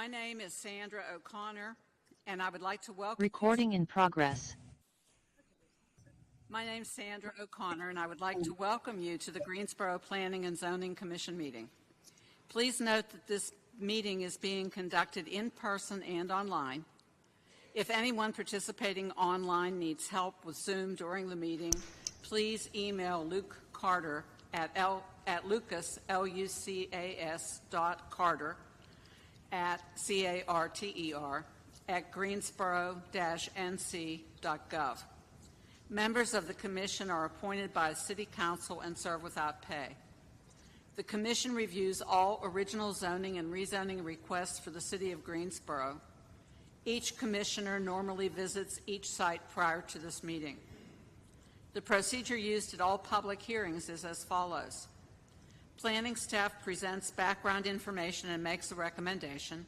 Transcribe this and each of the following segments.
My name is Sandra O'Connor, and I would like to welcome Recording in progress. My name is Sandra O'Connor, and I would like to welcome you to the Greensboro Planning and Zoning Commission meeting. Please note that this meeting is being conducted in person and online. If anyone participating online needs help with Zoom during the meeting, please email Luke Carter at lucas, lucas.carter @carter at greensboro-nc.gov. Members of the Commission are appointed by the City Council and serve without pay. The Commission reviews all original zoning and rezoning requests for the City of Greensboro. Each Commissioner normally visits each site prior to this meeting. The procedure used at all public hearings is as follows. Planning staff presents background information and makes a recommendation.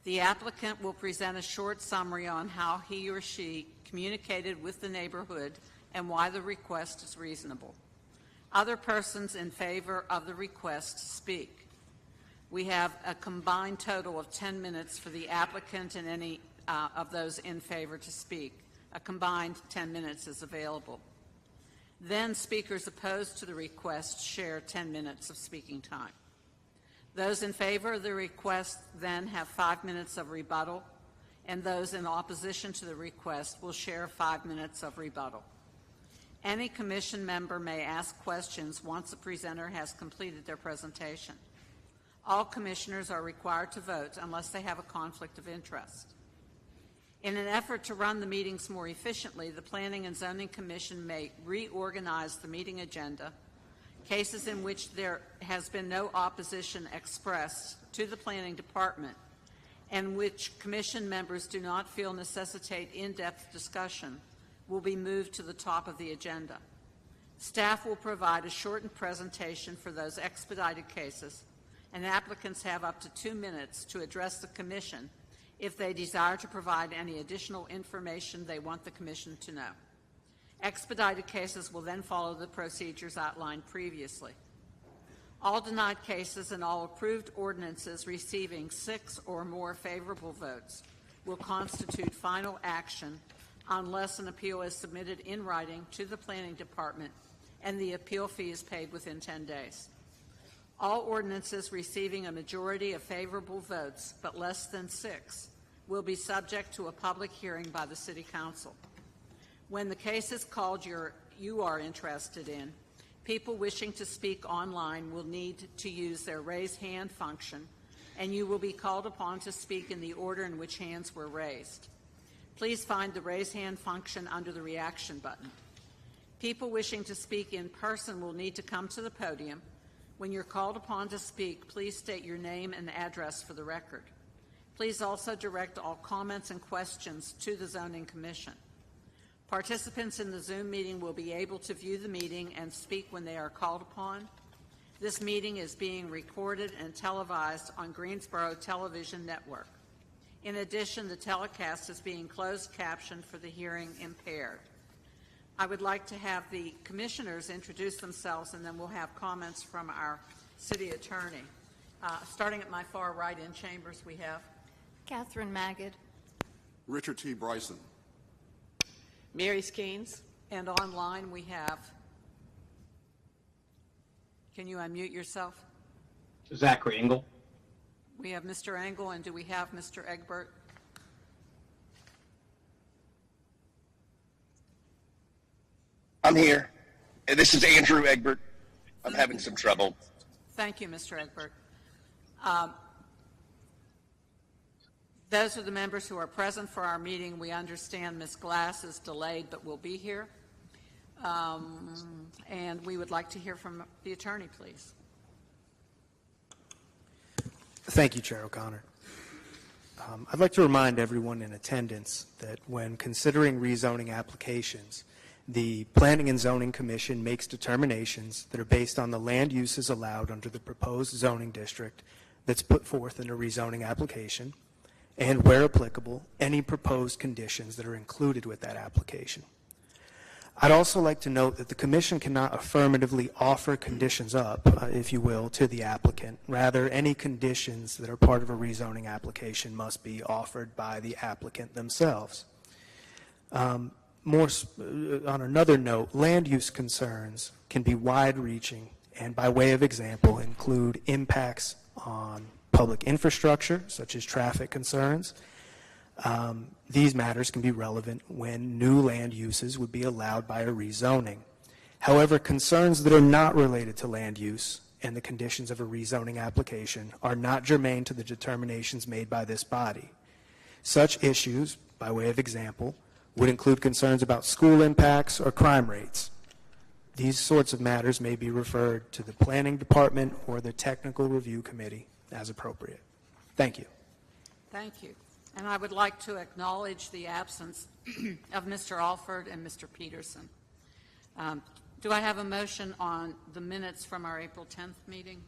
The applicant will present a short summary on how he or she communicated with the neighborhood and why the request is reasonable. Other persons in favor of the request speak. We have a combined total of 10 minutes for the applicant and any of those in favor to speak. A combined 10 minutes is available. Then speakers opposed to the request share 10 minutes of speaking time. Those in favor of the request then have 5 minutes of rebuttal, and those in opposition to the request will share 5 minutes of rebuttal. Any commission member may ask questions once the presenter has completed their presentation. All commissioners are required to vote unless they have a conflict of interest. In an effort to run the meetings more efficiently, the Planning and Zoning Commission may reorganize the meeting agenda. Cases in which there has been no opposition expressed to the Planning Department and which Commission members do not feel necessitate in-depth discussion will be moved to the top of the agenda. Staff will provide a shortened presentation for those expedited cases, and applicants have up to 2 minutes to address the Commission if they desire to provide any additional information they want the Commission to know. Expedited cases will then follow the procedures outlined previously. All denied cases and all approved ordinances receiving 6 or more favorable votes will constitute final action unless an appeal is submitted in writing to the Planning Department and the appeal fee is paid within 10 days. All ordinances receiving a majority of favorable votes, but less than 6, will be subject to a public hearing by the City Council. When the case is called you are interested in, people wishing to speak online will need to use their raise hand function, and you will be called upon to speak in the order in which hands were raised. Please find the raise hand function under the reaction button. People wishing to speak in person will need to come to the podium. When you're called upon to speak, please state your name and address for the record. Please also direct all comments and questions to the Zoning Commission. Participants in the Zoom meeting will be able to view the meeting and speak when they are called upon. This meeting is being recorded and televised on Greensboro Television Network. In addition, the telecast is being closed captioned for the hearing impaired. I would like to have the commissioners introduce themselves, and then we'll have comments from our city attorney. Starting at my far right in chambers, we have Catherine Magid, Richard T. Bryson, Mary Skeens, and online we have, can you unmute yourself? Zachary Engel. We have Mr. Engel, and do we have Mr. Egbert? I'm here. This is Andrew Egbert. I'm having some trouble. Thank you, Mr. Egbert. Those are the members who are present for our meeting. We understand Ms. Glass is delayed but will be here. And we would like to hear from the attorney, please. Thank you, Chair O'Connor. I'd like to remind everyone in attendance that when considering rezoning applications, the Planning and Zoning Commission makes determinations that are based on the land uses allowed under the proposed zoning district that's put forth in a rezoning application, and where applicable, any proposed conditions that are included with that application. I'd also like to note that the Commission cannot affirmatively offer conditions up, if you will, to the applicant applicant. Rather, any conditions that are part of a rezoning application must be offered by the applicant themselves. On another note, land use concerns can be wide-reaching and, by way of example, include impacts on public infrastructure, such as traffic concerns. These matters can be relevant when new land uses would be allowed by a rezoning. However, concerns that are not related to land use and the conditions of a rezoning application are not germane to the determinations made by this body. Such issues, by way of example, would include concerns about school impacts or crime rates. These sorts of matters may be referred to the Planning Department or the Technical Review Committee as appropriate. Thank you. Thank you. And I would like to acknowledge the absence of Mr. Alford and Mr. Peterson. Do I have a motion on the minutes from our April 10th meeting?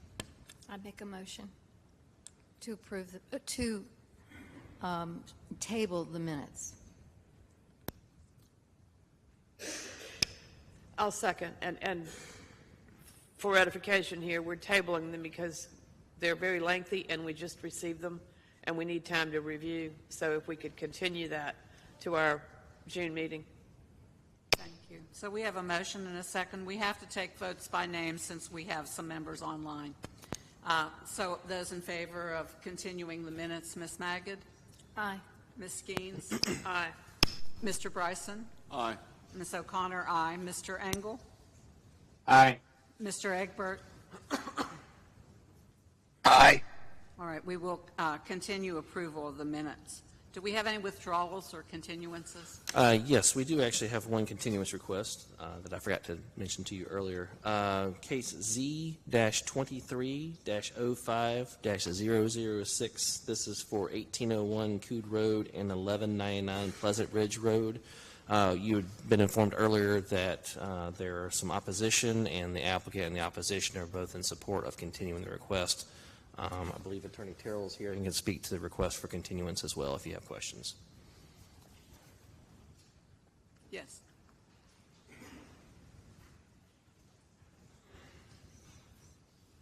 I make a motion to approve table the minutes. I'll second. And for ratification here, we're tabling them because they're very lengthy and we just received them and we need time to review. So if we could continue that to our June meeting. Thank you. So we have a motion and a second. We have to take votes by name since we have some members online. So those in favor of continuing the minutes, Ms. Magid? Aye. Ms. Skeens? Aye. Mr. Bryson? Aye. Ms. O'Connor, aye. Mr. Engel? Aye. Mr. Egbert? Aye. All right, we will continue approval of the minutes. Do we have any withdrawals or continuances? Yes, we do actually have one continuance request that I forgot to mention to you earlier. Case Z-23-05-006. This is for 1801 Coode Road and 1199 Pleasant Ridge Road. You had been informed earlier that there are some opposition, and the applicant and the opposition are both in support of continuing the request. I believe Attorney Terrell is here and can speak to the request for continuance as well if you have questions. Yes.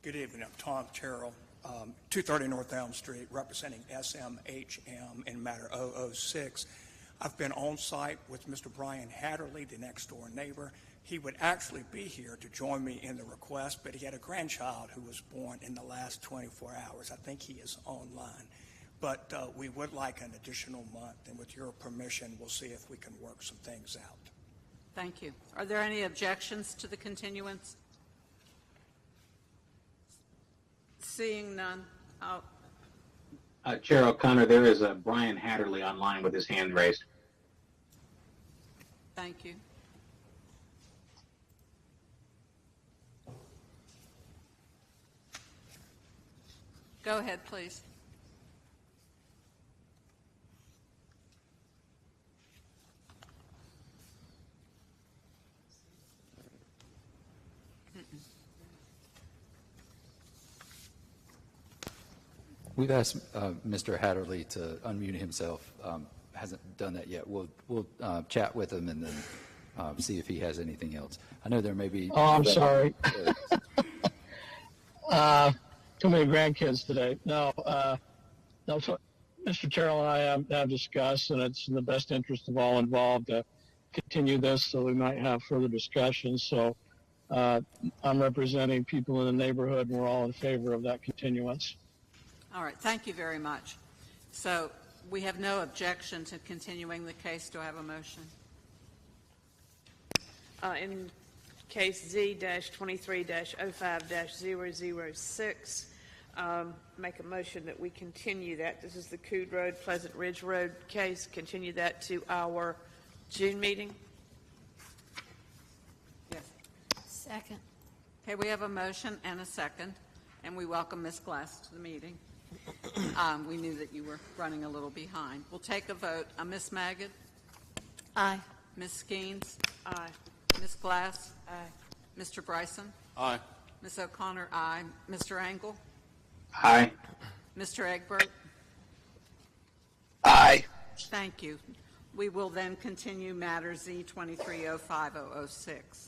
Good evening. I'm Tom Terrell, 230 North Elm Street, representing SMHM in matter 006. I've been on site with Mr. Brian Hatterley, the next door neighbor. He would actually be here to join me in the request, but he had a grandchild who was born in the last 24 hours. I think he is online. But we would like an additional month, and with your permission, we'll see if we can work some things out. Thank you. Are there any objections to the continuance? Seeing none. Chair O'Connor, there is a Brian Hatterley online with his hand raised. Thank you. Go ahead, please. We've asked Mr. Hatterley to unmute himself. Hasn't done that yet. We'll chat with him and then see if he has anything else. I know there may be. Oh, I'm sorry. Too many grandkids today. No. So Mr. Terrell and I have discussed, and it's in the best interest of all involved to continue this so we might have further discussions. So I'm representing people in the neighborhood, and we're all in favor of that continuance. All right, thank you very much. So we have no objection to continuing the case. Do I have a motion? In case Z-23-05-006, make a motion that we continue that. This is the Coode Road, Pleasant Ridge Road case. Continue that to our June meeting. Yes. Second. Okay, we have a motion and a second, and we welcome Ms. Glass to the meeting. We knew that you were running a little behind. We'll take a vote. Ms. Magid? Aye. Ms. Skeens? Aye. Ms. Glass? Aye. Mr. Bryson? Aye. Ms. O'Connor, aye. Mr. Engel? Aye. Mr. Egbert? Aye. Thank you. We will then continue matter Z-23-05-006.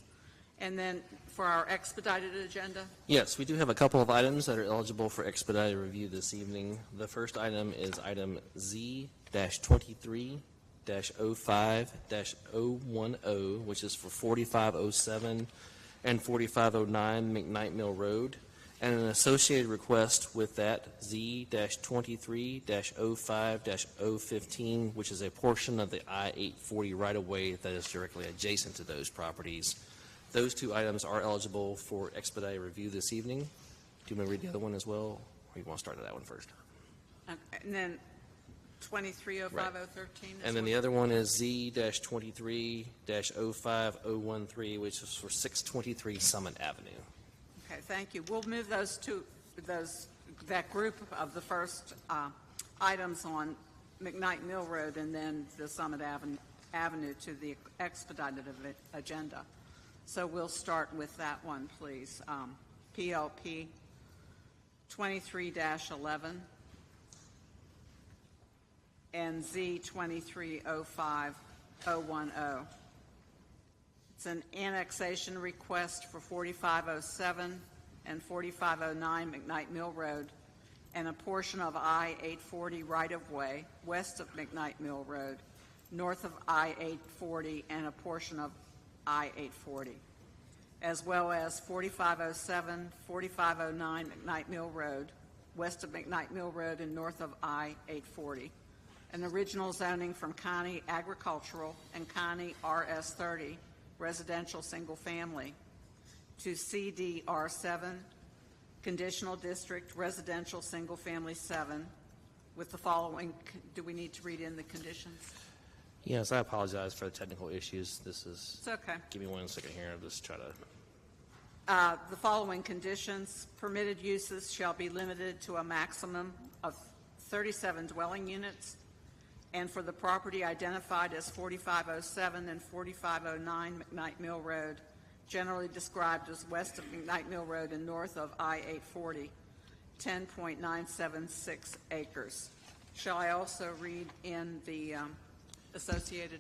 And then for our expedited agenda, Yes, we do have a couple of items that are eligible for expedited review this evening. The first item is item Z-23-05-010, which is for 4507 and 4509 McKnight Mill Road, and an associated request with that, Z-23-05-015, which is a portion of the I-840 right-of-way that is directly adjacent to those properties. Those two items are eligible for expedited review this evening. Do you want to read the other one as well, or you want to start at that one first? and then 23-05-013. And then the other one is Z-23-05-013, which is for 623 Summit Avenue. Okay, thank you. We'll move that group of the first items on McKnight Mill Road and then the Summit Avenue to the expedited agenda. So we'll start with that one, please. PLP 23-11 and Z-23-05-010. It's an annexation request for 4507 and 4509 McKnight Mill Road and a portion of I-840 right-of-way west of McKnight Mill Road, north of I-840, and a portion of I-840, as well as 4507, 4509 McKnight Mill Road, west of McKnight Mill Road and north of I-840. An original zoning from County Agricultural and County RS30, residential single family, to CDR7, conditional district residential single family 7, with the following. Do we need to read in the conditions? Yes, I apologize for the technical issues. This is. It's okay. Give me 1 second here. I'll just try to. The following conditions: permitted uses shall be limited to a maximum of 37 dwelling units, and for the property identified as 4507 and 4509 McKnight Mill Road, generally described as west of McKnight Mill Road and north of I-840, 10.976 acres. Shall I also read in the associated?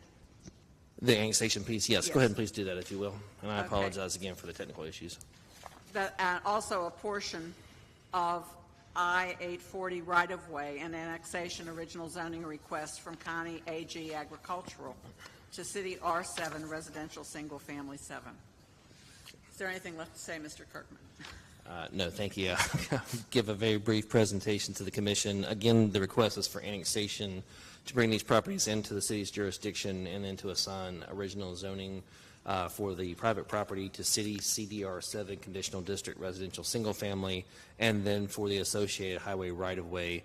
The annexation piece, yes. Yes. Go ahead and please do that if you will. And I Okay. apologize again for the technical issues. Also a portion of I-840 right-of-way and annexation original zoning request from County AG Agricultural to City R7 residential single family 7. Is there anything left to say, Mr. Kirkman? No, thank you. I'll give a very brief presentation to the commission. Again, the request is for annexation to bring these properties into the city's jurisdiction and then to assign original zoning for the private property to city CDR7 conditional district residential single family, and then for the associated highway right-of-way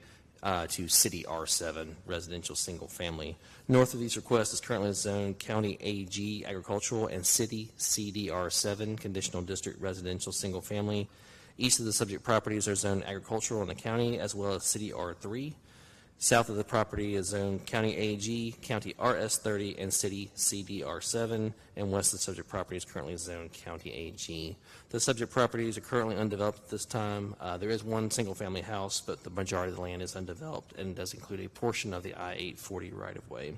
to city R7 residential single family. North of these requests is currently zoned County AG agricultural and city CDR7 conditional district residential single family. East of the subject properties are zoned agricultural in the county as well as city R3. South of the property is zoned County AG, County RS30, and City CDR7, and west of the subject property is currently zoned County AG. The subject properties are currently undeveloped at this time. There is one single-family house, but the majority of the land is undeveloped and does include a portion of the I-840 right-of-way.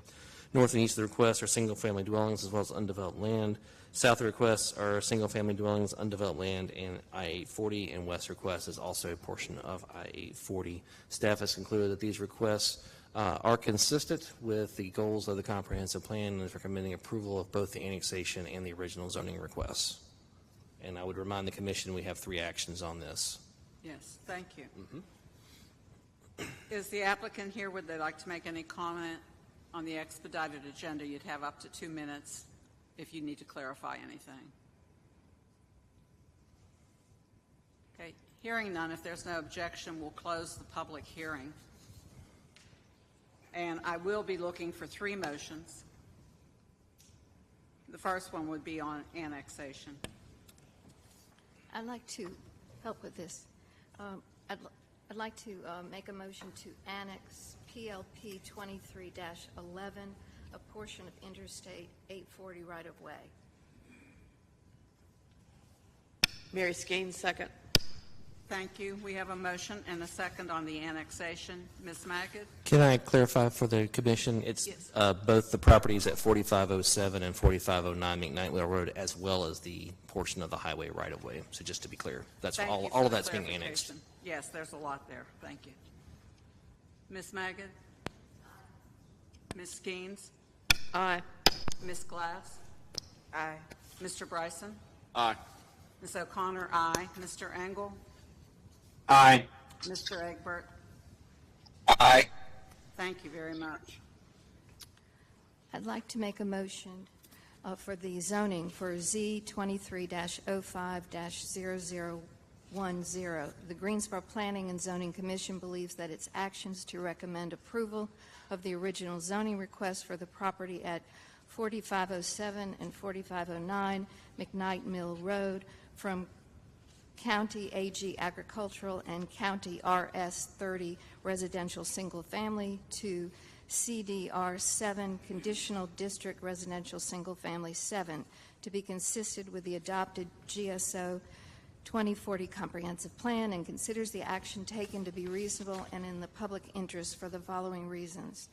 North and east of the requests are single-family dwellings as well as undeveloped land. South of the requests are single-family dwellings, undeveloped land, and I-840, and west request is also a portion of I-840. Staff has concluded that these requests are consistent with the goals of the comprehensive plan and is recommending approval of both the annexation and the original zoning requests. And I would remind the commission we have 3 actions on this. Yes, thank you. Is the applicant here? Would they like to make any comment on the expedited agenda? You'd have up to 2 minutes if you need to clarify anything. Okay, hearing none, if there's no objection, we'll close the public hearing. And I will be looking for 3 motions. The first one would be on annexation. I'd like to help with this. I'd like to make a motion to annex PLP 23-11, a portion of Interstate 840 right-of-way. Mary Skeen, second. Thank you. We have a motion and a second on the annexation. Ms. Magid? Can I clarify for the commission? It's Yes. both the properties at 4507 and 4509 McKnight Road, as well as the portion of the highway right-of-way. So just to be clear, that's Thank all you for of the that's being annexed. clarification. Yes, there's a lot there. Thank you. Ms. Magid? Ms. Skeens? Aye. Ms. Glass? Aye. Mr. Bryson? Aye. Ms. O'Connor, aye. Mr. Engel? Aye. Mr. Egbert? Aye. Thank you very much. I'd like to make a motion for the zoning for Z 23-05-0010. The Greensboro Planning and Zoning Commission believes that its actions to recommend approval of the original zoning request for the property at 4507 and 4509 McKnight Mill Road from County AG Agricultural and County RS 30 Residential Single Family to CDR 7 Conditional District Residential Single Family 7 to be consistent with the adopted GSO 2040 Comprehensive Plan, and considers the action taken to be reasonable and in the public interest for the following reasons.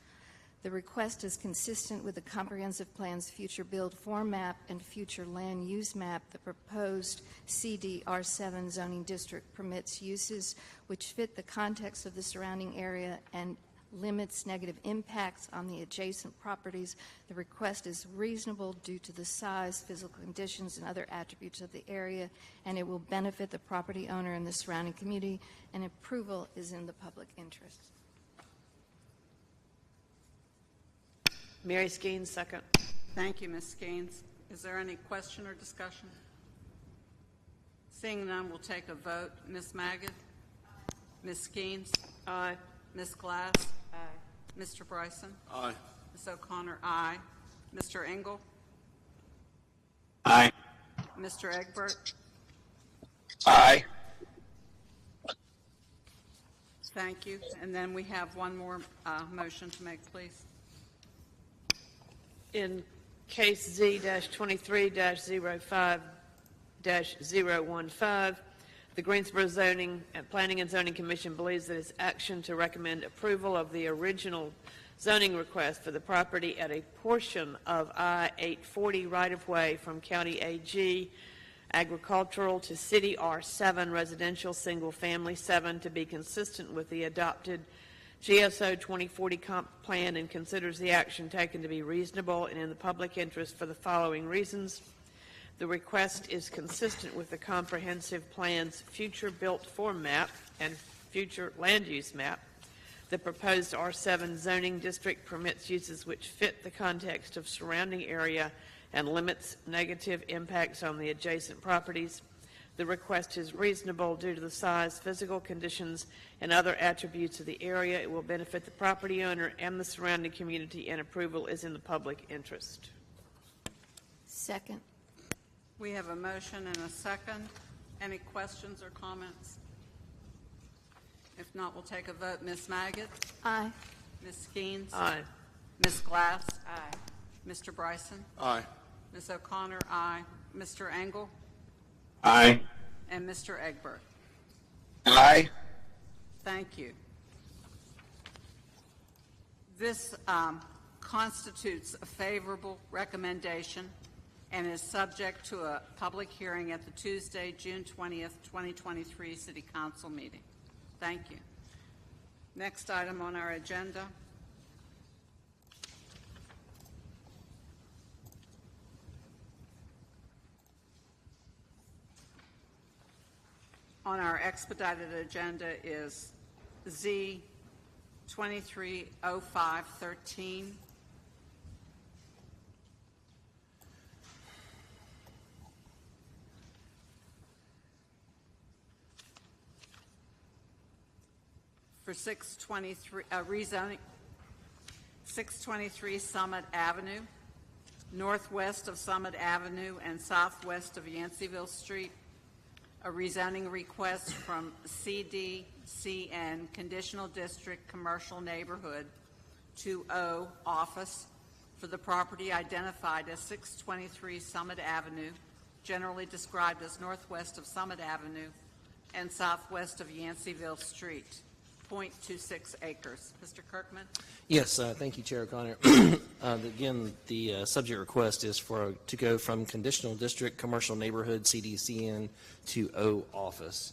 The request is consistent with the Comprehensive Plan's future build form map and future land use map. The proposed CDR7 zoning district permits uses which fit the context of the surrounding area and limits negative impacts on the adjacent properties. The request is reasonable due to the size, physical conditions, and other attributes of the area, and it will benefit the property owner and the surrounding community, and approval is in the public interest. Mary Skeens, second. Thank you, Ms. Skeens. Is there any question or discussion? Seeing none, we'll take a vote. Ms. Magid? Ms. Skeens? Aye. Ms. Glass? Aye. Mr. Bryson? Aye. Ms. O'Connor, aye. Mr. Engel? Aye. Mr. Egbert? Aye. Thank you. And then we have one more motion to make, please. In case Z-23-05-015, the Greensboro Planning and Zoning Commission believes that its action to recommend approval of the original zoning request for the property at a portion of I-840 right-of-way from County AG Agricultural to City R7 Residential Single Family 7 to be consistent with the adopted GSO 2040 Comp Plan, and considers the action taken to be reasonable and in the public interest for the following reasons. The request is consistent with the comprehensive plan's future built form map and future land use map. The proposed R7 zoning district permits uses which fit the context of surrounding area and limits negative impacts on the adjacent properties. The request is reasonable due to the size, physical conditions, and other attributes of the area. It will benefit the property owner and the surrounding community, and approval is in the public interest. Second. We have a motion and a second. Any questions or comments? If not, we'll take a vote. Ms. Magid? Aye. Ms. Skeens? Aye. Ms. Glass? Aye. Mr. Bryson? Aye. Ms. O'Connor, aye. Mr. Engel? Aye. And Mr. Egbert? Aye. Thank you. This constitutes a favorable recommendation and is subject to a public hearing at the Tuesday, June 20th, 2023 City Council meeting. Thank you. Next item on our agenda. On our expedited agenda is Z 230513. For 623 rezoning 623 Summit Avenue, northwest of Summit Avenue and southwest of Yanceyville Street. A rezoning request from CDCN Conditional District Commercial Neighborhood to O Office for the property identified as 623 Summit Avenue, generally described as northwest of Summit Avenue, and southwest of Yanceyville Street, 0.26 acres. Mr. Kirkman? Yes, thank you, Chair O'Connor. Again, the subject request is to go from conditional district commercial neighborhood CDCN to O office.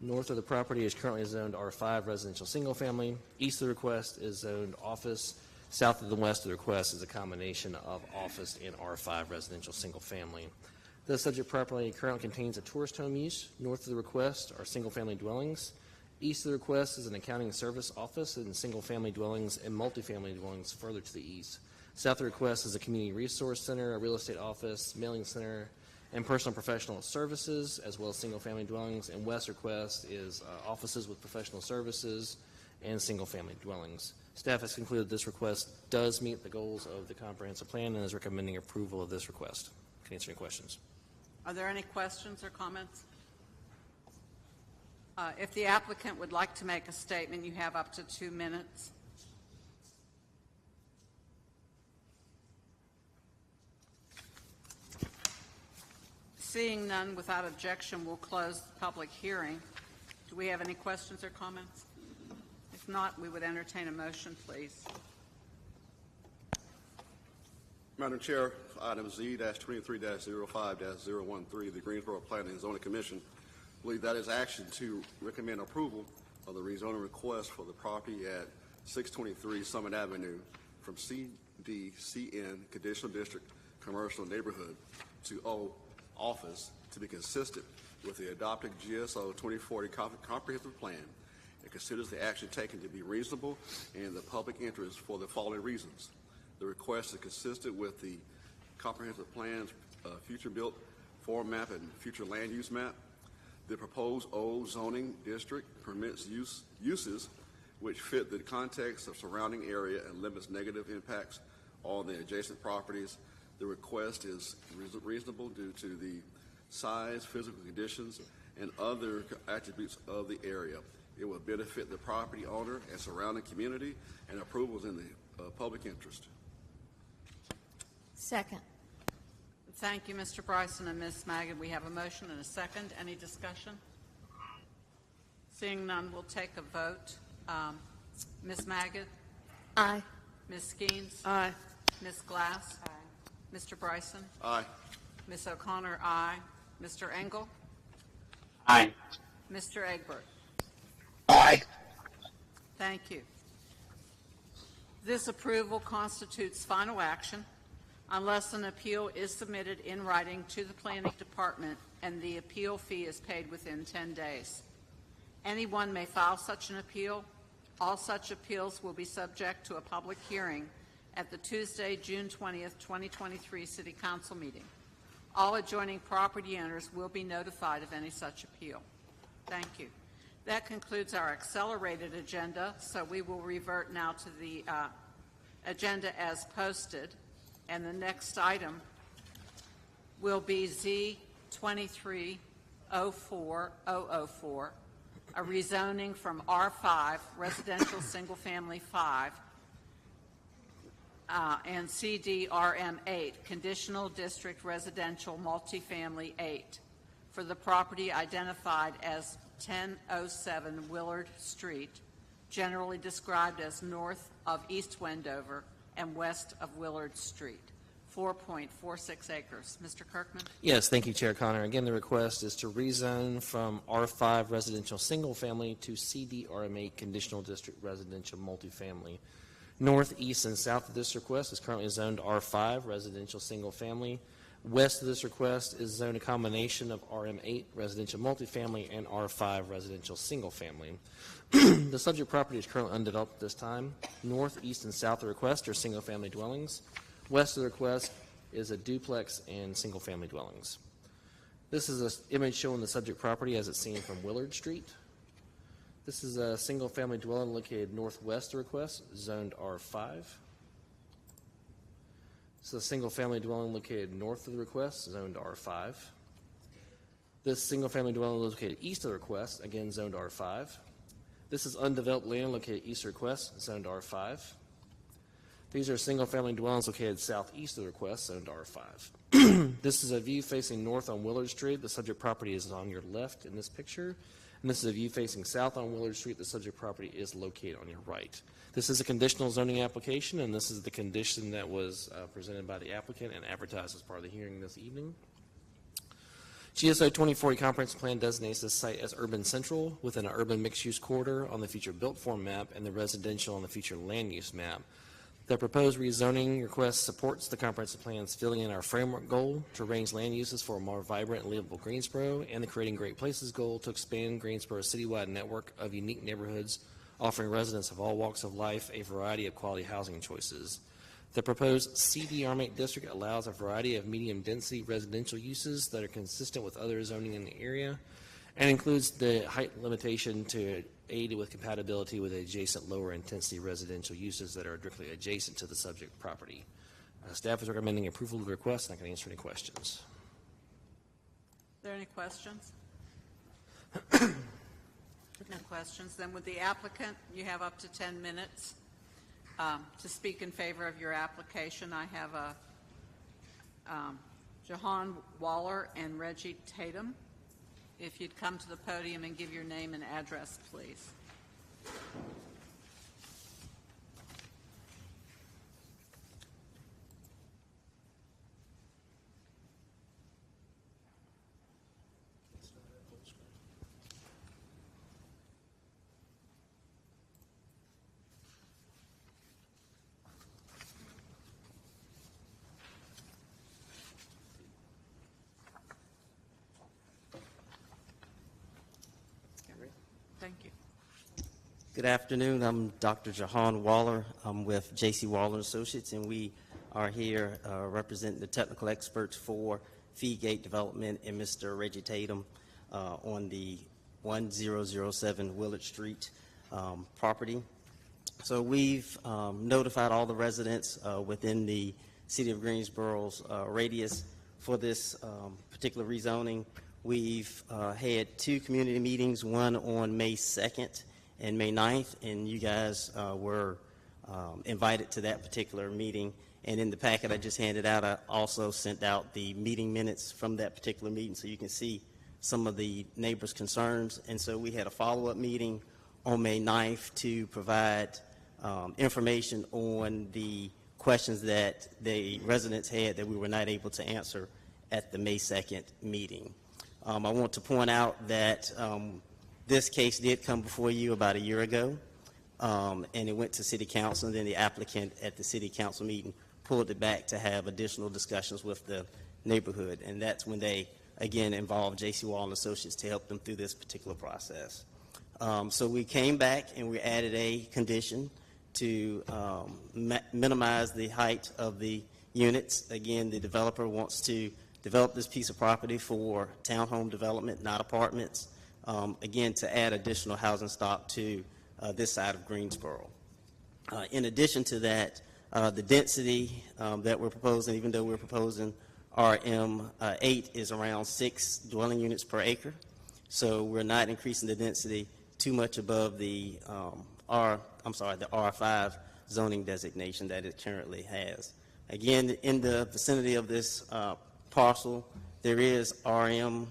North of the property is currently zoned R5 residential single family. East of the request is zoned office. South of the west of the request is a combination of office and R5 residential single family. The subject property currently contains a tourist home use. North of the request are single-family dwellings. East of the request is an accounting service office and single-family dwellings and multifamily dwellings further to the east. South of the request is a community resource center, a real estate office, mailing center, and personal and professional services, as well as single-family dwellings. And west request is offices with professional services and single-family dwellings. Staff has concluded this request does meet the goals of the comprehensive plan and is recommending approval of this request. Can answer any questions. Are there any questions or comments? If the applicant would like to make a statement, you have up to 2 minutes. Seeing none, without objection, we'll close the public hearing. Do we have any questions or comments? If not, we would entertain a motion, please. Madam Chair, item Z-23-05-013, the Greensboro Planning and Zoning Commission, believe that is action to recommend approval of the rezoning request for the property at 623 Summit Avenue from CDCN Conditional District Commercial Neighborhood to O Office to be consistent with the adopted GSO 2040 Comprehensive Plan. It considers the action taken to be reasonable and in the public interest for the following reasons. The request is consistent with the comprehensive plan's future built form map and future land use map. The proposed O zoning district permits uses which fit the context of surrounding area and limits negative impacts on the adjacent properties. The request is reasonable due to the size, physical conditions, and other attributes of the area. It will benefit the property owner and surrounding community, and approval is in the public interest. Second. Thank you, Mr. Bryson and Ms. Maggid. We have a motion and a second. Any discussion? Seeing none, we'll take a vote. Ms. Maggid? Aye. Ms. Skeens? Aye. Ms. Glass? Aye. Mr. Bryson? Aye. Ms. O'Connor, aye. Mr. Engel? Aye. Mr. Egbert? Aye. Thank you. This approval constitutes final action unless an appeal is submitted in writing to the Planning Department and the appeal fee is paid within 10 days. Anyone may file such an appeal. All such appeals will be subject to a public hearing at the Tuesday, June 20th, 2023 City Council meeting. All adjoining property owners will be notified of any such appeal. Thank you. That concludes our accelerated agenda, so we will revert now to the agenda as posted. And the next item will be Z-23-04004, a rezoning from R5, residential single-family 5, and CDRM 8, conditional district residential multifamily 8, for the property identified as 1007 Willard Street, generally described as north of East Wendover and west of Willard Street, 4.46 acres. Mr. Kirkman? Yes, thank you, Chair Connor. Again, the request is to rezone from R5 residential single family to CDRM8 conditional district residential multifamily. North, east, and south of this request is currently zoned R5 residential single family. West of this request is zoned a combination of RM8 residential multifamily and R5 residential single family. The subject property is currently undeveloped at this time. North, east, and south of the request are single-family dwellings. West of the request is a duplex and single-family dwellings. This is an image showing the subject property as it's seen from Willard Street. This is a single-family dwelling located northwest of the request, zoned R5. This is a single-family dwelling located north of the request, zoned R5. This single-family dwelling located east of the request, again zoned R5. This is undeveloped land located east of the request, zoned R5. These are single-family dwellings located southeast of the request, zoned R5. This is a view facing north on Willard Street. The subject property is on your left in this picture. And this is a view facing south on Willard Street. The subject property is located on your right. This is a conditional zoning application, and this is the condition that was presented by the applicant and advertised as part of the hearing this evening. GSO 2040 Comprehensive Plan designates this site as urban central within an urban mixed-use corridor on the future built form map and the residential on the future land use map. The proposed rezoning request supports the comprehensive plan's filling in our framework goal to arrange land uses for a more vibrant and livable Greensboro, and the Creating Great Places goal to expand Greensboro's citywide network of unique neighborhoods, offering residents of all walks of life a variety of quality housing choices. The proposed CDR district allows a variety of medium-density residential uses that are consistent with other zoning in the area, and includes the height limitation to aid with compatibility with adjacent lower intensity residential uses that are directly adjacent to the subject property. Staff is recommending approval of the request, and I can answer any questions. Are there any questions? No questions. Then with the applicant, you have up to 10 minutes to speak in favor of your application. I have Jahan Waller and Reggie Tatum. If you'd come to the podium and give your name and address, please. Thank you. Good afternoon. I'm Dr. Jahan Waller. I'm with J.C. Waller Associates, and we are here representing the technical experts for Feedgate Development and Mr. Reggie Tatum on the 1007 Willard Street property. So we've notified all the residents within the City of Greensboro's radius for this particular rezoning. We've had two community meetings, one on May 2nd and May 9th, and you guys were invited to that particular meeting. And in the packet I just handed out, I also sent out the meeting minutes from that particular meeting so you can see some of the neighbors' concerns. And so we had a follow-up meeting on May 9th to provide information on the questions that the residents had that we were not able to answer at the May 2nd meeting. I want to point out that this case did come before you about a year ago, and it went to City Council, and then the applicant at the City Council meeting pulled it back to have additional discussions with the neighborhood, and that's when they, again, involved J.C. Wall and Associates to help them through this particular process. So we came back and we added a condition to minimize the height of the units. Again, the developer wants to develop this piece of property for townhome development, not apartments, again, to add additional housing stock to this side of Greensboro. In addition to that, the density that we're proposing, even though we're proposing RM8, is around 6 dwelling units per acre. So we're not increasing the density too much above the the R5 zoning designation that it currently has. Again, in the vicinity of this parcel, there is RM8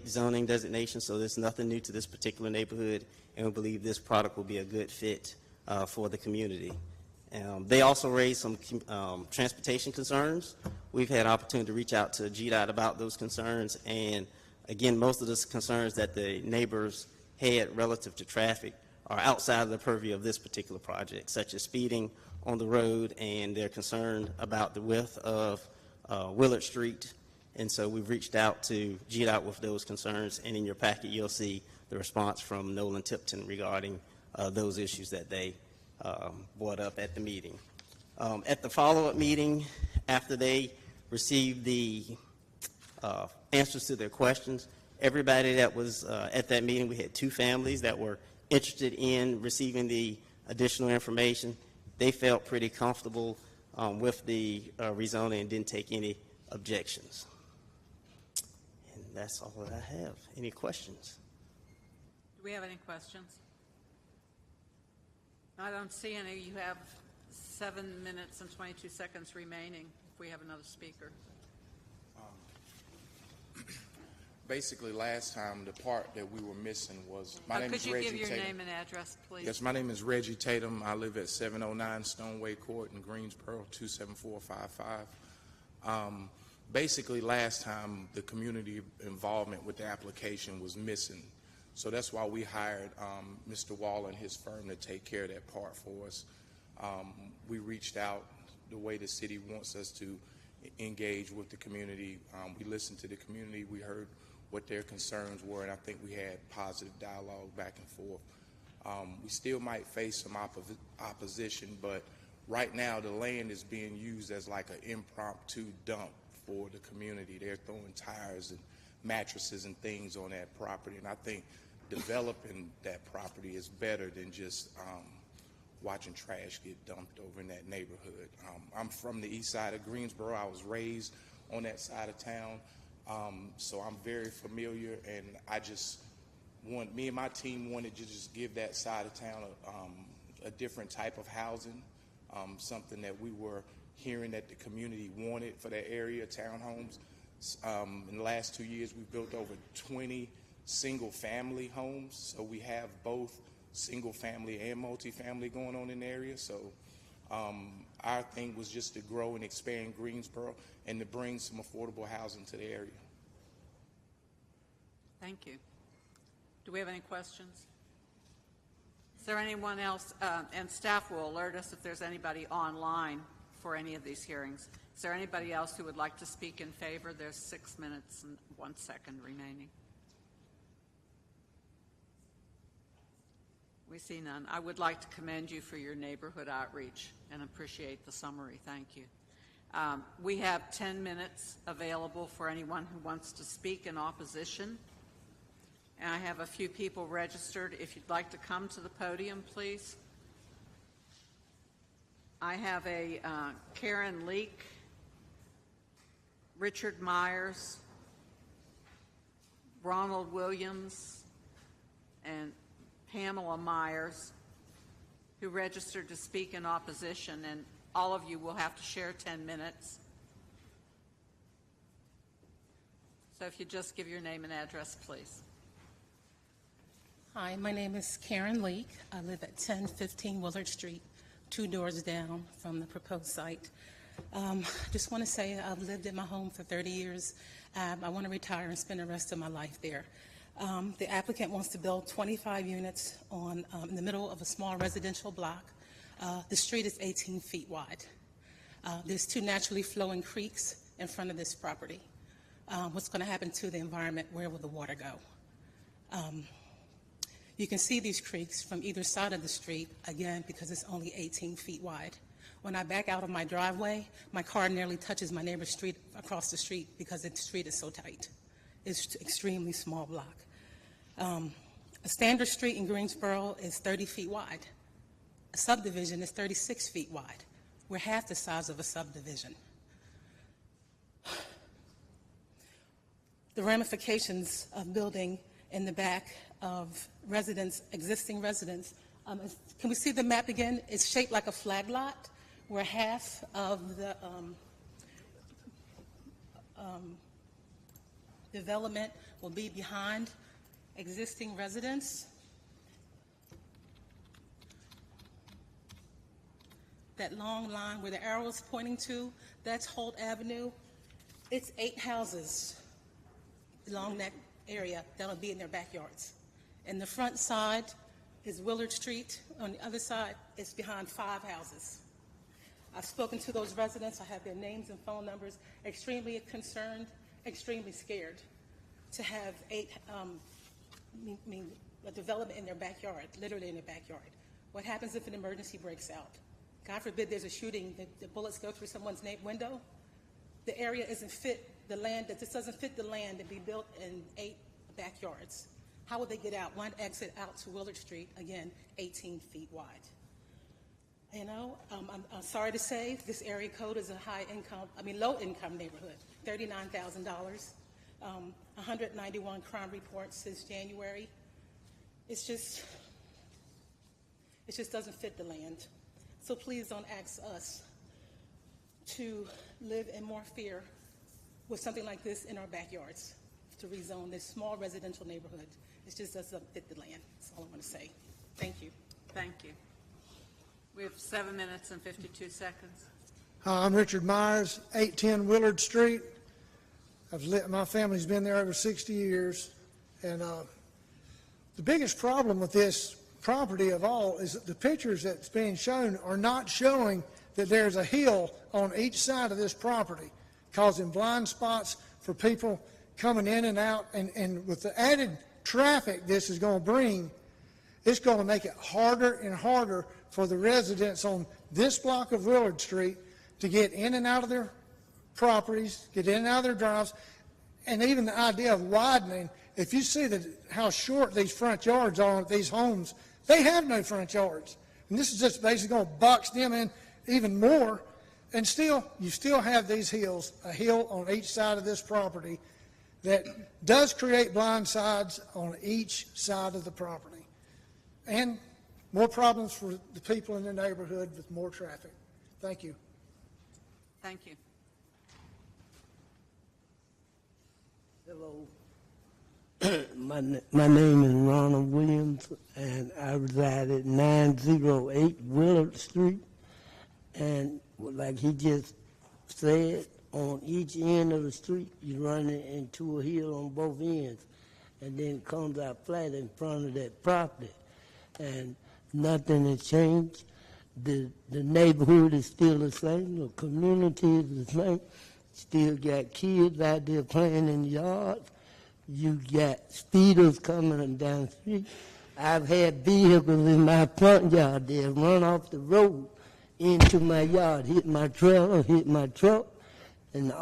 zoning designation, so there's nothing new to this particular neighborhood, and we believe this product will be a good fit for the community. They also raised some transportation concerns. We've had opportunity to reach out to GDOT about those concerns, and again, most of the concerns that the neighbors had relative to traffic are outside of the purview of this particular project, such as speeding on the road, and they're concerned about the width of Willard Street. And so we've reached out to GDOT with those concerns, and in your packet you'll see the response from Nolan Tipton regarding those issues that they brought up at the meeting. At the follow-up meeting, after they received the answers to their questions, everybody that was at that meeting, we had 2 families that were interested in receiving the additional information. They felt pretty comfortable with the rezoning and didn't take any objections. And that's all that I have. Any questions? Do we have any questions? I don't see any. You have 7 minutes and 22 seconds remaining if we have another speaker. Basically, last time, the part that we were missing was, my name Could is you Reggie give your Tatum. name and address, please? Yes, my name is Reggie Tatum. I live at 709 Stoneway Court in Greensboro, 27455. Basically, last time, the community involvement with the application was missing. So that's why we hired Mr. Wall and his firm to take care of that part for us. We reached out the way the city wants us to engage with the community. We listened to the community. We heard what their concerns were, and I think we had positive dialogue back and forth. We still might face some opposition, but right now the land is being used as like an impromptu dump for the community. They're throwing tires and mattresses and things on that property, and I think developing that property is better than just watching trash get dumped over in that neighborhood. I'm from the east side of Greensboro. I was raised on that side of town. So I'm very familiar, and me and my team wanted to just give that side of town a different type of housing, something that we were hearing that the community wanted for that area, townhomes. In the last 2 years, we've built over 20 single-family homes, so we have both single-family and multi-family going on in the area. So our thing was just to grow and expand Greensboro and to bring some affordable housing to the area. Thank you. Do we have any questions? Is there anyone else, and staff will alert us if there's anybody online for any of these hearings. Is there anybody else who would like to speak in favor? There's 6 minutes and 1 second remaining. We see none. I would like to commend you for your neighborhood outreach and appreciate the summary. Thank you. We have 10 minutes available for anyone who wants to speak in opposition. And I have a few people registered. If you'd like to come to the podium, please. I have a Karen Leak, Richard Myers, Ronald Williams, and Pamela Myers, who registered to speak in opposition, and all of you will have to share 10 minutes. So if you just give your name and address, please. Hi, my name is Karen Leak. I live at 1015 Willard Street, 2 doors down from the proposed site. I just want to say I've lived in my home for 30 years. I want to retire and spend the rest of my life there. The applicant wants to build 25 units in the middle of a small residential block. The street is 18 feet wide. There's 2 naturally flowing creeks in front of this property. What's going to happen to the environment? Where will the water go? You can see these creeks from either side of the street, again, because it's only 18 feet wide. When I back out of my driveway, my car nearly touches my neighbor's street across the street because the street is so tight. It's an extremely small block. A standard street in Greensboro is 30 feet wide. A subdivision is 36 feet wide. We're half the size of a subdivision. The ramifications of building in the back of existing residents. Can we see the map again? It's shaped like a flag lot, where half of the development will be behind existing residents. That long line where the arrow is pointing to, that's Holt Avenue. It's 8 houses along that area that'll be in their backyards. And the front side is Willard Street. On the other side, it's behind 5 houses. I've spoken to those residents. I have their names and phone numbers. Extremely concerned, extremely scared to have a development in their backyard, literally in their backyard. What happens if an emergency breaks out? God forbid there's a shooting, the bullets go through someone's window. The area isn't fit, this doesn't fit the land to be built in 8 backyards. How would they get out? One exit out to Willard Street, again, 18 feet wide. You know, I'm sorry to say this area code is a low-income neighborhood, $39,000, 191 crime reports since January. It's It just doesn't fit the land. So please don't ask us to live in more fear with something like this in our backyards, to rezone this small residential neighborhood. It just doesn't fit the land. That's all I want to say. Thank you. Thank you. We have 7 minutes and 52 seconds. Hi, I'm Richard Myers, 810 Willard Street. My family's been there over 60 years, and the biggest problem with this property of all is that the pictures that's being shown are not showing that there's a hill on each side of this property, causing blind spots for people coming in and out, and with the added traffic this is going to bring, it's going to make it harder and harder for the residents on this block of Willard Street to get in and out of their properties, get in and out of their drives, and even the idea of widening. If you see how short these front yards are at these homes, they have no front yards. And this is just basically going to box them in even more. And still, you still have these hills, a hill on each side of this property that does create blind sides on each side of the property. And more problems for the people in the neighborhood with more traffic. Thank you. Thank you. Hello. My name is Ronald Williams, and I reside at 908 Willard Street. And like he just said, on each end of the street, you're running into a hill on both ends, and then it comes out flat in front of that property. And nothing has changed. The neighborhood is still the same. The community is the same. Still got kids out there playing in the yards. You got speeders coming down the street. I've had vehicles in my front yard that run off the road into my yard, hit my trailer, hit my truck, and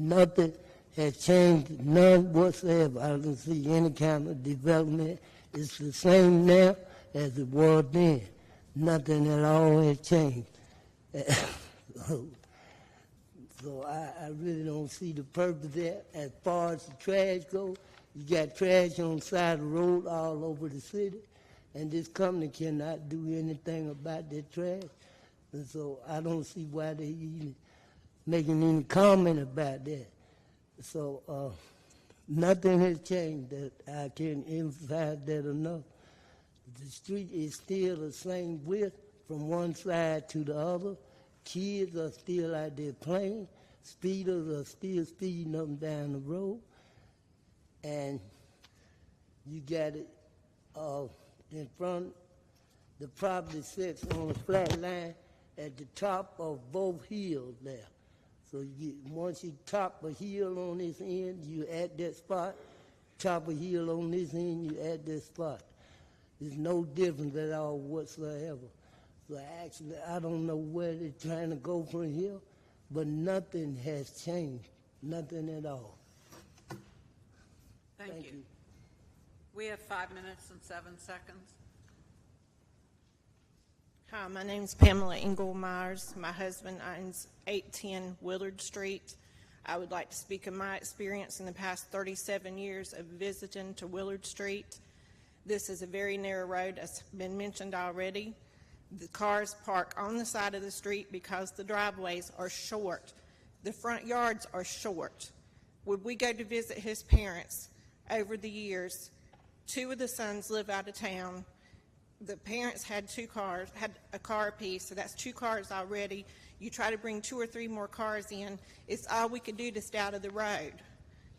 nothing has changed, none whatsoever. I don't see any kind of development. It's the same now as it was then. Nothing at all has changed. So I really don't see the purpose there. As far as the trash goes, you got trash on the side of the road all over the city, and this company cannot do anything about that trash. And so I don't see why they even making any comment about that. So nothing has changed that I can emphasize that enough. The street is still the same width from one side to the other. Kids are still out there playing. Speeders are still speeding up and down the road. And you got it in front. The property sits on a flat line at the top of both hills there. So once you top a hill on this end, you at that spot. Top a hill on this end, you at that spot. There's no difference at all whatsoever. So actually, I don't know where they're trying to go from here, but nothing has changed, nothing at all. Thank you. We have 5 minutes and 7 seconds. Hi, my name is Pamela Ingle Myers. My husband owns 810 Willard Street. I would like to speak of my experience in the past 37 years of visiting to Willard Street. This is a very narrow road, as been mentioned already. The cars park on the side of the street because the driveways are short. The front yards are short. When we go to visit his parents, over the years, 2 of the sons live out of town. The parents had 2 cars, had a car apiece, so that's 2 cars already. You try to bring 2 or 3 more cars in, it's all we could do to stay out of the road.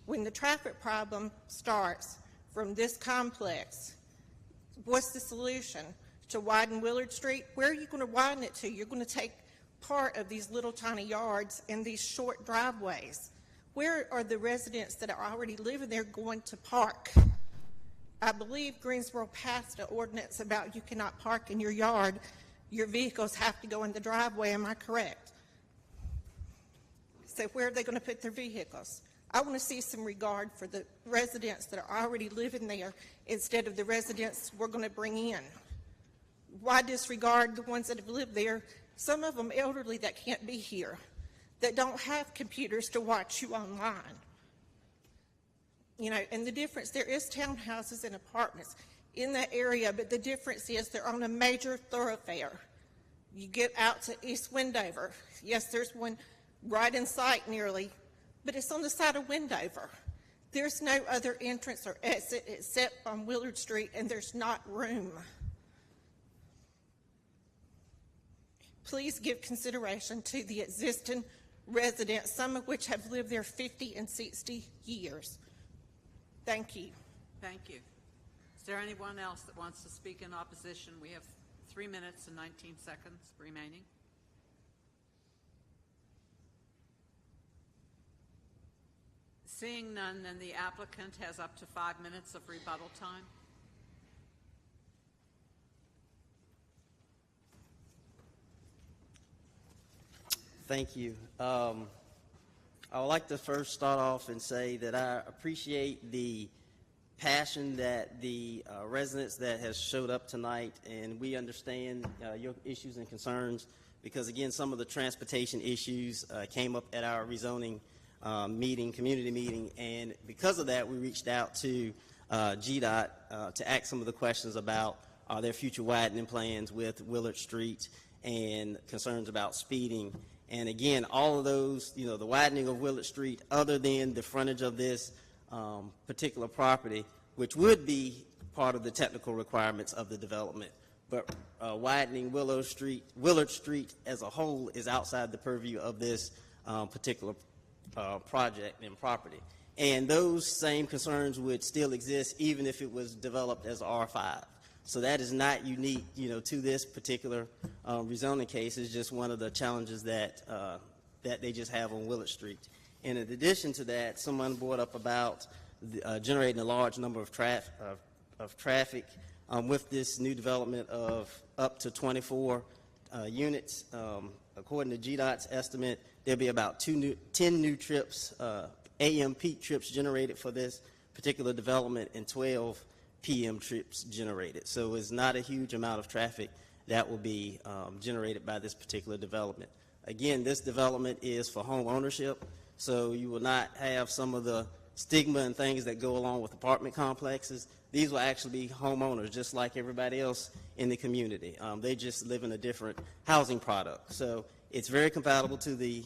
When the traffic problem starts from this complex, what's the solution? To widen Willard Street? Where are you going to widen it to? You're going to take part of these little tiny yards and these short driveways. Where are the residents that are already living there going to park? I believe Greensboro passed an ordinance about you cannot park in your yard. Your vehicles have to go in the driveway. Am I correct? So where are they going to put their vehicles? I want to see some regard for the residents that are already living there instead of the residents we're going to bring in. Why disregard the ones that have lived there? Some of them elderly that can't be here, that don't have computers to watch you online. You know, and the difference, there is townhouses and apartments. in that area, but the difference is they're on a major thoroughfare. You get out to East Wendover. Yes, there's one right in sight nearly, but it's on the side of Wendover. There's no other entrance or exit except on Willard Street, and there's not room. Please give consideration to the existing residents, some of which have lived there 50 and 60 years. Thank you. Thank you. Is there anyone else that wants to speak in opposition? We have 3 minutes and 19 seconds remaining. Seeing none, then the applicant has up to 5 minutes of rebuttal time. Thank you. I would like to first start off and say that I appreciate the passion that the residents that has showed up tonight, and we understand your issues and concerns because, again, some of the transportation issues came up at our rezoning community meeting, and because of that, we reached out to GDOT to ask some of the questions about their future widening plans with Willard Street and concerns about speeding. And again, all of those, the widening of Willard Street, other than the frontage of this particular property, which would be part of the technical requirements of the development, but widening Willard Street as a whole is outside the purview of this particular project and property. And those same concerns would still exist even if it was developed as R5. So that is not unique, to this particular rezoning case. It's just one of the challenges that they just have on Willard Street. And in addition to that, someone brought up about generating a large number of traffic with this new development of up to 24 units. According to GDOT's estimate, there'll be about 10 new trips, AM peak trips generated for this particular development and 12 PM trips generated. So it's not a huge amount of traffic that will be generated by this particular development. Again, this development is for home ownership, so you will not have some of the stigma and things that go along with apartment complexes. These will actually be homeowners, just like everybody else in the community. They just live in a different housing product. So it's very compatible to the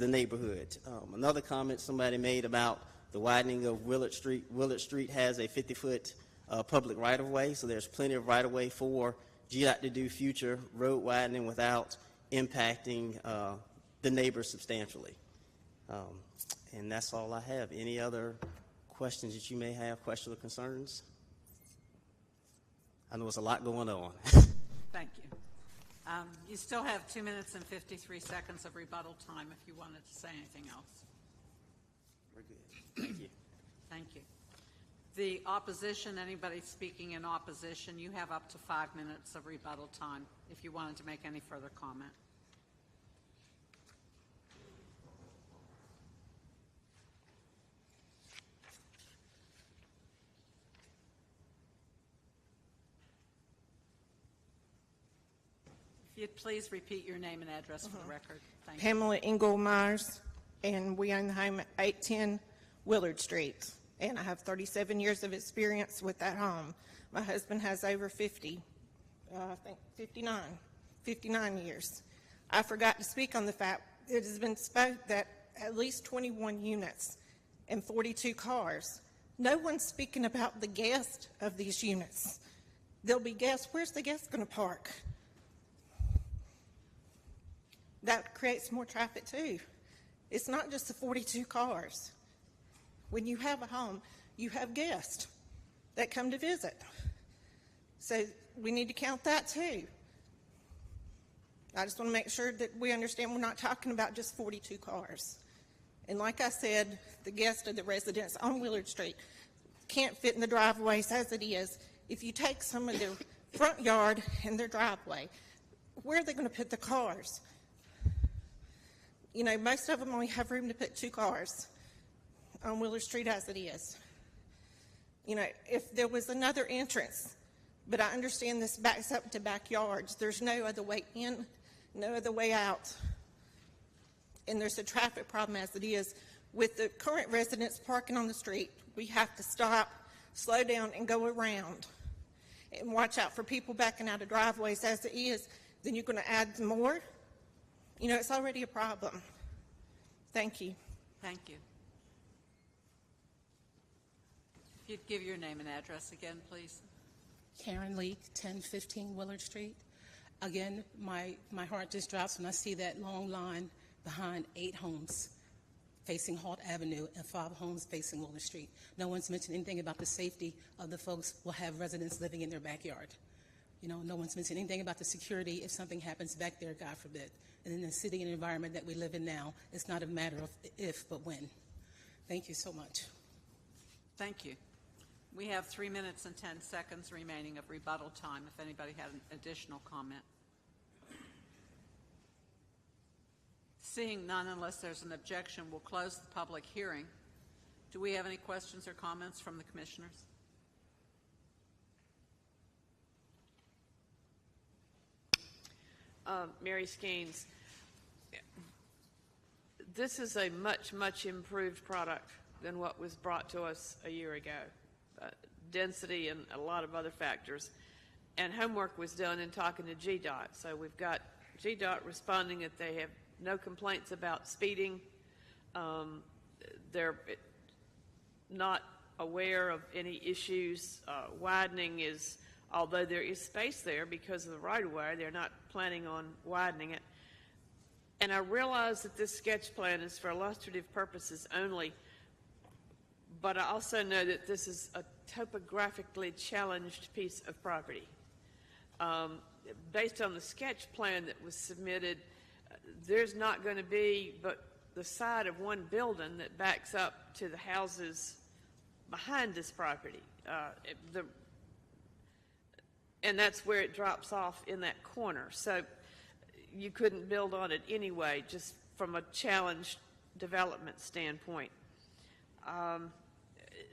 neighborhood. Another comment somebody made about the widening of Willard Street. Willard Street has a 50-foot public right-of-way, so there's plenty of right-of-way for GDOT to do future road widening without impacting the neighbors substantially. And that's all I have. Any other questions that you may have, questions or concerns? I know there's a lot going on. Thank you. You still have 2 minutes and 53 seconds of rebuttal time if you wanted to say anything else. We're good. Thank you. Thank you. The opposition, anybody speaking in opposition, you have up to 5 minutes of rebuttal time if you wanted to make any further comment. If you'd please repeat your name and address for the record. Thank you. Pamela Ingle Myers, and we own the home at 810 Willard Street, and I have 37 years of experience with that home. My husband has over 50, I think 59 years. I forgot to speak on the fact it has been spoke that at least 21 units and 42 cars. No one's speaking about the guests of these units. There'll be guests. Where's the guest going to park? That creates more traffic too. It's not just the 42 cars. When you have a home, you have guests that come to visit. So we need to count that too. I just want to make sure that we understand we're not talking about just 42 cars. And like I said, the guests of the residents on Willard Street can't fit in the driveways as it is. If you take some of their front yard and their driveway, where are they going to put the cars? Most of them only have room to put 2 cars on Willard Street as it is. If there was another entrance, but I understand this backs up to backyards, there's no other way in, no other way out. And there's a traffic problem as it is. With the current residents parking on the street, we have to stop, slow down and go around and watch out for people backing out of driveways as it is, then you're going to add more. You know, it's already a problem. Thank you. Thank you. If you'd give your name and address again, please. Karen Leak, 1015 Willard Street. Again, my heart just drops when I see that long line behind 8 homes facing Halt Avenue and 5 homes facing Willard Street. No one's mentioned anything about the safety of the folks who will have residents living in their backyard. You know, no one's mentioned anything about the security if something happens back there, God forbid. And in the city and environment that we live in now, it's not a matter of if, but when. Thank you so much. Thank you. We have 3 minutes and 10 seconds remaining of rebuttal time if anybody had an additional comment. Seeing none, unless there's an objection, we'll close the public hearing. Do we have any questions or comments from the commissioners? Mary Skeens, this is a much, much improved product than what was brought to us a year ago. Density and a lot of other factors. And homework was done in talking to GDOT. So we've got GDOT responding that they have no complaints about speeding. They're not aware of any issues. Widening is, although there is space there because of the right-of-way, they're not planning on widening it. And I realize that this sketch plan is for illustrative purposes only, but I also know that this is a topographically challenged piece of property. Based on the sketch plan that was submitted, there's not going to be but the side of one building that backs up to the houses behind this property. And that's where it drops off in that corner. So you couldn't build on it anyway, just from a challenged development standpoint.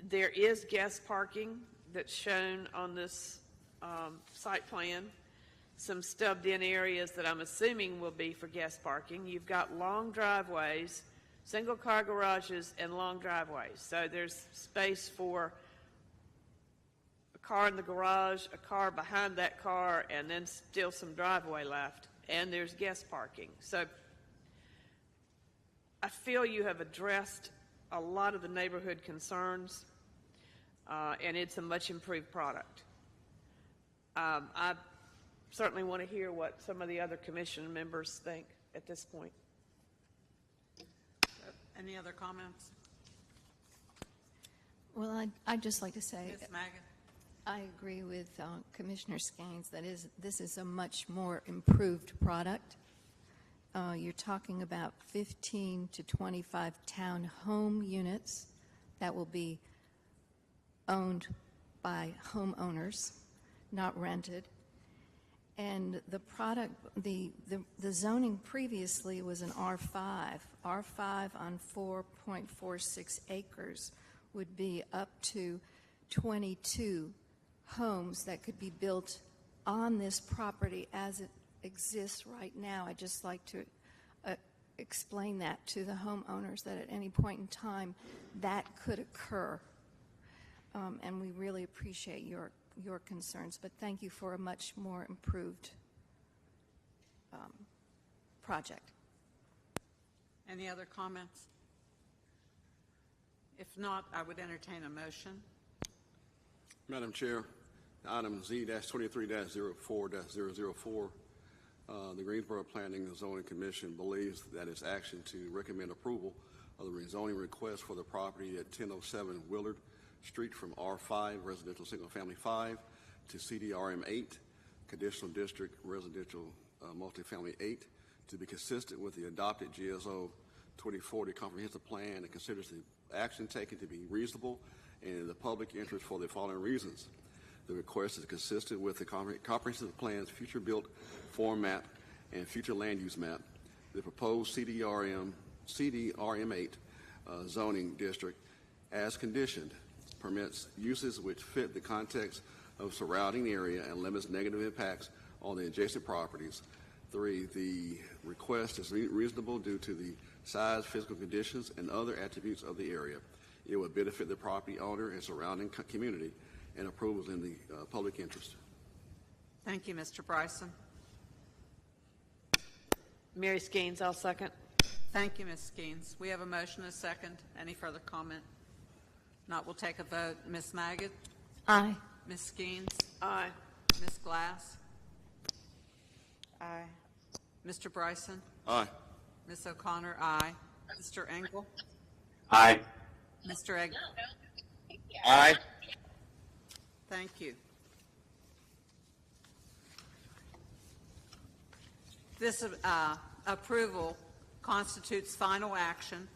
There is guest parking that's shown on this site plan. Some stubbed in areas that I'm assuming will be for guest parking. You've got long driveways, single car garages, and long driveways. So there's space for a car in the garage, a car behind that car, and then still some driveway left. And there's guest parking. So I feel you have addressed a lot of the neighborhood concerns, and it's a much improved product. I certainly want to hear what some of the other commission members think at this point. Any other comments? Well, I'd just like to say, Ms. Magan? I agree with Commissioner Skeens that this is a much more improved product. You're talking about 15 to 25 town home units that will be owned by homeowners, not rented. And the product, the zoning previously was an R5. R5 on 4.46 acres would be up to 22 homes that could be built on this property as it exists right now. I'd just like to explain that to the homeowners, that at any point in time that could occur. And we really appreciate your concerns, but thank you for a much more improved project. Any other comments? If not, I would entertain a motion. Madam Chair, item Z-23-04-004, the Greensboro Planning and Zoning Commission believes that its action to recommend approval of the rezoning request for the property at 1007 Willard Street from R5 Residential Single Family 5 to CDRM 8 Conditional District Residential Multifamily 8 to be consistent with the adopted GSO 2040 Comprehensive Plan and considers the action taken to be reasonable and in the public interest for the following reasons. The request is consistent with the Comprehensive Plan's future built form map and future land use map. The proposed CDRM 8 zoning district, as conditioned, permits uses which fit the context of surrounding area and limits negative impacts on the adjacent properties. 3, the request is reasonable due to the size, physical conditions, and other attributes of the area. It would benefit the property owner and surrounding community, and approval is in the public interest. Thank you, Mr. Bryson. Mary Skeens, I'll second. Thank you, Ms. Skeens. We have a motion and a second. Any further comment? Not, we'll take a vote. Ms. Maggot? Aye. Ms. Skeens? Aye. Ms. Glass? Aye. Mr. Bryson? Aye. Ms. O'Connor? Aye. Mr. Engel? Aye. Mr. Egg? Aye. Thank you. This approval constitutes final action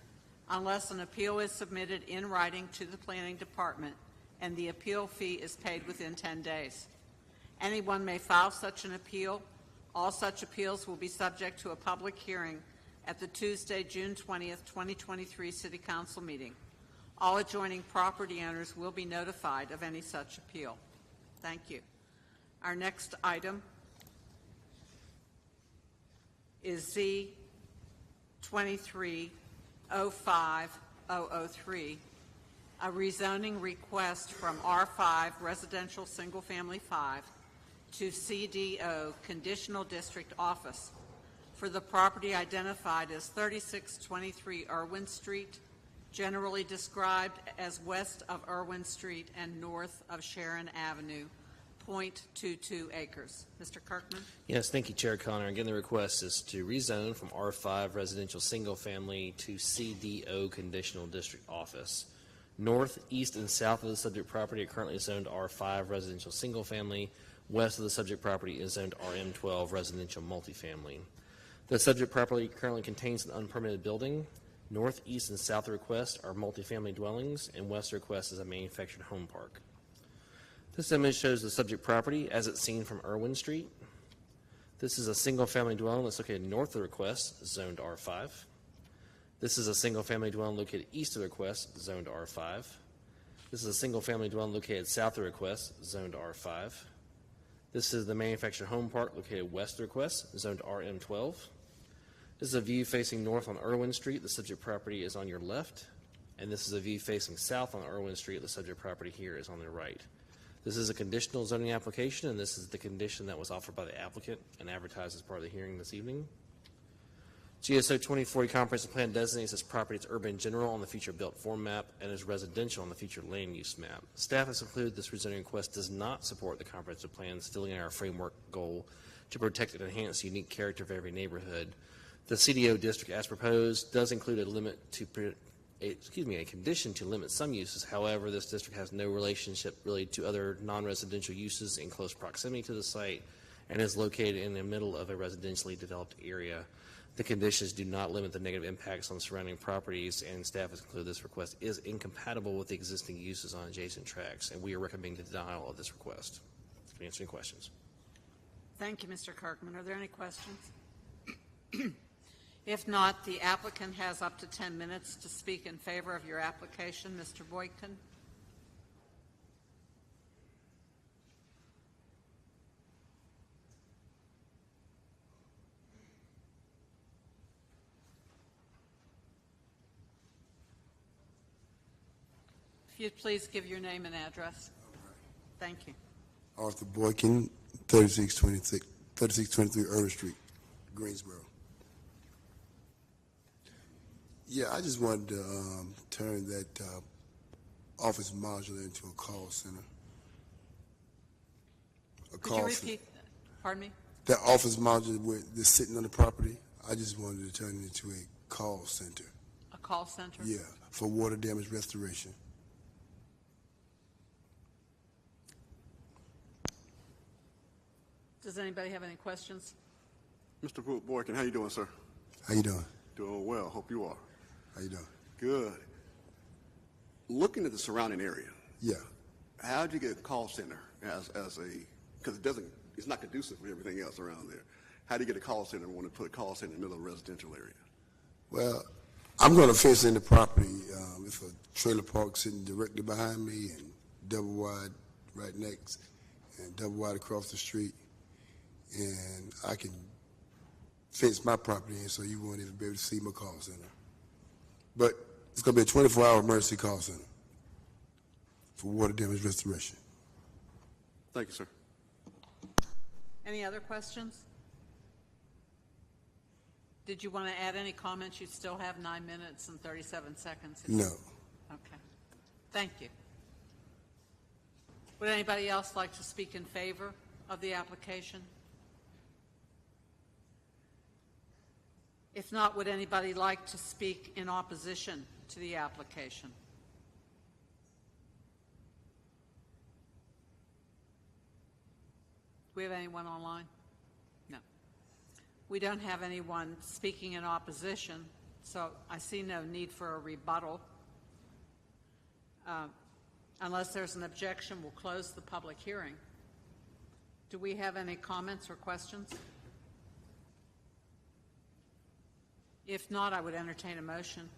unless an appeal is submitted in writing to the Planning Department and the appeal fee is paid within 10 days. Anyone may file such an appeal. All such appeals will be subject to a public hearing at the Tuesday, June 20th, 2023 City Council meeting. All adjoining property owners will be notified of any such appeal. Thank you. Our next item is Z 23-05003, a rezoning request from R5 Residential Single Family 5 to CDO Conditional District Office for the property identified as 3623 Irwin Street, generally described as west of Irwin Street and north of Sharon Avenue, 0.22 acres. Mr. Kirkman? Yes, thank you, Chair Connor. Again, the request is to rezone from R5 Residential Single Family to CDO Conditional District Office. North, east, and south of the subject property are currently zoned R5 Residential Single Family. West of the subject property is zoned RM12 Residential Multifamily. The subject property currently contains an unpermitted building. North, east, and south of the request are multifamily dwellings, and west of the request is a manufactured home park. This image shows the subject property as it's seen from Irwin Street. This is a single-family dwelling that's located north of the request, zoned R5. This is a single-family dwelling located east of the request, zoned R5. This is a single-family dwelling located south of the request, zoned R5. This is the manufactured home park located west of the request, zoned RM12. This is a view facing north on Irwin Street. The subject property is on your left. And this is a view facing south on Irwin Street. The subject property here is on the right. This is a conditional zoning application, and this is the condition that was offered by the applicant and advertised as part of the hearing this evening. GSO 2040 Comprehensive Plan designates this property as urban general on the future built form map and as residential on the future land use map. Staff has concluded this rezoning request does not support the comprehensive plan, still in our framework goal to protect and enhance the unique character of every neighborhood. The CDO district, as proposed, does include a condition to limit some uses. However, this district has no relationship really to other non-residential uses in close proximity to the site and is located in the middle of a residentially developed area. The conditions do not limit the negative impacts on surrounding properties, and staff has concluded this request is incompatible with the existing uses on adjacent tracts, and we are recommending the denial of this request. Can you answer any questions? Thank you, Mr. Kirkman. Are there any questions? If not, the applicant has up to 10 minutes to speak in favor of your application. Mr. Boykin? If you'd please give your name and address. Thank you. Arthur Boykin, 3623 Irwin Street, Greensboro. Yeah, I just wanted to turn that office modular into a call center. Could you repeat? Pardon me? That office modular that's sitting on the property, I just wanted to turn it into a call center. A call center? Yeah, for water damage restoration. Does anybody have any questions? Mr. Boykin, how you doing, sir? How you doing? Doing well. Hope you are. How you doing? Good. Looking at the surrounding area. Yeah. How did you get a call center because it's not conducive for everything else around there. How do you get a call center and want to put a call center in the middle of a residential area? Well, I'm going to fence in the property. It's a trailer park sitting directly behind me and double wide right next and double wide across the street. And I can fence my property in so you won't even be able to see my call center. But It's going to be a 24-hour emergency call center for water damage restoration. Thank you, sir. Any other questions? Did you want to add any comments? You still have 9 minutes and 37 seconds. No. Okay. Thank you. Would anybody else like to speak in favor of the application? If not, would anybody like to speak in opposition to the application? Do we have anyone online? No. We don't have anyone speaking in opposition, so I see no need for a rebuttal. Unless there's an objection, we'll close the public hearing. Do we have any comments or questions? If not, I would entertain a motion.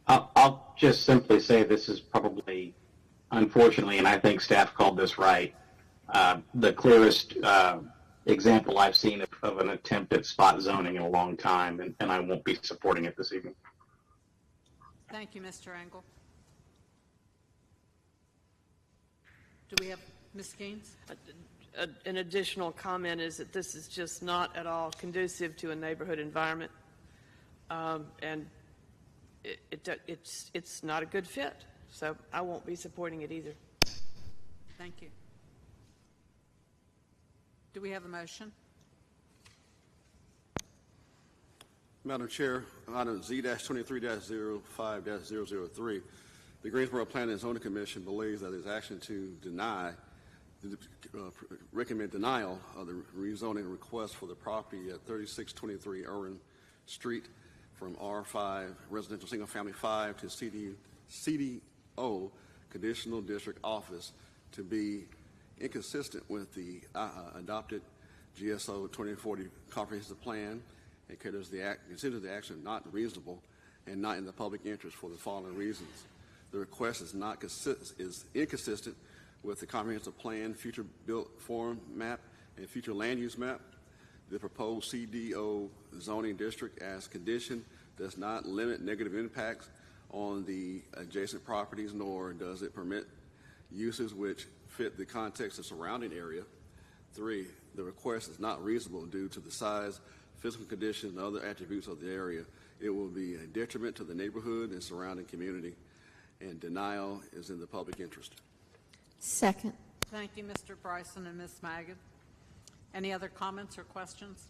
I'll just simply say this is probably, unfortunately, and I think staff called this right, the clearest example I've seen of an attempt at spot zoning in a long time, and I won't be supporting it this evening. Thank you, Mr. Engel. Do we have Ms. Gaines? An additional comment is that this is just not at all conducive to a neighborhood environment, and it's not a good fit. So I won't be supporting it either. Thank you. Do we have a motion? Madam Chair, item Z-23-05-003, the Greensboro Planning and Zoning Commission believes that its action to recommend denial of the rezoning request for the property at 3623 Irwin Street from R5 Residential Single Family 5 to CDO Conditional District Office to be inconsistent with the adopted GSO 2040 Comprehensive Plan and considers the action not reasonable and not in the public interest for the following reasons. The request is inconsistent with the comprehensive plan, future built form map, and future land use map. The proposed CDO zoning district as condition does not limit negative impacts on the adjacent properties, nor does it permit uses which fit the context of surrounding area. 3, the request is not reasonable due to the size, physical condition, and other attributes of the area. It will be a detriment to the neighborhood and surrounding community, and denial is in the public interest. Second. Thank you, Mr. Bryson and Ms. Maggid. Any other comments or questions?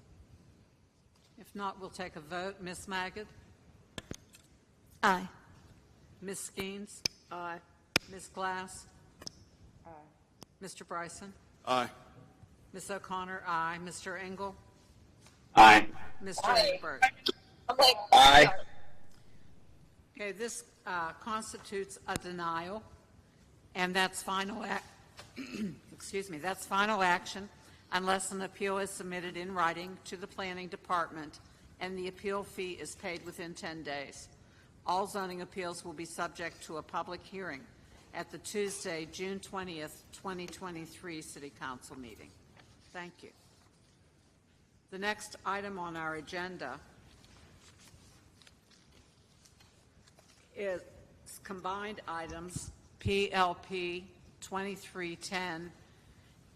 If not, we'll take a vote. Ms. Maggid? Aye. Ms. Skeens? Aye. Ms. Glass? Aye. Mr. Bryson? Aye. Ms. O'Connor? Aye. Mr. Engel? Aye. Mr. Egbert? Aye. Okay, this constitutes a denial, and that's final excuse me, that's final action unless an appeal is submitted in writing to the planning department and the appeal fee is paid within 10 days. All zoning appeals will be subject to a public hearing at the Tuesday, June 20th, 2023 City Council meeting. Thank you. The next item on our agenda is combined items PLP 2310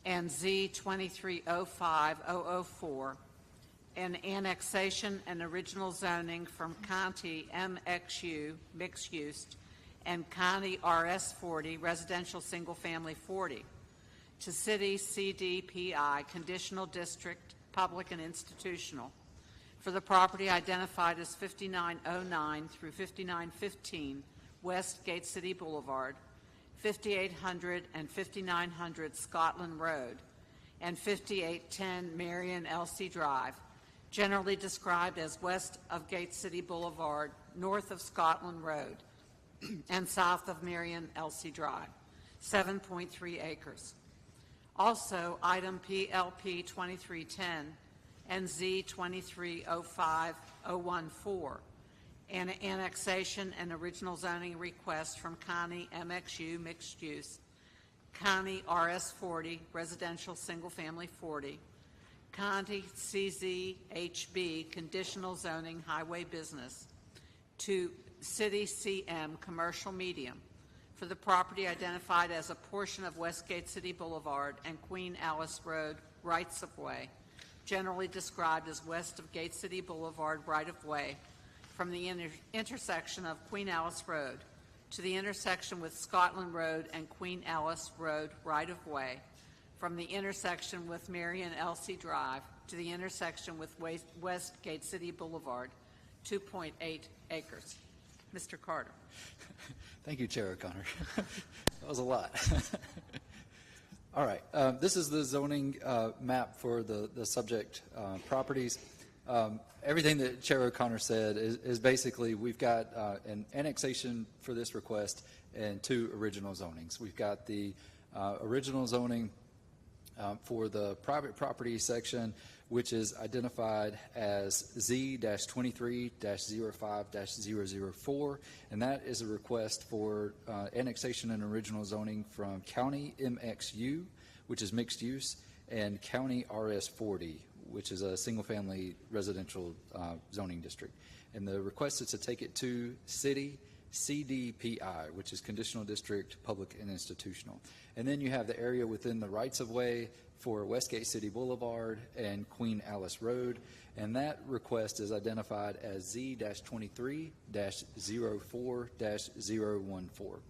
and Z 2305-004, and annexation and original zoning from County MXU mixed use and County RS 40 residential single family 40 to City CDPI conditional district public and institutional for the property identified as 5909 through 5915 West Gate City Boulevard, 5800 and 5900 Scotland Road, and 5810 Marion LC Drive, generally described as west of Gate City Boulevard, north of Scotland Road, and south of Marion LC Drive, 7.3 acres. Also, item PLP 2310 and Z 2305-014, an annexation and original zoning request from County MXU mixed use, County RS 40 residential single family 40, County CZHB conditional zoning highway business to City CM Commercial Medium for the property identified as a portion of Westgate City Boulevard and Queen Alice Road rights-of-way, generally described as west of Gate City Boulevard right-of-way, from the intersection of Queen Alice Road to the intersection with Scotland Road and Queen Alice Road right-of-way, from the intersection with Marion Elsie Drive to the intersection with Westgate City Boulevard, 2.8 acres. Mr. Carter. Thank you, Chair O'Connor. That was a lot. All right. This is the zoning map for the subject properties. Everything that Chair O'Connor said is basically we've got an annexation for this request and two original zonings. We've got the original zoning for the private property section, which is identified as Z-23-05-004, and that is a request for annexation and original zoning from County MXU, which is mixed use, and County RS40, which is a single-family residential zoning district. And the request is to take it to City CDPI, which is Conditional District, Public and Institutional. And then you have the area within the rights-of-way for Westgate City Boulevard and Queen Alice Road, and that request is identified as Z-23-04-014.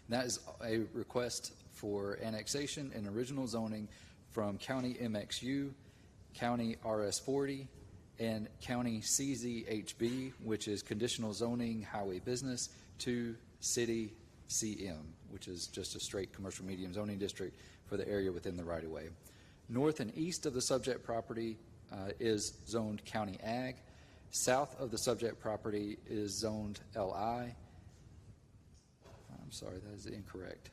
That is a request for annexation and original zoning from County MXU, County RS40, and County CZHB, which is Conditional Zoning Highway Business, to City CM, which is just a straight commercial medium zoning district for the area within the right-of-way. North and east of the subject property is zoned County Ag. South of the subject property is zoned LI. I'm sorry, that is incorrect.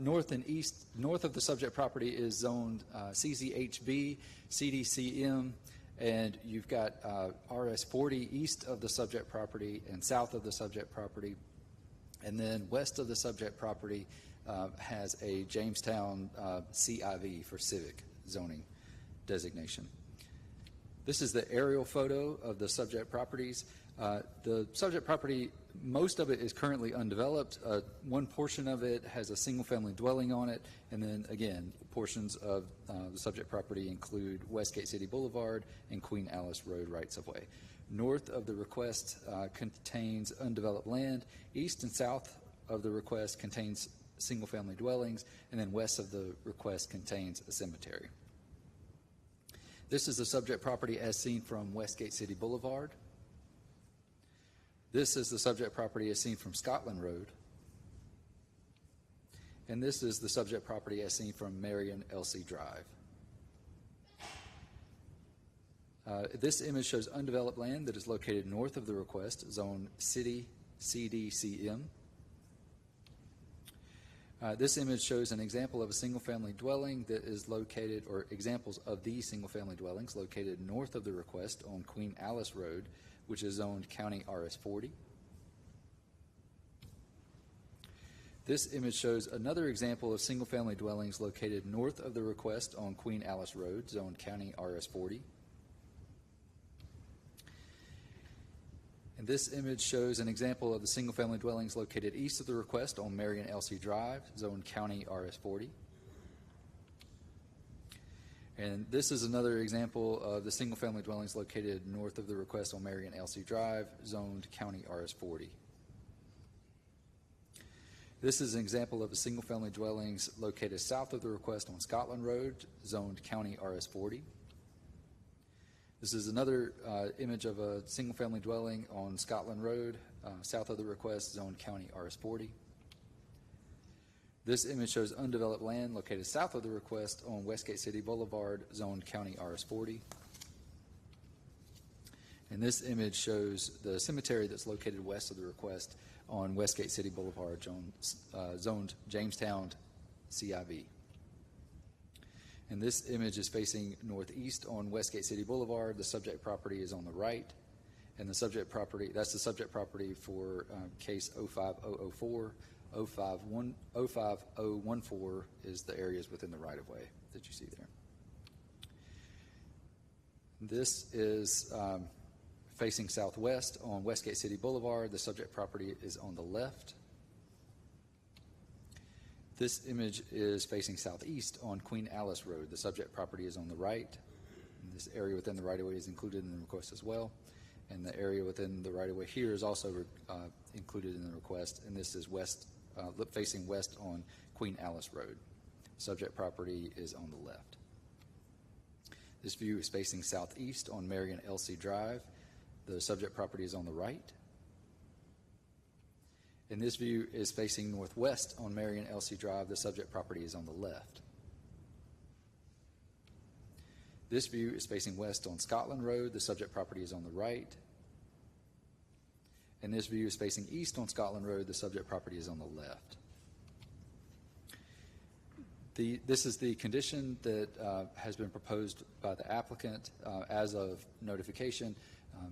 North and east, north of the subject property is zoned CZHB, CDCM, and you've got RS40 east of the subject property and south of the subject property. And then west of the subject property has a Jamestown CIV for civic zoning designation. This is the aerial photo of the subject properties. The subject property, most of it is currently undeveloped. One portion of it has a single-family dwelling on it, and then again, portions of the subject property include Westgate City Boulevard and Queen Alice Road rights-of-way. North of the request contains undeveloped land. East and south of the request contains single-family dwellings, and then west of the request contains a cemetery. This is the subject property as seen from Westgate City Boulevard. This is the subject property as seen from Scotland Road. And this is the subject property as seen from Marion Elsie Drive. This image shows undeveloped land that is located north of the request, zone City CDCM. This image shows an example of a single-family dwelling that is located, or examples of these single-family dwellings located north of the request on Queen Alice Road, which is zoned County RS40. This image shows another example of single-family dwellings located north of the request on Queen Alice Road, zoned County RS40. And this image shows an example of the single-family dwellings located east of the request on Marion Elsie Drive, zoned County RS40. And this is another example of the single-family dwellings located north of the request on Marion Elsie Drive, zoned County RS40. This is an example of the single-family dwellings located south of the request on Scotland Road, zoned County RS40. This is another image of a single-family dwelling on Scotland Road, south of the request, zoned County RS40. This image shows undeveloped land located south of the request on Westgate City Boulevard, zoned County RS40. And this image shows the cemetery that's located west of the request on Westgate City Boulevard, zoned Jamestown CIV. And this image is facing northeast on Westgate City Boulevard. The subject property is on the right. And the subject property, that's the subject property for case 05004. 05014 is the areas within the right-of-way that you see there. This is facing southwest on Westgate City Boulevard. The subject property is on the left. This image is facing southeast on Queen Alice Road. The subject property is on the right. And this area within the right-of-way is included in the request as well. And the area within the right-of-way here is also included in the request, and this is west, facing west on Queen Alice Road. Subject property is on the left. This view is facing southeast on Marion Elsie Drive. The subject property is on the right. And this view is facing northwest on Marion Elsie Drive. The subject property is on the left. This view is facing west on Scotland Road. The subject property is on the right. And this view is facing east on Scotland Road. The subject property is on the left. This is the condition that has been proposed by the applicant as of notification.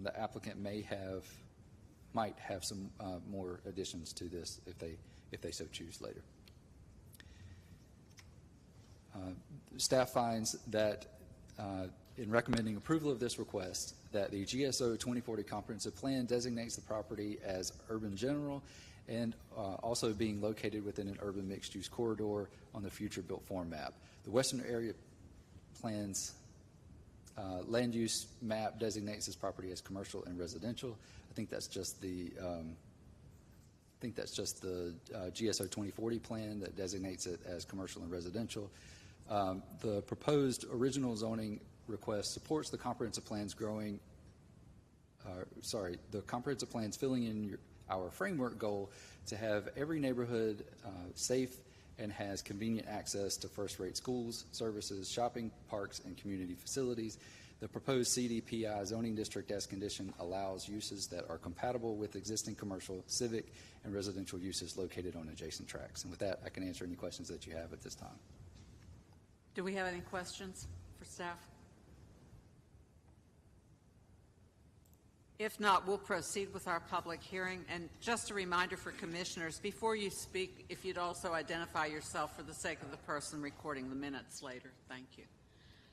The applicant might have some more additions to this if they so choose later. Staff finds that in recommending approval of this request, that the GSO 2040 comprehensive plan designates the property as urban general and also being located within an urban mixed-use corridor on the future built form map. The Western Area Plan's land use map designates this property as commercial and residential. I think that's just the GSO 2040 plan that designates it as commercial and residential. The proposed original zoning request supports the comprehensive plan's the comprehensive plan's filling in our framework goal to have every neighborhood safe and has convenient access to first-rate schools, services, shopping, parks, and community facilities. The proposed CDPI zoning district as condition allows uses that are compatible with existing commercial, civic, and residential uses located on adjacent tracts. And with that, I can answer any questions that you have at this time. Do we have any questions for staff? If not, we'll proceed with our public hearing. And just a reminder for commissioners, before you speak, if you'd also identify yourself for the sake of the person recording the minutes later. Thank you.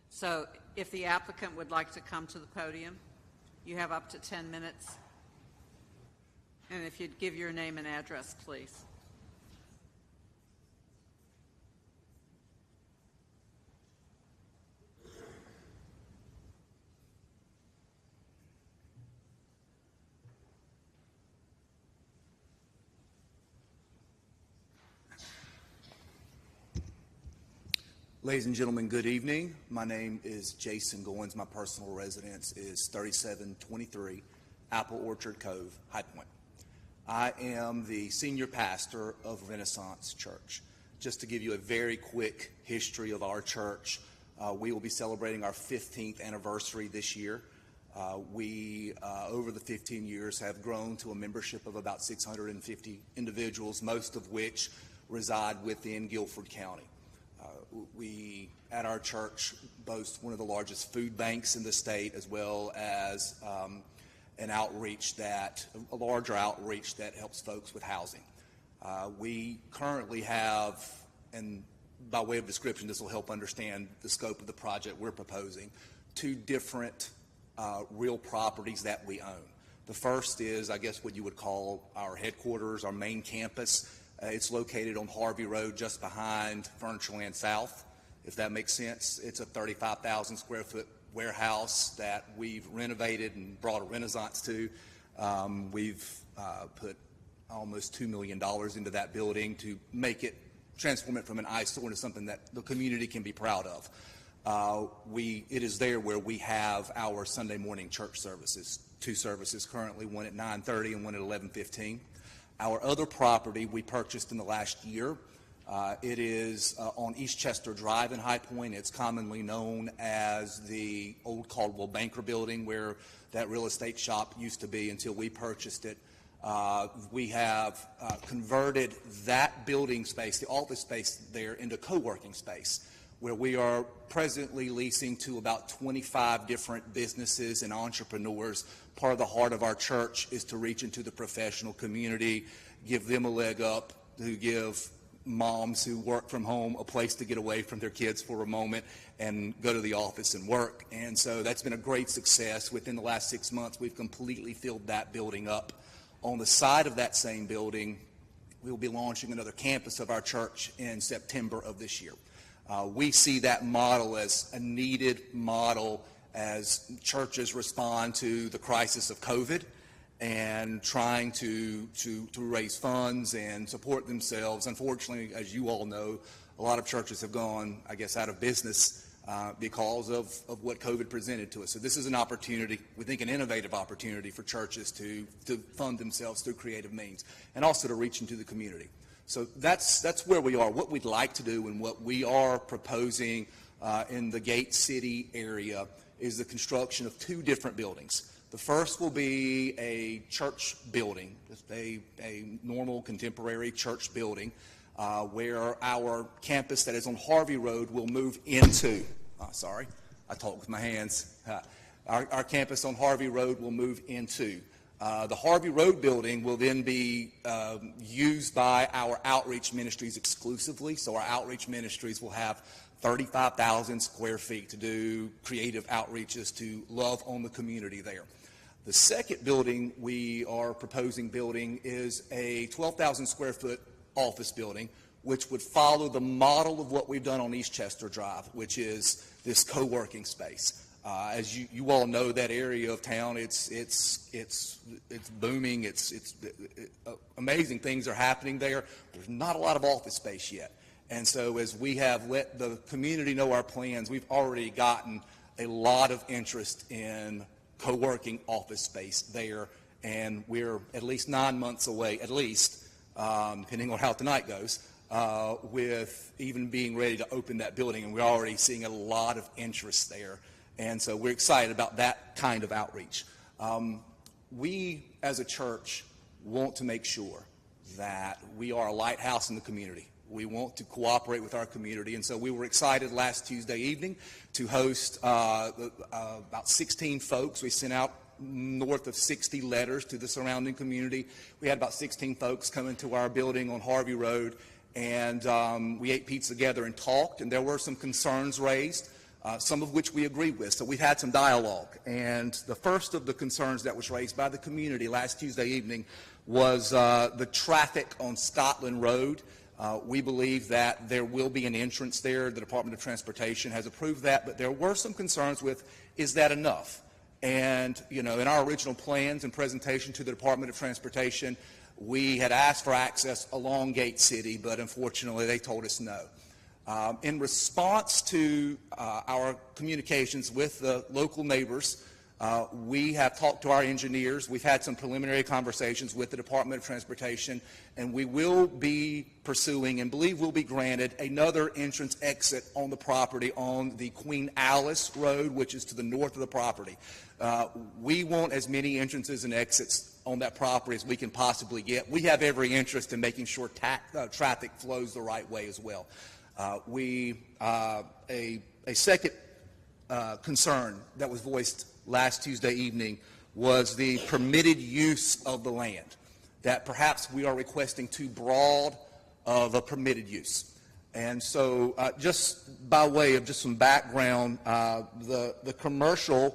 So if the applicant would like to come to the podium, you have up to 10 minutes. And if you'd give your name and address, please. Ladies and gentlemen, good evening. My name is Jason Goins. My personal residence is 3723 Apple Orchard Cove, High Point. I am the senior pastor of Renaissance Church. Just to give you a very quick history of our church, we will be celebrating our 15th anniversary this year. We, over the 15 years, have grown to a membership of about 650 individuals, most of which reside within Guilford County. We, at our church, boast one of the largest food banks in the state, as well as a larger outreach that helps folks with housing. We currently have, and by way of description, this will help understand the scope of the project we're proposing, 2 different real properties that we own. The first is, I guess, what you would call our headquarters, our main campus. It's located on Harvey Road, just behind Furnitureland South, if that makes sense. It's a 35,000 square foot warehouse that we've renovated and brought a renaissance to. We've put almost $2 million into that building to transform it from an eyesore into something that the community can be proud of. It is there where we have our Sunday morning church services, 2 services currently, one at 9:30 and one at 11:15. Our other property we purchased in the last year. It is on East Chester Drive in High Point. It's commonly known as the old Caldwell Banker building, where that real estate shop used to be until we purchased it. We have converted that building space, the office space there, into co-working space, where we are presently leasing to about 25 different businesses and entrepreneurs. Part of the heart of our church is to reach into the professional community, give them a leg up, to give moms who work from home a place to get away from their kids for a moment and go to the office and work. And so that's been a great success. Within the last 6 months, we've completely filled that building up. On the side of that same building, we will be launching another campus of our church in September of this year. We see that model as a needed model as churches respond to the crisis of COVID and trying to raise funds and support themselves. Unfortunately, as you all know, a lot of churches have gone, I guess, out of business because of what COVID presented to us. So this is an opportunity, we think an innovative opportunity for churches to fund themselves through creative means and also to reach into the community. So that's where we are. What we'd like to do and what we are proposing in the Gate City area is the construction of 2 different buildings. The first will be a church building, just a normal contemporary church building, where our campus that is on Harvey Road will move into, sorry, I talk with my hands. Our campus on Harvey Road will move into. The Harvey Road building will then be used by our outreach ministries exclusively. So our outreach ministries will have 35,000 square feet to do creative outreaches to love on the community there. The second building we are proposing building is a 12,000 square foot office building, which would follow the model of what we've done on East Chester Drive, which is this co-working space. As you all know, that area of town, it's booming. It's amazing things are happening there. There's not a lot of office space yet. And so as we have let the community know our plans, we've already gotten a lot of interest in co-working office space there. And we're at least 9 months away, at least, depending on how tonight goes, with even being ready to open that building. And we're already seeing a lot of interest there. And so we're excited about that kind of outreach. We, as a church, want to make sure that we are a lighthouse in the community. We want to cooperate with our community. And so we were excited last Tuesday evening to host about 16 folks. We sent out north of 60 letters to the surrounding community. We had about 16 folks come into our building on Harvey Road, and we ate pizza together and talked. And there were some concerns raised, some of which we agree with. So we've had some dialogue. And the first of the concerns that was raised by the community last Tuesday evening was the traffic on Scotland Road. We believe that there will be an entrance there. The Department of Transportation has approved that, but there were some concerns with, is that enough? And, you know, in our original plans and presentation to the Department of Transportation, we had asked for access along Gate City, but unfortunately they told us no. In response to our communications with the local neighbors, we have talked to our engineers. We've had some preliminary conversations with the Department of Transportation, and we will be pursuing and believe will be granted another entrance exit on the property on the Queen Alice Road, which is to the north of the property. We want as many entrances and exits on that property as we can possibly get. We have every interest in making sure traffic flows the right way as well. A second concern that was voiced last Tuesday evening was the permitted use of the land, that perhaps we are requesting too broad of a permitted use. And so just by way of just some background, the commercial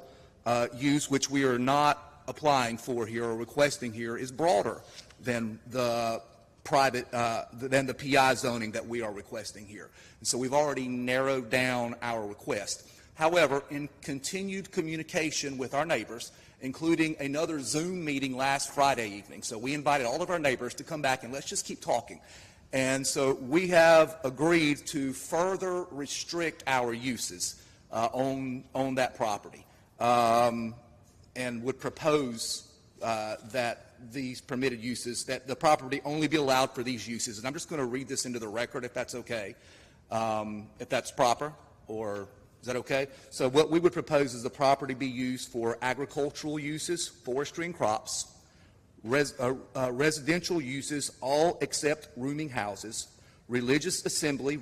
use, which we are not applying for here or requesting here, is broader than the private, than the PI zoning that we are requesting here. And so we've already narrowed down our request. However, in continued communication with our neighbors, including another Zoom meeting last Friday evening, so we invited all of our neighbors to come back and let's just keep talking. And so we have agreed to further restrict our uses on that property, and would propose that these permitted uses, that the property only be allowed for these uses. And I'm just going to read this into the record if that's okay, if that's proper, or is that okay? So what we would propose is the property be used for agricultural uses, forestry and crops, residential uses, all except rooming houses, religious assembly,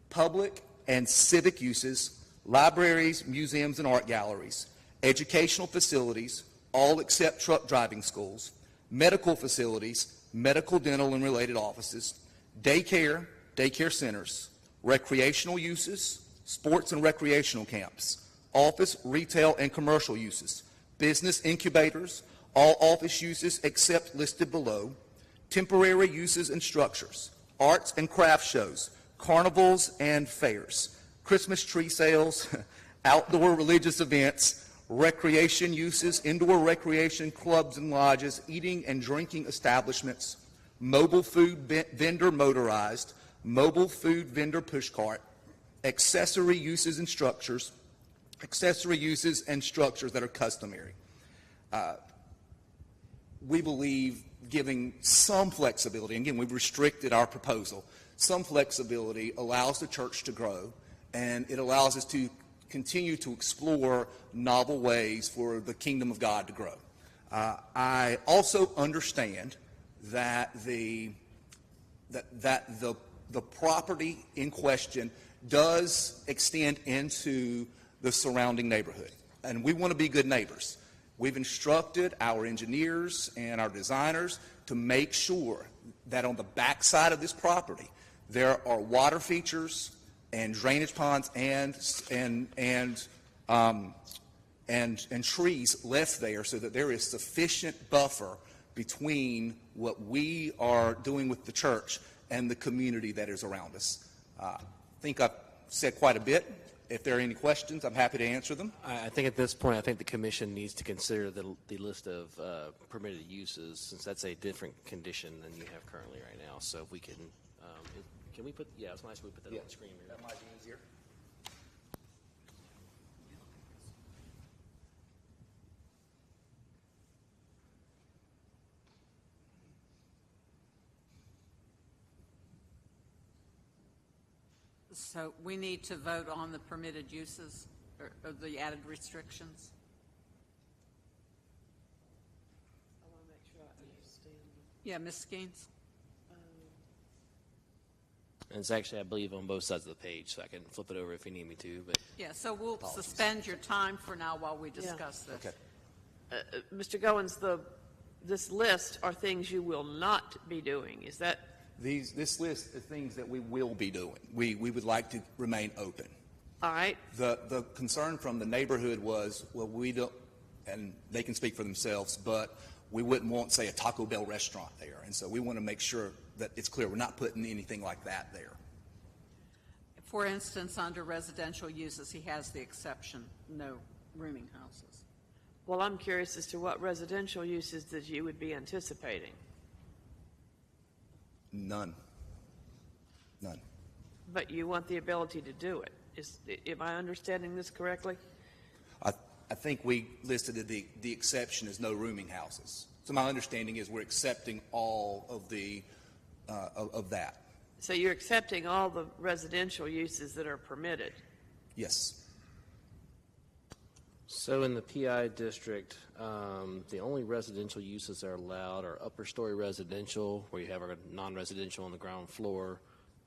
public and civic uses, libraries, museums, and art galleries, educational facilities, all except truck driving schools, medical facilities, medical, dental, and related offices, daycare, daycare centers, recreational uses, sports and recreational camps, office, retail, and commercial uses, business incubators, all office uses except listed below, temporary uses and structures, arts and craft shows, carnivals and fairs, Christmas tree sales, outdoor religious events, recreation uses, indoor recreation clubs and lodges, eating and drinking establishments, mobile food vendor motorized, mobile food vendor pushcart, accessory uses and structures that are customary. We believe giving some flexibility, again, we've restricted our proposal, some flexibility allows the church to grow, and it allows us to continue to explore novel ways for the kingdom of God to grow. I also understand that the property in question does extend into the surrounding neighborhood, and we want to be good neighbors. We've instructed our engineers and our designers to make sure that on the backside of this property there are water features and drainage ponds and trees left there so that there is sufficient buffer between what we are doing with the church and the community that is around us. I think I've said quite a bit. If there are any questions, I'm happy to answer them. I think at this point, I think the commission needs to consider the list of permitted uses, since that's a different condition than you have currently right now. So if we can we put, yeah, it's nice we put that on the screen here. That might be easier. So we need to vote on the permitted uses or the added restrictions. I want to make sure I understand. Yeah, Ms. Skeens? And it's actually, I believe, on both sides of the page, so I can flip it over if you need me to. But Yeah, so we'll suspend your time for now while we discuss this. Okay. Mr. Goins, this list are things you will not be doing. Is that? This list of things that we will be doing. We would like to remain open. All right. The concern from the neighborhood was, well, we don't, and they can speak for themselves, but we wouldn't want, say, a Taco Bell restaurant there. And so we want to make sure that it's clear we're not putting anything like that there. For instance, under residential uses, he has the exception, no rooming houses. Well, I'm curious as to what residential uses that you would be anticipating. None. But you want the ability to do it. Am I understanding this correctly? I think we listed the exception as no rooming houses. So my understanding is we're accepting all of the of that. So you're accepting all the residential uses that are permitted? Yes. So in the PI district, the only residential uses that are allowed are upper story residential, where you have a non-residential on the ground floor,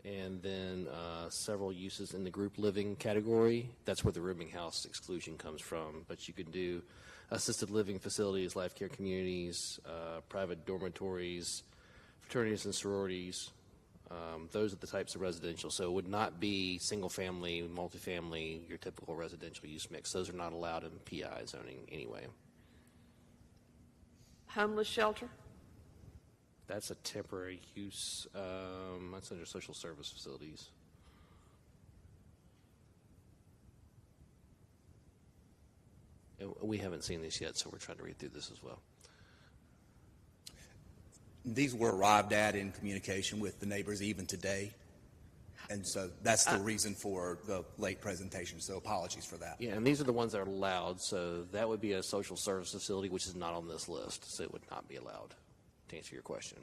and then several uses in the group living category. That's where the rooming house exclusion comes from. But you can do assisted living facilities, life care communities, private dormitories, fraternities and sororities. Those are the types of residential. So it would not be single family, multifamily, your typical residential use mix. Those are not allowed in PI zoning anyway. Homeless shelter? That's a temporary use. That's under social service facilities. And we haven't seen this yet, so we're trying to read through this as well. These were arrived at in communication with the neighbors even today. And so that's the reason for the late presentation. So apologies for that. Yeah, and these are the ones that are allowed. So that would be a social service facility, which is not on this list. So it would not be allowed, to answer your question.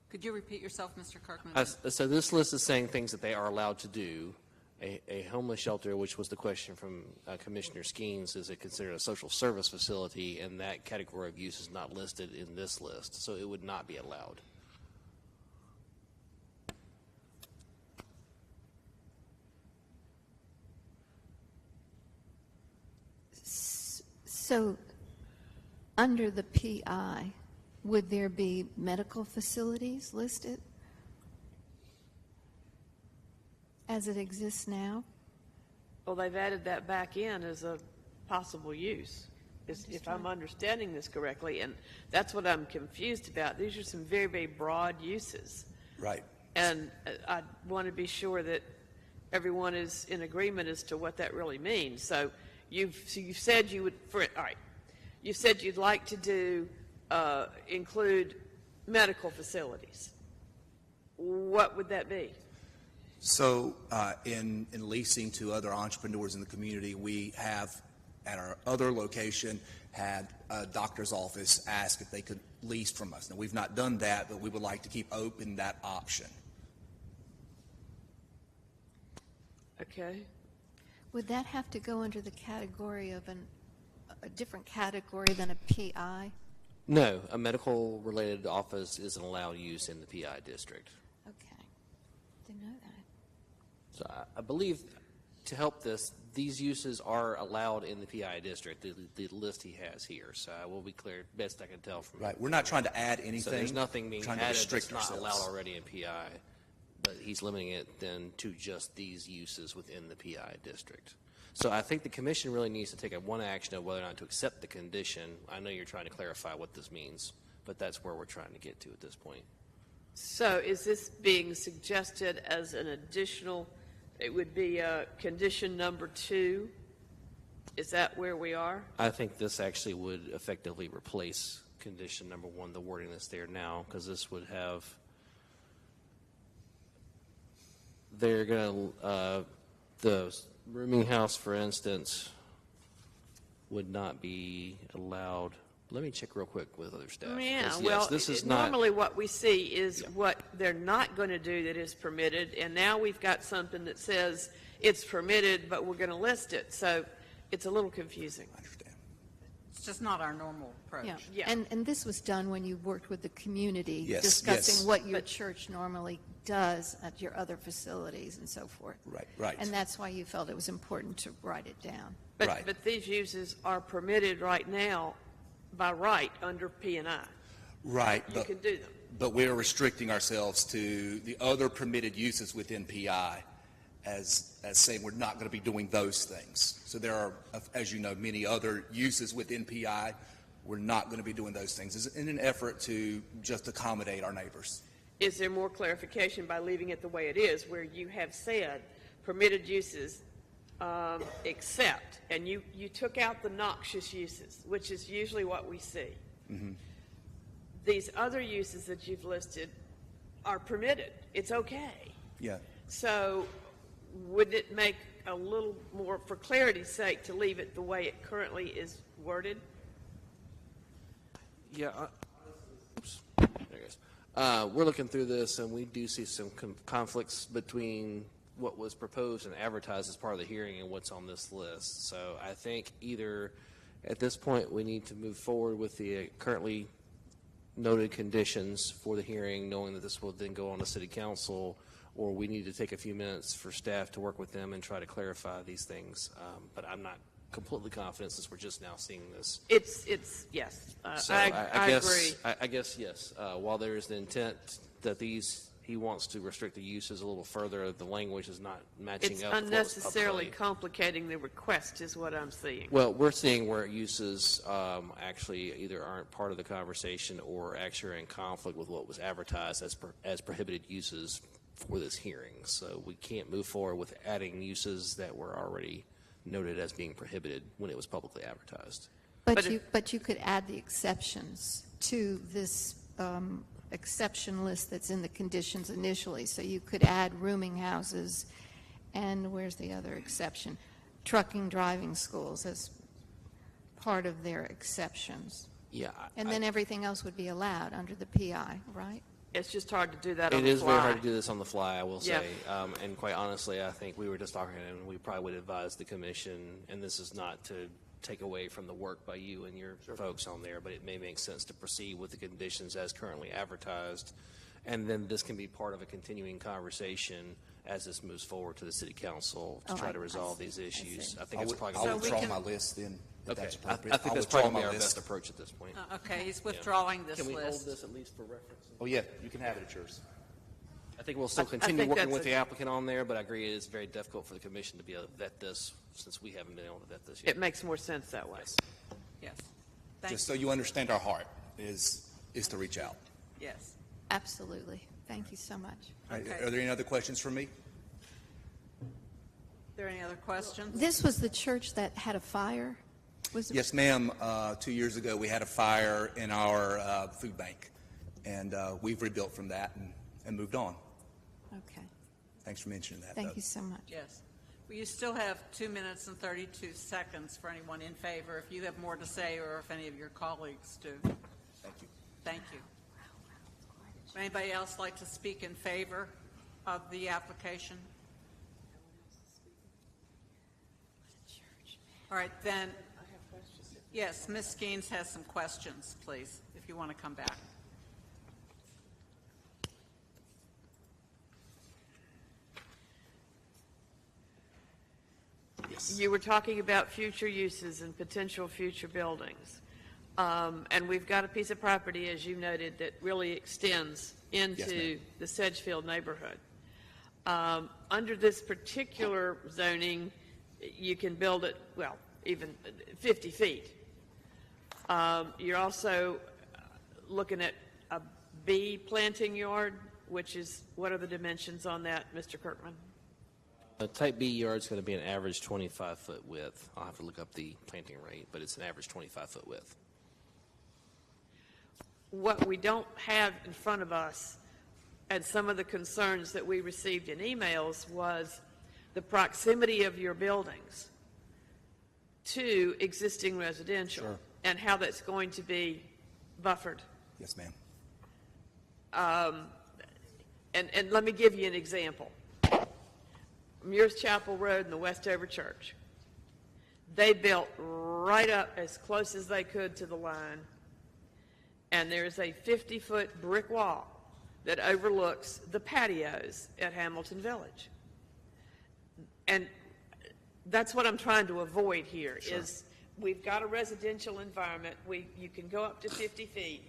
Could you repeat yourself, Mr. Kirkman? So this list is saying things that they are allowed to do. A homeless shelter, which was the question from Commissioner Skeens, is it considered a social service facility, and that category of use is not listed in this list, so it would not be allowed. So, under the PI, would there be medical facilities listed? As it exists now? Well, they've added that back in as a possible use, if I'm understanding this correctly, and that's what I'm confused about. These are some very, very broad uses. Right. And I want to be sure that everyone is in agreement as to what that really means. So you've said you would, all right, you said you'd like to do, include medical facilities. What would that be? So in leasing to other entrepreneurs in the community, we have at our other location had a doctor's office ask if they could lease from us. Now, we've not done that, but we would like to keep open that option. Okay. Would that have to go under the category of a different category than a PI? No, a medical-related office is an allowed use in the PI district. Okay. Didn't know that. So I believe, to help this, these uses are allowed in the PI district, the list he has here. So I will be clear, best I can tell from Right. We're not trying to add anything. So there's nothing being trying to added restrict that's not ourselves. allowed already in PI, but he's limiting it then to just these uses within the PI district. So I think the commission really needs to take one action of whether or not to accept the condition. I know you're trying to clarify what this means, but that's where we're trying to get to at this point. So is this being suggested as an additional, it would be condition number 2? Is that where we are? I think this actually would effectively replace condition number 1, the wording that's there now, because this would have, they're going to, the rooming house, for instance, would not be allowed. Let me check real quick with other staff. Yeah, 'Cause, well, yes, this is not, normally what we see is what they're not going to do that is permitted, and now we've got something that says it's permitted, but we're going to list it. So it's a little confusing. It's just not our normal approach. Yeah. And this was done when you worked with the community, Yes, discussing yes. what your church normally does at your other facilities and so forth. Right, right. And that's why you felt it was important to write it down. But these uses are permitted right now by right under P&I. Right. You can do them. But we're restricting ourselves to the other permitted uses within PI as saying we're not going to be doing those things. So there are, as you know, many other uses within PI. We're not going to be doing those things in an effort to just accommodate our neighbors. Is there more clarification by leaving it the way it is, where you have said permitted uses except, and you took out the noxious uses, which is usually what we see. Mm-hmm. These other uses that you've listed are permitted. It's okay. Yeah. So would it make a little more, for clarity's sake, to leave it the way it currently is worded? yeah, oops, there it goes. We're looking through this, and we do see some conflicts between what was proposed and advertised as part of the hearing and what's on this list. So I think either at this point we need to move forward with the currently noted conditions for the hearing, knowing that this will then go on to City Council, or we need to take a few minutes for staff to work with them and try to clarify these things. But I'm not completely confident since we're just now seeing this. It's yes, So I agree. I guess, yes. While there is the intent that he wants to restrict the uses a little further, the language is not matching It's up with what was unnecessarily publicly. complicating the request is what I'm seeing. Well, we're seeing where uses actually either aren't part of the conversation or actually are in conflict with what was advertised as prohibited uses for this hearing. So we can't move forward with adding uses that were already noted as being prohibited when it was publicly advertised. But you could add the exceptions to this exception list that's in the conditions initially. So you could add rooming houses, and where's the other exception? Trucking driving schools as part of their exceptions. Yeah. And then everything else would be allowed under the PI, right? It's just hard to do that on It the is fly. very hard to do this on the fly, I will Yeah. say. And quite honestly, I think we were just talking, and we probably would advise the commission, and this is not to take away from the work by you and your folks on there, but it may make sense to proceed with the conditions as currently advertised. And then this can be part of a continuing conversation as this moves forward to the city council to try to resolve these issues. I think it's probably I'll going to withdraw my list then, if Okay, that's I appropriate. think I'll that's withdraw probably my our list. best approach at this point. Okay, he's withdrawing this Can we hold list. this at least for reference? Oh, yeah, you can have it at yours. I think we'll still continue working with the applicant on there, but I agree it is very difficult for the commission to be able to vet this since we haven't been able to vet this yet. It makes more sense that way. Yes. Just so you understand our heart is to reach out. Yes. Absolutely. Thank you so much. Okay. Are there any other questions for me? Are there any other questions? This was the church that had a fire? Was it? Yes, ma'am. 2 years ago, we had a fire in our food bank, and we've rebuilt from that and moved on. Okay. Thanks for mentioning that. Thank though. you so much. Yes. Well, you still have 2 minutes and 32 seconds for anyone in favor, if you have more to say or if any of your colleagues do. Thank you. Thank you. Would anybody else like to speak in favor of the application? All right, then. Yes, Ms. Skeens has some questions, please, if you want to come back. Yes. You were talking about future uses and potential future buildings. And we've got a piece of property, as you noted, that really extends into the Sedgefield neighborhood. Under this particular zoning, you can build it, well, even 50 feet. You're also looking at a bee planting yard, which is, what are the dimensions on that, Mr. Kirkman? A type B yard is going to be an average 25-foot width. I'll have to look up the planting rate, but it's an average 25-foot width. What we don't have in front of us, and some of the concerns that we received in emails, was the proximity of your buildings to existing residential. Sure. And how that's going to be buffered. Yes, ma'am. And let me give you an example. Muir's Chapel Road and the Westover Church. They built right up as close as they could to the line, and there's a 50-foot brick wall that overlooks the patios at Hamilton Village. And that's what I'm trying to avoid here. Sure. Is we've got a residential environment. You can go up to 50 feet,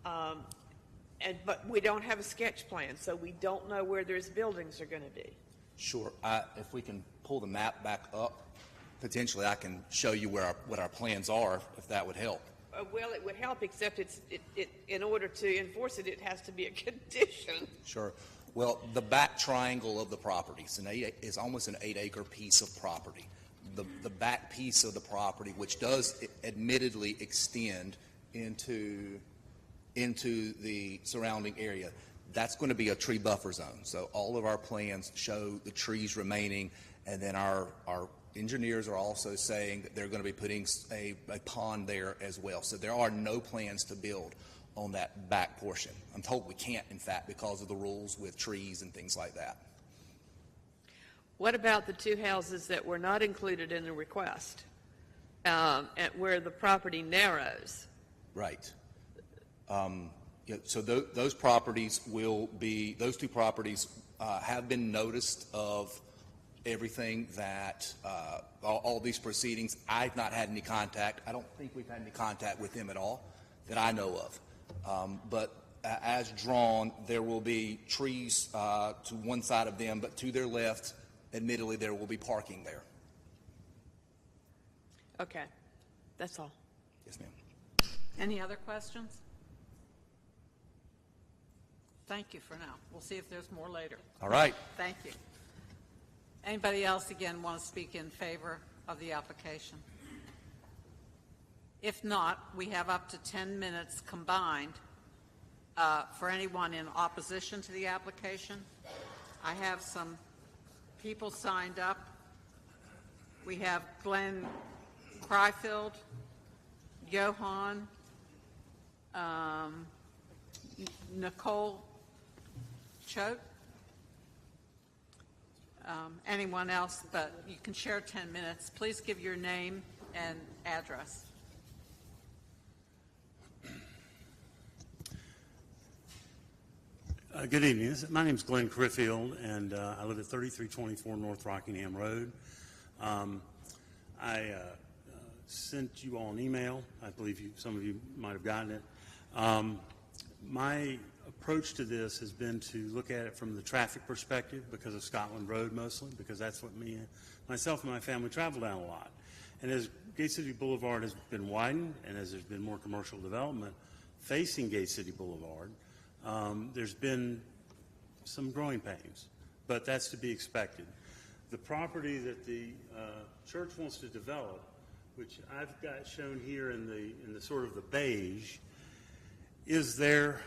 but we don't have a sketch plan, so we don't know where those buildings are going to be. Sure. If we can pull the map back up, potentially I can show you what our plans are, if that would help. Well, it would help, except in order to enforce it, it has to be a condition. Sure. Well, the back triangle of the property is almost an 8-acre piece of property. The back piece of the property, which does admittedly extend into the surrounding area, that's going to be a tree buffer zone. So all of our plans show the trees remaining, and then our engineers are also saying that they're going to be putting a pond there as well. So there are no plans to build on that back portion. I'm told we can't, in fact, because of the rules with trees and things like that. What about the two houses that were not included in the request, where the property narrows? Right. So those properties those two properties have been noticed of everything that, all these proceedings. I've not had any contact. I don't think we've had any contact with them at all that I know of. But as drawn, there will be trees to one side of them, but to their left, admittedly, there will be parking there. Okay. That's all. Yes, ma'am. Any other questions? Thank you for now. We'll see if there's more later. All right. Thank you. Anybody else, again, want to speak in favor of the application? If not, we have up to 10 minutes combined for anyone in opposition to the application. I have some people signed up. We have Glenn Cryfield, Johan, Nicole Choate, anyone else, but you can share 10 minutes. Please give your name and address. Good evening. My name is Glenn Criffield, and I live at 3324 North Rockingham Road. I sent you all an email. I believe some of you might have gotten it. My approach to this has been to look at it from the traffic perspective because of Scotland Road mostly, because that's what myself and my family travel down a lot. And as Gate City Boulevard has been widened and as there's been more commercial development facing Gate City Boulevard, there's been some growing pains, but that's to be expected. The property that the church wants to develop, which I've got shown here in the sort of the beige, is their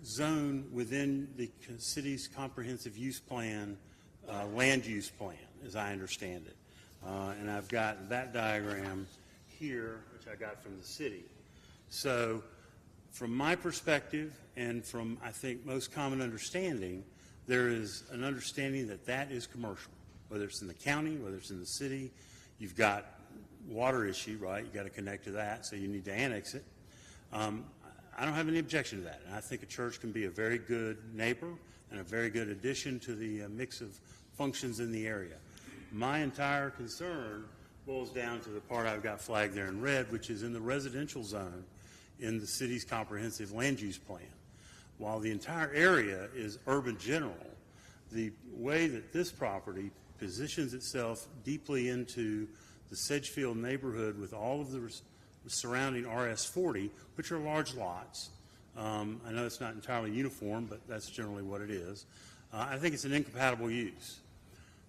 zone within the city's comprehensive use plan, land use plan, as I understand it. And I've got that diagram here, which I got from the city. So from my perspective and from, I think, most common understanding, there is an understanding that that is commercial, whether it's in the county, whether it's in the city. You've got water issue, right? You've got to connect to that, so you need to annex it. I don't have any objection to that, and I think a church can be a very good neighbor and a very good addition to the mix of functions in the area. My entire concern boils down to the part I've got flagged there in red, which is in the residential zone in the city's comprehensive land use plan. While the entire area is urban general, the way that this property positions itself deeply into the Sedgefield neighborhood with all of the surrounding RS-40, which are large lots. I know it's not entirely uniform, but that's generally what it is. I think it's an incompatible use.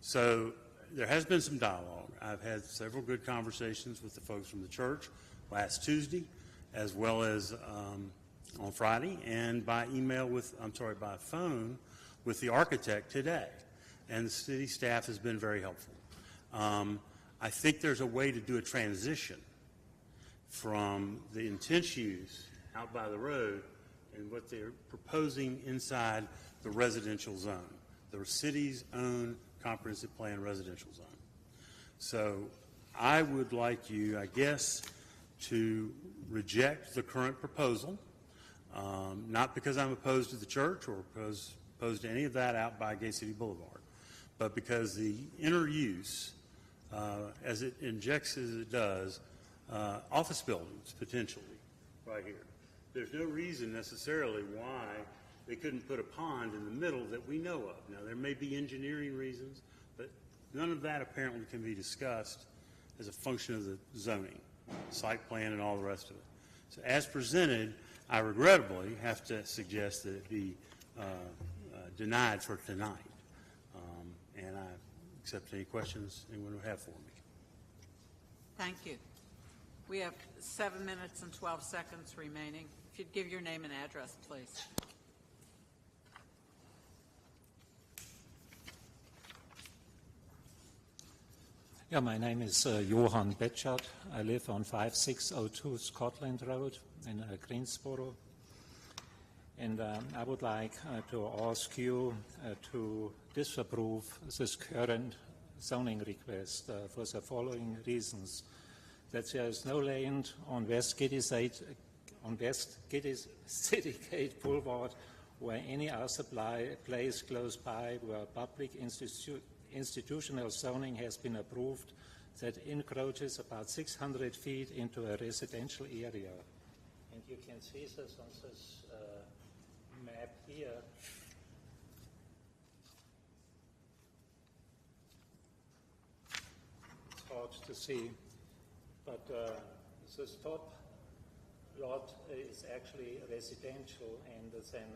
So there has been some dialogue. I've had several good conversations with the folks from the church last Tuesday, as well as on Friday, and by by phone with the architect today. And the city staff has been very helpful. I think there's a way to do a transition from the intense use out by the road and what they're proposing inside the residential zone, the city's own comprehensive plan residential zone. So I would like you, I guess, to reject the current proposal, not because I'm opposed to the church or opposed to any of that out by Gate City Boulevard, but because the inner use, as it injects as it does, office buildings, potentially, right here. There's no reason necessarily why they couldn't put a pond in the middle that we know of. Now, there may be engineering reasons, but none of that apparently can be discussed as a function of the zoning, site plan, and all the rest of it. So as presented, I regrettably have to suggest that it be denied for tonight. And I accept any questions anyone would have for me. Thank you. We have 7 minutes and 12 seconds remaining. If you'd give your name and address, please. Yeah, my name is Johan Betschart. I live on 5602 Scotland Road in Greensboro. And I would like to ask you to disapprove this current zoning request for the following reasons. That there is no land on West City Gate Boulevard or any other place close by where public institutional zoning has been approved that encroaches about 600 feet into a residential area. And you can see this on this map here. It's hard to see, but this top lot is actually residential, and then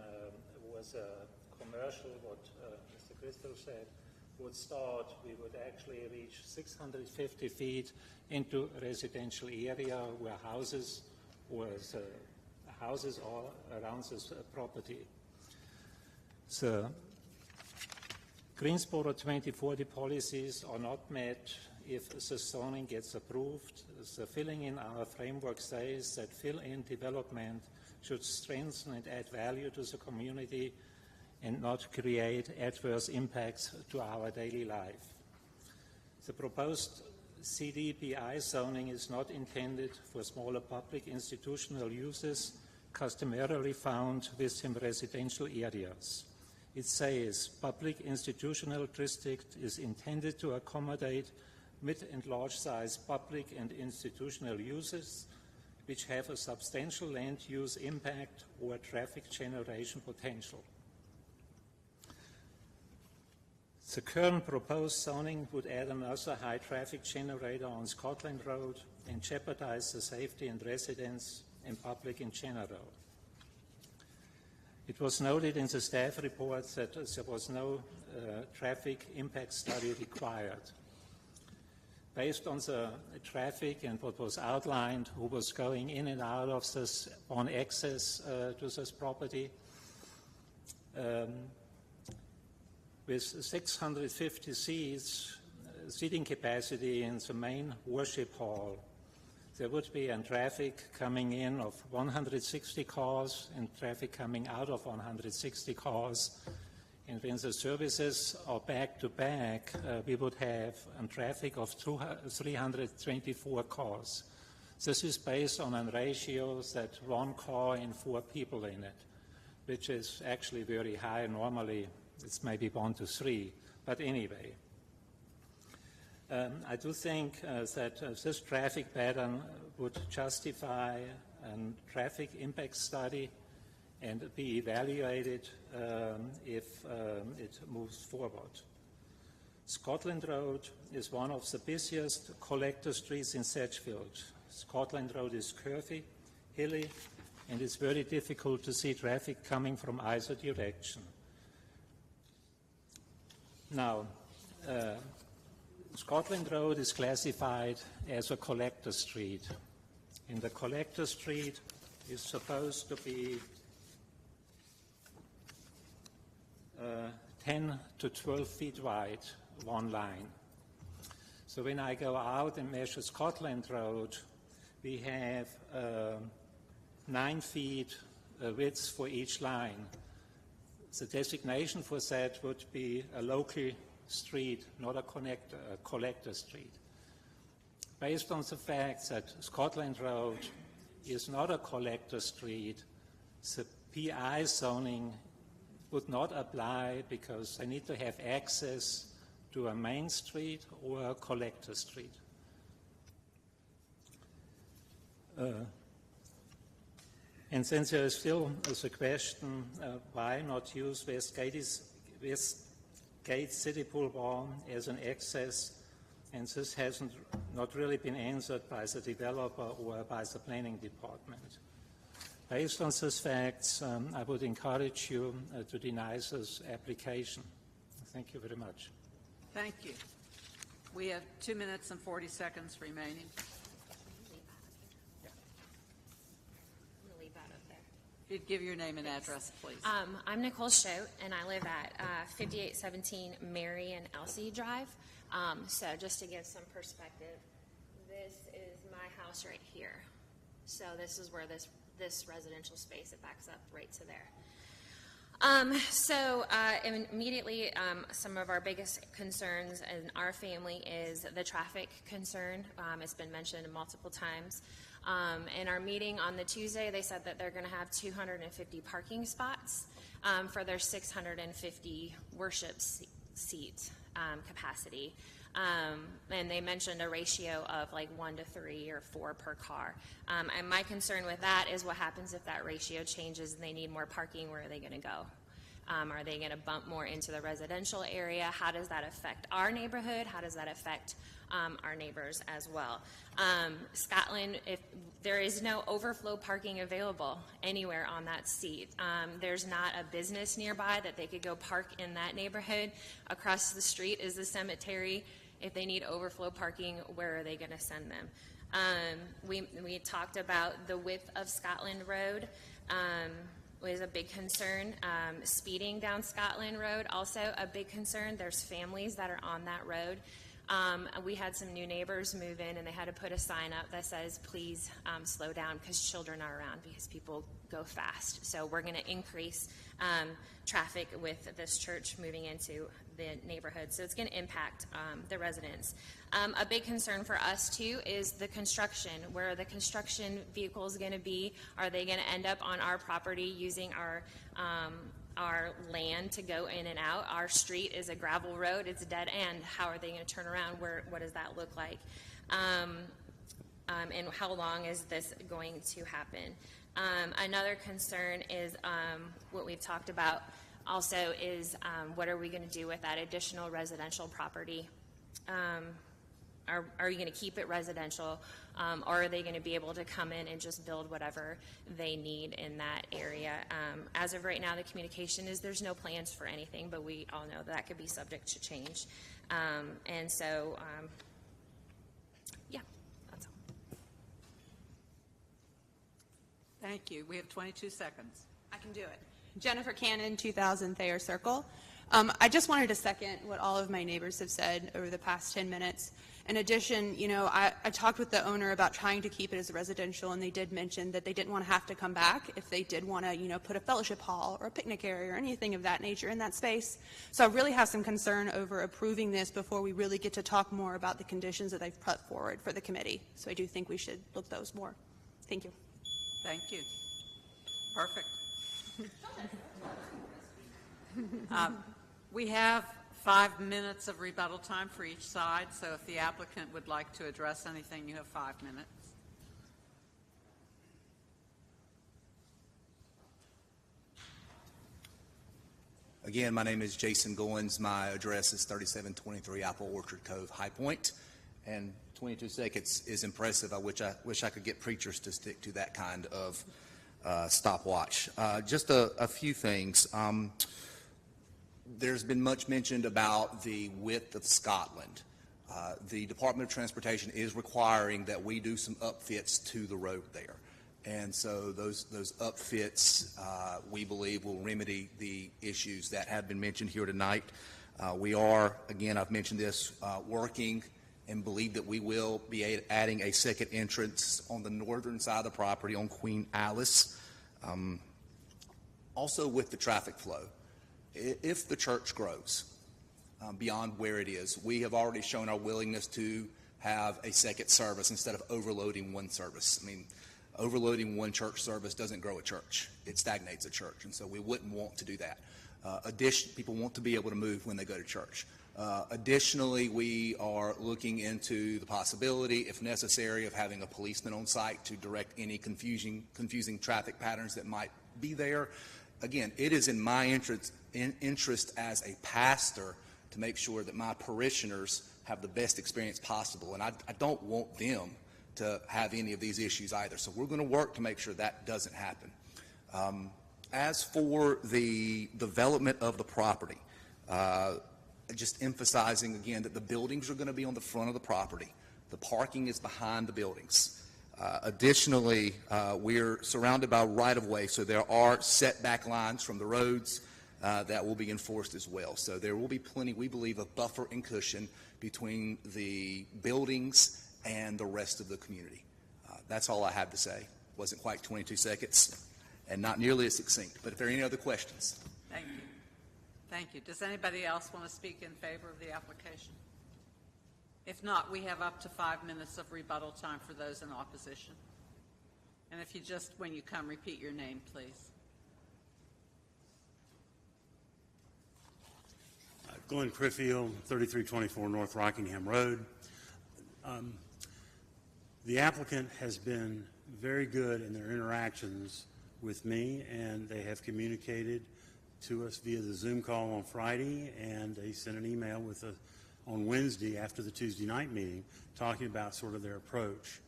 was a commercial, what Mr. Crystal said, would start, we would actually reach 650 feet into residential area where houses are around this property. The Greensboro 2040 policies are not met if the zoning gets approved. The filling in our framework says that fill-in development should strengthen and add value to the community and not create adverse impacts to our daily life. The proposed CDPI zoning is not intended for smaller public institutional uses customarily found within residential areas. It says public institutional district is intended to accommodate mid and large size public and institutional uses which have a substantial land use impact or traffic generation potential. The current proposed zoning would add another high traffic generator on Scotland Road and jeopardize the safety and residents and public in general. It was noted in the staff report that there was no traffic impact study required. Based on the traffic and what was outlined, who was going in and out of this on access to this property, with 650 seats, seating capacity in the main worship hall, there would be a traffic coming in of 160 cars and traffic coming out of 160 cars. And when the services are back to back, we would have a traffic of 324 cars. This is based on a ratio that 1 car and 4 people in it, which is actually very high. Normally, it's maybe 1 to 3. But anyway, I do think that this traffic pattern would justify a traffic impact study and be evaluated if it moves forward. Scotland Road is one of the busiest collector streets in Sedgefield. Scotland Road is curvy, hilly, and it's very difficult to see traffic coming from either direction. Now, Scotland Road is classified as a collector street. And the collector street is supposed to be 10 to 12 feet wide, one line. So when I go out and measure Scotland Road, we have 9 feet width for each line. The designation for that would be a local street, not a collector street. Based on the fact that Scotland Road is not a collector street, the PI zoning would not apply because they need to have access to a main street or a collector street. And since there is still the question, why not use Westgate City Boulevard as an access, and this hasn't not really been answered by the developer or by the planning department. Based on these facts, I would encourage you to deny this application. Thank you very much. Thank you. We have 2 minutes and 40 seconds remaining. If you'd give your name and address, please. I'm Nicole Schote, and I live at 5817 Mary and Elsie Drive. So just to give some perspective, this is my house right here. So this is where this residential space, it backs up right to there. Immediately, some of our biggest concerns in our family is the traffic concern. It's been mentioned multiple times. In our meeting on the Tuesday, they said that they're going to have 250 parking spots for their 650 worship seat capacity. And they mentioned a ratio of like 1 to 3 or 4 per car. And my concern with that is what happens if that ratio changes and they need more parking. Where are they going to go? Are they going to bump more into the residential area? How does that affect our neighborhood? How does that affect our neighbors as well? Scotland, if there is no overflow parking available anywhere on that seat, there's not a business nearby that they could go park in that neighborhood. Across the street is the cemetery. If they need overflow parking, where are they going to send them? We talked about the width of Scotland Road. Was a big concern. Speeding down Scotland Road, also a big concern. There's families that are on that road. We had some new neighbors move in, and they had to put a sign up that says, please slow down because children are around, because people go fast. So we're going to increase traffic with this church moving into the neighborhood. So it's going to impact the residents. A big concern for us, too, is the construction. Where are the construction vehicles going to be? Are they going to end up on our property using our land to go in and out? Our street is a gravel road. It's a dead end. How are they going to turn around? What does that look like? and how long is this going to happen? Another concern is what we've talked about also is what are we going to do with that additional residential property? Are you going to keep it residential, or are they going to be able to come in and just build whatever they need in that area? As of right now, the communication is there's no plans for anything, but we all know that could be subject to change. And so, yeah, that's all. Thank you. We have 22 seconds. I can do it. Jennifer Cannon, 2000 Thayer Circle. I just wanted to second what all of my neighbors have said over the past 10 minutes. In addition, you know, I talked with the owner about trying to keep it as a residential, and they did mention that they didn't want to have to come back if they did want to, you know, put a fellowship hall or a picnic area or anything of that nature in that space. So I really have some concern over approving this before we really get to talk more about the conditions that they've put forward for the committee. So I do think we should look those more. Thank you. Thank you. Perfect. We have 5 minutes of rebuttal time for each side, so if the applicant would like to address anything, you have 5 minutes. Again, my name is Jason Goins. My address is 3723 Apple Orchard Cove, High Point, and 22 seconds is impressive. I wish I could get preachers to stick to that kind of stopwatch. Just a few things. There's been much mentioned about the width of Scotland. The Department of Transportation is requiring that we do some upfits to the road there. And so those upfits, we believe, will remedy the issues that have been mentioned here tonight. We are, again, I've mentioned this, working and believe that we will be adding a second entrance on the northern side of the property on Queen Alice. Also with the traffic flow, if the church grows beyond where it is, we have already shown our willingness to have a second service instead of overloading one service. I mean, overloading one church service doesn't grow a church. It stagnates a church, and so we wouldn't want to do that. People want to be able to move when they go to church. Additionally, we are looking into the possibility, if necessary, of having a policeman on site to direct any confusing traffic patterns that might be there. Again, it is in my interest as a pastor to make sure that my parishioners have the best experience possible, and I don't want them to have any of these issues either. So we're going to work to make sure that doesn't happen. As for the development of the property, just emphasizing again that the buildings are going to be on the front of the property. The parking is behind the buildings. Additionally, we're surrounded by right-of-way, so there are setback lines from the roads that will be enforced as well. So there will be plenty, we believe, of buffer and cushion between the buildings and the rest of the community. That's all I have to say. Wasn't quite 22 seconds and not nearly as succinct. But if there are any other questions. Thank you. Thank you. Does anybody else want to speak in favor of the application? If not, we have up to 5 minutes of rebuttal time for those in opposition. And if you just, when you come, repeat your name, please. Glenn Criffield, 3324 North Rockingham Road. The applicant has been very good in their interactions with me, and they have communicated to us via the Zoom call on Friday, and they sent an email on Wednesday after the Tuesday night meeting talking about sort of their approach.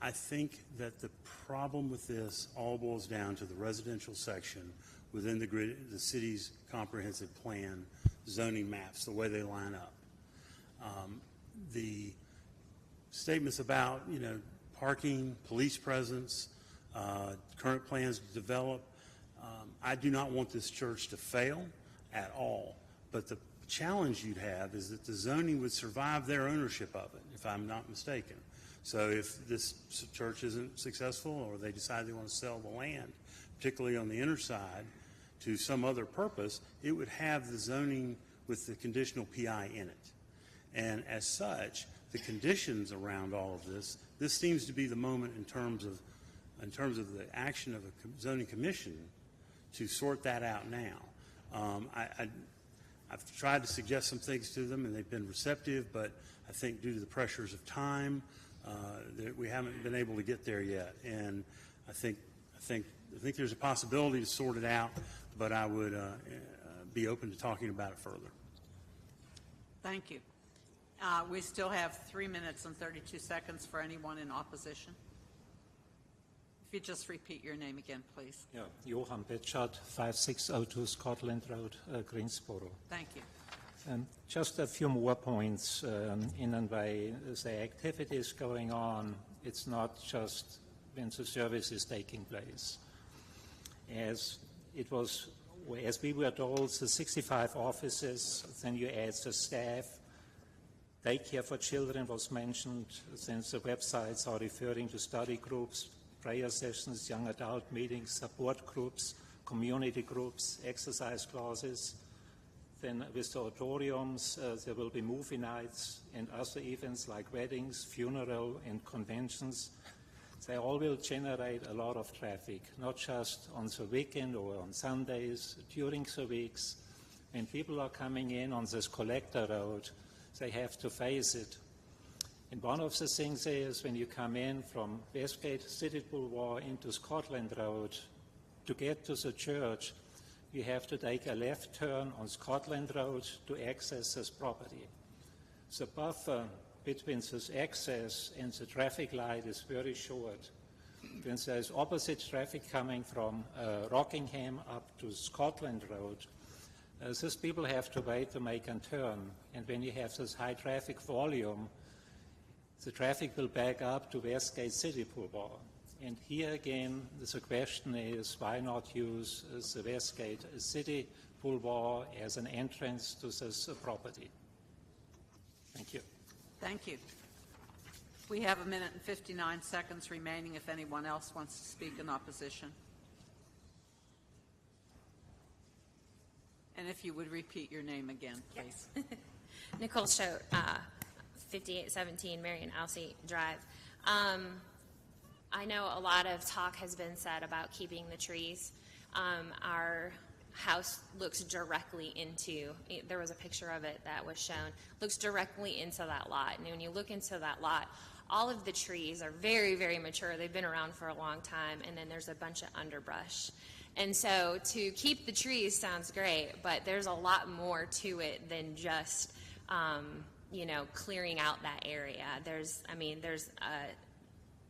I think that the problem with this all boils down to the residential section within the city's comprehensive plan zoning maps, the way they line up. The statements about, parking, police presence, current plans to develop. I do not want this church to fail at all, but the challenge you'd have is that the zoning would survive their ownership of it, if I'm not mistaken. So if this church isn't successful or they decide they want to sell the land, particularly on the inner side, to some other purpose, it would have the zoning with the conditional PI in it. And as such, the conditions around all of this seems to be the moment in terms of the action of a zoning commission to sort that out now. I've tried to suggest some things to them, and they've been receptive, but I think due to the pressures of time, We haven't been able to get there yet, and I think there's a possibility to sort it out, but I would be open to talking about it further. Thank you. We still have 3 minutes and 32 seconds for anyone in opposition. If you just repeat your name again, please. Yeah, Johan Betschart, 5602 Scotland Road, Greensboro. Thank you. Just a few more points. In a way, the activities going on, it's not just when the service is taking place. As we were told, the 65 offices, then you add the staff. Daycare for children was mentioned, since the websites are referring to study groups, prayer sessions, young adult meetings, support groups, community groups, exercise classes. Then with the auditoriums, there will be movie nights and other events like weddings, funeral, and conventions. They all will generate a lot of traffic, not just on the weekend or on Sundays, during the weeks. When people are coming in on this collector road, they have to face it. And one of the things is when you come in from Westgate City Boulevard into Scotland Road, to get to the church, you have to take a left turn on Scotland Road to access this property. The buffer between this access and the traffic light is very short. When there's opposite traffic coming from Rockingham up to Scotland Road, these people have to wait to make a turn. And when you have this high traffic volume, the traffic will back up to Westgate City Boulevard. And here again, the question is, why not use the Westgate City Boulevard as an entrance to this property? Thank you. Thank you. We have 1 minute and 59 seconds remaining if anyone else wants to speak in opposition. And if you would repeat your name again, please. Yes. Nicole Choate, 5817 Marion Alsey Drive. I know a lot of talk has been said about keeping the trees. Our house looks directly into, there was a picture of it that was shown, looks directly into that lot. And when you look into that lot, all of the trees are very, very mature. They've been around for a long time, and then there's a bunch of underbrush. And so to keep the trees sounds great, but there's a lot more to it than just, clearing out that area. There's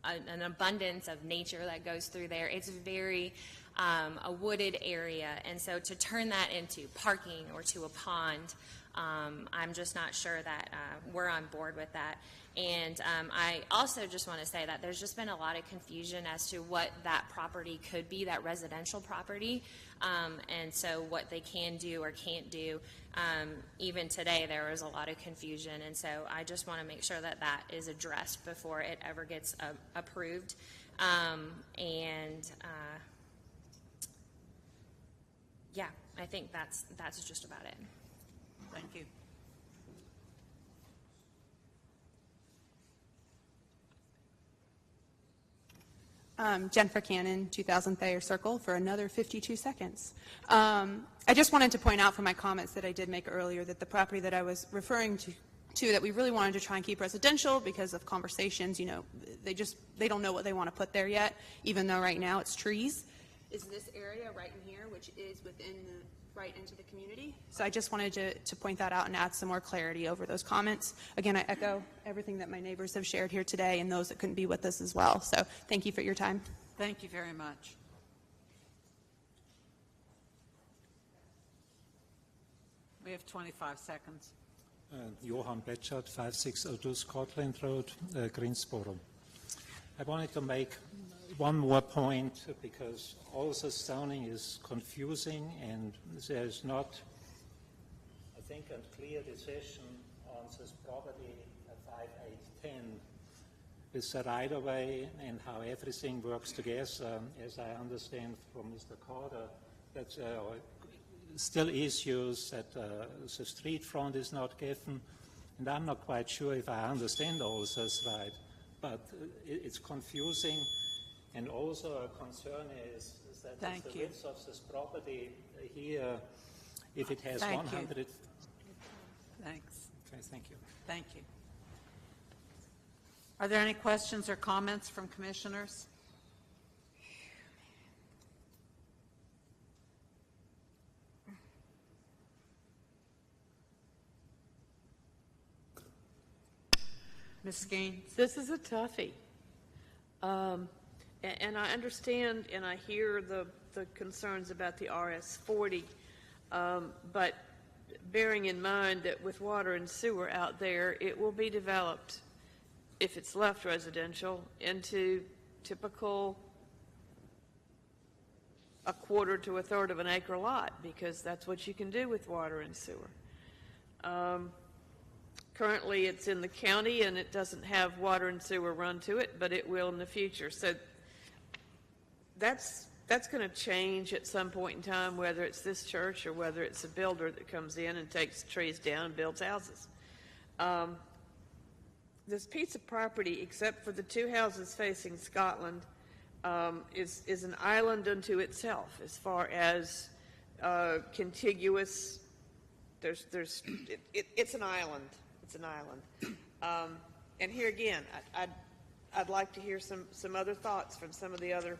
an abundance of nature that goes through there. It's very a wooded area, and so to turn that into parking or to a pond, I'm just not sure that we're on board with that. And I also just want to say that there's just been a lot of confusion as to what that property could be, that residential property, and so what they can do or can't do. Even today there was a lot of confusion, and so I just want to make sure that that is addressed before it ever gets approved. Yeah, I think that's just about it. Thank you. Jennifer Cannon, 2000 Thayer Circle, for another 52 seconds. I just wanted to point out from my comments that I did make earlier that the property that I was referring to that we really wanted to try and keep residential because of conversations, they don't know what they want to put there yet, even though right now it's trees, is this area right in here, which is right into the community. So I just wanted to point that out and add some more clarity over those comments. Again, I echo everything that my neighbors have shared here today and those that couldn't be with us as well. So thank you for your time. Thank you very much. We have 25 seconds. Johan Betschart, 5602 Scotland Road, Greensboro. I wanted to make one more point because all the zoning is confusing and there's not, I think, a clear decision on this property at 5810 with the right-of-way and how everything works together. As I understand from Mr. Carter, that still issues that the street front is not given, and I'm not quite sure if I understand all this right, but it's confusing. And also a concern is that the width of this property here, if it has 100... Thanks. Okay, thank you. Thank you. Are there any questions or comments from commissioners? Ms. Gaines? This is a toughie. And I understand and I hear the concerns about the RS-40, but bearing in mind that with water and sewer out there, it will be developed, if it's left residential, into typical a quarter to a third of an acre lot, because that's what you can do with water and sewer. Currently, it's in the county, and it doesn't have water and sewer run to it, but it will in the future. So that's going to change at some point in time, whether it's this church or whether it's a builder that comes in and takes trees down and builds houses. This piece of property, except for the two houses facing Scotland, is an island unto itself as far as contiguous. It's an island. It's an island. And here again, I'd like to hear some other thoughts from some of the other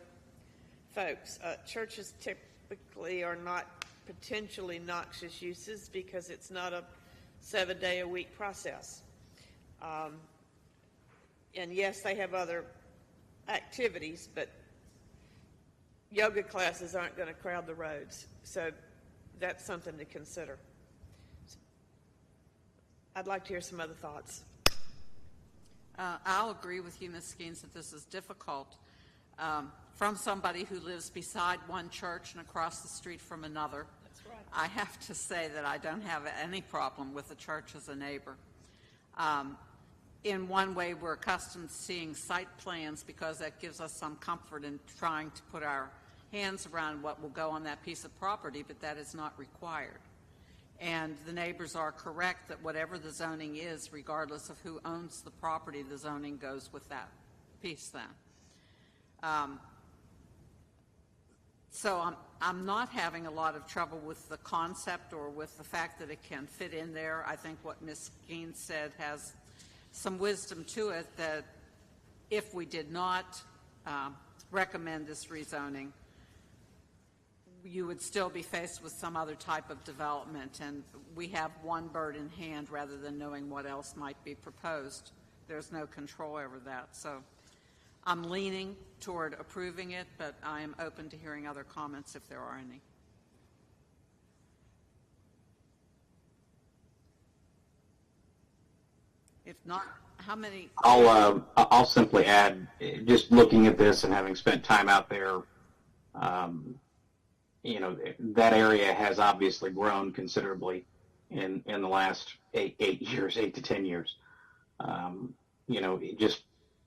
folks. Churches typically are not potentially noxious uses because it's not a 7-day-a-week process. And yes, they have other activities, but yoga classes aren't going to crowd the roads. So that's something to consider. I'd like to hear some other thoughts. I'll agree with you, Ms. Skeens, that this is difficult. From somebody who lives beside one church and across the street from another, that's right. I have to say that I don't have any problem with the church as a neighbor. In one way, we're accustomed to seeing site plans because that gives us some comfort in trying to put our hands around what will go on that piece of property, but that is not required. And the neighbors are correct that whatever the zoning is, regardless of who owns the property, the zoning goes with that piece then. So I'm not having a lot of trouble with the concept or with the fact that it can fit in there. I think what Ms. Gaines said has some wisdom to it, that if we did not recommend this rezoning, you would still be faced with some other type of development, and we have one bird in hand rather than knowing what else might be proposed. There's no control over that. So I'm leaning toward approving it, but I am open to hearing other comments if there are any. If not, how many? I'll simply add, just looking at this and having spent time out there, you know, that area has obviously grown considerably in the last 8 to 10 years. You know, just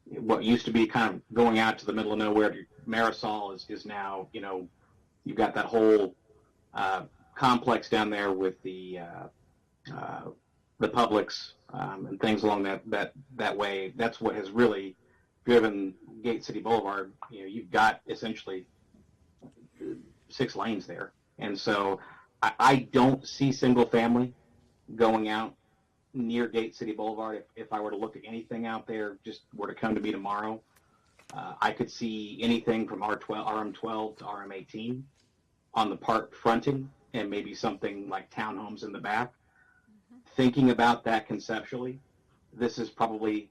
what used to be kind of going out to the middle of nowhere to Marisol is now, you know, you've got that whole complex down there with the Publix and things along that way. That's what has really driven Gate City Boulevard. You know, you've got essentially 6 lanes there. And so I don't see single family going out near Gate City Boulevard. If I were to look at anything out there, just were to come to me tomorrow, I could see anything from RM12 to RM18 on the park fronting, and maybe something like townhomes in the back. Thinking about that conceptually, this is probably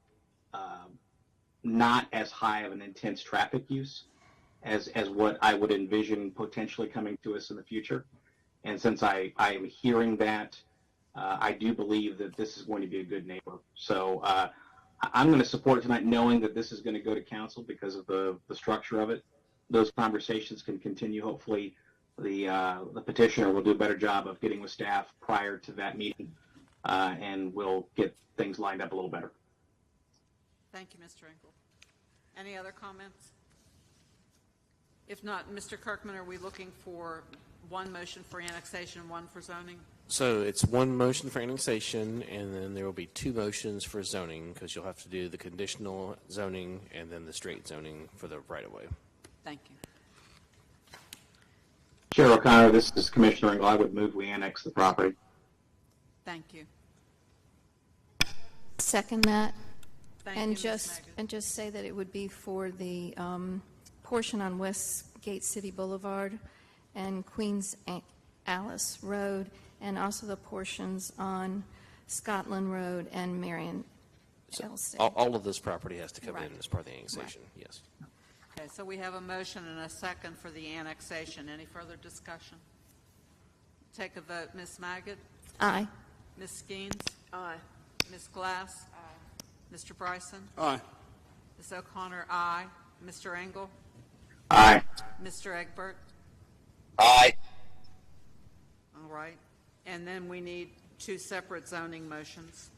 not as high of an intense traffic use as what I would envision potentially coming to us in the future. And since I am hearing that, I do believe that this is going to be a good neighbor. So I'm going to support it tonight, knowing that this is going to go to council because of the structure of it. Those conversations can continue. Hopefully the petitioner will do a better job of getting with staff prior to that meeting, and we'll get things lined up a little better. Thank you, Mr. Engel. Any other comments? If not, Mr. Kirkman, are we looking for one motion for annexation and one for zoning? So it's one motion for annexation, and then there will be 2 motions for zoning, because you'll have to do the conditional zoning and then the straight zoning for the right-of-way. Thank you. Chair O'Connor, this is Commissioner Engel. I would move we annex the property. Thank you. Second that. And just say that it would be for the portion on Westgate City Boulevard and Queens Alice Road, and also the portions on Scotland Road and Marion Chelsea. All of this property has to come Right. in as part of the annexation, yes. Okay, so we have a motion and a second for the annexation. Any further discussion? Take a vote. Ms. Maggot? Aye. Ms. Skeens? Aye. Ms. Glass? Aye. Mr. Bryson? Aye. Ms. O'Connor, aye. Mr. Engel? Aye. Mr. Egbert? Aye. All right. And then we need two separate zoning motions.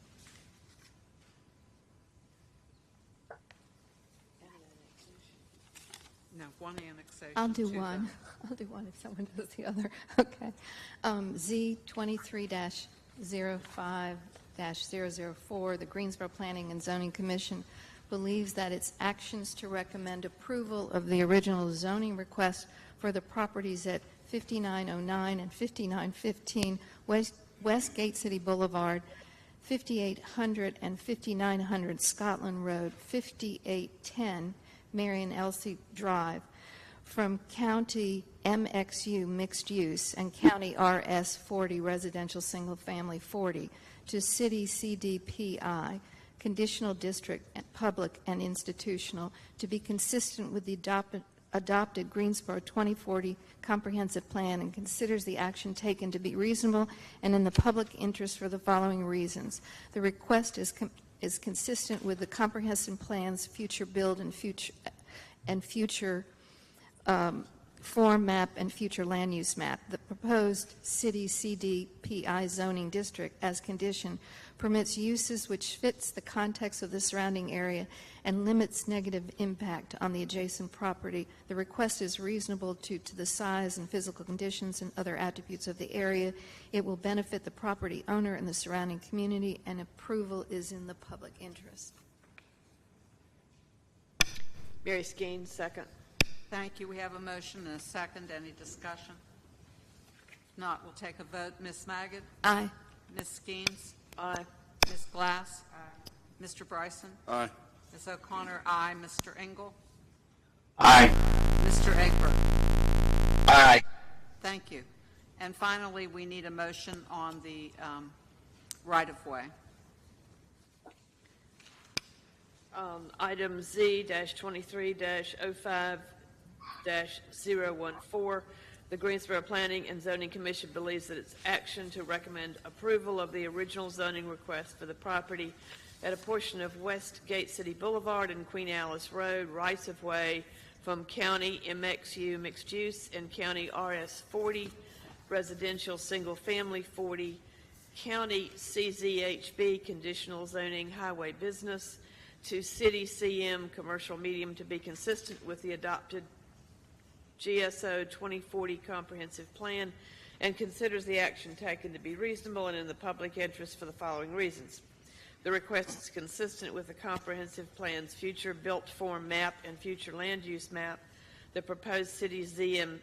No, one annexation. I'll do two one. votes. I'll do one if someone does the other. Okay. Z 23-05-004, the Greensboro Planning and Zoning Commission believes that its actions to recommend approval of the original zoning request for the properties at 5909 and 5915 Westgate City Boulevard, 5800 and 5900 Scotland Road, 5810 Marion Elsie Drive, from County MXU Mixed Use and County RS 40 Residential Single Family 40 to City CDPI, Conditional District, Public and Institutional, to be consistent with the adopted Greensboro 2040 Comprehensive Plan, and considers the action taken to be reasonable and in the public interest for the following reasons. The request is consistent with the comprehensive plan's future build and future form map and future land use map. The proposed city CDPI zoning district as condition permits uses which fits the context of the surrounding area and limits negative impact on the adjacent property. The request is reasonable to the size and physical conditions and other attributes of the area. It will benefit the property owner and the surrounding community, and approval is in the public interest. Mary Skeens, second. Thank you. We have a motion and a second. Any discussion? If not, we'll take a vote. Ms. Maggot? Aye. Ms. Skeens? Aye. Ms. Glass? Aye. Mr. Bryson? Aye. Ms. O'Connor, aye. Mr. Engel? Aye. Mr. Egbert? Aye. Thank you. And finally, we need a motion on the right-of-way. Item Z-23-05-014, the Greensboro Planning and Zoning Commission believes that its action to recommend approval of the original zoning request for the property at a portion of Westgate City Boulevard and Queen Alice Road, rights-of-way from County MXU Mixed Use and County RS 40 Residential Single Family 40, County CZHB Conditional Zoning Highway Business, to City CM Commercial Medium, to be consistent with the adopted GSO 2040 Comprehensive Plan, and considers the action taken to be reasonable and in the public interest for the following reasons. The request is consistent with the Comprehensive Plan's future built form map and future land use map. The proposed City CM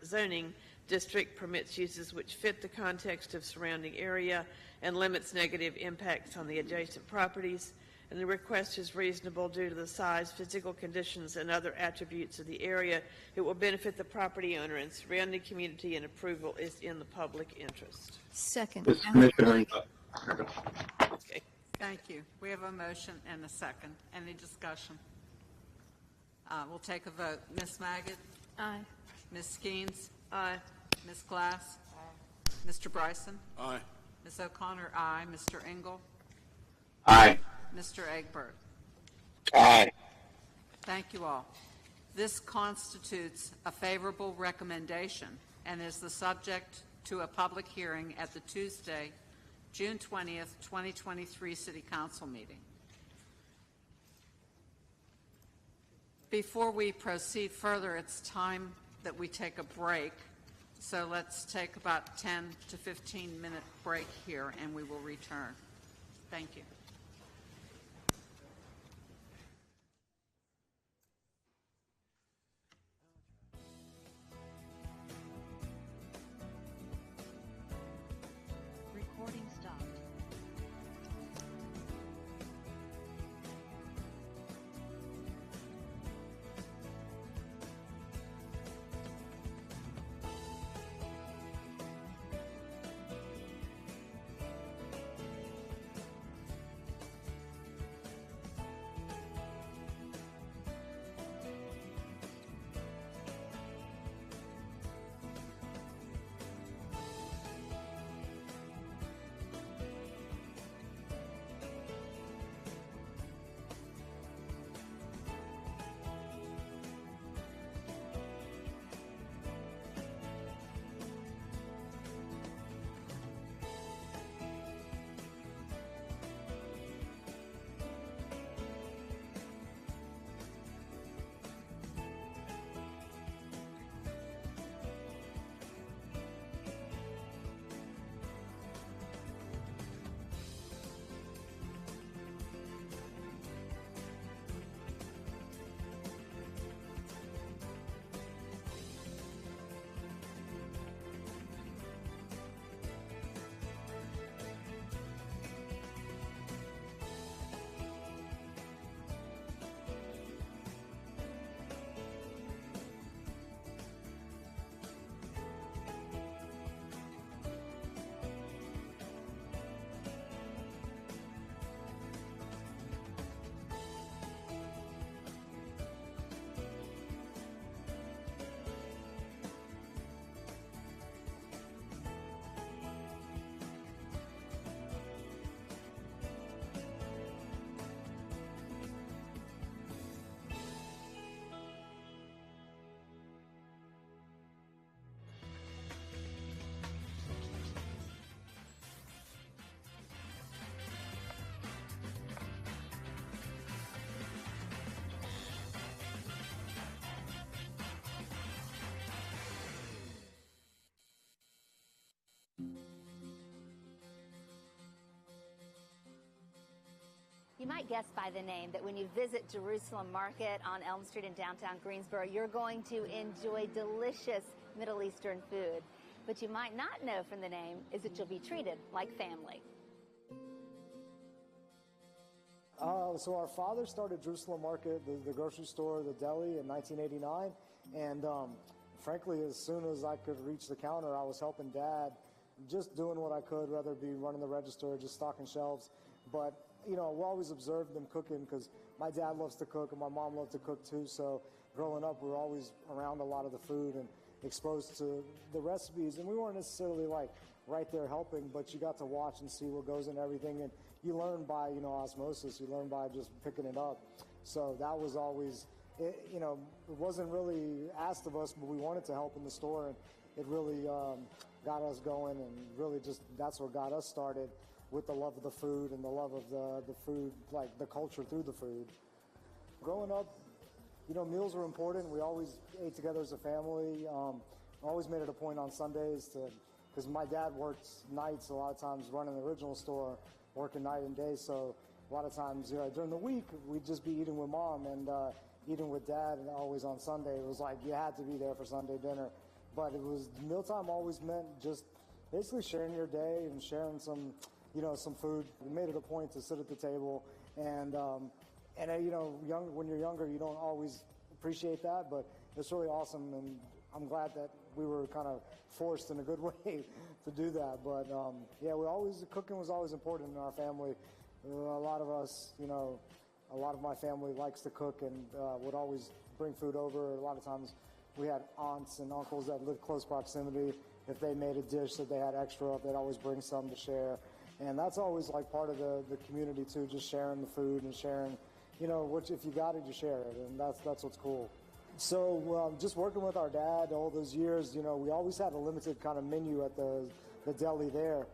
zoning district permits uses which fit the context of surrounding area and limits negative impacts on the adjacent properties, and the request is reasonable due to the size, physical conditions, and other attributes of the area. It will benefit the property owner and surrounding community, and approval is in the public interest. Second. This Commissioner, Okay. Thank you. We have a motion and a second. Any discussion? We'll take a vote. Ms. Maggot? Aye. Ms. Skeens? Aye. Ms. Glass? Aye. Mr. Bryson? Aye. Ms. O'Connor, aye. Mr. Engel? aye. Mr. Egbert? Aye. Thank you all. This constitutes a favorable recommendation and is the subject to a public hearing at the Tuesday, June 20th, 2023 City Council meeting. Before we proceed further, it's time that we take a break. So let's take about 10 to 15-minute break here, and we will return. Thank you. Recording stopped. You might guess by the name that when you visit Jerusalem Market on Elm Street in downtown Greensboro, you're going to enjoy delicious Middle Eastern food. What you might not know from the name is that you'll be treated like family. So our father started Jerusalem Market, the grocery store, the deli, in 1989. And frankly, as soon as I could reach the counter, I was helping Dad, just doing what I could, whether it be running the register or just stocking shelves. But, you know, we always observed them cooking because my dad loves to cook and my mom loved to cook too. So growing up, we were always around a lot of the food and exposed to the recipes. And we weren't necessarily like right there helping, but you got to watch and see what goes in everything. And you learn by, you know, osmosis. You learn by just picking it up. So that was always, you know, it wasn't really asked of us, but we wanted to help in the store. And it really got us going, and really just that's what got us started with the love of the food and the love of the food, like the culture through the food. Growing up, you know, meals were important. We always ate together as a family. Always made it a point on Sundays to, because my dad worked nights a lot of times running the original store, working night and day. So a lot of times, you know, during the week, we'd just be eating with Mom and eating with Dad, and always on Sunday. It was like you had to be there for Sunday dinner. But it was, mealtime always meant just basically sharing your day and sharing some, you know, some food. We made it a point to sit at the table, and you know, when you're younger, you don't always appreciate that, but it's really awesome, and I'm glad that we were kind of forced in a good way to do that. But yeah, cooking was always important in our family. A lot of us, you know, a lot of my family likes to cook and would always bring food over. A lot of times we had aunts and uncles that lived close proximity. If they made a dish that they had extra, they'd always bring some to share. And that's always like part of the community too, just sharing the food and sharing, you know, if you got it, you share it, and that's what's cool. So just working with our dad all those years, you know, we always had a limited kind of menu at the deli there,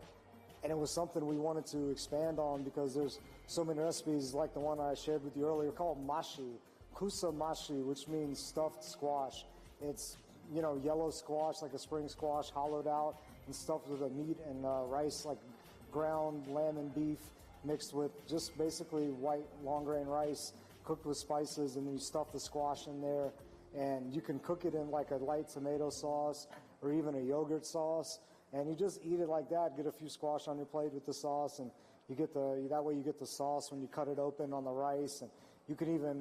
and it was something we wanted to expand on because there's so many recipes like the one I shared with you earlier called mashi, kusa mashi, which means stuffed squash. It's, you know, yellow squash, like a spring squash, hollowed out and stuffed with a meat and rice, like ground lamb and beef, mixed with just basically white long grain rice, cooked with spices, and then you stuff the squash in there. And you can cook it in like a light tomato sauce or even a yogurt sauce, and you just eat it like that. Get a few squash on your plate with the sauce, and you get that way you get the sauce when you cut it open on the rice. And you can even,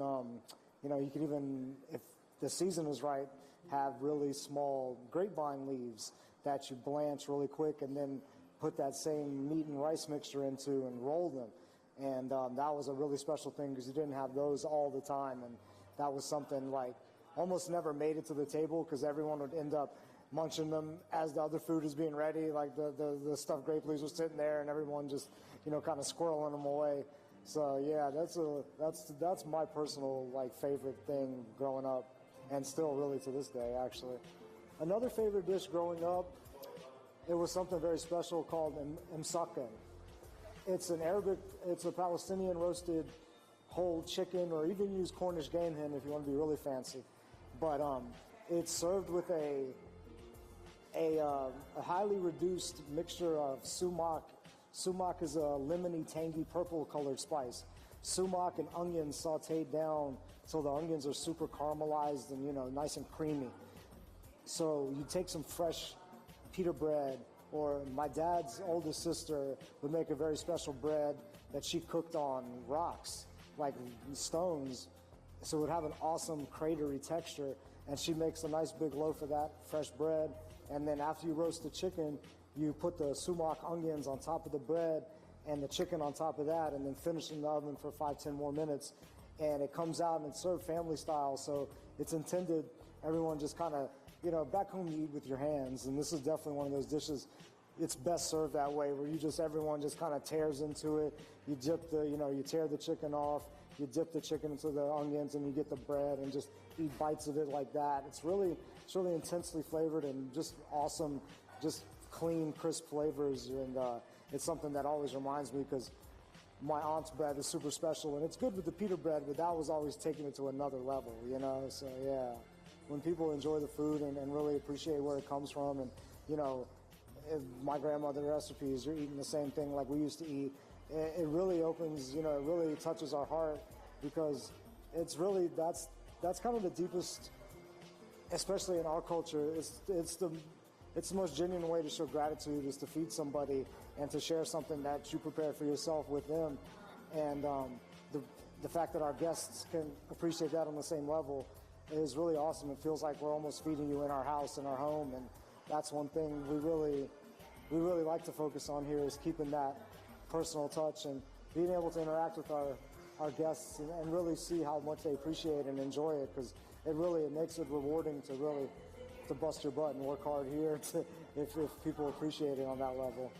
you know, you can even, if the season is right, have really small grapevine leaves that you blanch really quick, and then put that same meat and rice mixture into and roll them. And that was a really special thing because you didn't have those all the time, and that was something like almost never made it to the table because everyone would end up munching them as the other food is being ready. Like the stuffed grape leaves were sitting there, and everyone just, you know, kind of squirreling them away. So yeah, that's my personal like favorite thing growing up, and still really to this day actually. Another favorite dish growing up, it was something very special called msakan. It's a Palestinian roasted whole chicken, or even use Cornish game hen if you want to be really fancy. But it's served with a highly reduced mixture of sumac. Sumac is a lemony, tangy, purple-colored spice. Sumac and onions sautéed down so the onions are super caramelized and, you know, nice and creamy. So you take some fresh pita bread, or my dad's oldest sister would make a very special bread that she cooked on rocks, like stones, so it would have an awesome cratery texture, and she makes a nice big loaf of that fresh bread, and then after you roast the chicken, you put the sumac onions on top of the bread and the chicken on top of that, and then finish in the oven for 5-10 more minutes, and it comes out and it's served family style, so it's intended, everyone just kind of, you know, back home you eat with your hands, and this is definitely one of those dishes. It's best served that way, where everyone just kind of tears into it. You dip you tear the chicken off, you dip the chicken into the onions, and you get the bread, and just eat bites of it like that. It's really intensely flavored and just awesome, just clean, crisp flavors, and it's something that always reminds me because my aunt's bread is super special, and it's good with the pita bread, but that was always taking it to another level, you know. So yeah, when people enjoy the food and really appreciate where it comes from, and you know, if my grandmother's recipes, you're eating the same thing like we used to eat, it really opens, it really touches our heart, because it's really, that's kind of the deepest, especially in our culture, it's the most genuine way to show gratitude is to feed somebody and to share something that you prepared for yourself with them. And the fact that our guests can appreciate that on the same level is really awesome. It feels like we're almost feeding you in our house, in our home, and that's one thing we really like to focus on here, is keeping that personal touch and being able to interact with our guests and really see how much they appreciate and enjoy it, because it makes it rewarding to bust your butt and work hard here if people appreciate it on that level.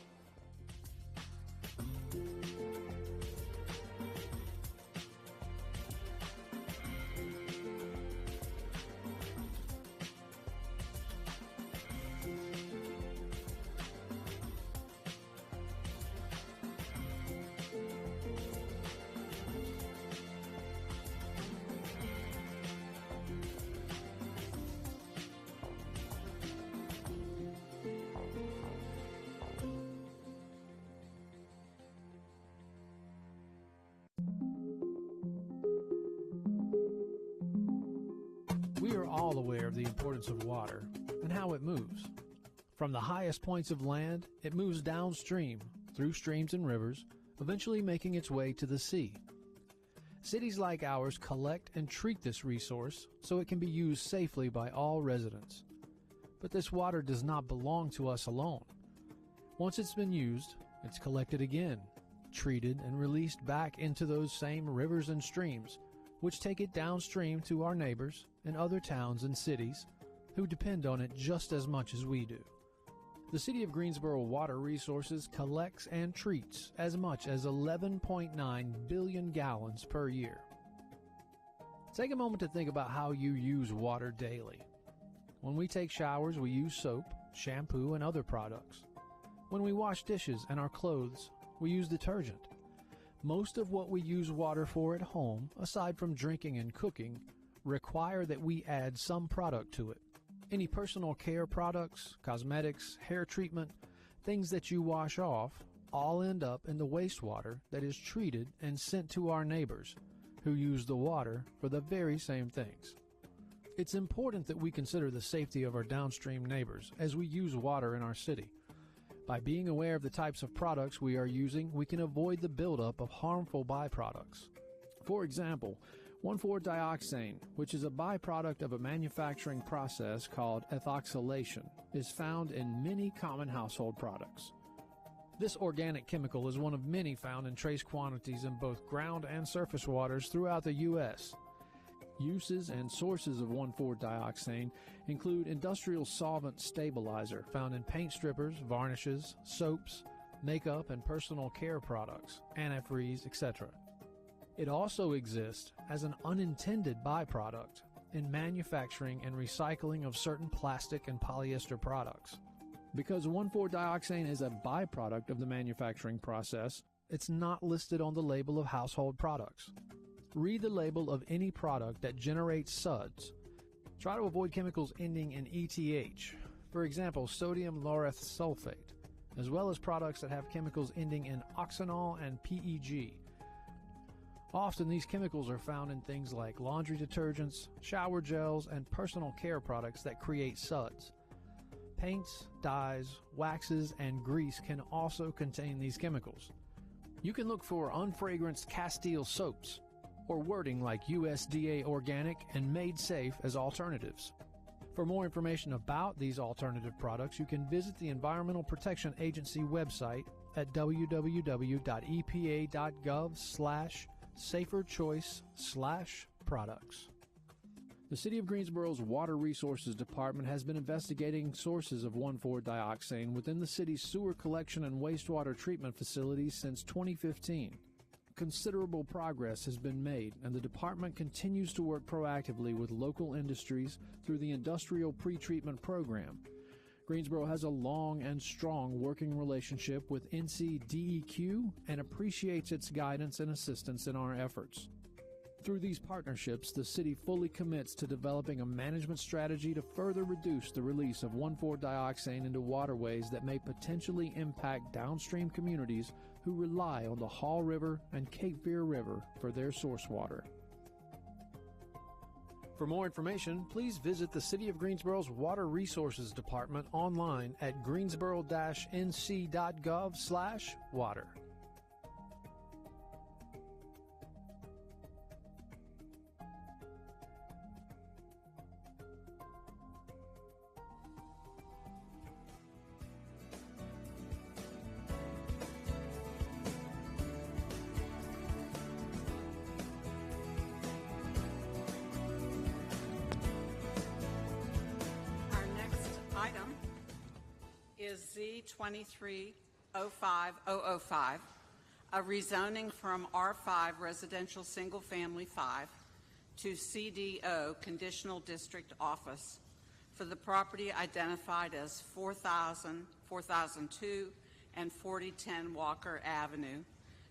We are all aware of the importance of water and how it moves. From the highest points of land, it moves downstream, through streams and rivers, eventually making its way to the sea. Cities like ours collect and treat this resource so it can be used safely by all residents. But this water does not belong to us alone. Once it's been used, it's collected again, treated, and released back into those same rivers and streams, which take it downstream to our neighbors and other towns and cities who depend on it just as much as we do. The City of Greensboro Water Resources collects and treats as much as 11.9 billion gallons per year. Take a moment to think about how you use water daily. When we take showers, we use soap, shampoo, and other products. When we wash dishes and our clothes, we use detergent. Most of what we use water for at home, aside from drinking and cooking, require that we add some product to it. Any personal care products, cosmetics, hair treatment, things that you wash off, all end up in the wastewater that is treated and sent to our neighbors, who use the water for the very same things. It's important that we consider the safety of our downstream neighbors as we use water in our city. By being aware of the types of products we are using, we can avoid the buildup of harmful byproducts. For example, 1,4-dioxane, which is a byproduct of a manufacturing process called ethoxylation, is found in many common household products. This organic chemical is one of many found in trace quantities in both ground and surface waters throughout the U.S. Uses and sources of 1,4-dioxane include industrial solvent stabilizer found in paint strippers, varnishes, soaps, makeup and personal care products, antifreeze, etc. It also exists as an unintended byproduct in manufacturing and recycling of certain plastic and polyester products. Because 1,4-dioxane is a byproduct of the manufacturing process, it's not listed on the label of household products. Read the label of any product that generates suds. Try to avoid chemicals ending in ETH, for example, sodium lauryl sulfate, as well as products that have chemicals ending in oxanol and PEG. Often these chemicals are found in things like laundry detergents, shower gels, and personal care products that create suds. Paints, dyes, waxes, and grease can also contain these chemicals. You can look for unfragranced Castile soaps, or wording like USDA organic and made safe as alternatives. For more information about these alternative products, you can visit the Environmental Protection Agency website at www.epa.gov/saferchoice/products. The City of Greensboro's Water Resources Department has been investigating sources of 1,4-dioxane within the city's sewer collection and wastewater treatment facilities since 2015. Considerable progress has been made, and the department continues to work proactively with local industries through the Industrial Pretreatment Program. Greensboro has a long and strong working relationship with NCDEQ and appreciates its guidance and assistance in our efforts. Through these partnerships, the city fully commits to developing a management strategy to further reduce the release of 1,4-dioxane into waterways that may potentially impact downstream communities who rely on the Hall River and Cape Fear River for their source water. For more information, please visit the City of Greensboro's Water Resources Department online at greensboro-nc.gov/water. Item is Z-23-05005, a rezoning from R5 Residential Single Family 5 to CDO Conditional District Office for the property identified as 4000, 4002, and 4010 Walker Avenue,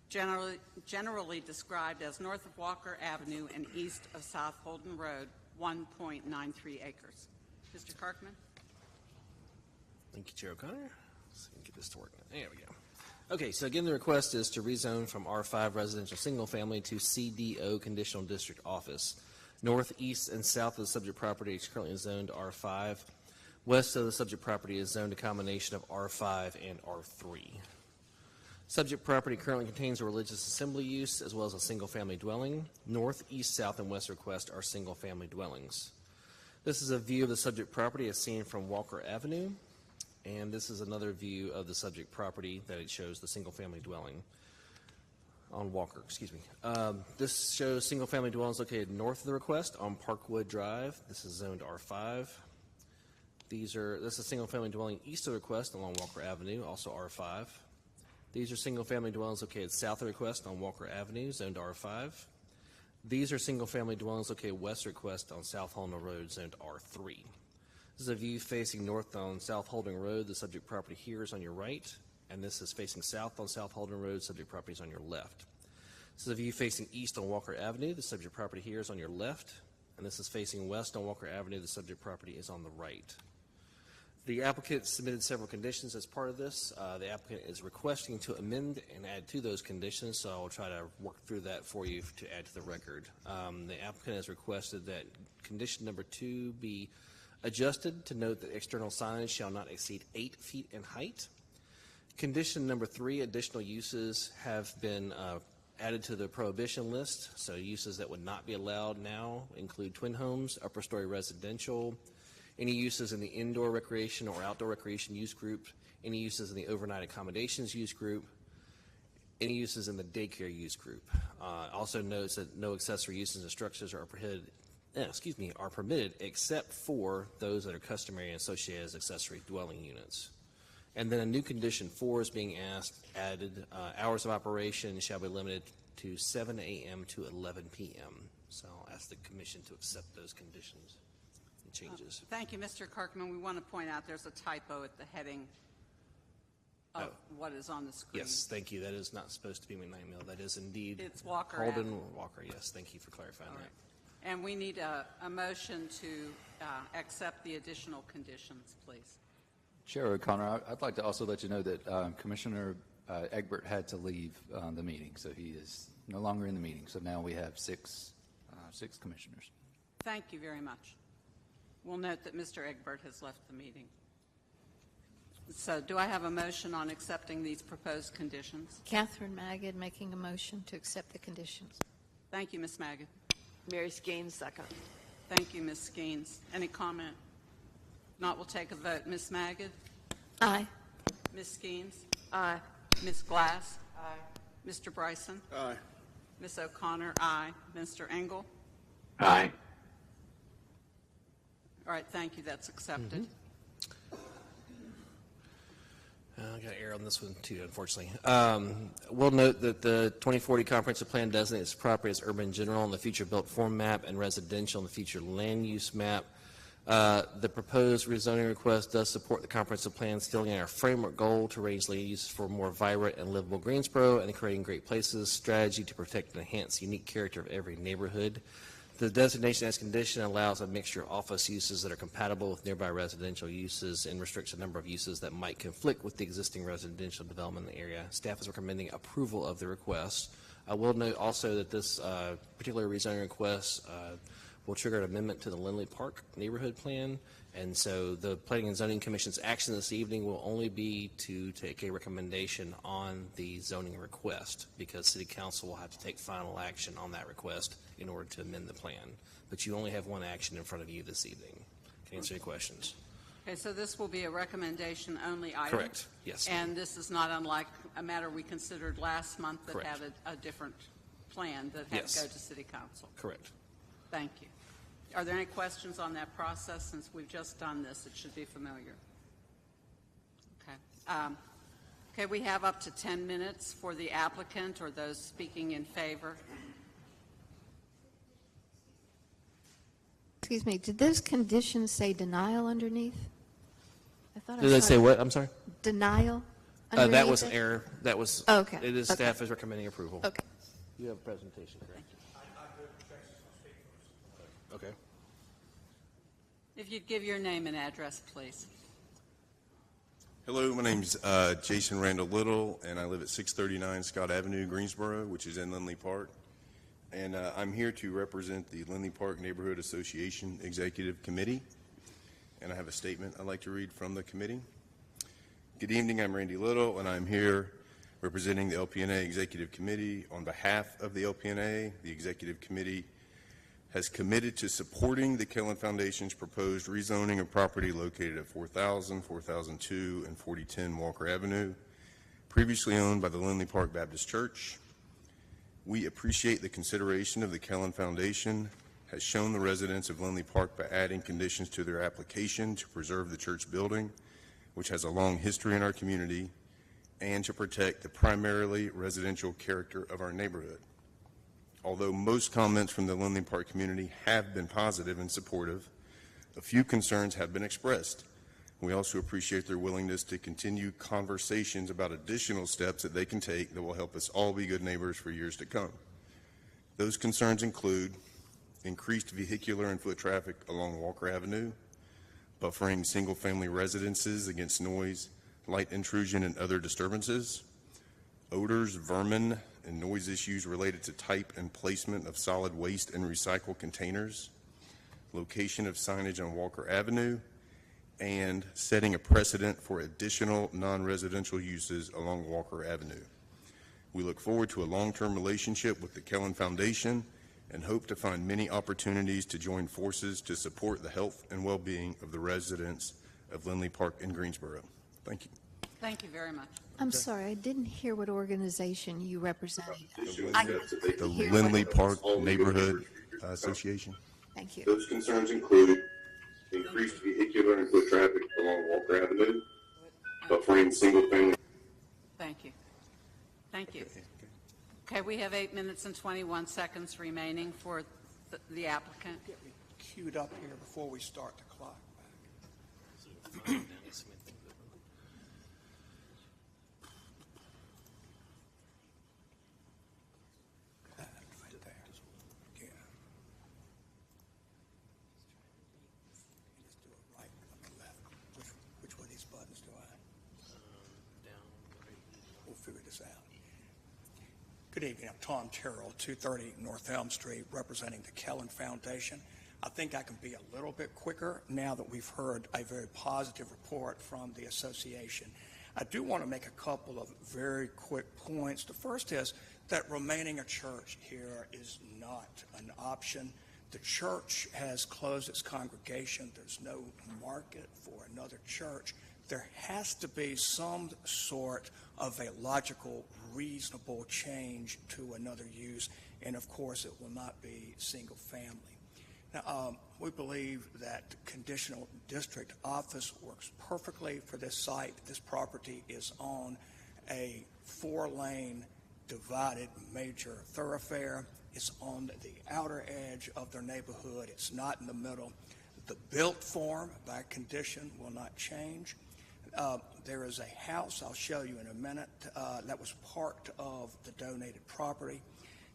generally described as north of Walker Avenue and east of South Holden Road, 1.93 acres. Mr. Kirkman? Thank you, Chair O'Connor. Let's see if we can get this to work. There we go. Okay, so again, the request is to rezone from R5 Residential Single Family to CDO Conditional District Office. North, east, and south of the subject property is currently zoned R5. West of the subject property is zoned a combination of R5 and R3. Subject property currently contains a religious assembly use as well as a single-family dwelling. North, east, south, and west request are single-family dwellings. This is a view of the subject property as seen from Walker Avenue. And this is another view of the subject property that it shows the single-family dwelling on Walker, this shows single-family dwellings located north of the request on Parkwood Drive. This is zoned R5. This is a single-family dwelling east of the request along Walker Avenue, also R5. These are single-family dwellings located south of the request on Walker Avenue, zoned R5. These are single-family dwellings located west of the request on South Holden Road, zoned R3. This is a view facing north on South Holden Road. The subject property here is on your right, and this is facing south on South Holden Road. Subject property is on your left. This is a view facing east on Walker Avenue. The subject property here is on your left, and this is facing west on Walker Avenue. The subject property is on the right. The applicant submitted several conditions as part of this. The applicant is requesting to amend and add to those conditions, so I'll try to work through that for you to add to the record. The applicant has requested that condition number 2 be adjusted to note that external signage shall not exceed 8 feet in height. Condition number 3, additional uses have been added to the prohibition list. So uses that would not be allowed now include twin homes, upper story residential, any uses in the indoor recreation or outdoor recreation use group, any uses in the overnight accommodations use group, any uses in the daycare use group. Also notes that no accessory uses and structures are permitted except for those that are customary and associated as accessory dwelling units. And then a new condition 4 is being added. Hours of operation shall be limited to 7 a.m. to 11 p.m. So I'll ask the commission to accept those conditions and changes. Thank you, Mr. Kirkman. We want to point out there's a typo at the heading of what is on the screen. Yes, thank you. That is not supposed to be McKnight Mill. That is indeed It's Walker Holden Avenue. Walker. Yes, thank you for clarifying that. And we need a motion to accept the additional conditions, please. Chair O'Connor, I'd like to also let you know that Commissioner Egbert had to leave the meeting, so he is no longer in the meeting. So now we have six commissioners. Thank you very much. We'll note that Mr. Egbert has left the meeting. So do I have a motion on accepting these proposed conditions? Catherine Magid making a motion to accept the conditions. Thank you, Ms. Magid. Mary Skeens, second. Thank you, Ms. Skeens. Any comment? Not, we'll take a vote. Ms. Magid? Aye. Ms. Skeens? Aye. Ms. Glass? Aye. Mr. Bryson? Aye. Ms. O'Connor? Aye. Mr. Engel? Aye. All right, thank you. That's accepted. I got to err on this one too, unfortunately. We'll note that the 2040 Comprehensive Plan designates property as urban general in the future built form map and residential in the future land use map. The proposed rezoning request does support the comprehensive plan, still in our framework goal to raise land use for more vibrant and livable Greensboro and creating great places strategy to protect and enhance the unique character of every neighborhood. The designation as condition allows a mixture of office uses that are compatible with nearby residential uses and restricts the number of uses that might conflict with the existing residential development in the area. Staff is recommending approval of the request. I will note also that this particular rezoning request will trigger an amendment to the Lindley Park neighborhood plan. And so the Planning and Zoning Commission's action this evening will only be to take a recommendation on the zoning request, because City Council will have to take final action on that request in order to amend the plan. But you only have one action in front of you this evening. Can answer any questions. Okay, so this will be a recommendation only item? Correct, yes. And this is not unlike a matter we considered last month that Correct. had a different plan that had to go to City Council? Correct. Thank you. Are there any questions on that process? Since we've just done this, it should be familiar. Okay. Okay, we have up to 10 minutes for the applicant or those speaking in favor. Excuse me, did those conditions say denial underneath? I thought Did they say what? I'm sorry? Denial That underneath was an it? error. That was, Okay. it is Okay. staff is recommending approval. Okay. You have a presentation, correct? Okay. If you'd give your name and address, please. Hello, my name's Jason Randall Little, and I live at 639 Scott Avenue, Greensboro, which is in Lindley Park. And I'm here to represent the Lindley Park Neighborhood Association Executive Committee. And I have a statement I'd like to read from the committee. Good evening, I'm Randy Little, and I'm here representing the LPNA Executive Committee. On behalf of the LPNA, the Executive Committee has committed to supporting the Kellen Foundation's proposed rezoning of property located at 4000, 4002, and 4010 Walker Avenue, previously owned by the Lindley Park Baptist Church. We appreciate the consideration of the Kellen Foundation has shown the residents of Lindley Park by adding conditions to their application to preserve the church building, which has a long history in our community, and to protect the primarily residential character of our neighborhood. Although most comments from the Lindley Park community have been positive and supportive, a few concerns have been expressed. We also appreciate their willingness to continue conversations about additional steps that they can take that will help us all be good neighbors for years to come. Those concerns include increased vehicular and foot traffic along Walker Avenue, buffering single-family residences against noise, light intrusion, and other disturbances, odors, vermin, and noise issues related to type and placement of solid waste and recycle containers, location of signage on Walker Avenue, and setting a precedent for additional non-residential uses along Walker Avenue. We look forward to a long-term relationship with the Kellen Foundation and hope to find many opportunities to join forces to support the health and well-being of the residents of Lindley Park in Greensboro. Thank you. Thank you very much. I'm sorry, I didn't hear what organization you represented. The Lindley Park Neighborhood Association. Thank you. Those concerns include increased vehicular and foot traffic along Walker Avenue, buffering single-family. Thank you. Thank you. Okay, we have 8 minutes and 21 seconds remaining for the applicant. Get me queued up here before we start the clock. Which one of these buttons do I? We'll figure this out. Good evening. I'm Tom Terrell, 230 North Elm Street, representing the Kellen Foundation. I think I can be a little bit quicker now that we've heard a very positive report from the association. I do want to make a couple of very quick points. The first is that remaining a church here is not an option. The church has closed its congregation. There's no market for another church. There has to be some sort of a logical, reasonable change to another use, and of course it will not be single family. Now, we believe that conditional district office works perfectly for this site. This property is on a 4-lane divided major thoroughfare. It's on the outer edge of their neighborhood. It's not in the middle. The built form, that condition will not change. There is a house I'll show you in a minute that was part of the donated property.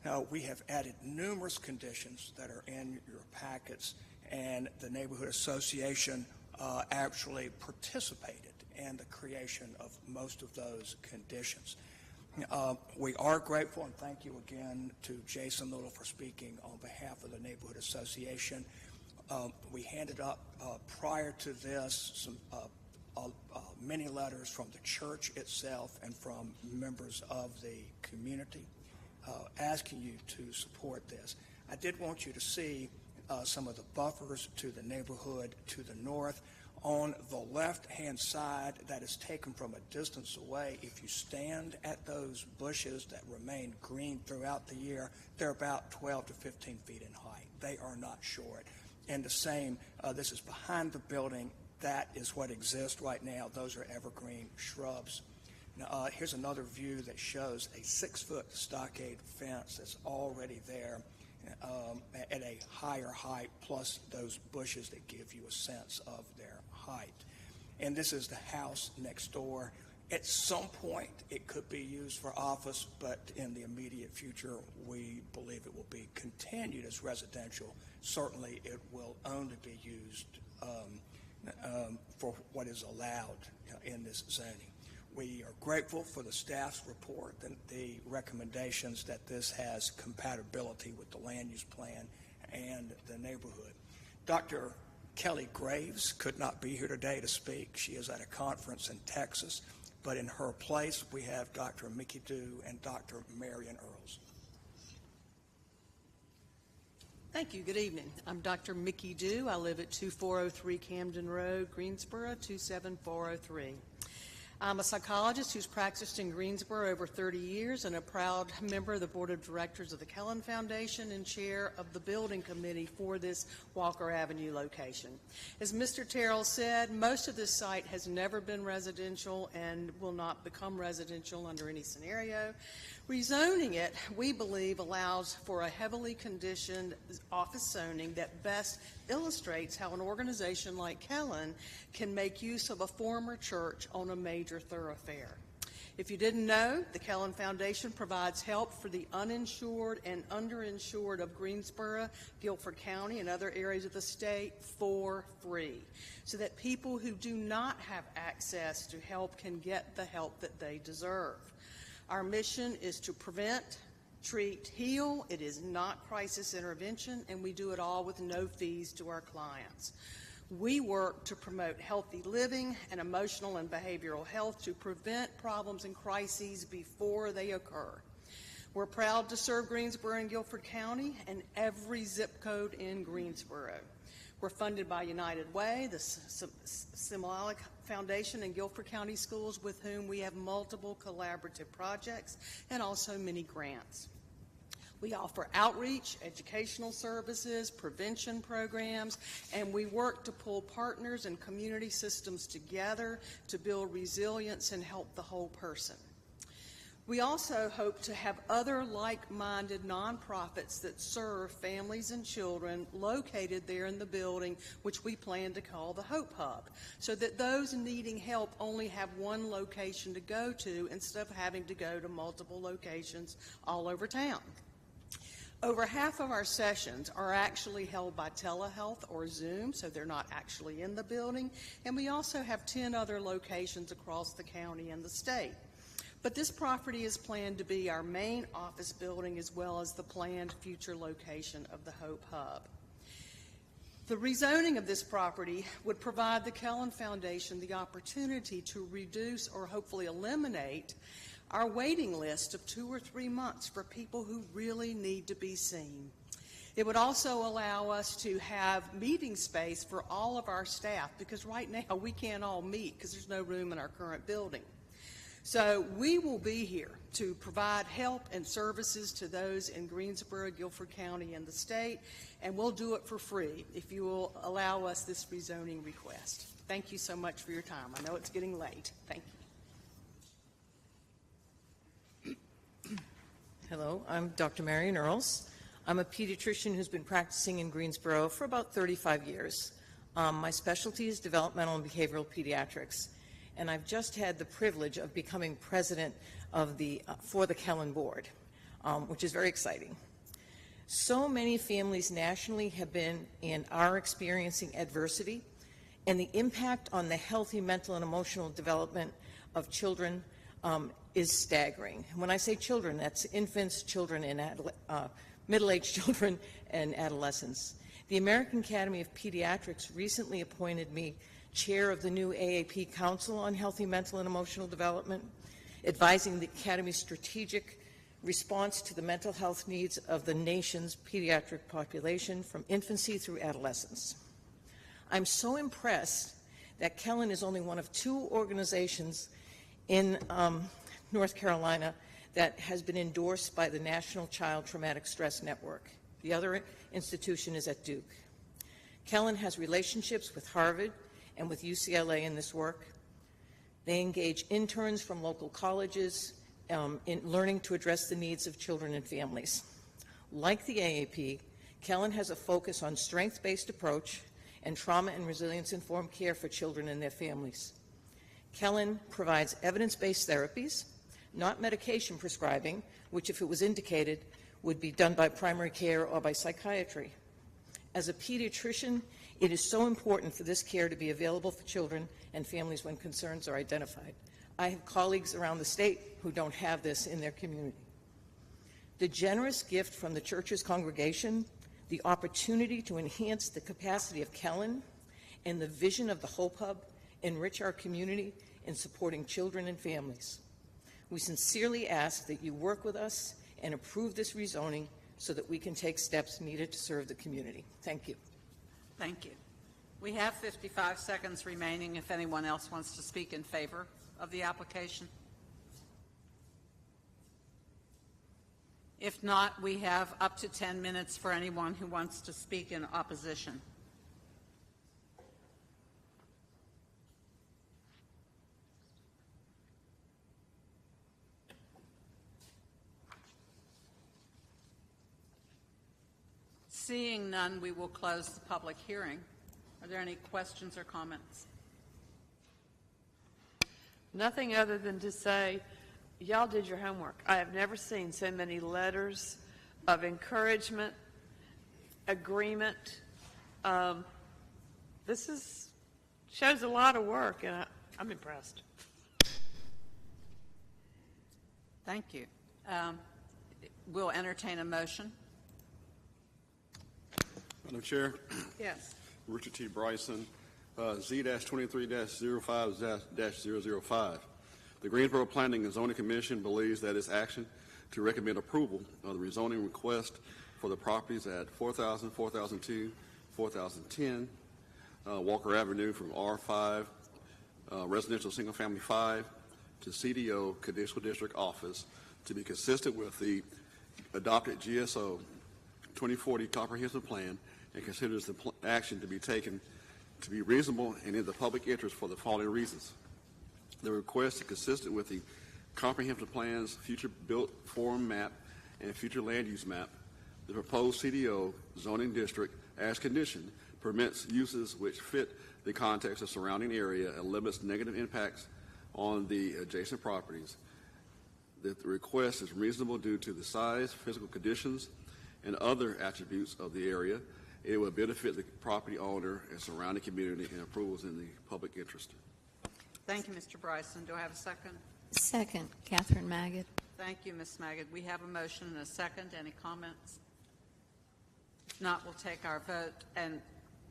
Now, we have added numerous conditions that are in your packets, and the Neighborhood Association actually participated in the creation of most of those conditions. We are grateful, and thank you again to Jason Little for speaking on behalf of the Neighborhood Association. We handed up prior to this some many letters from the church itself and from members of the community asking you to support this. I did want you to see some of the buffers to the neighborhood to the north. On the left-hand side, that is taken from a distance away. If you stand at those bushes that remain green throughout the year, they're about 12 to 15 feet in height. They are not short. And the same, this is behind the building. That is what exists right now. Those are evergreen shrubs. Now, here's another view that shows a 6-foot stockade fence that's already there at a higher height, plus those bushes that give you a sense of their height. And this is the house next door. At some point, it could be used for office, but in the immediate future, we believe it will be continued as residential. Certainly, it will only be used for what is allowed in this zoning. We are grateful for the staff's report and the recommendations that this has compatibility with the land use plan and the neighborhood. Dr. Kelly Graves could not be here today to speak. She is at a conference in Texas, but in her place we have Dr. Mickey Dew and Dr. Marion Earls. Thank you. Good evening. I'm Dr. Mickey Dew. I live at 2403 Camden Road, Greensboro, 27403. I'm a psychologist who's practiced in Greensboro over 30 years and a proud member of the Board of Directors of the Kellen Foundation and chair of the building committee for this Walker Avenue location. As Mr. Terrell said, most of this site has never been residential and will not become residential under any scenario. Rezoning it, we believe, allows for a heavily conditioned office zoning that best illustrates how an organization like Kellen can make use of a former church on a major thoroughfare. If you didn't know, the Kellen Foundation provides help for the uninsured and underinsured of Greensboro, Guilford County, and other areas of the state for free, so that people who do not have access to help can get the help that they deserve. Our mission is to prevent, treat, heal. It is not crisis intervention, and we do it all with no fees to our clients. We work to promote healthy living and emotional and behavioral health to prevent problems and crises before they occur. We're proud to serve Greensboro and Guilford County and every zip code in Greensboro. We're funded by United Way, the Similalic Foundation, and Guilford County Schools, with whom we have multiple collaborative projects and also many grants. We offer outreach, educational services, prevention programs, and we work to pull partners and community systems together to build resilience and help the whole person. We also hope to have other like-minded nonprofits that serve families and children located there in the building, which we plan to call the Hope Hub, so that those needing help only have one location to go to instead of having to go to multiple locations all over town. Over half of our sessions are actually held by telehealth or Zoom, so they're not actually in the building, and we also have 10 other locations across the county and the state. But this property is planned to be our main office building as well as the planned future location of the Hope Hub. The rezoning of this property would provide the Kellen Foundation the opportunity to reduce or hopefully eliminate our waiting list of 2 or 3 months for people who really need to be seen. It would also allow us to have meeting space for all of our staff, because right now we can't all meet because there's no room in our current building. So we will be here to provide help and services to those in Greensboro, Guilford County, and the state, and we'll do it for free if you will allow us this rezoning request. Thank you so much for your time. I know it's getting late. Thank you. Hello, I'm Dr. Marion Earls. I'm a pediatrician who's been practicing in Greensboro for about 35 years. My specialty is developmental and behavioral pediatrics, and I've just had the privilege of becoming president of for the Kellen Board, which is very exciting. So many families nationally have been and are experiencing adversity, and the impact on the healthy mental and emotional development of children is staggering. When I say children, that's infants, children, and middle-aged children and adolescents. The American Academy of Pediatrics recently appointed me chair of the new AAP Council on Healthy Mental and Emotional Development, advising the Academy's strategic response to the mental health needs of the nation's pediatric population from infancy through adolescence. I'm so impressed that Kellen is only one of 2 organizations in North Carolina that has been endorsed by the National Child Traumatic Stress Network. The other institution is at Duke. Kellen has relationships with Harvard and with UCLA in this work. They engage interns from local colleges in learning to address the needs of children and families. Like the AAP, Kellen has a focus on strength-based approach and trauma and resilience-informed care for children and their families. Kellen provides evidence-based therapies, not medication prescribing, which, if it was indicated, would be done by primary care or by psychiatry. As a pediatrician, it is so important for this care to be available for children and families when concerns are identified. I have colleagues around the state who don't have this in their community. The generous gift from the church's congregation, the opportunity to enhance the capacity of Kellen, and the vision of the Hope Hub enrich our community in supporting children and families. We sincerely ask that you work with us and approve this rezoning so that we can take steps needed to serve the community. Thank you. Thank you. We have 55 seconds remaining if anyone else wants to speak in favor of the application. If not, we have up to 10 minutes for anyone who wants to speak in opposition. Seeing none, we will close the public hearing. Are there any questions or comments? Nothing other than to say, y'all did your homework. I have never seen so many letters of encouragement, agreement. This shows a lot of work, and I'm impressed. Thank you. We'll entertain a motion. Madam Chair. Yes. Richard T. Bryson, Z-23-05-005. The Greensboro Planning and Zoning Commission believes that its action to recommend approval of the rezoning request for the properties at 4000, 4002, 4010 Walker Avenue from R5 Residential Single Family 5 to CDO Conditional District Office to be consistent with the adopted GSO 2040 Comprehensive Plan and considers the action to be taken to be reasonable and in the public interest for the following reasons. The request is consistent with the comprehensive plan's future built form map and future land use map. The proposed CDO zoning district, as conditioned, permits uses which fit the context of surrounding area and limits negative impacts on the adjacent properties. The request is reasonable due to the size, physical conditions, and other attributes of the area. It will benefit the property owner and surrounding community, and approvals in the public interest. Thank you, Mr. Bryson. Do I have a second? Second, Catherine Magid. Thank you, Ms. Magid. We have a motion and a second. Any comments? If not, we'll take our vote. And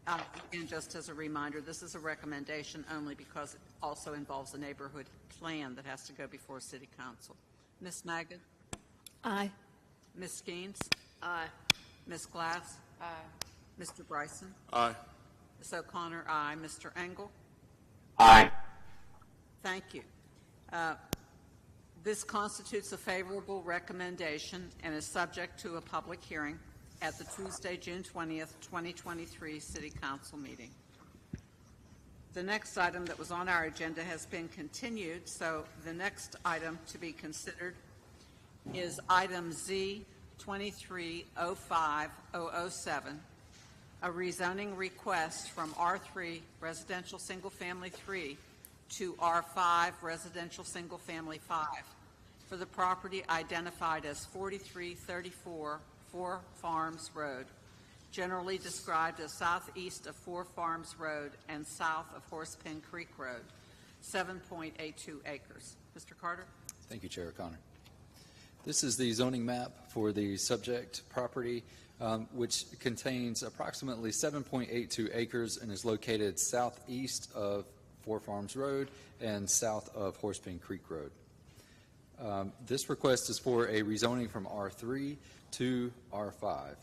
again, just as a reminder, this is a recommendation only because it also involves a neighborhood plan that has to go before City Council. Ms. Magid? Aye. Ms. Skeens? Aye. Ms. Glass? Aye. Mr. Bryson? Aye. Ms. O'Connor? Aye. Mr. Engel? Aye. Thank you. This constitutes a favorable recommendation and is subject to a public hearing at the Tuesday, June 20th, 2023 City Council meeting. The next item that was on our agenda has been continued, so the next item to be considered is item Z 23-05-007, a rezoning request from R3 Residential Single Family 3 to R5 Residential Single Family 5 for the property identified as 4334 Four Farms Road, generally described as southeast of Four Farms Road and south of Horsepen Creek Road, 7.82 acres. Mr. Carter? Thank you, Chair O'Connor. This is the zoning map for the subject property, which contains approximately 7.82 acres and is located southeast of Four Farms Road and south of Horsepen Creek Road. This request is for a rezoning from R3 to R5.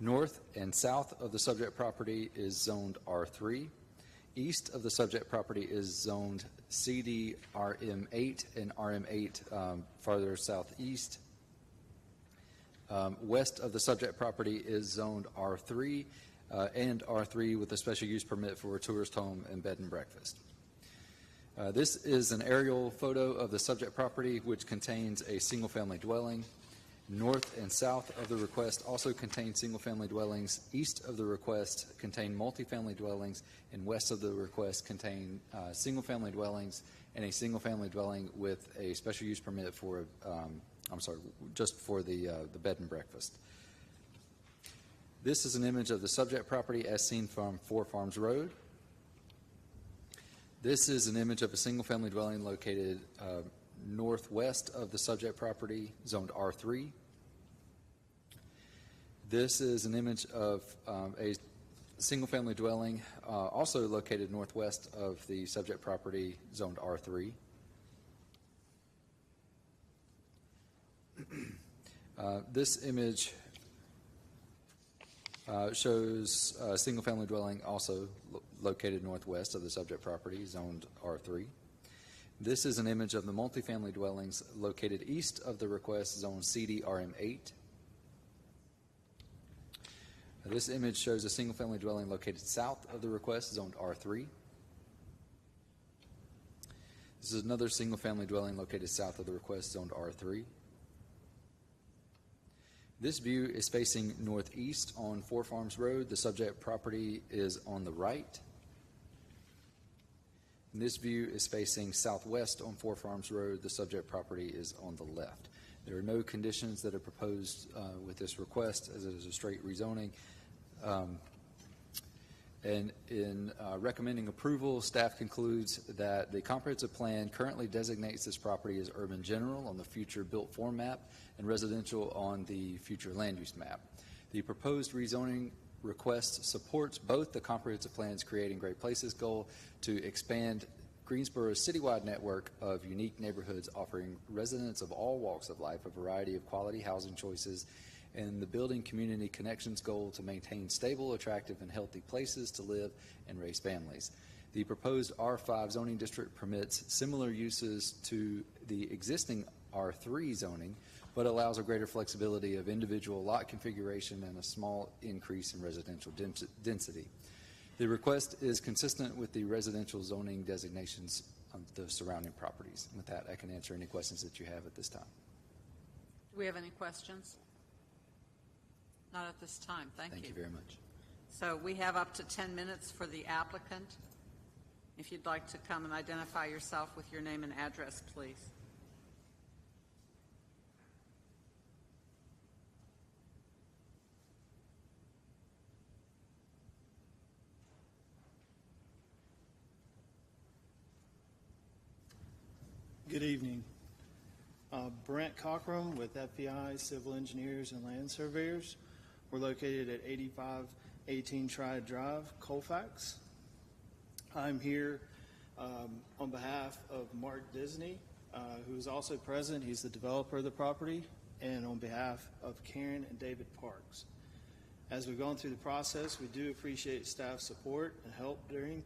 North and south of the subject property is zoned R3. East of the subject property is zoned CD RM8 and RM8 farther southeast. West of the subject property is zoned R3 and R3 with a special use permit for a tourist home and bed and breakfast. This is an aerial photo of the subject property, which contains a single-family dwelling. North and south of the request also contain single-family dwellings. East of the request contain multifamily dwellings, and west of the request contain single-family dwellings and a single-family dwelling with a special use permit for, just for the bed and breakfast. This is an image of the subject property as seen from Four Farms Road. This is an image of a single-family dwelling located northwest of the subject property, zoned R3. This is an image of a single-family dwelling also located northwest of the subject property, zoned R3. This image shows a single-family dwelling also located northwest of the subject property, zoned R3. This is an image of the multifamily dwellings located east of the request, zone CDRM8. This image shows a single-family dwelling located south of the request, zoned R3. This is another single-family dwelling located south of the request, zoned R3. This view is facing northeast on Four Farms Road. The subject property is on the right. And this view is facing southwest on Four Farms Road. The subject property is on the left. There are no conditions that are proposed with this request, as it is a straight rezoning. And in recommending approval, staff concludes that the comprehensive plan currently designates this property as urban general on the future built form map and residential on the future land use map. The proposed rezoning request supports both the comprehensive plan's Creating Great Places goal to expand Greensboro's citywide network of unique neighborhoods offering residents of all walks of life a variety of quality housing choices, and the Building Community Connections goal to maintain stable, attractive, and healthy places to live and raise families. The proposed R5 zoning district permits similar uses to the existing R3 zoning, but allows a greater flexibility of individual lot configuration and a small increase in residential density. The request is consistent with the residential zoning designations of the surrounding properties. With that, I can answer any questions that you have at this time. Do we have any questions? Not at this time. Thank you. Thank you very much. So we have up to 10 minutes for the applicant. If you'd like to come and identify yourself with your name and address, please. Good evening. Brent Cockrum with FBI Civil Engineers and Land Surveyors. We're located at 8518 Triad Drive, Colfax. I'm here on behalf of Mark Disney, who's also present. He's the developer of the property, and on behalf of Karen and David Parks. As we've gone through the process, we do appreciate staff support and help during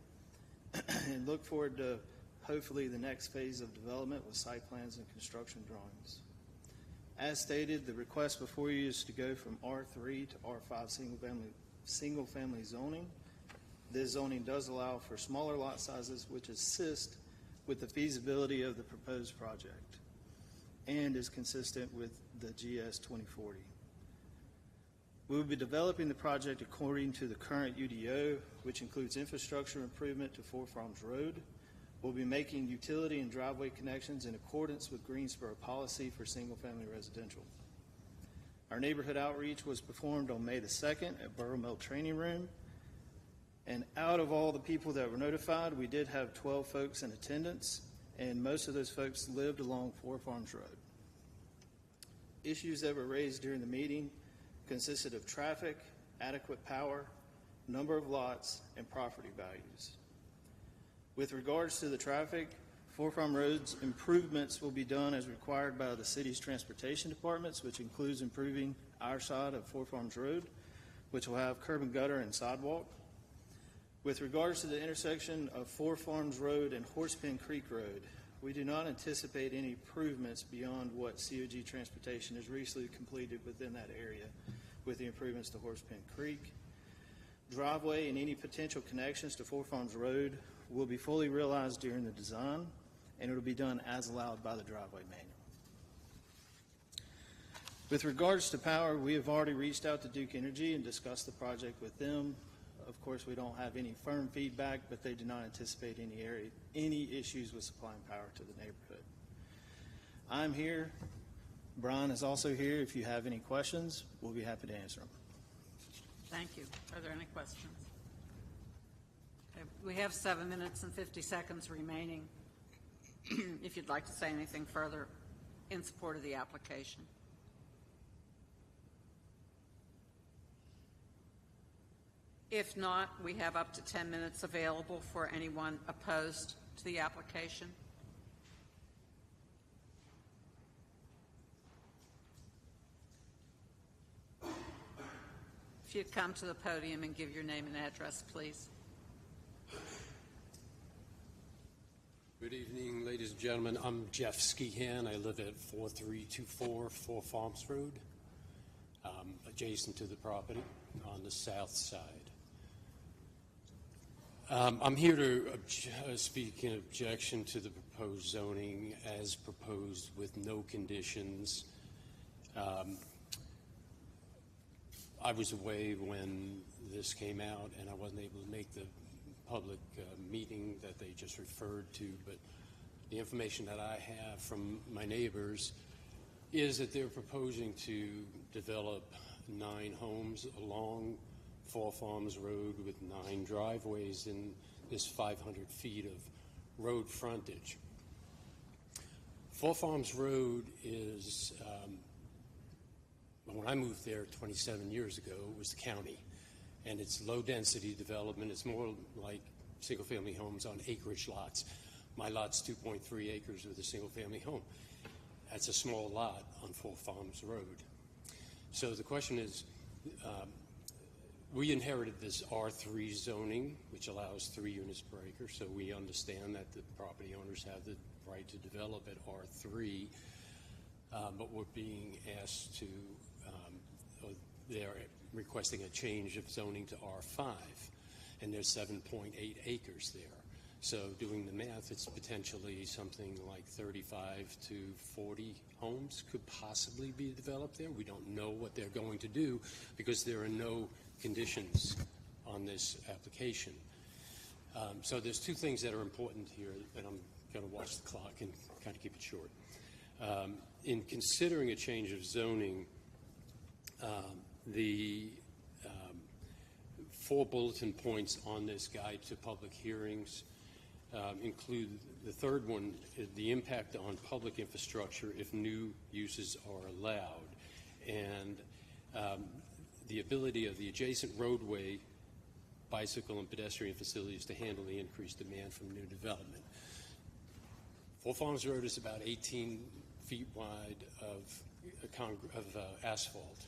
and look forward to hopefully the next phase of development with site plans and construction drawings. As stated, the request before you is to go from R3 to R5 single family zoning. This zoning does allow for smaller lot sizes, which assist with the feasibility of the proposed project and is consistent with the GS 2040. We will be developing the project according to the current UDO, which includes infrastructure improvement to Four Farms Road. We'll be making utility and driveway connections in accordance with Greensboro policy for single-family residential. Our neighborhood outreach was performed on May the 2nd at Borough Mill Training Room. And out of all the people that were notified, we did have 12 folks in attendance, and most of those folks lived along Four Farms Road. Issues that were raised during the meeting consisted of traffic, adequate power, number of lots, and property values. With regards to the traffic, Four Farm Road's improvements will be done as required by the city's transportation departments, which includes improving our side of Four Farms Road, which will have curb and gutter and sidewalk. With regards to the intersection of Four Farms Road and Horsepen Creek Road, we do not anticipate any improvements beyond what COG Transportation has recently completed within that area with the improvements to Horsepen Creek. Driveway and any potential connections to Four Farms Road will be fully realized during the design, and it will be done as allowed by the driveway manual. With regards to power, we have already reached out to Duke Energy and discussed the project with them. Of course, we don't have any firm feedback, but they do not anticipate any issues with supplying power to the neighborhood. I'm here. Brian is also here. If you have any questions, we'll be happy to answer them. Thank you. Are there any questions? Okay, we have 7 minutes and 50 seconds remaining if you'd like to say anything further in support of the application. If not, we have up to 10 minutes available for anyone opposed to the application. If you'd come to the podium and give your name and address, please. Good evening, ladies and gentlemen. I'm Jeff Skehan. I live at 4324 Four Farms Road, adjacent to the property on the south side. I'm here to speak in objection to the proposed zoning as proposed with no conditions. I was away when this came out, and I wasn't able to make the public meeting that they just referred to, but the information that I have from my neighbors is that they're proposing to develop 9 homes along Four Farms Road with 9 driveways in this 500 feet of road frontage. Four Farms Road is, when I moved there 27 years ago, it was the county, and it's low-density development. It's more like single-family homes on acreage lots. My lot's 2.3 acres with a single-family home. That's a small lot on Four Farms Road. So the question is, we inherited this R3 zoning, which allows 3 units per acre, so we understand that the property owners have the right to develop at R3, but we're being asked to, they're requesting a change of zoning to R5, and there's 7.8 acres there. So doing the math, it's potentially something like 35 to 40 homes could possibly be developed there. We don't know what they're going to do because there are no conditions on this application. So there's 2 things that are important here, and I'm going to watch the clock and kind of keep it short. In considering a change of zoning, the 4 bulletin points on this guide to public hearings include the 3rd one, the impact on public infrastructure if new uses are allowed, and the ability of the adjacent roadway, bicycle and pedestrian facilities to handle the increased demand from new development. Four Farms Road is about 18 feet wide of asphalt,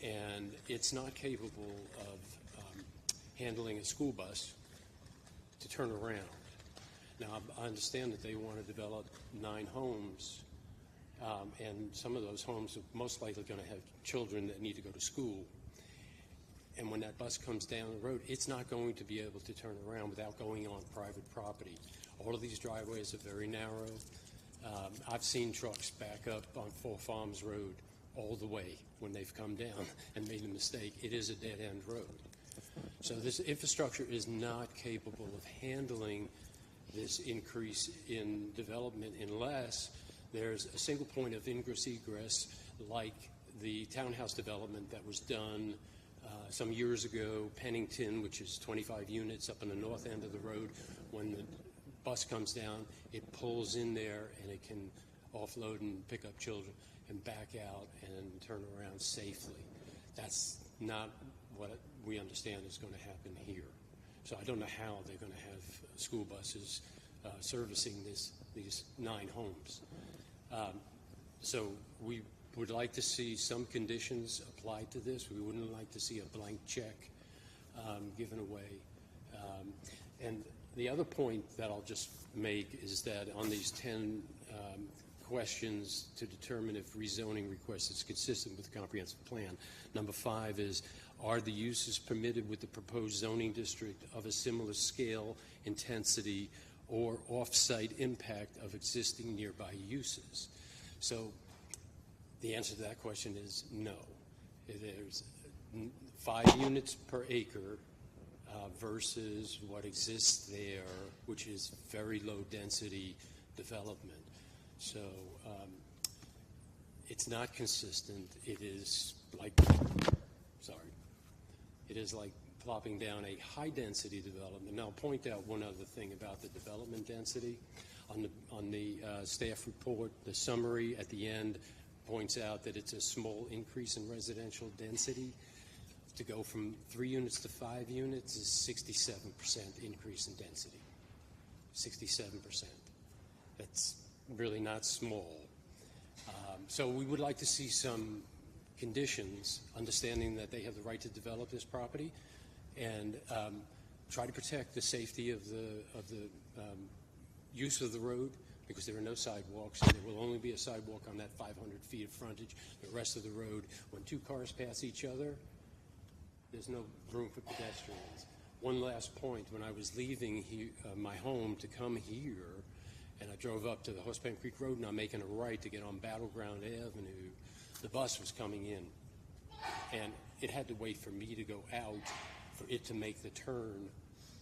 and it's not capable of handling a school bus to turn around. Now, I understand that they want to develop 9 homes, and some of those homes are most likely going to have children that need to go to school. And when that bus comes down the road, it's not going to be able to turn around without going on private property. All of these driveways are very narrow. I've seen trucks back up on Four Farms Road all the way when they've come down and made a mistake. It is a dead-end road. So this infrastructure is not capable of handling this increase in development unless there's a single point of ingress egress like the townhouse development that was done some years ago, Pennington, which is 25 units up on the north end of the road. When the bus comes down, it pulls in there and it can offload and pick up children and back out and turn around safely. That's not what we understand is going to happen here. So I don't know how they're going to have school buses servicing these 9 homes. So we would like to see some conditions applied to this. We wouldn't like to see a blank check given away. And the other point that I'll just make is that on these 10 questions to determine if rezoning request is consistent with the comprehensive plan, number 5 is, are the uses permitted with the proposed zoning district of a similar scale, intensity, or off-site impact of existing nearby uses? So the answer to that question is no. There's 5 units per acre versus what exists there, which is very low density development. So it's not consistent. It is like, it is like plopping down a high density development. Now I'll point out one other thing about the development density. On the staff report, the summary at the end points out that it's a small increase in residential density. To go from 3 units to 5 units is 67% increase in density. 67%. That's really not small. So we would like to see some conditions, understanding that they have the right to develop this property, and try to protect the safety of the use of the road, because there are no sidewalks, and there will only be a sidewalk on that 500 feet of frontage. The rest of the road, when 2 cars pass each other, there's no room for pedestrians. One last point, when I was leaving my home to come here, and I drove up to the Horse Pen Creek Road, and I'm making a right to get on Battleground Avenue, the bus was coming in, and it had to wait for me to go out for it to make the turn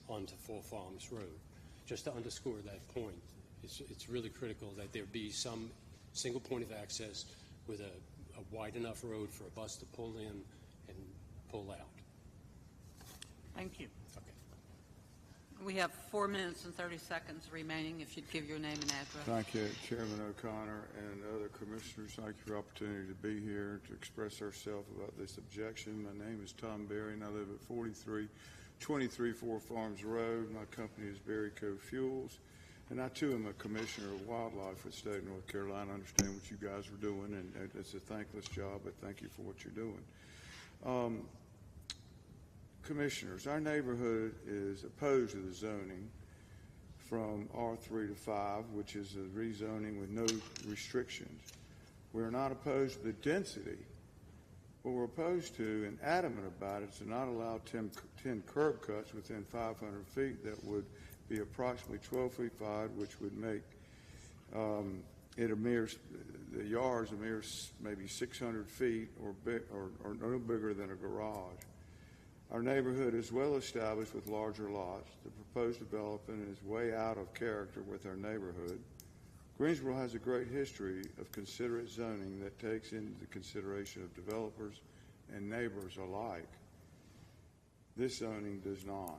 onto Four Farms Road. Just to underscore that point, it's really critical that there be some single point of access with a wide enough road for a bus to pull in and pull out. Thank you. Okay. We have 4 minutes and 30 seconds remaining. If you'd give your name and address. Thank you, Chairman O'Connor and other commissioners. Thank you for the opportunity to be here to express ourselves about this objection. My name is Tom Berry, and I live at 4323 Four Farms Road. My company is Berry Co. Fuels, and I too am a commissioner of wildlife for the state of North Carolina. I understand what you guys are doing, and it's a thankless job, but thank you for what you're doing. Commissioners, our neighborhood is opposed to the zoning from R3 to 5, which is a rezoning with no restrictions. We're not opposed to the density. What we're opposed to and adamant about is to not allow 10 curb cuts within 500 feet that would be approximately 12 feet wide, which would make it a mere, the yard's a mere maybe 600 feet or no bigger than a garage. Our neighborhood is well established with larger lots. The proposed development is way out of character with our neighborhood. Greensboro has a great history of considerate zoning that takes into consideration of developers and neighbors alike. This zoning does not.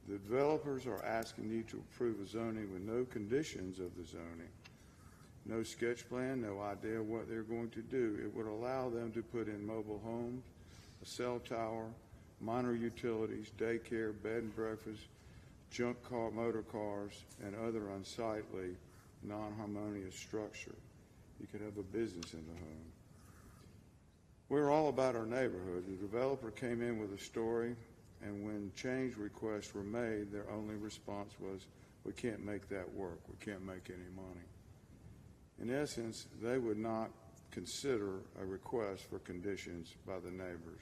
The developers are asking you to approve a zoning with no conditions of the zoning. No sketch plan, no idea what they're going to do. It would allow them to put in mobile homes, a cell tower, minor utilities, daycare, bed and breakfast, junk car, motor cars, and other unsightly, non-harmonious structure. You could have a business in the home. We're all about our neighborhood. The developer came in with a story, and when change requests were made, their only response was, we can't make that work. We can't make any money. In essence, they would not consider a request for conditions by the neighbors.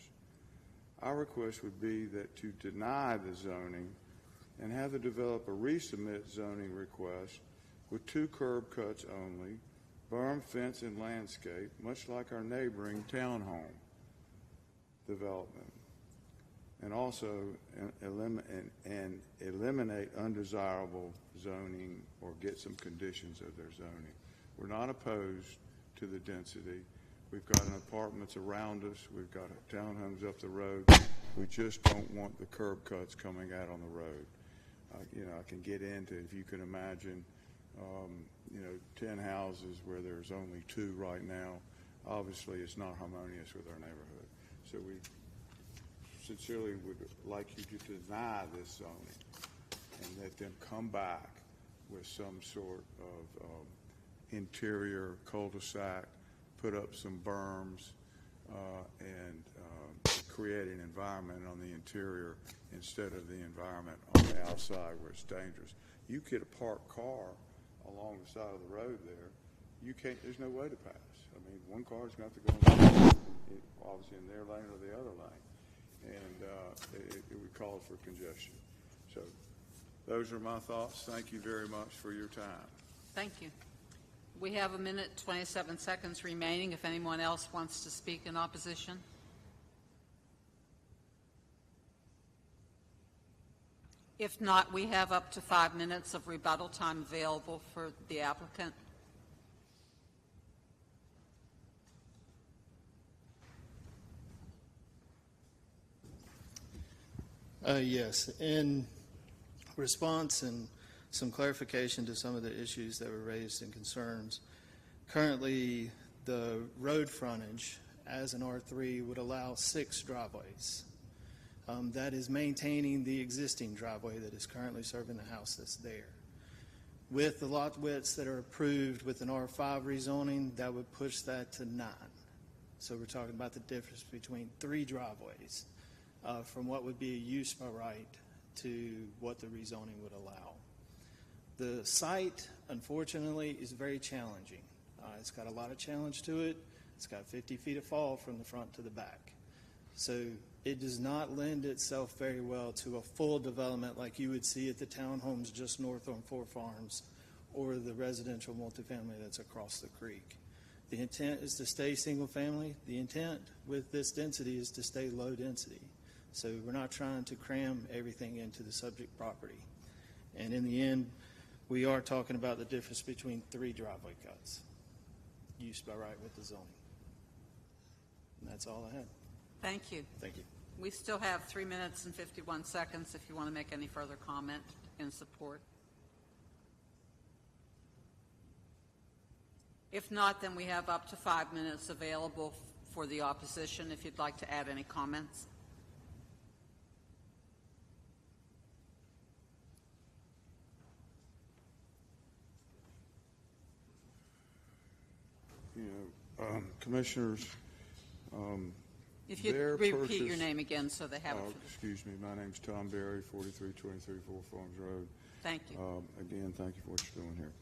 Our request would be that to deny the zoning and have the developer resubmit zoning request with 2 curb cuts only, berm, fence, and landscape, much like our neighboring townhome development, and also eliminate undesirable zoning or get some conditions of their zoning. We're not opposed to the density. We've got apartments around us. We've got townhomes up the road. We just don't want the curb cuts coming out on the road. You know, I can get into, if you can imagine, you know, 10 houses where there's only 2 right now. Obviously, it's not harmonious with our neighborhood. So we sincerely would like you to deny this zoning and let them come back with some sort of interior cul-de-sac, put up some berms, and create an environment on the interior instead of the environment on the outside where it's dangerous. You get a parked car along the side of the road there, you can't, there's no way to pass. I mean, one car's going to have to go obviously in their lane or the other lane, and it would cause for congestion. So those are my thoughts. Thank you very much for your time. Thank you. We have 1 minute, 27 seconds remaining if anyone else wants to speak in opposition. If not, we have up to 5 minutes of rebuttal time available for the applicant. Yes, in response and some clarification to some of the issues that were raised and concerns, currently the road frontage as an R3 would allow 6 driveways. That is maintaining the existing driveway that is currently serving the house that's there. With the lot widths that are approved with an R5 rezoning, that would push that to 9. So we're talking about the difference between 3 driveways from what would be a use by right to what the rezoning would allow. The site, unfortunately, is very challenging. It's got a lot of challenge to it. It's got 50 feet of fall from the front to the back. So it does not lend itself very well to a full development like you would see at the townhomes just north on 4 Farms or the residential multifamily that's across the creek. The intent is to stay single family. The intent with this density is to stay low density. So we're not trying to cram everything into the subject property. And in the end, we are talking about the difference between 3 driveway cuts, use by right with the zoning. And that's all I had. Thank you. Thank you. We still have 3 minutes and 51 seconds if you want to make any further comment in support. If not, then we have up to 5 minutes available for the opposition if you'd like to add any comments. You know, commissioners, if you repeat your name again so they have it. Excuse me, my name's Tom Berry, 4323 4 Farms Road. Thank you. Again, thank you for what you're doing here.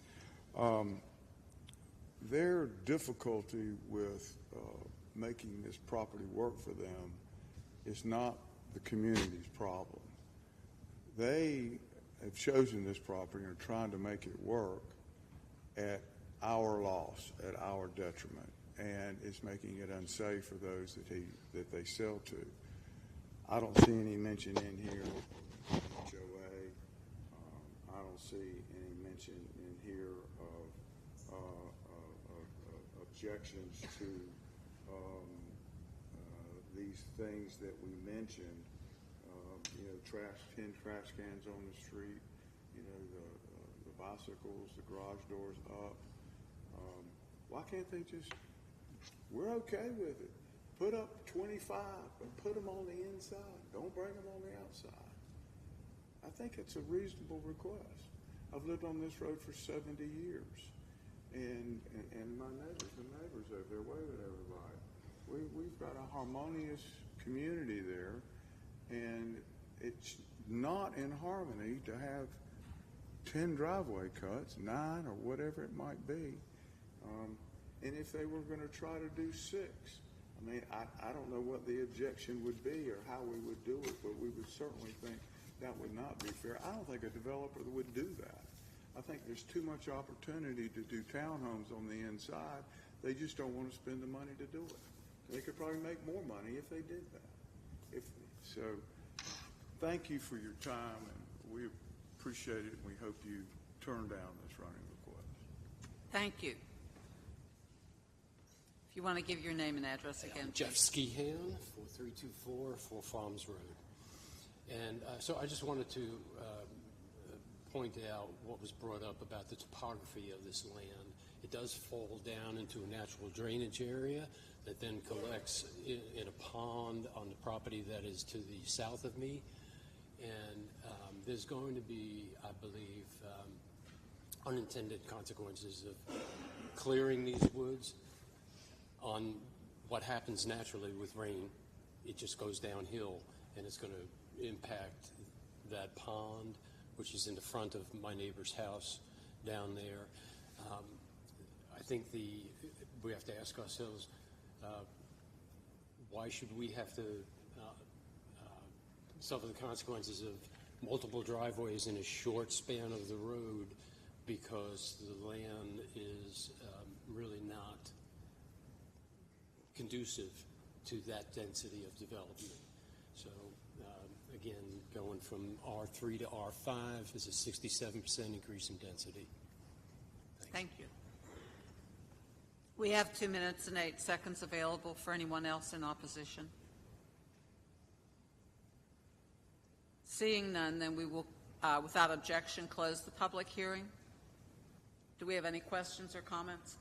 Their difficulty with making this property work for them is not the community's problem. They have chosen this property and are trying to make it work at our loss, at our detriment, and it's making it unsafe for those that they sell to. I don't see any mention in here of HOA. I don't see any mention in here of objections to these things that we mentioned. You know, 10 trash cans on the street. You know, the bicycles, the garage doors up. Why can't they just, we're okay with it. Put up 25, but put them on the inside. Don't bring them on the outside. I think it's a reasonable request. I've lived on this road for 70 years. And my neighbors, the neighbors over there, wave at everybody. We've got a harmonious community there, and it's not in harmony to have 10 driveway cuts, 9 or whatever it might be. And if they were going to try to do 6, I mean, I don't know what the objection would be or how we would do it, but we would certainly think that would not be fair. I don't think a developer would do that. I think there's too much opportunity to do townhomes on the inside. They just don't want to spend the money to do it. They could probably make more money if they did that. So, thank you for your time, and we appreciate it, and we hope you turn down this running request. Thank you. If you want to give your name and address again. Jeff Skehan, 4324 Four Farms Road. And so I just wanted to point out what was brought up about the topography of this land. It does fall down into a natural drainage area that then collects in a pond on the property that is to the south of me. And there's going to be, I believe, unintended consequences of clearing these woods on what happens naturally with rain. It just goes downhill, and it's going to impact that pond, which is in the front of my neighbor's house down there. I think we have to ask ourselves, why should we have to suffer the consequences of multiple driveways in a short span of the road because the land is really not conducive to that density of development. So again, going from R3 to R5 is a 67% increase in density. Thank you. We have 2 minutes and 8 seconds available for anyone else in opposition. Seeing none, then we will, without objection, close the public hearing. Do we have any questions or comments?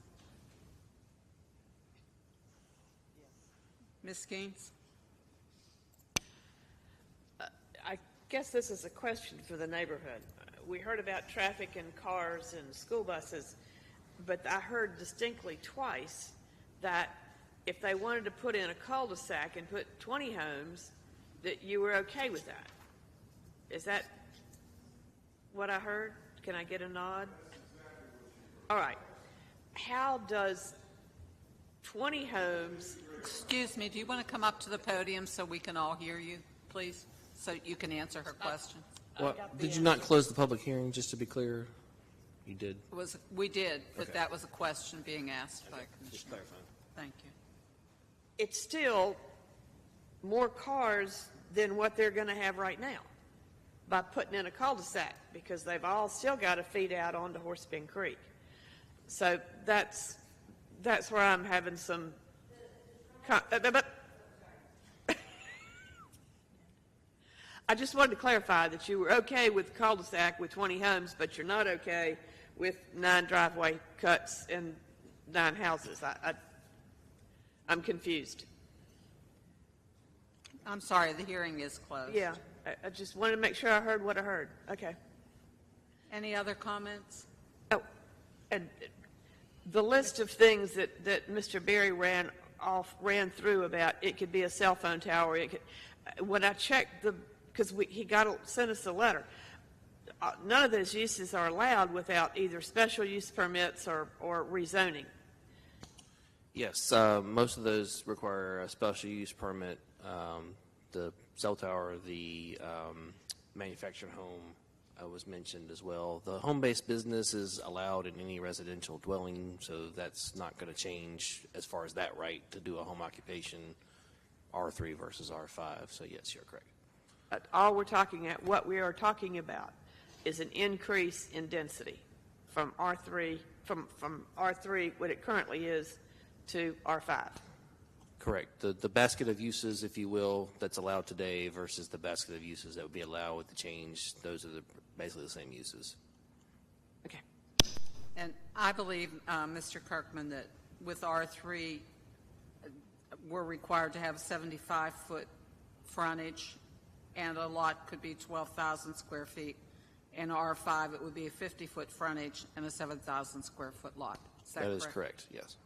Ms. Gaines? I guess this is a question for the neighborhood. We heard about traffic and cars and school buses, but I heard distinctly twice that if they wanted to put in a cul-de-sac and put 20 homes, that you were okay with that. Is that what I heard? Can I get a nod? All right. How does 20 homes... Excuse me, do you want to come up to the podium so we can all hear you, please, so you can answer her question? Well, did you not close the public hearing, just to be clear? You did. We did, but Okay. that was a question being asked by Commissioner. Just clarifying. Thank you. It's still more cars than what they're going to have right now by putting in a cul-de-sac, because they've all still got to feed out onto Horsepin Creek. So that's where I'm having some... I just wanted to clarify that you were okay with cul-de-sac with 20 homes, but you're not okay with 9 driveway cuts and 9 houses. I'm confused. I'm sorry, the hearing is closed. Yeah, I just wanted to make sure I heard what I heard. Okay. Any other comments? Oh, and the list of things that Mr. Berry ran through about it could be a cell phone tower. It could, when I checked because he sent us a letter, none of those uses are allowed without either special use permits or rezoning. Yes, most of those require a special use permit. The cell tower, the manufactured home was mentioned as well. The home-based business is allowed in any residential dwelling, so that's not going to change as far as that right to do a home occupation, R3 versus R5. So yes, you're correct. What we are talking about is an increase in density from R3, from R3, what it currently is, to R5. Correct. The basket of uses, if you will, that's allowed today versus the basket of uses that would be allowed with the change, those are basically the same uses. Okay. And I believe, Mr. Kirkman, that with R3, we're required to have 75-foot frontage, and a lot could be 12,000 square feet. In R5, it would be a 50-foot frontage and a 7,000 square foot lot. Is that correct? That is correct, yes.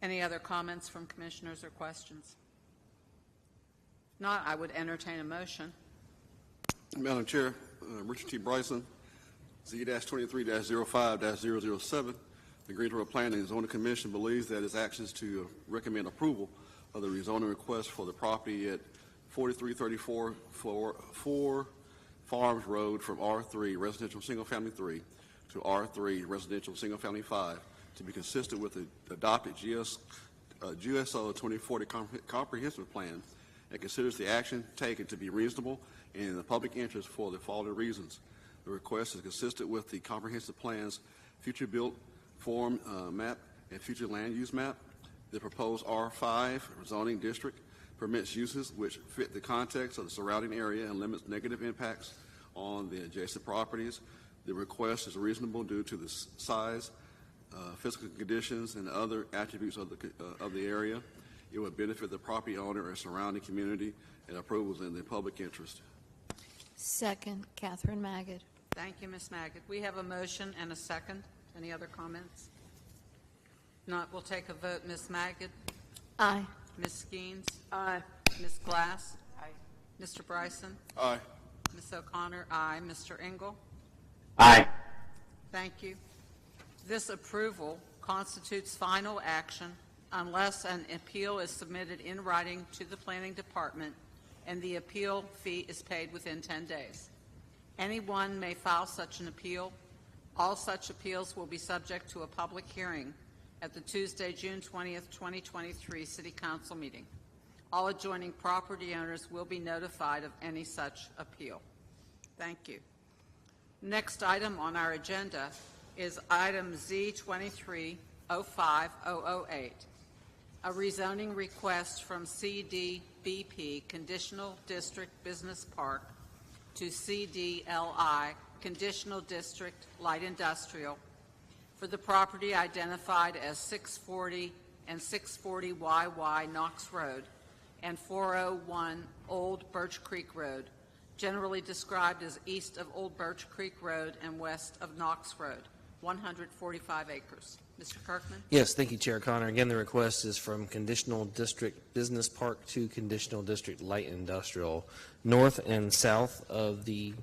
Any other comments from commissioners or questions? If not, I would entertain a motion. Madam Chair, Richard T. Bryson, Z-23-05-007. The Greensboro Planning and Zoning Commission believes that its actions to recommend approval of the rezoning request for the property at 4334 4 Farms Road from R3 Residential Single Family 3 to R3 Residential Single Family 5 to be consistent with the adopted GSO 2040 Comprehensive Plan, and considers the action taken to be reasonable and in the public interest for the following reasons. The request is consistent with the comprehensive plan's future built form map and future land use map. The proposed R5 zoning district permits uses which fit the context of the surrounding area and limits negative impacts on the adjacent properties. The request is reasonable due to the size, physical conditions, and other attributes of the area. It would benefit the property owner and surrounding community, and approval is in the public interest. Second, Catherine Magid. Thank you, Ms. Magid. We have a motion and a second. Any other comments? Not, we'll take a vote. Ms. Magid? Aye. Ms. Skeens? Aye. Ms. Glass? Aye. Mr. Bryson? Aye. Ms. O'Connor? Aye. Mr. Engel? Aye. Thank you. This approval constitutes final action unless an appeal is submitted in writing to the Planning Department and the appeal fee is paid within 10 days. Anyone may file such an appeal. All such appeals will be subject to a public hearing at the Tuesday, June 20th, 2023 City Council meeting. All adjoining property owners will be notified of any such appeal. Thank you. Next item on our agenda is item Z23-05008, a rezoning request from CDBP, Conditional District Business Park, to CDLI, Conditional District Light Industrial, for the property identified as 640 and 640 YY Knox Road and 401 Old Birch Creek Road, generally described as east of Old Birch Creek Road and west of Knox Road, 145 acres. Mr. Kirkman? Yes, thank you, Chair Connor. Again, the request is from Conditional District Business Park to Conditional District Light Industrial. North and south of the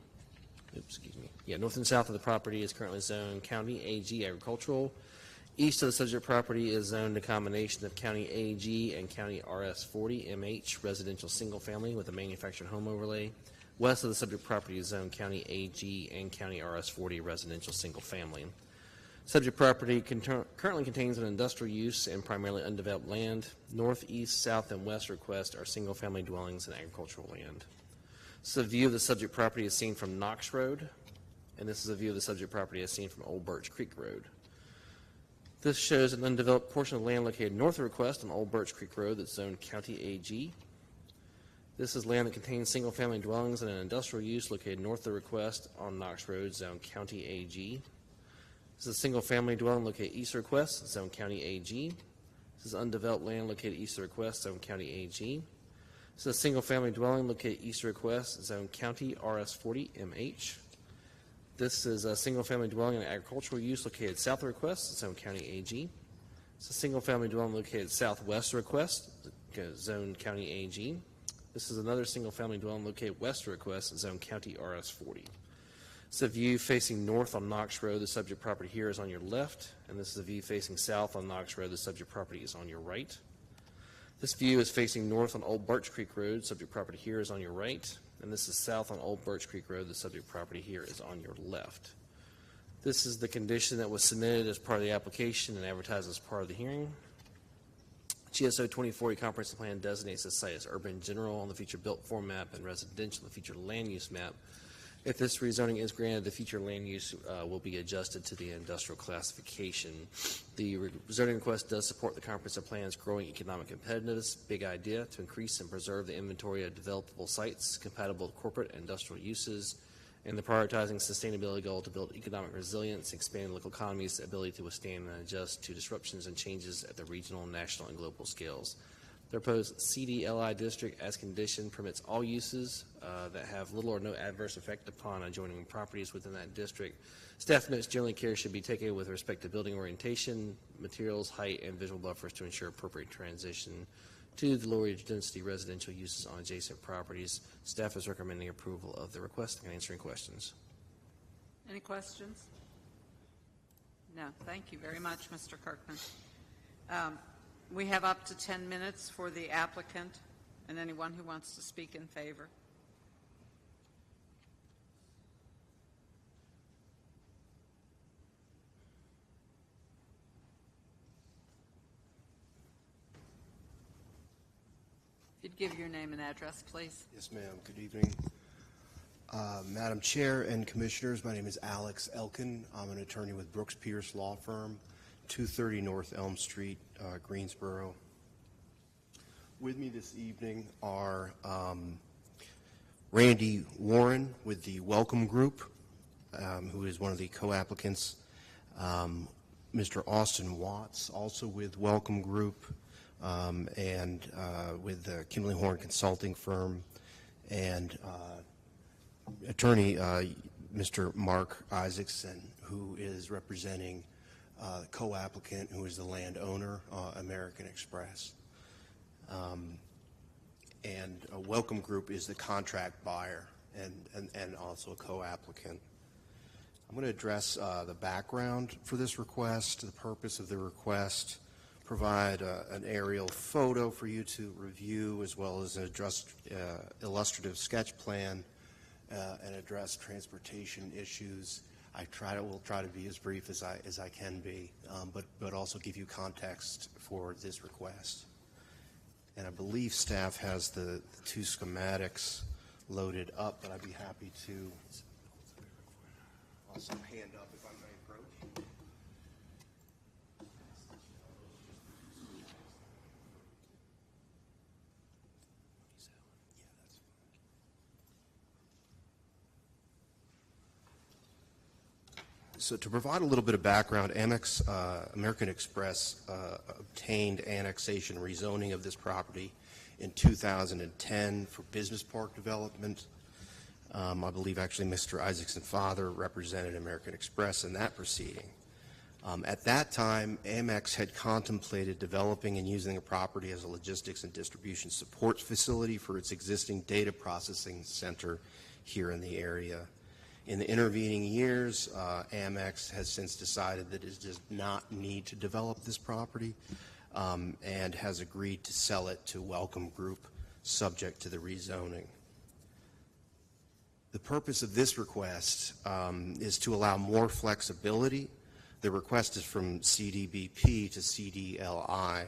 north and south of the property is currently zoned County AG Agricultural. East of the subject property is zoned a combination of County AG and County RS40 MH Residential Single Family with a manufactured home overlay. West of the subject property is zoned County AG and County RS40 Residential Single Family. Subject property currently contains an industrial use and primarily undeveloped land. North, east, south, and west request are single-family dwellings and agricultural land. So the view of the subject property is seen from Knox Road, and this is a view of the subject property as seen from Old Birch Creek Road. This shows an undeveloped portion of land located north of the request on Old Birch Creek Road that's zoned County AG. This is land that contains single-family dwellings and an industrial use located north of the request on Knox Road, zoned County AG. This is a single-family dwelling located east of the request, zone County AG. This is undeveloped land located east of the request, zone County AG. This is a single-family dwelling located east of the request, zone County RS40 MH. This is a single-family dwelling and agricultural use located south of the request, zone County AG. It's a single-family dwelling located southwest of the request, zone County AG. This is another single-family dwelling located west of the request, zone County RS40. It's a view facing north on Knox Road. The subject property here is on your left, and this is a view facing south on Knox Road. The subject property is on your right. This view is facing north on Old Birch Creek Road. Subject property here is on your right, and this is south on Old Birch Creek Road. The subject property here is on your left. This is the condition that was submitted as part of the application and advertised as part of the hearing. GSO 2040 Comprehensive Plan designates this site as urban general on the future built form map and residential on the future land use map. If this rezoning is granted, the future land use will be adjusted to the industrial classification. The zoning request does support the comprehensive plan's growing economic competitiveness, big idea to increase and preserve the inventory of developable sites compatible with corporate and industrial uses, and the prioritizing sustainability goal to build economic resilience, expand local economies' ability to withstand and adjust to disruptions and changes at the regional, national, and global scales. The proposed CDLI district, as conditioned, permits all uses that have little or no adverse effect upon adjoining properties within that district. Staff notes generally care should be taken with respect to building orientation, materials, height, and visual buffers to ensure appropriate transition to the lower density residential uses on adjacent properties. Staff is recommending approval of the request and answering questions. Any questions? No. Thank you very much, Mr. Kirkman. We have up to 10 minutes for the applicant and anyone who wants to speak in favor. Could you give your name and address, please? Yes, ma'am. Good evening. Madam Chair and Commissioners, my name is Alex Elkin. I'm an attorney with Brooks Pierce Law Firm, 230 North Elm Street, Greensboro. With me this evening are Randy Warren with the Welcome Group, who is one of the co-applicants, Mr. Austin Watts, also with Welcome Group, and with the Kimberly Horn Consulting Firm, and attorney Mr. Mark Isaacson, who is representing co-applicant, who is the landowner, American Express. And Welcome Group is the contract buyer and also a co-applicant. I'm going to address the background for this request, the purpose of the request, provide an aerial photo for you to review, as well as an illustrative sketch plan, and address transportation issues. Will try to be as brief as I can be, but also give you context for this request. And I believe staff has the two schematics loaded up, but I'd be happy to also hand up if I may approach. So to provide a little bit of background, American Express obtained annexation rezoning of this property in 2010 for business park development. I believe actually Mr. Isaacson's father represented American Express in that proceeding. At that time, Amex had contemplated developing and using the property as a logistics and distribution support facility for its existing data processing center here in the area. In the intervening years, Amex has since decided that it does not need to develop this property and has agreed to sell it to Welcome Group, subject to the rezoning. The purpose of this request is to allow more flexibility. The request is from CDBP to CDLI,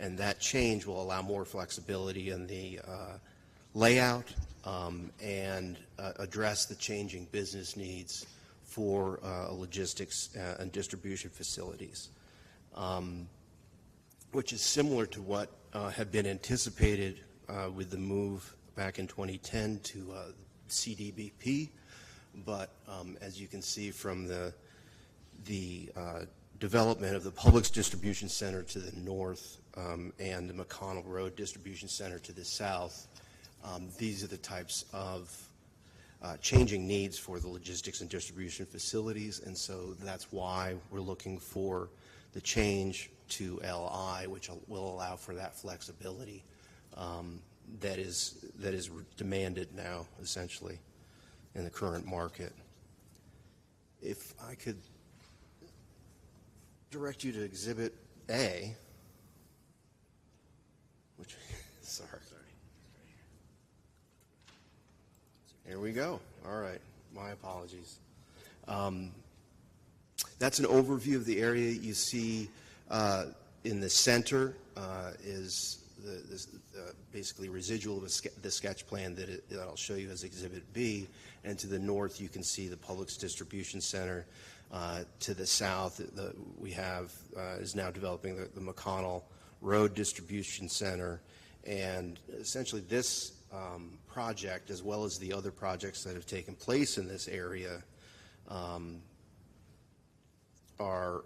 and that change will allow more flexibility in the layout and address the changing business needs for logistics and distribution facilities, which is similar to what had been anticipated with the move back in 2010 to CDBP. But as you can see from the development of the Publix Distribution Center to the north and the McConnell Road Distribution Center to the south, these are the types of changing needs for the logistics and distribution facilities, and so that's why we're looking for the change to LI, which will allow for that flexibility that is demanded now, essentially, in the current market. If I could direct you to Exhibit A, which, sorry. Here we go. All right. My apologies. That's an overview of the area. You see in the center is basically residual of the sketch plan that I'll show you as Exhibit B. And to the north, you can see the Publix Distribution Center. To the south, we have is now developing the McConnell Road Distribution Center. And essentially this project, as well as the other projects that have taken place in this area, are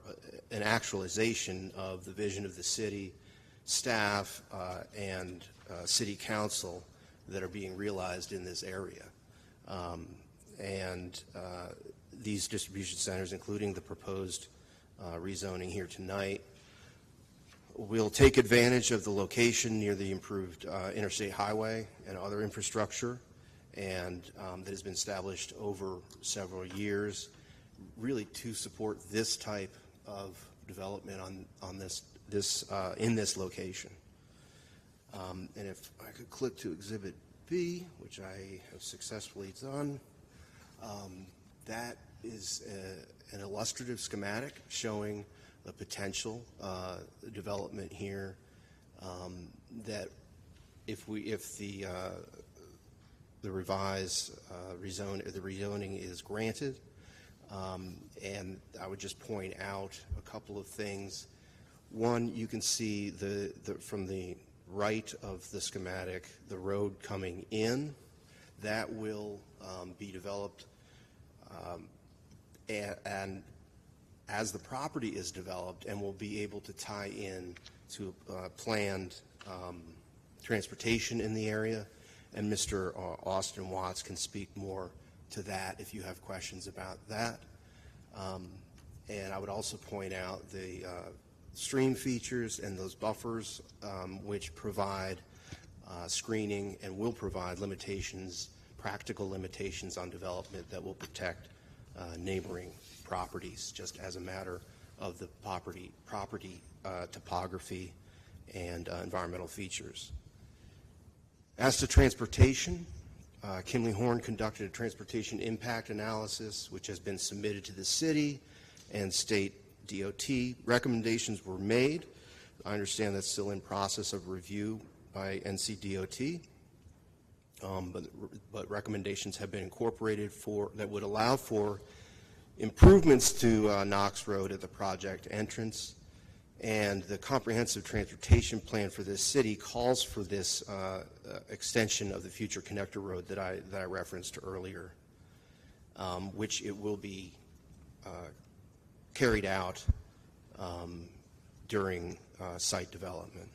an actualization of the vision of the city, staff, and city council that are being realized in this area. These distribution centers, including the proposed rezoning here tonight, will take advantage of the location near the improved interstate highway and other infrastructure, and that has been established over several years, really to support this type of development on in this location. And if I could click to Exhibit B, which I have successfully done, that is an illustrative schematic showing the potential development here that if the revised the rezoning is granted. And I would just point out a couple of things. One, you can see from the right of the schematic, the road coming in. That will be developed, and as the property is developed, and we'll be able to tie in to planned transportation in the area. And Mr. Austin Watts can speak more to that if you have questions about that. And I would also point out the stream features and those buffers, which provide screening and will provide limitations, practical limitations on development that will protect neighboring properties, just as a matter of the property topography and environmental features. As to transportation, Kimley Horn conducted a transportation impact analysis, which has been submitted to the city and state DOT. Recommendations were made. I understand that's still in process of review by NCDOT, but recommendations have been incorporated that would allow for improvements to Knox Road at the project entrance. And the comprehensive transportation plan for this city calls for this extension of the future connector road that I referenced earlier, which it will be carried out during site development.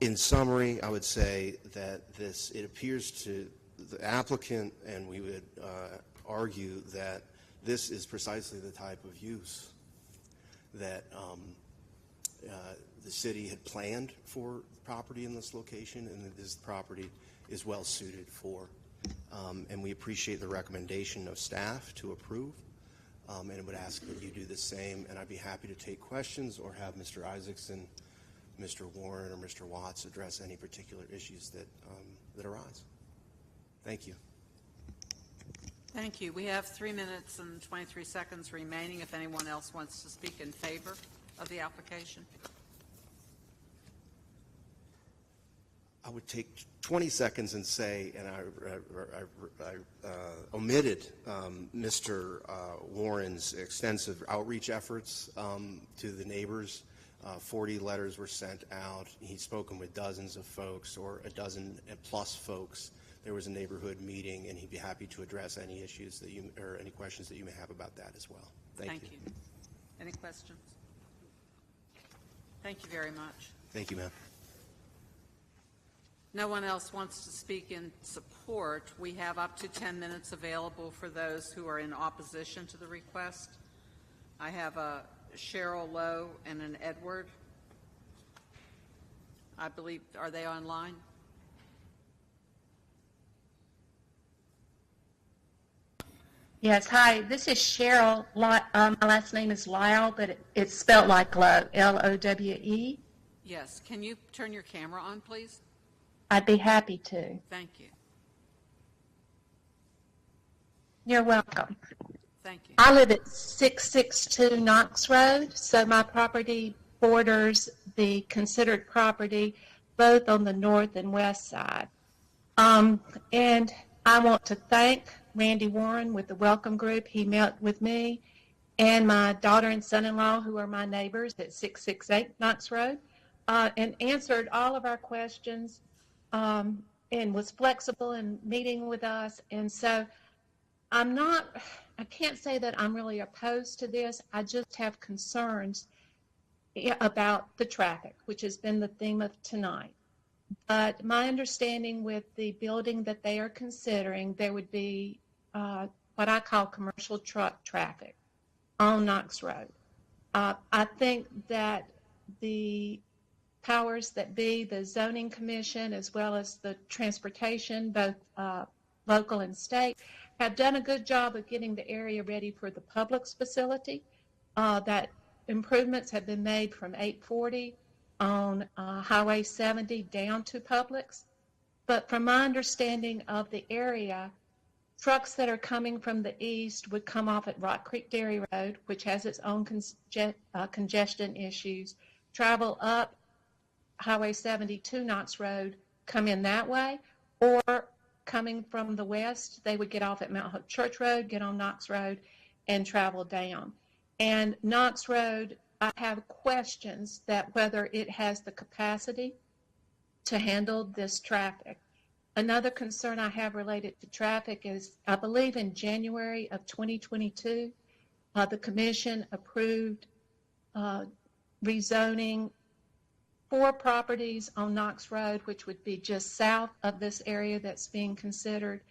In summary, I would say that it appears to the applicant, and we would argue that this is precisely the type of use that the city had planned for property in this location, and that this property is well suited for. And we appreciate the recommendation of staff to approve, and would ask that you do the same. And I'd be happy to take questions or have Mr. Isaacson, Mr. Warren, or Mr. Watts address any particular issues that arise. Thank you. Thank you. We have 3 minutes and 23 seconds remaining if anyone else wants to speak in favor of the application. I would take 20 seconds and say, and I omitted Mr. Warren's extensive outreach efforts to the neighbors. 40 letters were sent out. He's spoken with dozens of folks, or a dozen plus folks. There was a neighborhood meeting, and he'd be happy to address any issues that or any questions that you may have about that as well. Thank you. Any questions? Thank you very much. Thank you, ma'am. No one else wants to speak in support. We have up to 10 minutes available for those who are in opposition to the request. I have a Cheryl Lowe and an Edward. I believe, are they online? Yes, hi, this is Cheryl. My last name is Lowe, but it's spelled like Lowe, L-O-W-E. Yes. Can you turn your camera on, please? I'd be happy to. Thank you. You're welcome. Thank you. I live at 662 Knox Road, so my property borders the considered property both on the north and west side. And I want to thank Randy Warren with the Welcome Group. He met with me and my daughter and son-in-law, who are my neighbors at 668 Knox Road, and answered all of our questions and was flexible in meeting with us. And so I can't say that I'm really opposed to this. I just have concerns about the traffic, which has been the theme of tonight. But my understanding with the building that they are considering, there would be what I call commercial truck traffic on Knox Road. I think that the powers that be, the zoning commission, as well as the transportation, both local and state, have done a good job of getting the area ready for the Publix facility. That improvements have been made from 840 on Highway 70 down to Publix. But from my understanding of the area, trucks that are coming from the east would come off at Rock Creek Dairy Road, which has its own congestion issues, travel up Highway 72 Knox Road come in that way, or coming from the west, they would get off at Mount Hope Church Road, get on Knox Road, and travel down. And Knox Road, I have questions that whether it has the capacity to handle this traffic. Another concern I have related to traffic is, I believe in January of 2022, the commission approved rezoning 4 properties on Knox Road, which would be just south of this area that's being considered.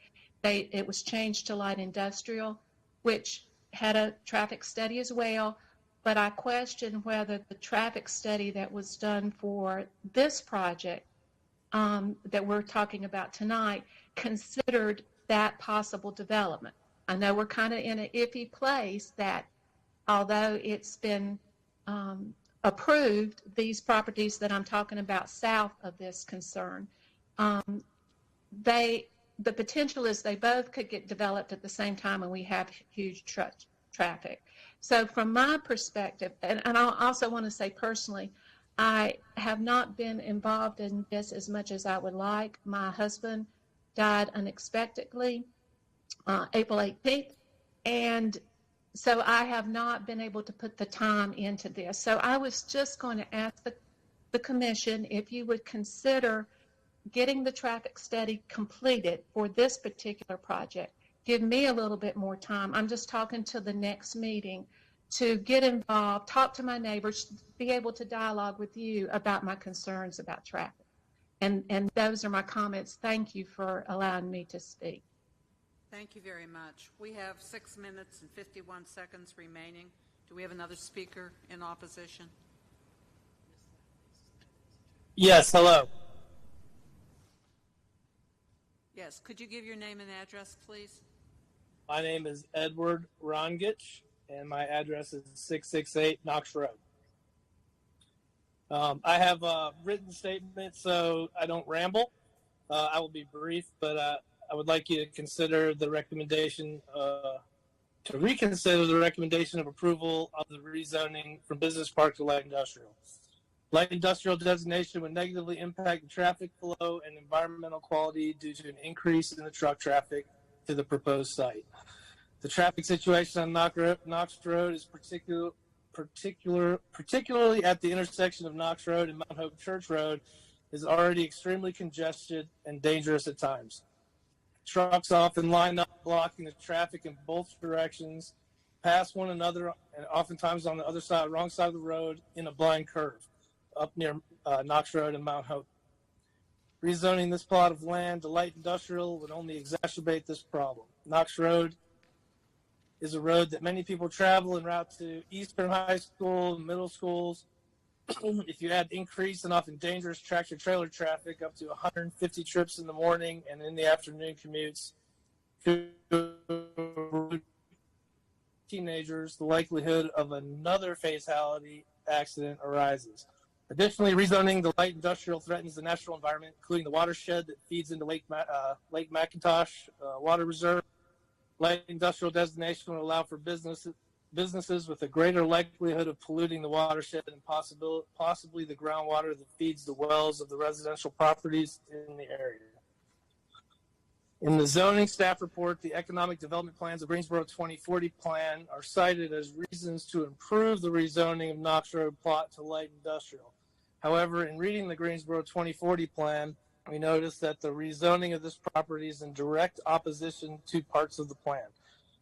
It was changed to light industrial, which had a traffic study as well, but I question whether the traffic study that was done for this project that we're talking about tonight considered that possible development. I know we're kind of in an iffy place that although it's been approved, these properties that I'm talking about south of this concern, the potential is they both could get developed at the same time and we have huge traffic. So from my perspective, and I also want to say personally, I have not been involved in this as much as I would like. My husband died unexpectedly April 18th, and so I have not been able to put the time into this. So I was just going to ask the commission if you would consider getting the traffic study completed for this particular project. Give me a little bit more time. I'm just talking to the next meeting to get involved, talk to my neighbors, be able to dialogue with you about my concerns about traffic. And those are my comments. Thank you for allowing me to speak. Thank you very much. We have 6 minutes and 51 seconds remaining. Do we have another speaker in opposition? Yes, hello. Yes, could you give your name and address, please? My name is Edward Rongich, and my address is 668 Knox Road. I have a written statement, so I don't ramble. I will be brief, but I would like you to consider the recommendation, to reconsider the recommendation of approval of the rezoning from business park to light industrial. Light industrial designation would negatively impact the traffic flow and environmental quality due to an increase in the truck traffic to the proposed site. The traffic situation on Knox Road is particularly at the intersection of Knox Road and Mount Hope Church Road is already extremely congested and dangerous at times. Trucks often line up blocking the traffic in both directions, pass one another, and oftentimes on the other side, wrong side of the road in a blind curve up near Knox Road and Mount Hope. Rezoning this plot of land to light industrial would only exacerbate this problem. Knox Road is a road that many people travel en route to Eastern High School, middle schools. If you add increased and often dangerous tractor-trailer traffic up to 150 trips in the morning and in the afternoon commutes, teenagers, the likelihood of another fatality accident arises. Additionally, rezoning the light industrial threatens the natural environment, including the watershed that feeds into Lake McIntosh Water Reserve. Light industrial designation would allow for businesses with a greater likelihood of polluting the watershed and possibly the groundwater that feeds the wells of the residential properties in the area. In the zoning staff report, the economic development plans of Greensboro 2040 plan are cited as reasons to improve the rezoning of Knox Road plot to light industrial. However, in reading the Greensboro 2040 plan, we notice that the rezoning of this property is in direct opposition to parts of the plan.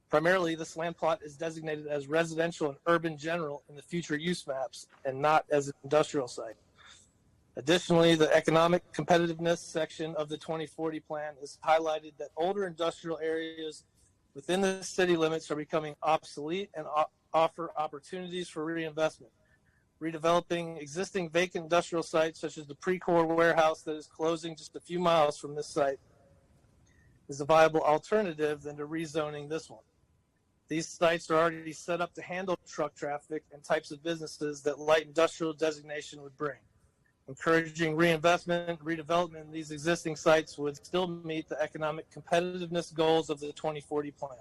Primarily, this land plot is designated as residential and urban general in the future use maps and not as an industrial site. Additionally, the economic competitiveness section of the 2040 plan is highlighted that older industrial areas within the city limits are becoming obsolete and offer opportunities for reinvestment. Redeveloping existing vacant industrial sites such as the Precor warehouse that is closing just a few miles from this site is a viable alternative than to rezoning this one. These sites are already set up to handle truck traffic and types of businesses that light industrial designation would bring. Encouraging reinvestment and redevelopment in these existing sites would still meet the economic competitiveness goals of the 2040 plan.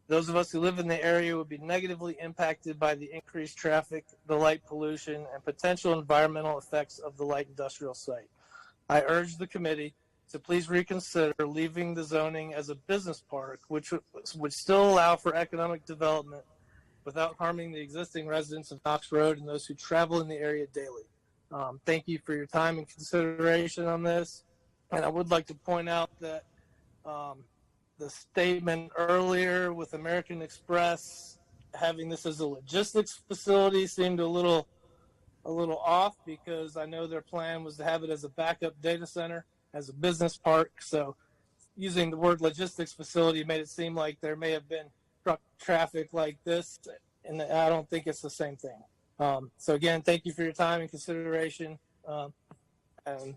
Those of us who live in the area would be negatively impacted by the increased traffic, the light pollution, and potential environmental effects of the light industrial site. I urge the committee to please reconsider leaving the zoning as a business park, which would still allow for economic development without harming the existing residents of Knox Road and those who travel in the area daily. Thank you for your time and consideration on this. And I would like to point out that the statement earlier with American Express having this as a logistics facility seemed a little off, because I know their plan was to have it as a backup data center, as a business park. So using the word logistics facility made it seem like there may have been truck traffic like this, and I don't think it's the same thing. So again, thank you for your time and consideration, and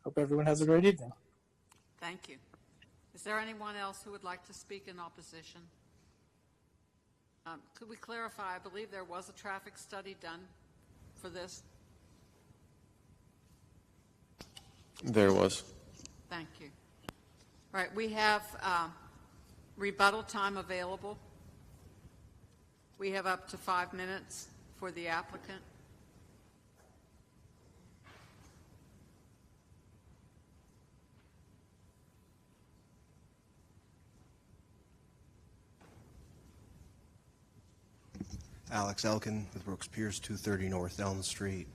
hope everyone has a great evening. Thank you. Is there anyone else who would like to speak in opposition? Could we clarify, I believe there was a traffic study done for this? There was. Thank you. All right, we have rebuttal time available. We have up to 5 minutes for the applicant. Alex Elkin with Brooks Pierce, 230 North Elm Street.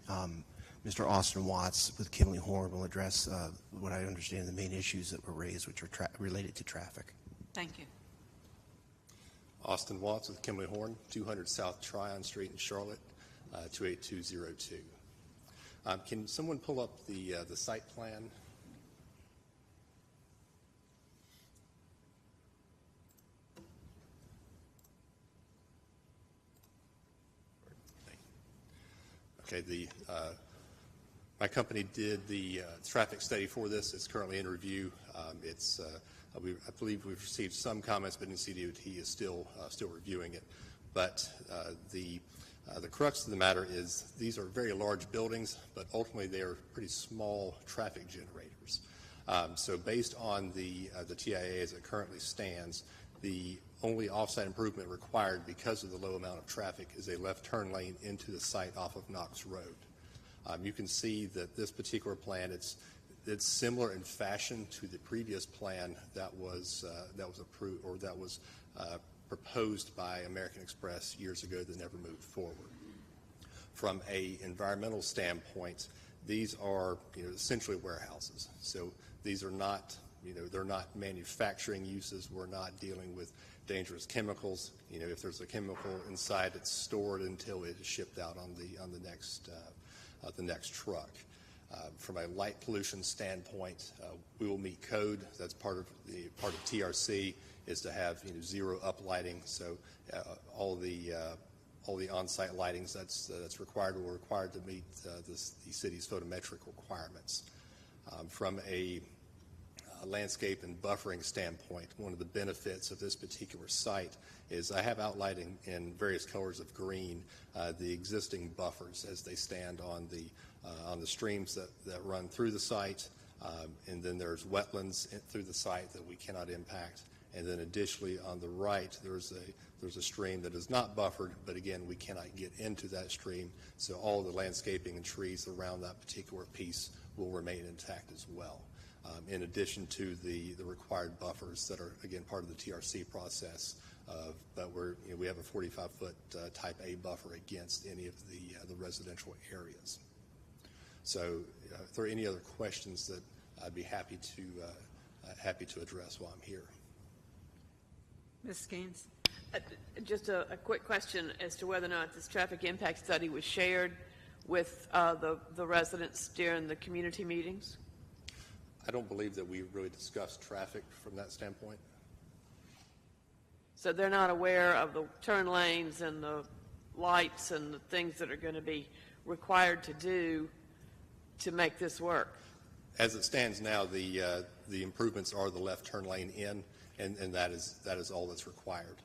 Mr. Austin Watts with Kimley Horn will address what I understand the main issues that were raised, which are related to traffic. Thank you. Austin Watts with Kimley Horn, 200 South Tryon Street in Charlotte, 28202. Can someone pull up the site plan? Okay, my company did the traffic study for this. It's currently in review. I believe we've received some comments, but NCDOT is still reviewing it. But the crux of the matter is these are very large buildings, but ultimately they are pretty small traffic generators. So based on the TIA as it currently stands, the only offsite improvement required because of the low amount of traffic is a left turn lane into the site off of Knox Road. You can see that this particular plan, it's similar in fashion to the previous plan that was approved, or that was proposed by American Express years ago that never moved forward. From a environmental standpoint, these are essentially warehouses. So these are not they're not manufacturing uses. We're not dealing with dangerous chemicals. If there's a chemical inside, it's stored until it is shipped out on the next truck. From a light pollution standpoint, we will meet code. That's part of TRC is to have zero uplighting. So all the on-site lightings that's required will required to meet the city's photometric requirements. From a landscape and buffering standpoint, one of the benefits of this particular site is I have outlined in various colors of green the existing buffers as they stand on the streams that run through the site, and then there's wetlands through the site that we cannot impact, and then additionally on the right there's a stream that is not buffered, but again we cannot get into that stream, so all the landscaping and trees around that particular piece will remain intact as well. In addition to the required buffers that are, again, part of the TRC process, but we have a 45-foot type A buffer against any of the residential areas. So if there are any other questions that I'd be happy to address while I'm here. Ms. Gaines? Just a quick question as to whether or not this traffic impact study was shared with the residents during the community meetings? I don't believe that we really discussed traffic from that standpoint. So they're not aware of the turn lanes and the lights and the things that are going to be required to do to make this work? As it stands now, the improvements are the left turn lane in, and that is all that's required.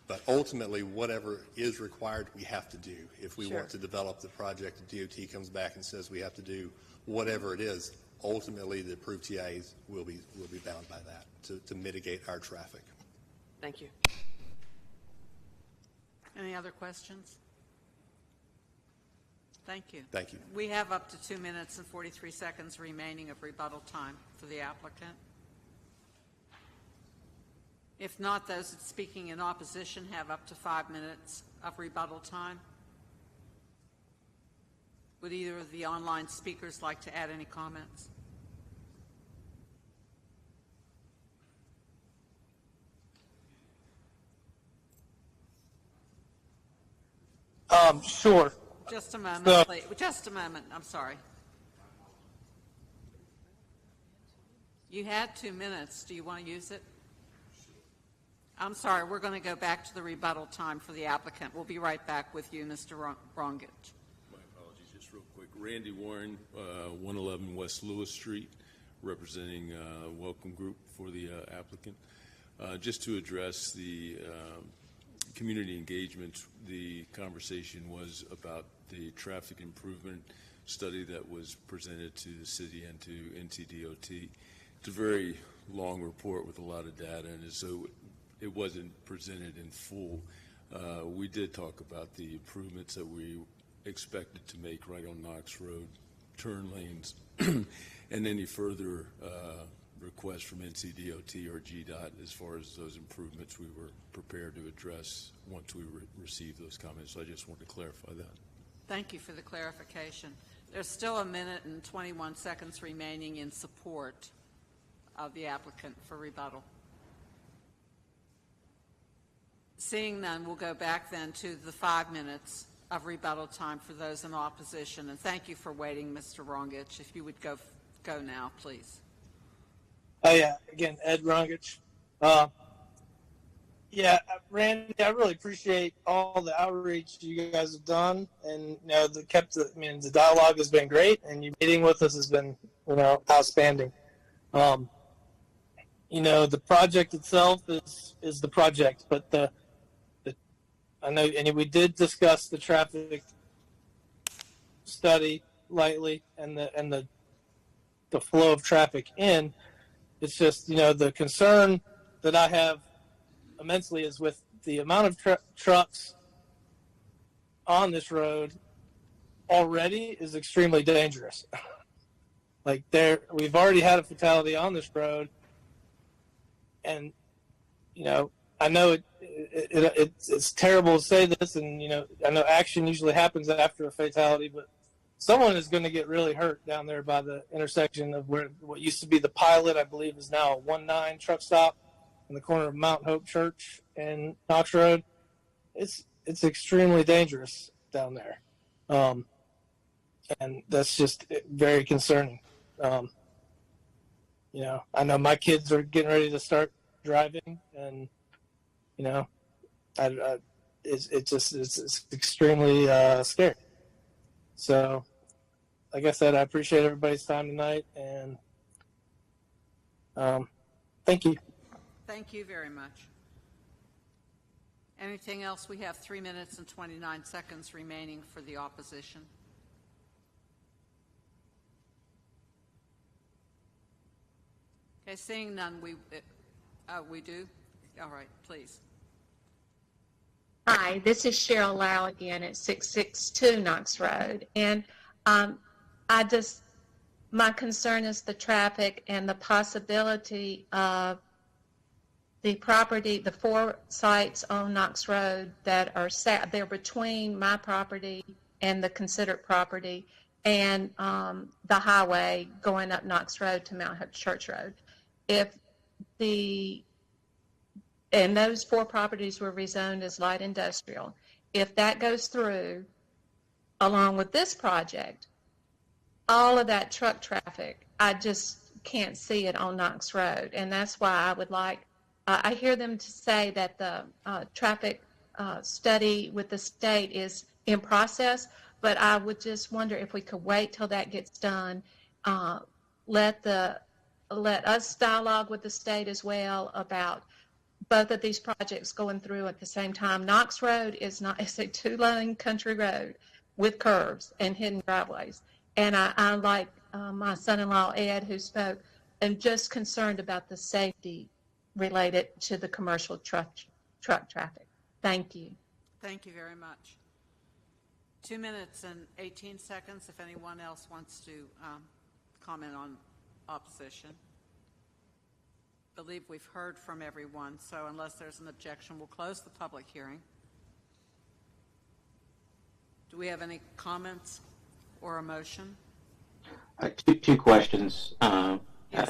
But ultimately, whatever is required, we have to do. If we want to develop the project, the DOT comes back and says we have to do whatever it is, ultimately the approved TIAs will be bound by that to mitigate our traffic. Thank you. Any other questions? Thank you. Thank you. We have up to 2 minutes and 43 seconds remaining of rebuttal time for the applicant. If not, those speaking in opposition have up to 5 minutes of rebuttal time. Would either of the online speakers like to add any comments? Sure. Just a moment, So- please. Just a moment. I'm sorry. You had 2 minutes. Do you want to use it? I'm sorry. We're going to go back to the rebuttal time for the applicant. We'll be right back with you, Mr. Rongich. My apologies, just real quick. Randy Warren, 111 West Lewis Street, representing Welcome Group for the applicant. Just to address the community engagement, the conversation was about the traffic improvement study that was presented to the city and to NCDOT. It's a very long report with a lot of data, and so it wasn't presented in full. We did talk about the improvements that we expected to make right on Knox Road, turn lanes, and any further requests from NCDOT or GDOT as far as those improvements we were prepared to address once we received those comments. So I just wanted to clarify that. Thank you for the clarification. There's still 1 minute and 21 seconds remaining in support of the applicant for rebuttal. Seeing none, we'll go back then to the 5 minutes of rebuttal time for those in opposition. And thank you for waiting, Mr. Rongich. If you would go now, please. Oh, yeah. Again, Ed Rongich. Yeah, Randy, I really appreciate all the outreach you guys have done, and the dialogue has been great, and your meeting with us has been outstanding. The project itself is the project, but I know, and we did discuss the traffic study lightly and the flow of traffic in. It's just, the concern that I have immensely is with the amount of trucks on this road already is extremely dangerous. We've already had a fatality on this road, and I know it's terrible to say this, and I know action usually happens after a fatality, but someone is going to get really hurt down there by the intersection of what used to be the Pilot, I believe, is now a 1-9 truck stop in the corner of Mount Hope Church and Knox Road. It's extremely dangerous down there, and that's just very concerning. I know my kids are getting ready to start driving, and it's extremely scary. So, like I said, I appreciate everybody's time tonight, and thank you. Thank you very much. Anything else? We have 3 minutes and 29 seconds remaining for the opposition. Okay, seeing none, we do? All right, please. Hi, this is Cheryl Lau again at 662 Knox Road. And my concern is the traffic and the possibility of the property, the 4 sites on Knox Road that are they're between my property and the considered property and the highway going up Knox Road to Mount Hope Church Road. And those 4 properties were rezoned as light industrial. If that goes through, along with this project, all of that truck traffic, I just can't see it on Knox Road. And that's why I would like, I hear them to say that the traffic study with the state is in process, but I would just wonder if we could wait till that gets done, let us dialogue with the state as well about both of these projects going through at the same time. Knox Road it's a 2-lane country road with curves and hidden driveways. And I like my son-in-law, Ed, who spoke, am just concerned about the safety related to the commercial truck traffic. Thank you. Thank you very much. 2 minutes and 18 seconds if anyone else wants to comment on opposition. Believe we've heard from everyone, so unless there's an objection, we'll close the public hearing. Do we have any comments or a motion? Two questions,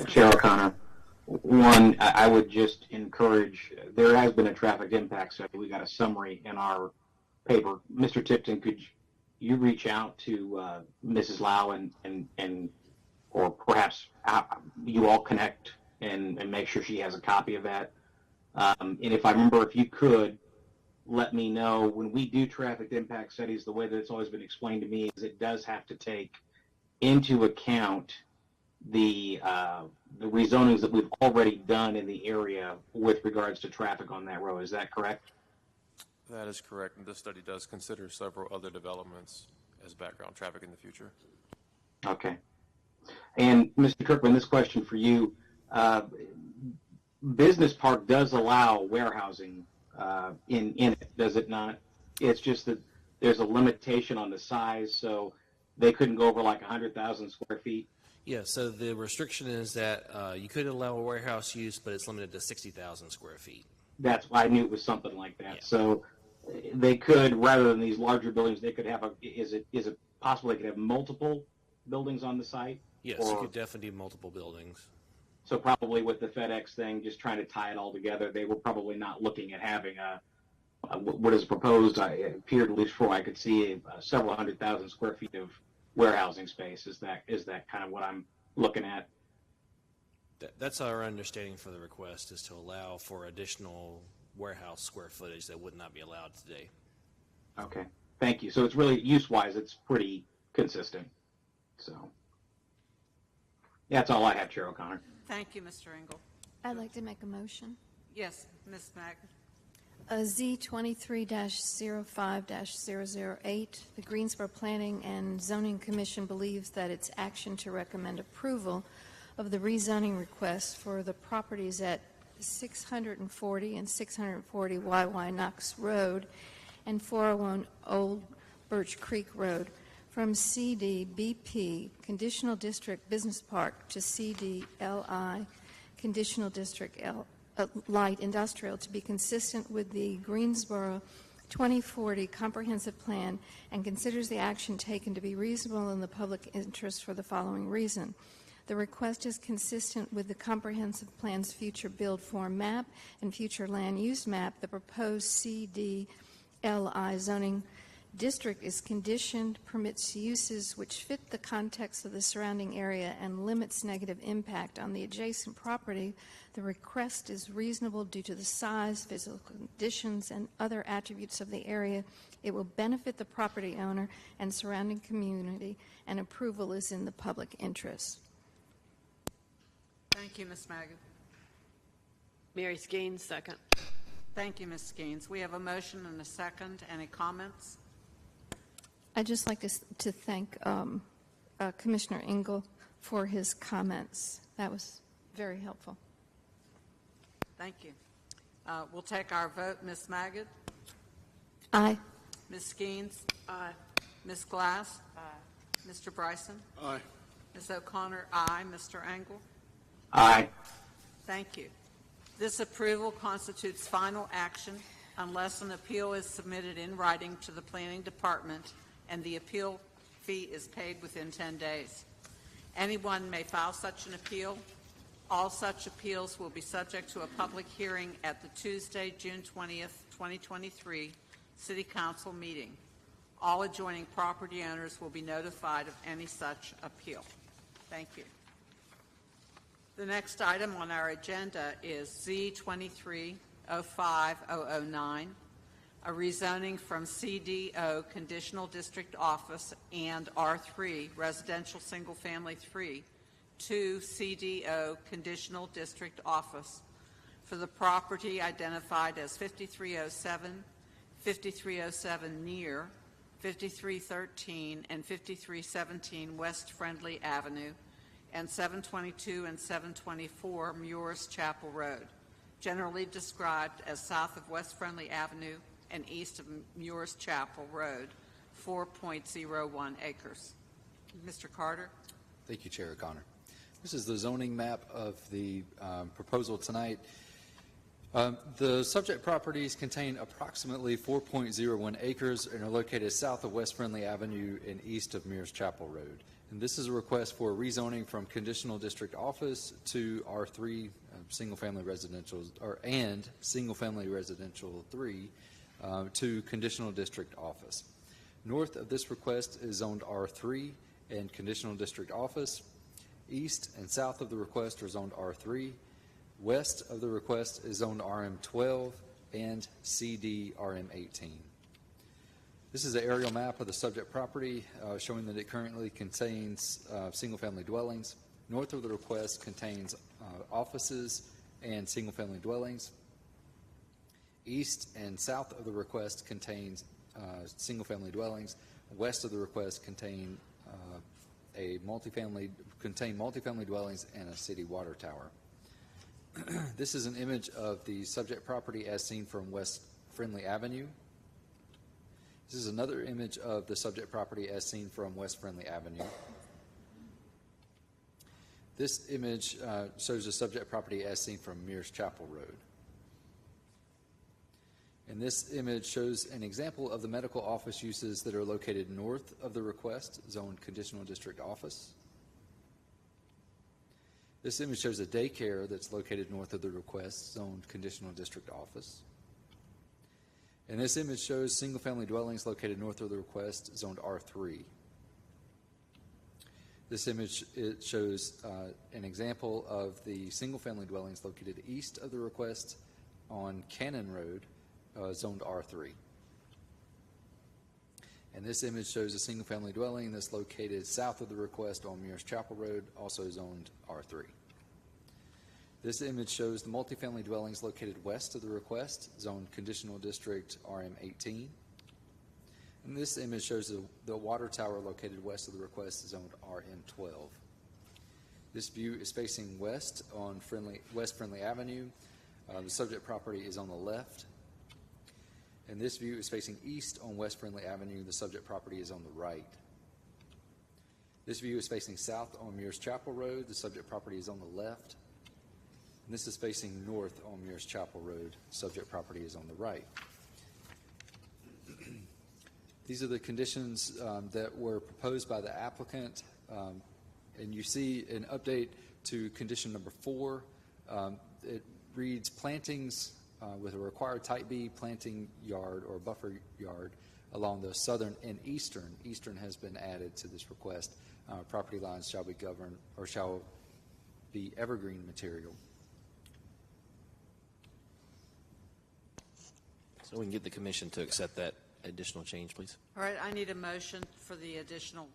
Chair O'Connor. One, I would just encourage, there has been a traffic impact study. We got a summary in our paper. Mr. Tipton, could you reach out to Mrs. Lau and or perhaps you all connect and make sure she has a copy of that? And if I remember, if you could, let me know. When we do traffic impact studies, the way that it's always been explained to me is it does have to take into account the rezonings that we've already done in the area with regards to traffic on that road. Is that correct? That is correct, and this study does consider several other developments as background traffic in the future. Okay. And Mr. Kirkman, this question for you. Business Park does allow warehousing in it, does it not? It's just that there's a limitation on the size, so they couldn't go over like 100,000 square feet. Yeah, so the restriction is that you could allow a warehouse use, but it's limited to 60,000 square feet. That's why I knew it was something like that. Yeah. So they could, rather than these larger buildings, they could have is it possible they could have multiple buildings on the site? Yes, you could definitely do multiple buildings. So probably with the FedEx thing, just trying to tie it all together, they were probably not looking at having what is proposed. It appeared, at least for I could see, several 100,000 square feet of warehousing space. Is that kind of what I'm looking at? That's our understanding for the request, is to allow for additional warehouse square footage that would not be allowed today. Okay, thank you. So it's really, use-wise, it's pretty consistent. So yeah, that's all I have, Chair O'Connor. Thank you, Mr. Engel. I'd like to make a motion. Yes, Ms. Mag. Z23-05-008, the Greensboro Planning and Zoning Commission believes that its action to recommend approval of the rezoning request for the properties at 640 and 640 YY Knox Road and 401 Old Birch Creek Road from CDBP Conditional District Business Park to CDLI Conditional District Light Industrial to be consistent with the Greensboro 2040 Comprehensive Plan and considers the action taken to be reasonable in the public interest for the following reason. The request is consistent with the Comprehensive Plan's future build form map and future land use map. The proposed CDLI zoning district is conditioned, permits uses which fit the context of the surrounding area, and limits negative impact on the adjacent property. The request is reasonable due to the size, physical conditions, and other attributes of the area. It will benefit the property owner and surrounding community, and approval is in the public interest. Thank you, Ms. Mag. Mary Skeens, second. Thank you, Ms. Skeens. We have a motion and a second. Any comments? I'd just like to thank Commissioner Engel for his comments. That was very helpful. Thank you. We'll take our vote. Ms. Magid? Aye. Ms. Skeens? Aye. Ms. Glass? Aye. Mr. Bryson? Aye. Ms. O'Connor? Aye. Mr. Engel? Aye. Thank you. This approval constitutes final action unless an appeal is submitted in writing to the Planning Department and the appeal fee is paid within 10 days. Anyone may file such an appeal. All such appeals will be subject to a public hearing at the Tuesday, June 20th, 2023 City Council meeting. All adjoining property owners will be notified of any such appeal. Thank you. The next item on our agenda is Z23-05009, a rezoning from CDO Conditional District Office and R3 Residential Single Family 3 to CDO Conditional District Office for the property identified as 5307, 5307 near, 5313, and 5317 West Friendly Avenue, and 722 and 724 Muirs Chapel Road, generally described as south of West Friendly Avenue and east of Muir's Chapel Road, 4.01 acres. Mr. Carter? Thank you, Chair O'Connor. This is the zoning map of the proposal tonight. The subject properties contain approximately 4.01 acres and are located south of West Friendly Avenue and east of Mears Chapel Road. And this is a request for rezoning from conditional district office to R3 single-family residential, and single-family residential 3 to conditional district office. North of this request is zoned R3 and conditional district office. East and south of the request are zoned R3. West of the request is zoned RM12 and CD RM18. This is an aerial map of the subject property showing that it currently contains single-family dwellings. North of the request contains offices and single-family dwellings. East and south of the request contains single-family dwellings. West of the request contain multifamily dwellings and a city water tower. This is an image of the subject property as seen from West Friendly Avenue. This is another image of the subject property as seen from West Friendly Avenue. This image shows the subject property as seen from Mears Chapel Road. And this image shows an example of the medical office uses that are located north of the request, zoned conditional district office. This image shows a daycare that's located north of the request, zoned conditional district office. And this image shows single-family dwellings located north of the request, zoned R3. This image shows an example of the single-family dwellings located east of the request on Cannon Road, zoned R3. And this image shows a single-family dwelling that's located south of the request on Mears Chapel Road, also zoned R3. This image shows the multifamily dwellings located west of the request, zoned conditional district RM18. And this image shows the water tower located west of the request, zoned RM12. This view is facing west on West Friendly Avenue. The subject property is on the left. And this view is facing east on West Friendly Avenue. The subject property is on the right. This view is facing south on Mears Chapel Road. The subject property is on the left. And this is facing north on Mears Chapel Road. Subject property is on the right. These are the conditions that were proposed by the applicant. And you see an update to condition number 4. It reads plantings with a required type B planting yard or buffer yard along the southern and eastern. Eastern has been added to this request. Property lines shall be governed or shall be evergreen material. So we can get the commission to accept that additional change, please. All right, I need a motion for the additional.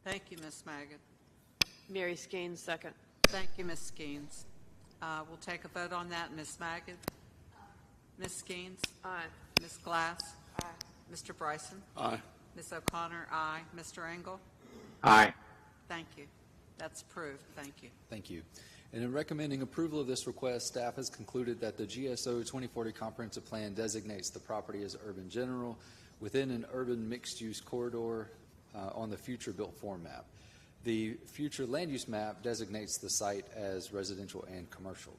Thank you, Ms. Maggott. Mary Skeens, second. Thank you, Ms. Skeens. We'll take a vote on that. Ms. Maggott? Ms. Skeens? Aye. Ms. Glass? Aye. Mr. Bryson? Aye. Ms. O'Connor? Aye. Mr. Engel? Aye. Thank you. That's approved. Thank you. Thank you. And in recommending approval of this request, staff has concluded that the GSO 2040 Comprehensive Plan designates the property as urban general within an urban mixed-use corridor on the future built form map. The future land use map designates the site as residential and commercial.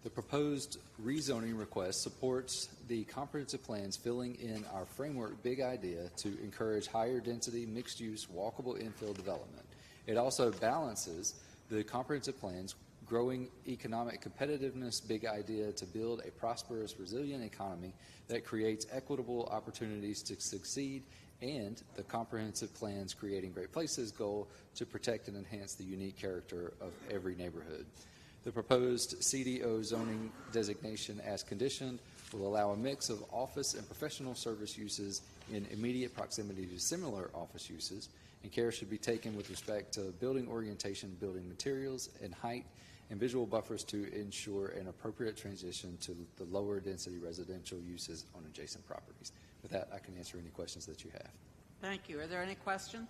The proposed rezoning request supports the comprehensive plans filling in our framework big idea to encourage higher density, mixed use, walkable infill development. It also balances the comprehensive plans growing economic competitiveness big idea to build a prosperous, resilient economy that creates equitable opportunities to succeed, and the comprehensive plans creating great places goal to protect and enhance the unique character of every neighborhood. The proposed CDO zoning designation as conditioned will allow a mix of office and professional service uses in immediate proximity to similar office uses, and care should be taken with respect to building orientation, building materials, and height, and visual buffers to ensure an appropriate transition to the lower density residential uses on adjacent properties. With that, I can answer any questions that you have. Thank you. Are there any questions?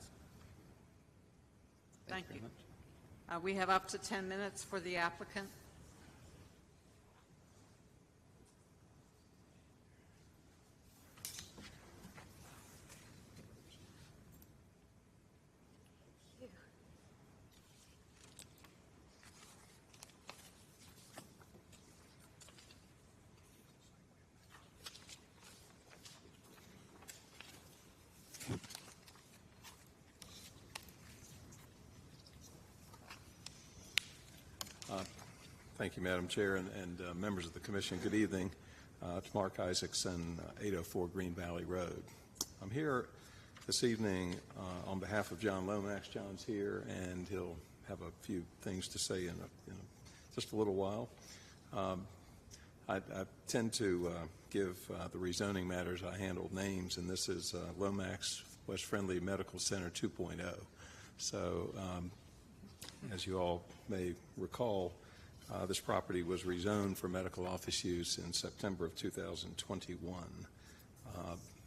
Thank you. Very much. We have up to 10 minutes for the applicant. Thank you, Madam Chair, and members of the Commission. Good evening. It's Mark Isaacson, 804 Green Valley Road. I'm here this evening on behalf of John Lomax. John's here, and he'll have a few things to say in just a little while. I tend to give the rezoning matters I handle names, and this is Lomax West Friendly Medical Center 2.0. So, as you all may recall, this property was rezoned for medical office use in September of 2021.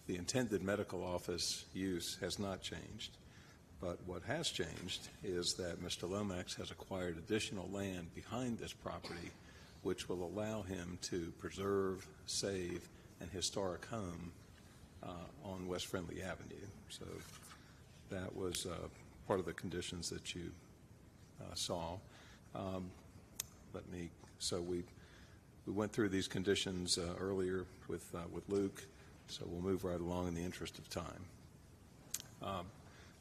The intended medical office use has not changed, but what has changed is that Mr. Lomax has acquired additional land behind this property, which will allow him to preserve, save an historic home on West Friendly Avenue. So that was part of the conditions that you saw. So we went through these conditions earlier with Luke, so we'll move right along in the interest of time.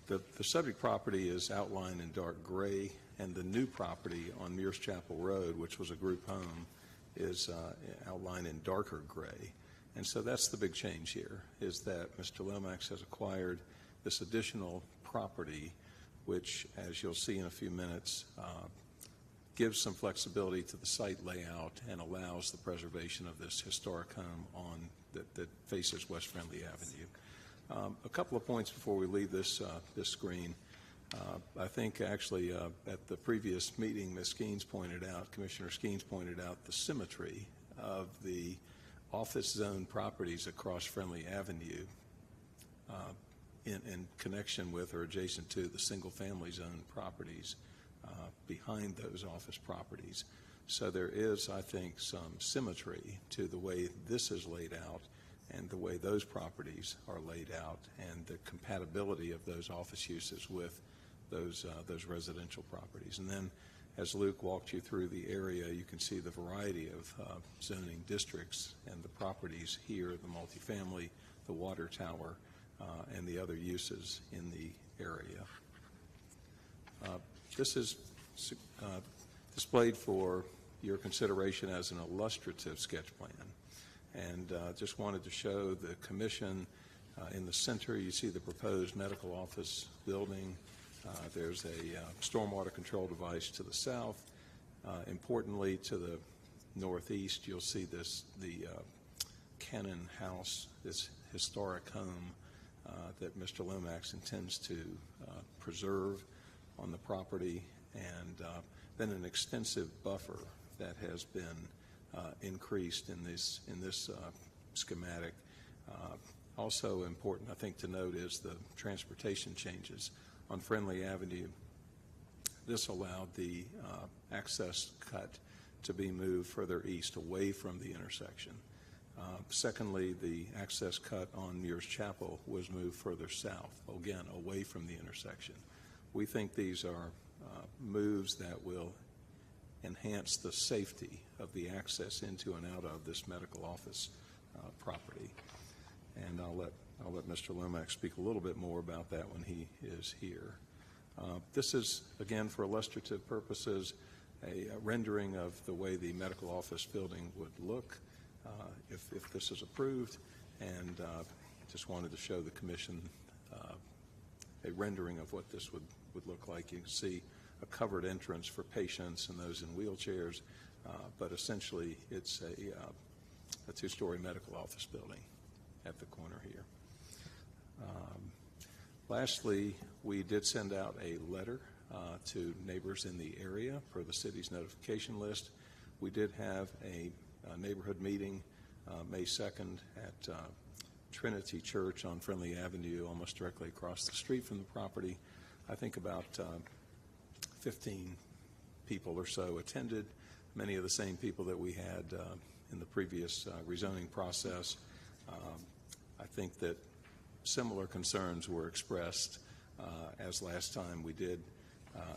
The subject property is outlined in dark gray, and the new property on Mears Chapel Road, which was a group home, is outlined in darker gray. And so that's the big change here, is that Mr. Lomax has acquired this additional property, which, as you'll see in a few minutes, gives some flexibility to the site layout and allows the preservation of this historic home that faces West Friendly Avenue. A couple of points before we leave this screen. I think actually at the previous meeting, Ms. Skeens pointed out, Commissioner Skeens pointed out the symmetry of the office zone properties across Friendly Avenue in connection with or adjacent to the single family zone properties behind those office properties. So there is, I think, some symmetry to the way this is laid out and the way those properties are laid out and the compatibility of those office uses with those residential properties. And then as Luke walked you through the area, you can see the variety of zoning districts and the properties here, the multifamily, the water tower, and the other uses in the area. This is displayed for your consideration as an illustrative sketch plan. And just wanted to show the Commission in the center, you see the proposed medical office building. There's a stormwater control device to the south. Importantly, to the northeast, you'll see the Cannon House, this historic home that Mr. Lomax intends to preserve on the property, and then an extensive buffer that has been increased in this schematic. Also important, I think, to note is the transportation changes on Friendly Avenue. This allowed the access cut to be moved further east, away from the intersection. Secondly, the access cut on Mears Chapel was moved further south, again, away from the intersection. We think these are moves that will enhance the safety of the access into and out of this medical office property. And I'll let Mr. Lomax speak a little bit more about that when he is here. This is, again, for illustrative purposes, a rendering of the way the medical office building would look if this is approved, and just wanted to show the Commission a rendering of what this would look like. You can see a covered entrance for patients and those in wheelchairs, but essentially it's a two-story medical office building at the corner here. Lastly, we did send out a letter to neighbors in the area for the city's notification list. We did have a neighborhood meeting May 2nd at Trinity Church on Friendly Avenue, almost directly across the street from the property. I think about 15 people or so attended, many of the same people that we had in the previous rezoning process. I think that similar concerns were expressed as last time. We did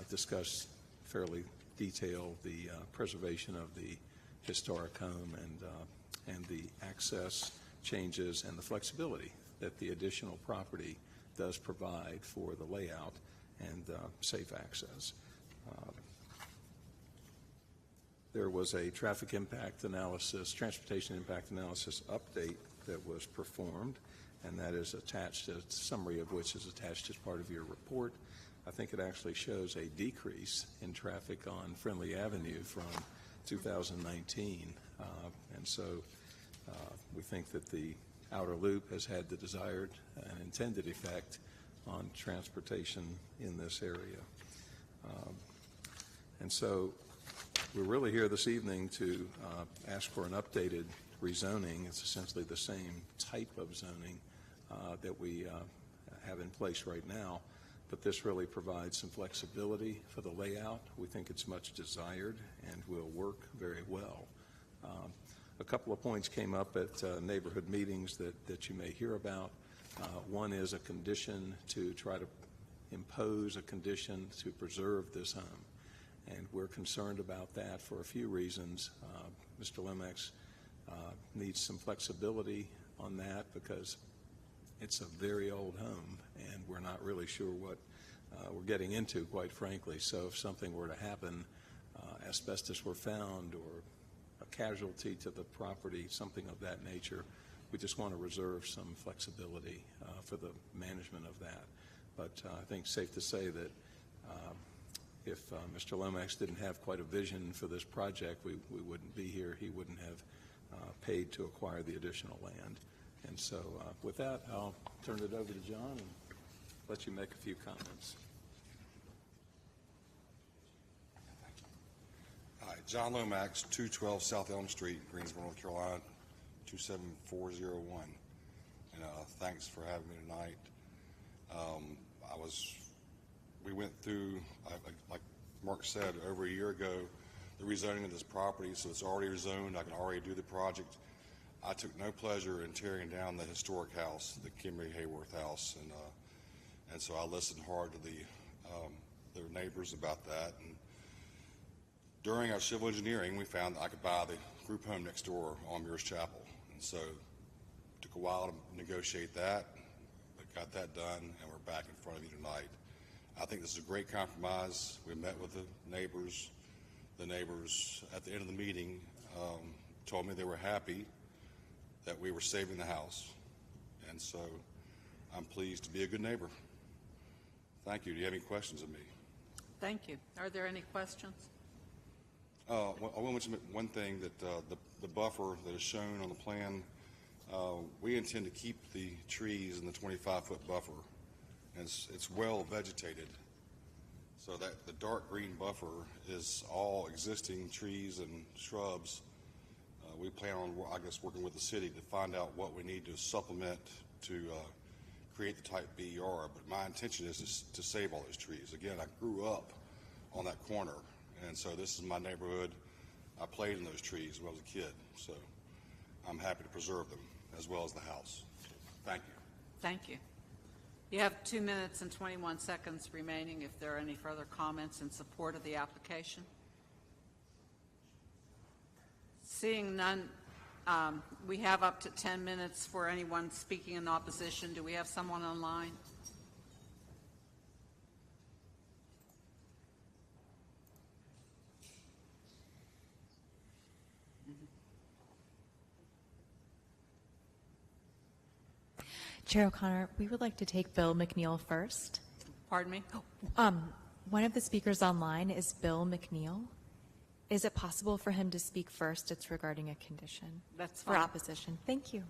discuss fairly detailed the preservation of the historic home and the access changes and the flexibility that the additional property does provide for the layout and safe access. there was a traffic impact analysis, transportation impact analysis update that was performed, and that is attached, a summary of which is attached as part of your report. I think it actually shows a decrease in traffic on Friendly Avenue from 2019. And so we think that the outer loop has had the desired and intended effect on transportation in this area. And so we're really here this evening to ask for an updated rezoning. It's essentially the same type of zoning that we have in place right now, but this really provides some flexibility for the layout. We think it's much desired and will work very well. A couple of points came up at neighborhood meetings that you may hear about. One is a condition to try to impose a condition to preserve this home. And we're concerned about that for a few reasons. Mr. Lomax needs some flexibility on that because it's a very old home and we're not really sure what we're getting into, quite frankly. So if something were to happen, asbestos were found or a casualty to the property, something of that nature, we just want to reserve some flexibility for the management of that. But I think it's safe to say that if Mr. Lomax didn't have quite a vision for this project, we wouldn't be here. He wouldn't have paid to acquire the additional land. And so with that, I'll turn it over to John and let you make a few comments. Hi, John Lomax, 212 South Elm Street, Greensboro, North Carolina, 27401. And thanks for having me tonight. We went through, like Mark said, over a year ago, the rezoning of this property, so it's already rezoned. I can already do the project. I took no pleasure in tearing down the historic house, the Kimberly Hayworth house, and so I listened hard to their neighbors about that. And during our civil engineering, we found that I could buy the group home next door on Muir's Chapel, and so it took a while to negotiate that, but got that done, and we're back in front of you tonight. I think this is a great compromise. We met with the neighbors. The neighbors at the end of the meeting told me they were happy that we were saving the house, and so I'm pleased to be a good neighbor. Thank you. Do you have any questions of me? Thank you. Are there any questions? I want to mention one thing, that the buffer that is shown on the plan, we intend to keep the trees in the 25-foot buffer. And it's well vegetated, so that the dark green buffer is all existing trees and shrubs. We plan on, I guess, working with the city to find out what we need to supplement to create the type B yard. But my intention is to save all those trees. Again, I grew up on that corner, and so this is my neighborhood. I played in those trees when I was a kid, so I'm happy to preserve them as well as the house. Thank you. Thank you. You have 2 minutes and 21 seconds remaining if there are any further comments in support of the application. Seeing none, we have up to 10 minutes for anyone speaking in opposition. Do we have someone online? Chair O'Connor, we would like to take Bill McNeil first. Pardon me? One of the speakers online is Bill McNeil. Is it possible for him to speak first? It's regarding a condition. That's for fine. opposition. Thank you.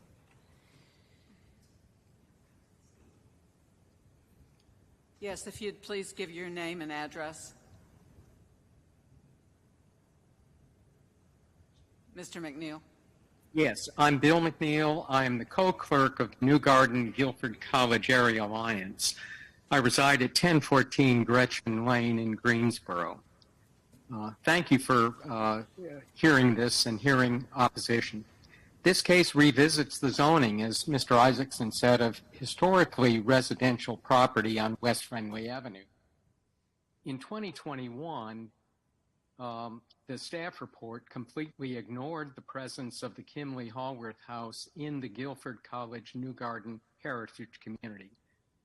Yes, if you'd please give your name and address. Mr. McNeil. Yes, I'm Bill McNeil. I'm the co-clerk of the New Garden Guilford College Area Alliance. I reside at 1014 Gretchen Lane in Greensboro. Thank you for hearing this and hearing opposition. This case revisits the zoning, as Mr. Isaacson said, of historically residential property on West Friendly Avenue. In 2021, the staff report completely ignored the presence of the Kimley Hallworth House in the Guilford College New Garden Heritage Community.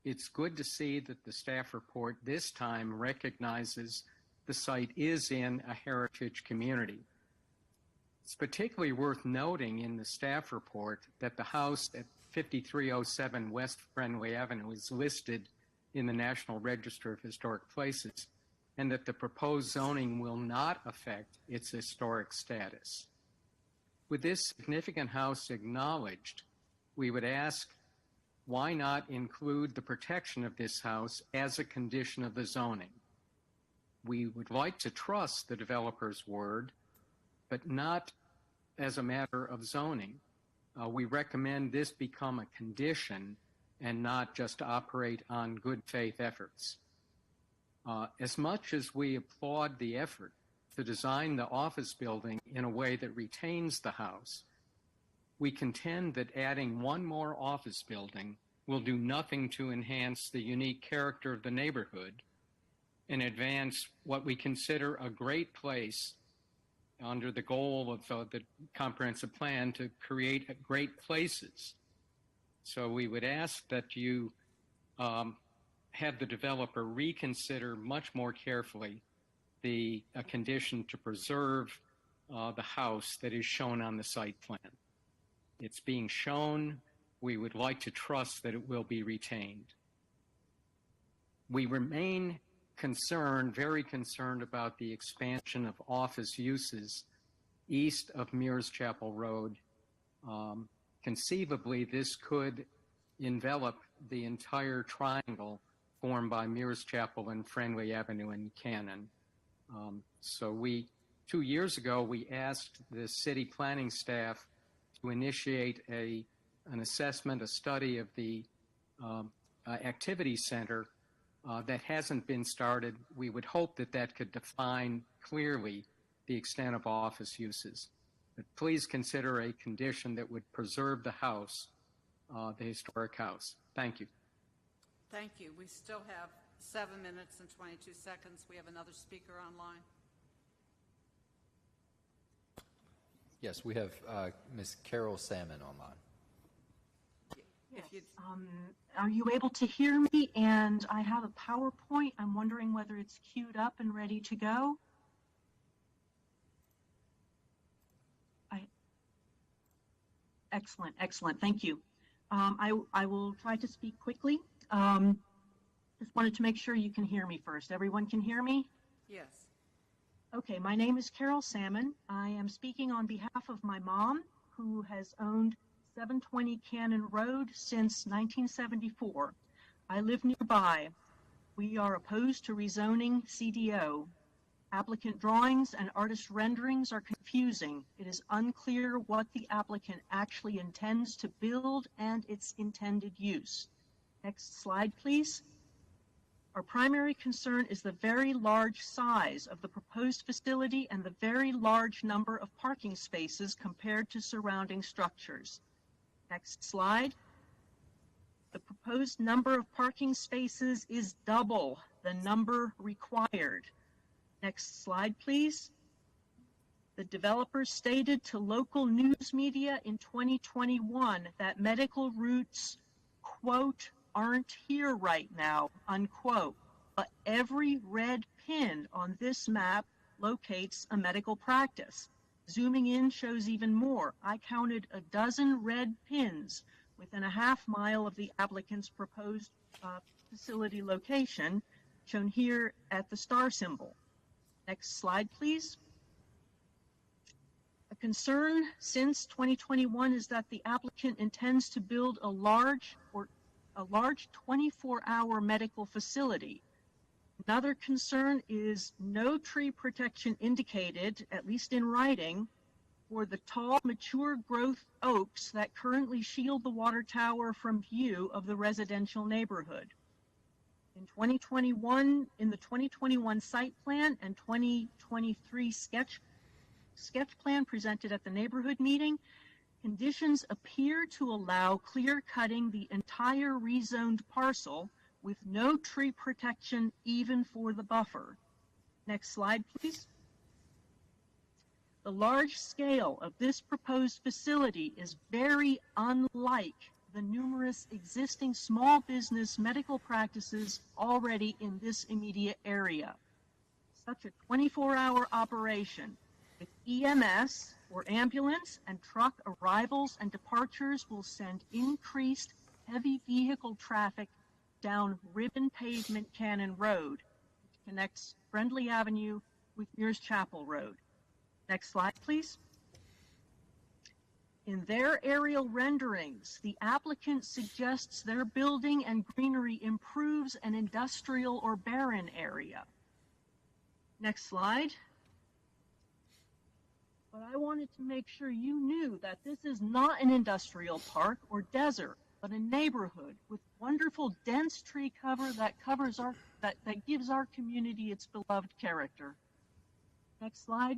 It's good to see that the staff report this time recognizes the site is in a heritage community. It's particularly worth noting in the staff report that the house at 5307 West Friendly Avenue is listed in the National Register of Historic Places, and that the proposed zoning will not affect its historic status. With this significant house acknowledged, we would ask, why not include the protection of this house as a condition of the zoning? We would like to trust the developer's word, but not as a matter of zoning. We recommend this become a condition and not just operate on good faith efforts. As much as we applaud the effort to design the office building in a way that retains the house, we contend that adding one more office building will do nothing to enhance the unique character of the neighborhood and advance what we consider a great place under the goal of the comprehensive plan to create great places. So we would ask that you have the developer reconsider much more carefully the condition to preserve the house that is shown on the site plan. It's being shown. We would like to trust that it will be retained. We remain concerned, very concerned about the expansion of office uses east of Mears Chapel Road. Conceivably, this could envelop the entire triangle formed by Mears Chapel and Friendly Avenue and Cannon. So 2 years ago, we asked the city planning staff to initiate an assessment, a study of the activity center that hasn't been started. We would hope that that could define clearly the extent of office uses. But please consider a condition that would preserve the house, the historic house. Thank you. Thank you. We still have 7 minutes and 22 seconds. We have another speaker online. Yes, we have Ms. Carol Salmon online. Yes. Are you able to hear me? And I have a PowerPoint. I'm wondering whether it's queued up and ready to go. Excellent, excellent. Thank you. I will try to speak quickly. Just wanted to make sure you can hear me first. Everyone can hear me? Yes. Okay, my name is Carol Salmon. I am speaking on behalf of my mom, who has owned 720 Cannon Road since 1974. I live nearby. We are opposed to rezoning CDO. Applicant drawings and artist renderings are confusing. It is unclear what the applicant actually intends to build and its intended use. Next slide, please. Our primary concern is the very large size of the proposed facility and the very large number of parking spaces compared to surrounding structures. Next slide. The proposed number of parking spaces is double the number required. Next slide, please. The developer stated to local news media in 2021 that medical routes, quote, aren't here right now, unquote. But every red pin on this map locates a medical practice. Zooming in shows even more. I counted a dozen red pins within a half mile of the applicant's proposed facility location, shown here at the star symbol. Next slide, please. A concern since 2021 is that the applicant intends to build a large 24-hour medical facility. Another concern is no tree protection indicated, at least in writing, for the tall, mature growth oaks that currently shield the water tower from view of the residential neighborhood. In the 2021 site plan and 2023 sketch plan presented at the neighborhood meeting, conditions appear to allow clear cutting the entire rezoned parcel with no tree protection even for the buffer. Next slide, please. The large scale of this proposed facility is very unlike the numerous existing small business medical practices already in this immediate area. Such a 24-hour operation with EMS, or ambulance, and truck arrivals and departures will send increased heavy vehicle traffic down Ribbon Pavement Cannon Road, which connects Friendly Avenue with Mears Chapel Road. Next slide, please. In their aerial renderings, the applicant suggests their building and greenery improves an industrial or barren area. Next slide. But I wanted to make sure you knew that this is not an industrial park or desert, but a neighborhood with wonderful dense tree cover that gives our community its beloved character. Next slide.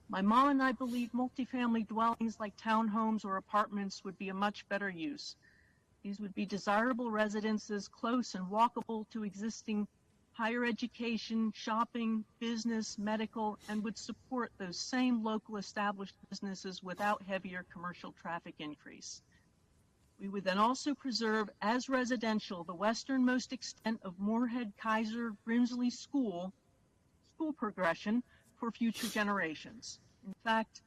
My mom and I believe multifamily dwellings like townhomes or apartments would be a much better use. These would be desirable residences close and walkable to existing higher education, shopping, business, medical, and would support those same local established businesses without heavier commercial traffic increase. We would then also preserve as residential the westernmost extent of Moorhead Kaiser Grimsley school progression for future generations. In fact,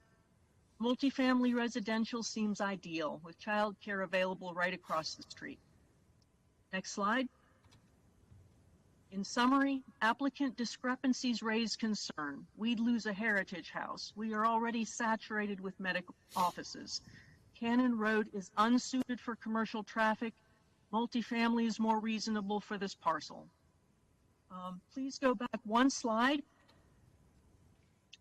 multifamily residential seems ideal, with childcare available right across the street. Next slide. In summary, applicant discrepancies raise concern. We'd lose a heritage house. We are already saturated with medical offices. Cannon Road is unsuited for commercial traffic. Multifamily is more reasonable for this parcel. Please go back one slide.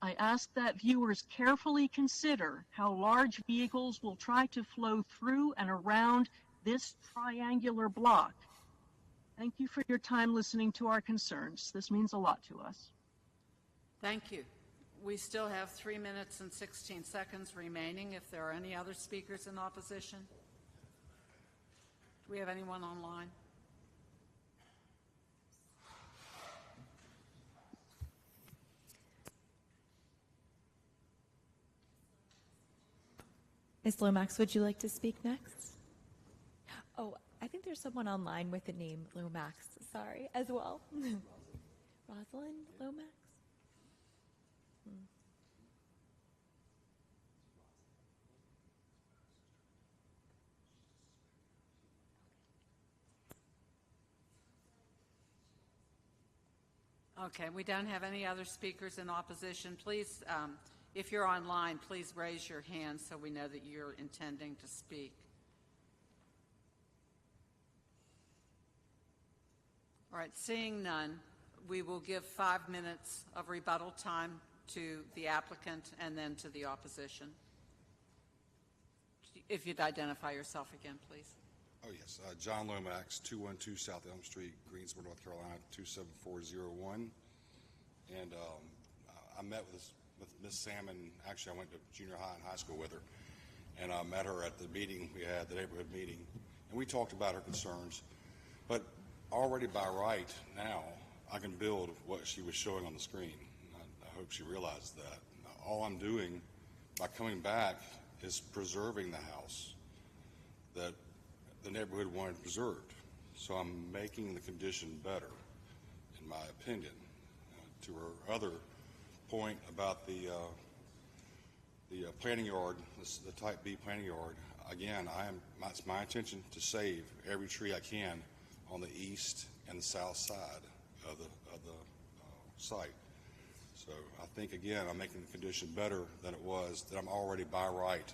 I ask that viewers carefully consider how large vehicles will try to flow through and around this triangular block. Thank you for your time listening to our concerns. This means a lot to us. Thank you. We still have 3 minutes and 16 seconds remaining. If there are any other speakers in opposition, do we have anyone online? Ms. Lomax, would you like to speak next? Oh, I think there's someone online with the name Lomax, sorry, as well. Rosalind Lomax? Okay, we don't have any other speakers in opposition. Please, if you're online, please raise your hand so we know that you're intending to speak. All right, seeing none, we will give 5 minutes of rebuttal time to the applicant and then to the opposition. If you'd identify yourself again, please. Oh, yes. John Lomax, 212 South Elm Street, Greensboro, North Carolina, 27401. And I met with Miss Salmon. Actually, I went to junior high and high school with her. And I met her at the meeting we had, the neighborhood meeting. And we talked about her concerns. But already by right now, I can build what she was showing on the screen. I hope she realized that. All I'm doing by coming back is preserving the house that the neighborhood wanted preserved. So I'm making the condition better, in my opinion. To her other point about the planting yard, the type B planting yard, again, it's my intention to save every tree I can on the east and the south side of the site. So I think, again, I'm making the condition better than it was that I'm already by right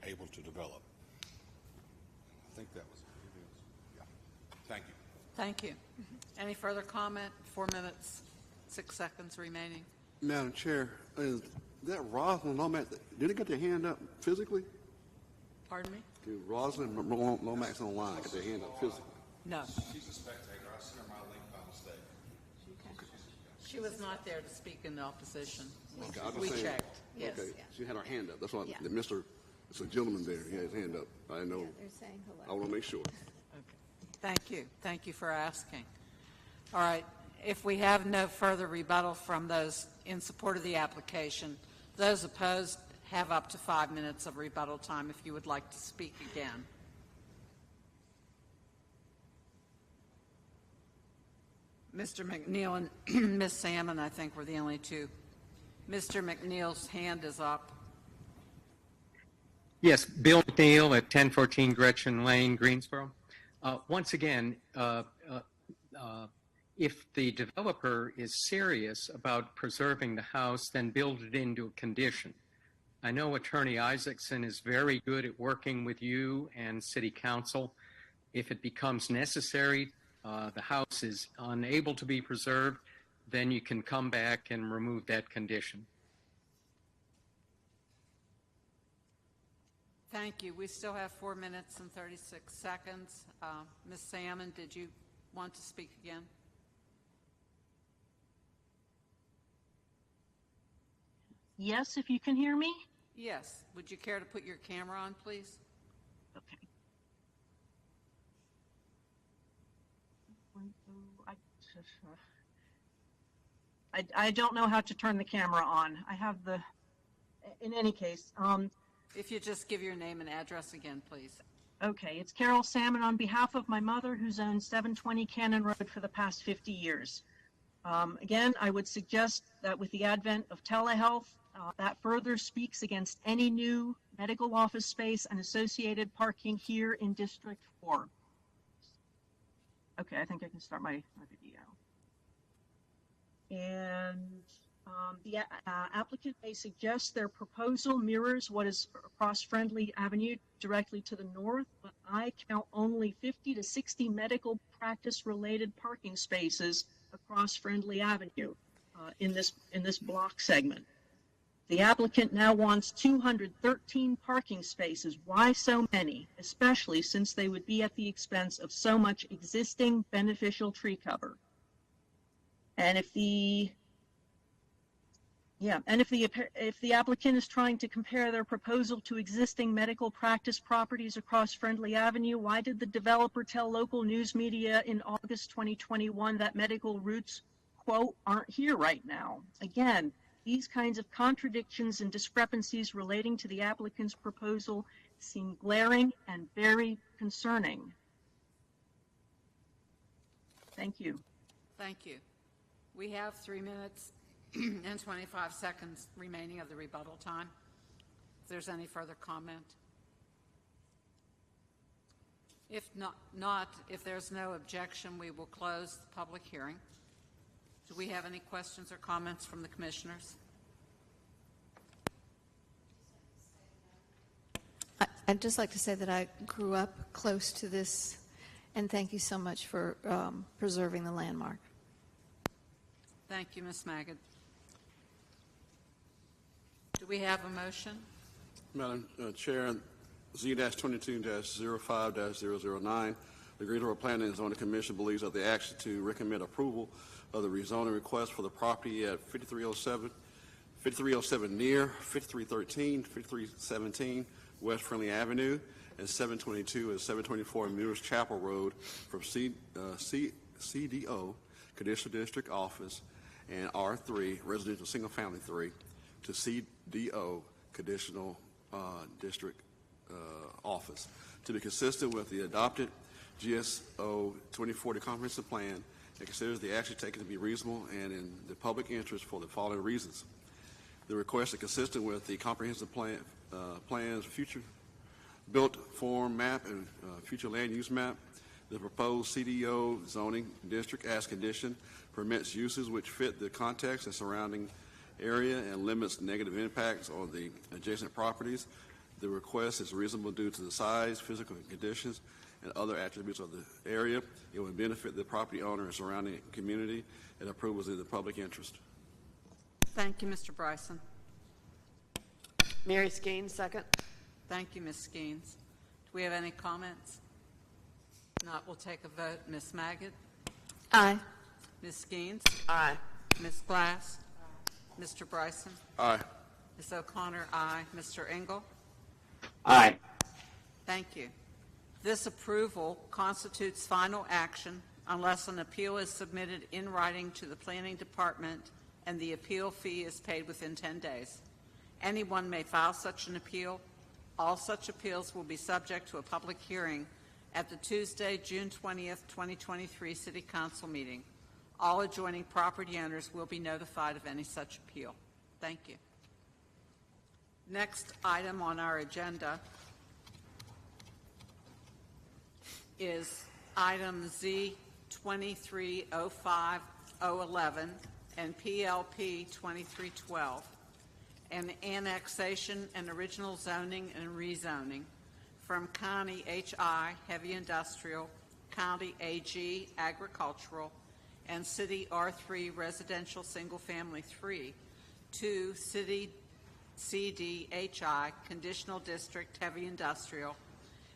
able to develop. I think that was it. Yeah. Thank you. Thank you. Any further comment? 4 minutes, 6 seconds remaining. Madam Chair, is that Rosalind Lomax, did it get their hand up physically? Pardon me? Did Rosalind Lomax on the line get their hand up physically? No. She's a spectator. I sent her my link by mistake. She was not there to speak in the opposition. Okay, I was We saying- checked. Yes. Okay, she had her hand up. That's why Yeah. it's a gentleman there. He had his hand up. I didn't know. They're saying hello. I want to make sure. Thank you. Thank you for asking. All right. If we have no further rebuttal from those in support of the application, those opposed have up to 5 minutes of rebuttal time if you would like to speak again. Mr. McNeil and Ms. Salmon, I think, were the only two Mr. McNeil's hand is up. Yes, Bill McNeil at 1014 Gretchen Lane, Greensboro. Once again, if the developer is serious about preserving the house, then build it into a condition. I know Attorney Isaacson is very good at working with you and City Council. If it becomes necessary, the house is unable to be preserved, then you can come back and remove that condition. Thank you. We still have 4 minutes and 36 seconds. Ms. Salmon, did you want to speak again? Yes, if you can hear me. Yes. Would you care to put your camera on, please? Okay. I don't know how to turn the camera on. I have the, in any case. If you just give your name and address again, please. Okay, it's Carol Salmon on behalf of my mother, who's owned 720 Cannon Road for the past 50 years. Again, I would suggest that with the advent of telehealth, that further speaks against any new medical office space and associated parking here in District 4. Okay, I think I can start my video. And the applicant may suggest their proposal mirrors what is across Friendly Avenue directly to the north, but I count only 50 to 60 medical practice-related parking spaces across Friendly Avenue in this block segment. The applicant now wants 213 parking spaces. Why so many? Especially since they would be at the expense of so much existing beneficial tree cover. And if the applicant is trying to compare their proposal to existing medical practice properties across Friendly Avenue, why did the developer tell local news media in August 2021 that medical routes, quote, aren't here right now? Again, these kinds of contradictions and discrepancies relating to the applicant's proposal seem glaring and very concerning. Thank you. Thank you. We have 3 minutes and 25 seconds remaining of the rebuttal time. If there's any further comment. If if there's no objection, we will close the public hearing. Do we have any questions or comments from the commissioners? I'd just like to say that I grew up close to this, and thank you so much for preserving the landmark. Thank you, Ms. Magid. Do we have a motion? Madam Chair, Z-22-05-009, the Greensboro Planning and Zoning Commission believes that the action to recommend approval of the rezoning request for the property at 5307 near 5313, 5317 West Friendly Avenue, and 722 and 724 Muir's Chapel Road from CDO, Conditional District Office, and R3, Residential Single Family 3, to CDO, Conditional District Office, to be consistent with the adopted GSO 2040 Comprehensive Plan, and considers the action taken to be reasonable and in the public interest for the following reasons. The request is consistent with the comprehensive plan's future built form map and future land use map. The proposed CDO zoning district as condition permits uses which fit the context and surrounding area and limits negative impacts on the adjacent properties. The request is reasonable due to the size, physical conditions, and other attributes of the area. It would benefit the property owner and surrounding community, and approval is in the public interest. Thank you, Mr. Bryson. Mary Skeens, second. Thank you, Ms. Skeens. Do we have any comments? Not, we'll take a vote. Ms. Magid? Aye. Ms. Skeens? Aye. Ms. Glass? Mr. Bryson? Aye. Ms. O'Connor? Aye. Mr. Engel? Aye. Thank you. This approval constitutes final action unless an appeal is submitted in writing to the Planning Department and the appeal fee is paid within 10 days. Anyone may file such an appeal. All such appeals will be subject to a public hearing at the Tuesday, June 20th, 2023 City Council meeting. All adjoining property owners will be notified of any such appeal. Thank you. Next item on our agenda is item Z 2305-011 and PLP 2312, an annexation and original zoning and rezoning from County HI Heavy Industrial, County AG Agricultural, and City R3 Residential Single Family 3 to City CDHI Conditional District Heavy Industrial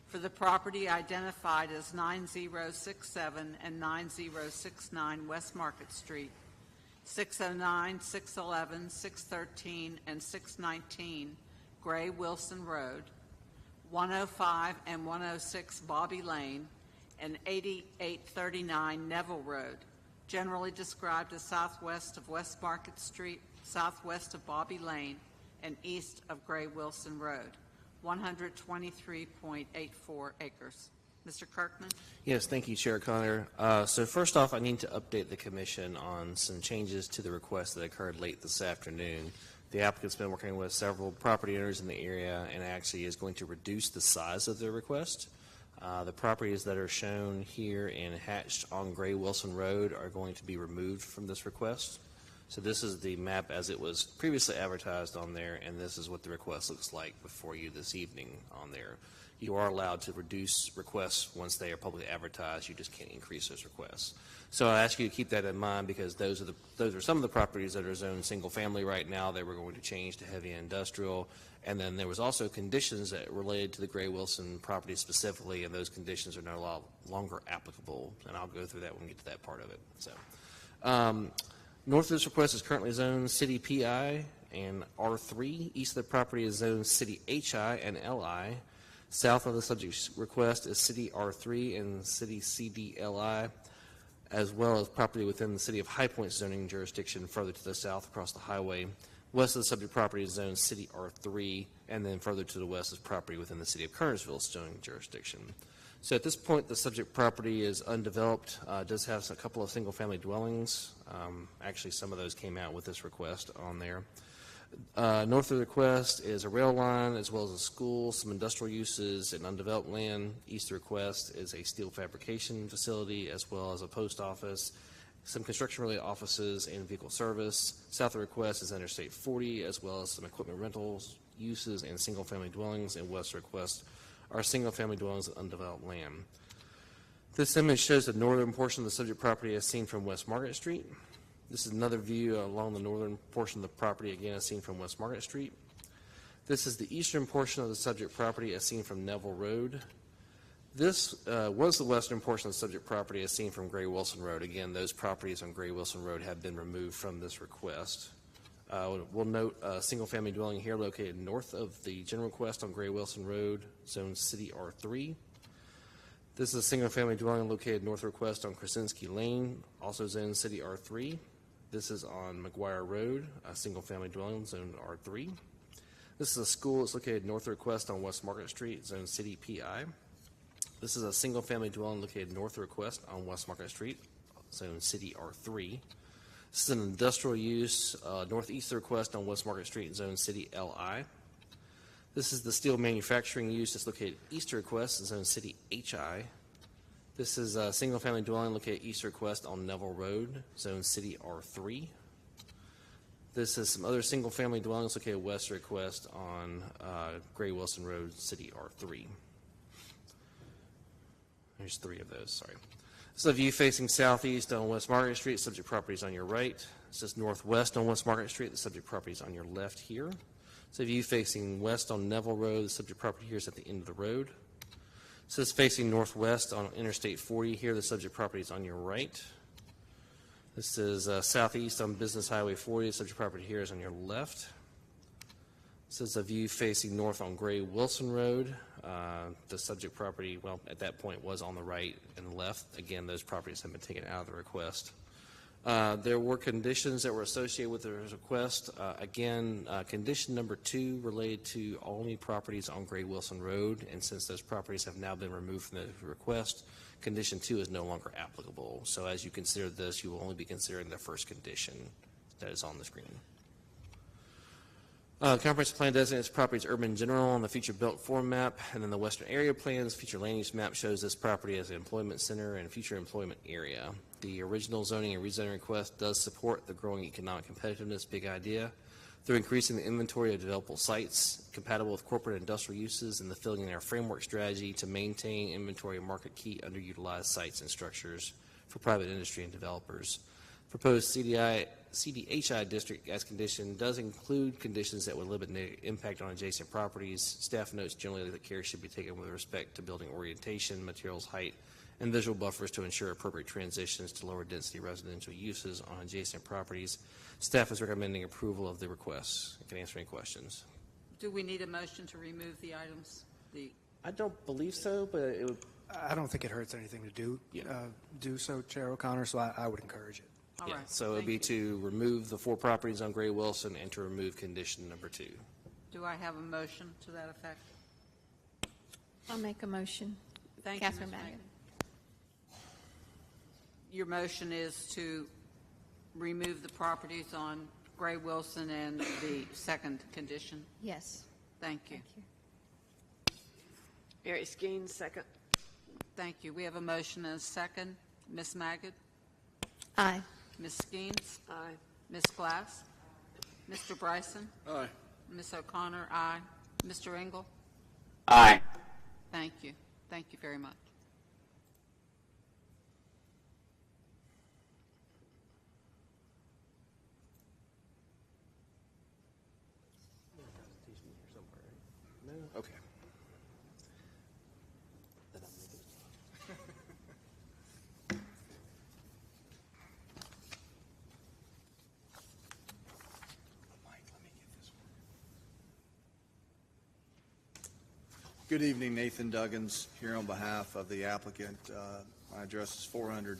for the property identified as 9067 and 9069 West Market Street, 609, 611, 613, and 619 Gray Wilson Road, 105 and 106 Bobby Lane, and 8839 Neville Road, generally described as southwest of West Market Street, southwest of Bobby Lane, and east of Gray Wilson Road, 123.84 acres. Mr. Kirkman? Yes, thank you, Chair Connor. So first off, I need to update the Commission on some changes to the request that occurred late this afternoon. The applicant's been working with several property owners in the area and actually is going to reduce the size of their request. The properties that are shown here and hatched on Gray Wilson Road are going to be removed from this request. So this is the map as it was previously advertised on there, and this is what the request looks like before you this evening on there. You are allowed to reduce requests once they are publicly advertised. You just can't increase those requests. So I ask you to keep that in mind because those are some of the properties that are zoned single family right now that we're going to change to heavy industrial. And then there was also conditions that related to the Gray Wilson property specifically, and those conditions are no longer applicable. And I'll go through that when we get to that part of it. So, north of this request is currently zoned City PI and R3. East of the property is zoned City HI and LI. South of the subject request is City R3 and City CDLI, as well as property within the City of High Point zoning jurisdiction further to the south across the highway. West of the subject property is zoned City R3, and then further to the west is property within the City of Kernersville zoning jurisdiction. So at this point, the subject property is undeveloped, does have a couple of single-family dwellings. Actually, some of those came out with this request on there. North of the request is a rail line, as well as a school, some industrial uses, and undeveloped land. East of the request is a steel fabrication facility, as well as a post office, some construction-related offices, and vehicle service. South of the request is Interstate 40, as well as some equipment rentals, uses, and single-family dwellings. And west of the request are single-family dwellings and undeveloped land. This image shows the northern portion of the subject property as seen from West Market Street. This is another view along the northern portion of the property, again as seen from West Market Street. This is the eastern portion of the subject property as seen from Neville Road. This was the western portion of the subject property as seen from Gray Wilson Road. Again, those properties on Gray Wilson Road have been removed from this request. We'll note a single-family dwelling here located north of the general request on Gray Wilson Road, zone City R3. This is a single-family dwelling located north of request on Krasinski Lane, also zone City R3. This is on McGuire Road, a single-family dwelling, zone R3. This is a school that's located north of request on West Market Street, zone City PI. This is a single-family dwelling located north of request on West Market Street, zone City R3. This is an industrial use northeast of request on West Market Street, zone City LI. This is the steel manufacturing use that's located east of request, zone City HI. This is a single-family dwelling located east of request on Neville Road, zone City R3. This is some other single-family dwellings located west of request on Gray Wilson Road, City R3. There's three of those, sorry. This is a view facing southeast on West Market Street. Subject property is on your right. This is northwest on West Market Street. The subject property is on your left here. It's a view facing west on Neville Road. The subject property here is at the end of the road. This is facing northwest on Interstate 40 here. The subject property is on your right. This is southeast on Business Highway 40. The subject property here is on your left. This is a view facing north on Gray Wilson Road. The subject property, well, at that point was on the right and left. Again, those properties have been taken out of the request. There were conditions that were associated with the request. Condition number 2 related to only properties on Gray Wilson Road, and since those properties have now been removed from the request, condition 2 is no longer applicable. So as you consider this, you will only be considering the first condition that is on the screen. Comprehensive plan designates property as urban general on the future built form map, and then the western area plans, future land use map shows this property as an employment center and future employment area. The original zoning and rezoning request does support the growing economic competitiveness big idea through increasing the inventory of developable sites compatible with corporate and industrial uses and the filling in our framework strategy to maintain inventory of market key underutilized sites and structures for private industry and developers. Proposed CDHI district as condition does include conditions that would limit negative impact on adjacent properties. Staff notes generally that care should be taken with respect to building orientation, materials, height, and visual buffers to ensure appropriate transitions to lower density residential uses on adjacent properties. Staff is recommending approval of the requests. I can answer any questions. Do we need a motion to remove the items? I don't believe so, but it would. I don't think it hurts anything to do so, Chair O'Connor, so I would encourage it. All right. So it would be to remove the 4 properties on Gray Wilson and to remove condition number 2. Do I have a motion to that effect? I'll make a motion. Thank Catherine you, Ms. Maggott. Your motion is to remove the properties on Gray Wilson and the second condition? Yes. Thank you. Mary Skeens, second. Thank you. We have a motion and a second. Ms. Maggott? Aye. Ms. Skeens? Aye. Ms. Glass? Mr. Bryson? Aye. Ms. O'Connor? Aye. Mr. Engel? Aye. Thank you. Thank you very much. Okay. Good evening, Nathan Duggins here on behalf of the applicant. My address is 400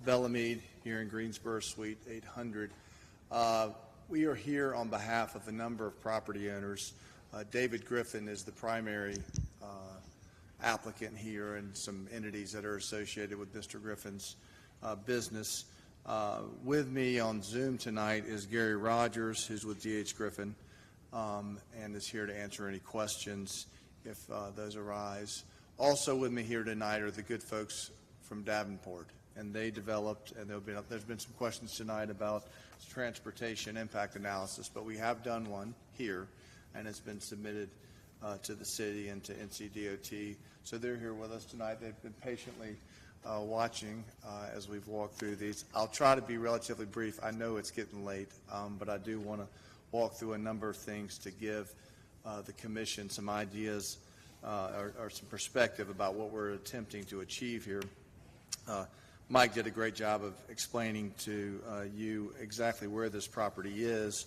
Bellamede here in Greensboro, Suite 800. We are here on behalf of a number of property owners. David Griffin is the primary applicant here, and some entities that are associated with Mr. Griffin's business. With me on Zoom tonight is Gary Rogers, who's with D.H. Griffin, and is here to answer any questions if those arise. Also with me here tonight are the good folks from Davenport, and they developed, and there's been some questions tonight about transportation impact analysis, but we have done one here, and it's been submitted to the city and to NCDOT. So they're here with us tonight. They've been patiently watching as we've walked through these. I'll try to be relatively brief. I know it's getting late, but I do want to walk through a number of things to give the commission some ideas or some perspective about what we're attempting to achieve here. Mike did a great job of explaining to you exactly where this property is.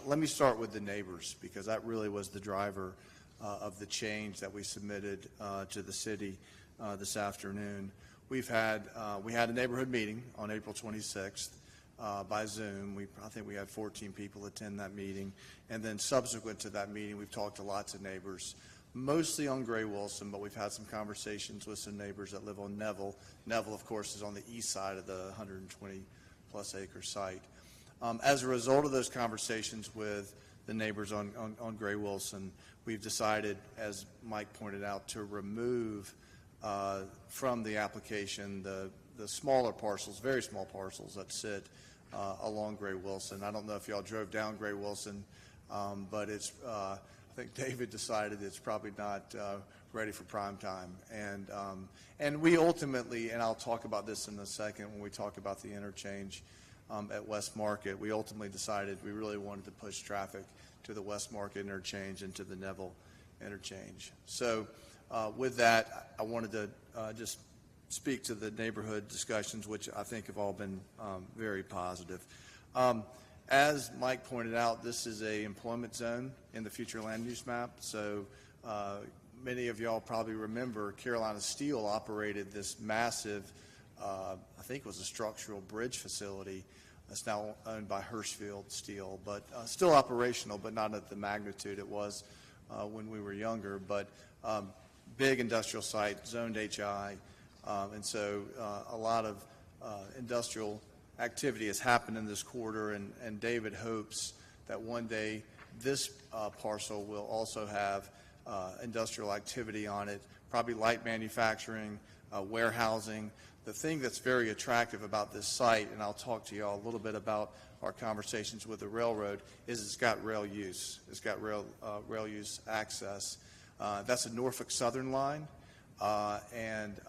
Let me start with the neighbors, because that really was the driver of the change that we submitted to the city this afternoon. We had a neighborhood meeting on April 26th. By Zoom. I think we had 14 people attend that meeting, and then subsequent to that meeting we've talked to lots of neighbors, mostly on Gray Wilson, but we've had some conversations with some neighbors that live on Neville. Neville, of course, is on the east side of the 120-plus acre site. As a result of those conversations with the neighbors on Gray Wilson, we've decided, as Mike pointed out, to remove from the application the smaller parcels, very small parcels that sit along Gray Wilson. I don't know if y'all drove down Gray Wilson, but it's, I think David decided it's probably not ready for prime time. And we ultimately, and I'll talk about this in a second when we talk about the interchange at West Market, we ultimately decided we really wanted to push traffic to the West Market interchange and to the Neville interchange. So with that, I wanted to just speak to the neighborhood discussions, which I think have all been very positive. As Mike pointed out, this is a employment zone in the future land use map. So many of y'all probably remember Carolina Steel operated this massive, I think it was a structural bridge facility that's now owned by Hirschfield Steel, but still operational, but not at the magnitude it was when we were younger. But big industrial site, zoned HI. And so a lot of industrial activity has happened in this quarter, and David hopes that one day This parcel will also have industrial activity on it, probably light manufacturing, warehousing. The thing that's very attractive about this site, and I'll talk to you all a little bit about our conversations with the railroad, is it's got rail use. It's got rail use access. That's a Norfolk Southern line, and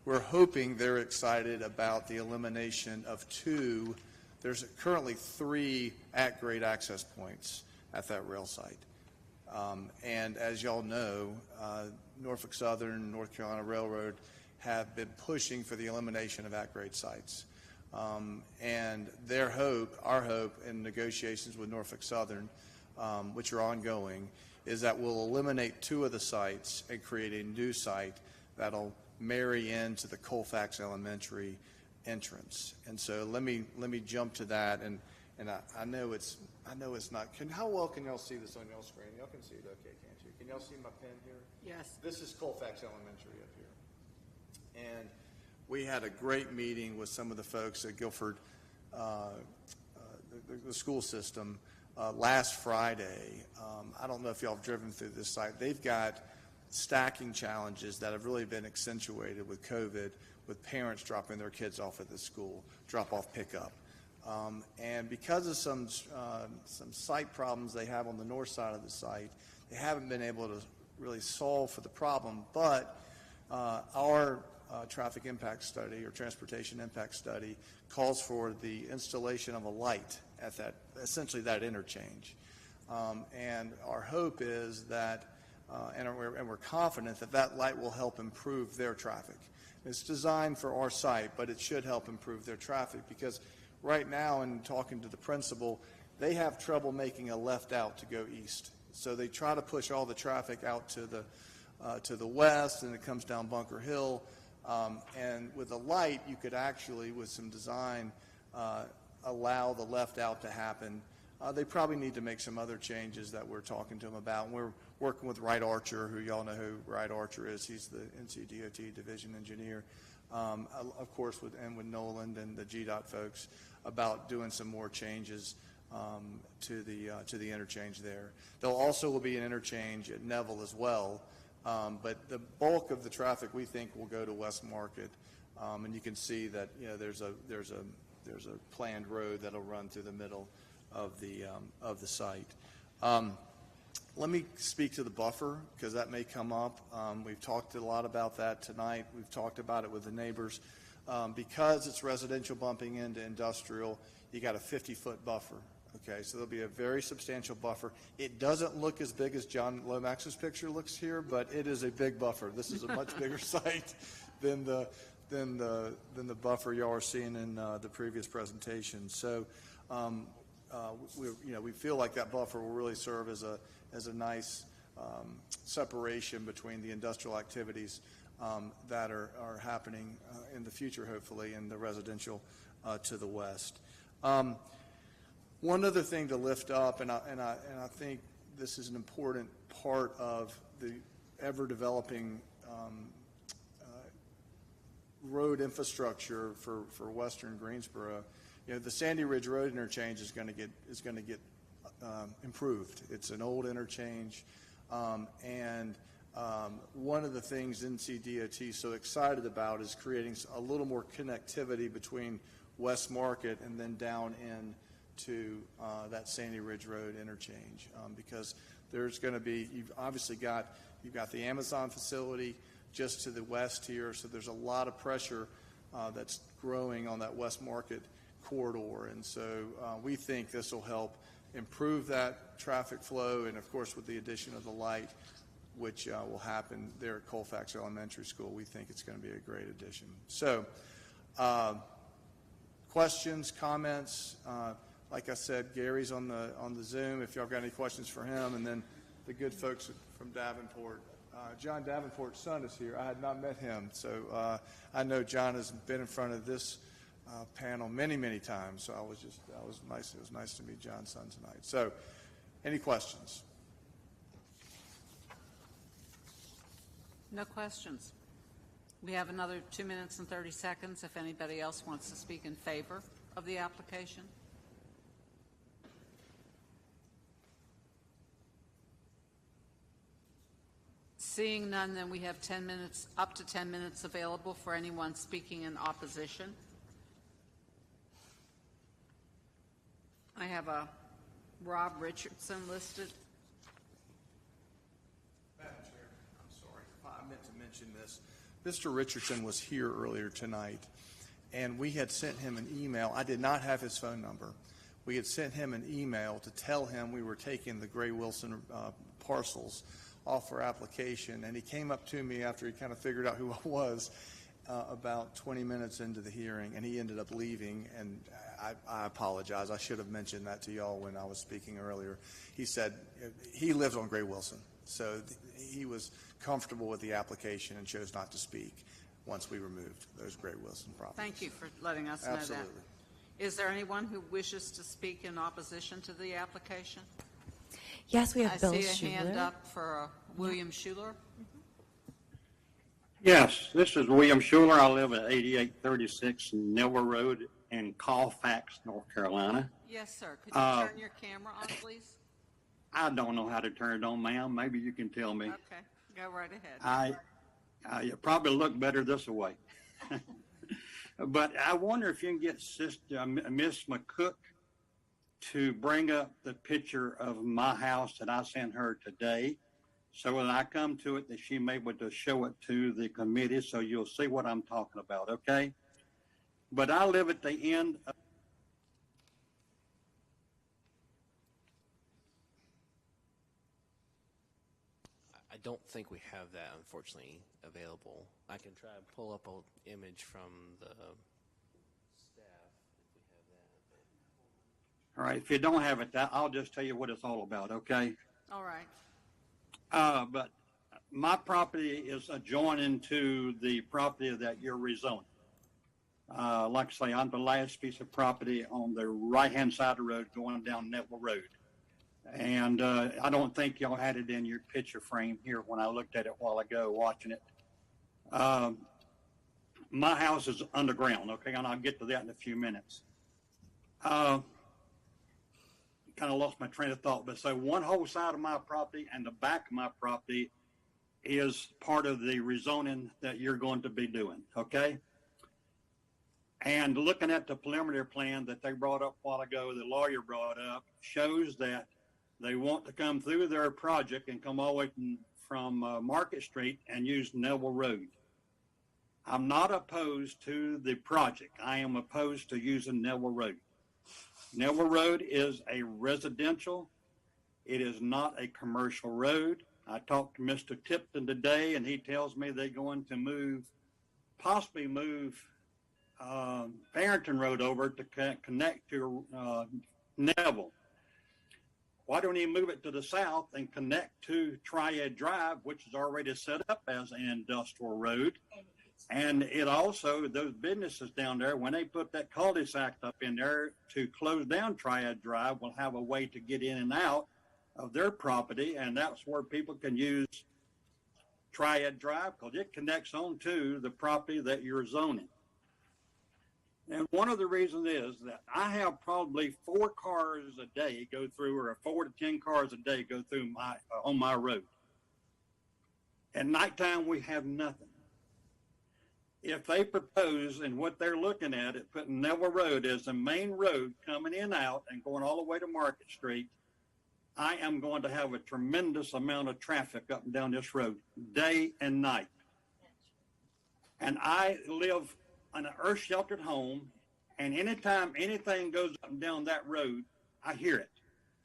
we're hoping they're excited about the elimination of two. There's currently 3 at-grade access points at that rail site. And as y'all know, Norfolk Southern, North Carolina Railroad have been pushing for the elimination of at-grade sites. And their hope, our hope in negotiations with Norfolk Southern, which are ongoing, is that we'll eliminate 2 of the sites and create a new site that'll marry into the Colfax Elementary entrance. And so let me jump to that, and I know it's not. How well can y'all see this on y'all screen? Y'all can see it, okay, can't you? Can y'all see my pen here? Yes. This is Colfax Elementary up here. And we had a great meeting with some of the folks at Guilford, the school system, last Friday. I don't know if y'all have driven through this site. They've got stacking challenges that have really been accentuated with COVID, with parents dropping their kids off at the school, drop-off pickup. And because of some site problems they have on the north side of the site, they haven't been able to really solve for the problem. But our traffic impact study or transportation impact study calls for the installation of a light at that, essentially that interchange. And our hope is that, and we're confident that that light will help improve their traffic. It's designed for our site, but it should help improve their traffic, because right now, in talking to the principal, they have trouble making a left out to go east. So they try to push all the traffic out to the west, and it comes down Bunker Hill. And with a light, you could actually, with some design, allow the left out to happen. They probably need to make some other changes that we're talking to them about. And we're working with Wright Archer, who y'all know who Wright Archer is. He's the NCDOT division engineer, of course, with Noland and the GDOT folks, about doing some more changes to the interchange there. There also will be an interchange at Neville as well, but the bulk of the traffic we think will go to West Market, and you can see that there's a planned road that'll run through the middle of the site. Let me speak to the buffer, because that may come up. We've talked a lot about that tonight. We've talked about it with the neighbors. Because it's residential bumping into industrial, you got a 50-foot buffer. Okay, so there'll be a very substantial buffer. It doesn't look as big as John Lomax's picture looks here, but it is a big buffer. This is a much bigger site than the buffer y'all are seeing in the previous presentation. So we feel like that buffer will really serve as a nice separation between the industrial activities that are happening in the future, hopefully, in the residential to the west. One other thing to lift up, and I think this is an important part of the ever-developing road infrastructure for western Greensboro. The Sandy Ridge Road interchange is going to get improved. It's an old interchange, and one of the things NCDOT is so excited about is creating a little more connectivity between West Market and then down into that Sandy Ridge Road interchange, because there's going to be, you've got the Amazon facility just to the west here, so there's a lot of pressure that's growing on that West Market corridor, and so we think this will help improve that traffic flow, and of course with the addition of the light, which will happen there at Colfax Elementary School, we think it's going to be a great addition. So questions, comments? Like I said, Gary's on the Zoom if y'all got any questions for him, and then the good folks from Davenport. John Davenport's son is here. I had not met him, so I know John has been in front of this panel many times, so it was nice to meet John's son tonight. So any questions? No questions. We have another 2 minutes and 30 seconds if anybody else wants to speak in favor of the application. Seeing none, then we have 10 minutes, up to 10 minutes available for anyone speaking in opposition. I have a Rob Richardson listed. Madam Chair, I'm sorry, I meant to mention this. Mr. Richardson was here earlier tonight, and we had sent him an email. I did not have his phone number. We had sent him an email to tell him we were taking the Gray Wilson parcels off our application, and he came up to me after he kind of figured out who I was about 20 minutes into the hearing, and he ended up leaving, and I apologize. I should have mentioned that to y'all when I was speaking earlier. He said he lives on Gray Wilson, so he was comfortable with the application and chose not to speak once we removed those Gray Wilson properties. Thank you for letting us know Absolutely. that. Is there anyone who wishes to speak in opposition to the application? Yes, we have Bill I see a hand Schuler. up for William Schuler. Yes, this is William Schuler. I live at 8836 Nelwell Road in Colfax, North Carolina. Yes, sir. Could you turn your camera on, please? I don't know how to turn it on, ma'am. Maybe you can tell me. Okay, go right ahead. You probably look better this way. But I wonder if you can get Miss McCook to bring up the picture of my house that I sent her today, so when I come to it, that she may be able to show it to the committee, so you'll see what I'm talking about, okay? But I live at the end of I don't think we have that, unfortunately, available. I can try and pull up an image from the staff if we have that. All right, if you don't have it, I'll just tell you what it's all about, okay? All right. But my property is adjoining to the property that you're rezoning. Like I say, I'm the last piece of property on the right-hand side of the road going down Netwell Road. And I don't think y'all had it in your picture frame here when I looked at it a while ago watching it. My house is underground, okay, and I'll get to that in a few minutes. Kind of lost my train of thought, but so one whole side of my property and the back of my property is part of the rezoning that you're going to be doing, okay? And looking at the preliminary plan that they brought up a while ago, the lawyer brought up, shows that they want to come through their project and come all the way from Market Street and use Neville Road. I'm not opposed to the project. I am opposed to using Neville Road. Neville Road is a residential. It is not a commercial road. I talked to Mr. Tipton today, and he tells me they're going to possibly move Barrington Road over to connect to Neville. Why don't he move it to the south and connect to Triad Drive, which is already set up as an industrial road? And it also, those businesses down there, when they put that cul-de-sac up in there to close down Triad Drive, will have a way to get in and out of their property, and that's where people can use Triad Drive because it connects on to the property that you're zoning. And one of the reasons is that I have probably 4 cars a day go through, or 4 to 10 cars a day go through on my road. At nighttime, we have nothing. If they propose, and what they're looking at putting Neville Road as the main road coming in and out and going all the way to Market Street, I am going to have a tremendous amount of traffic up and down this road, day and night. And I live in an earth-sheltered home, and anytime anything goes up and down that road, I hear it.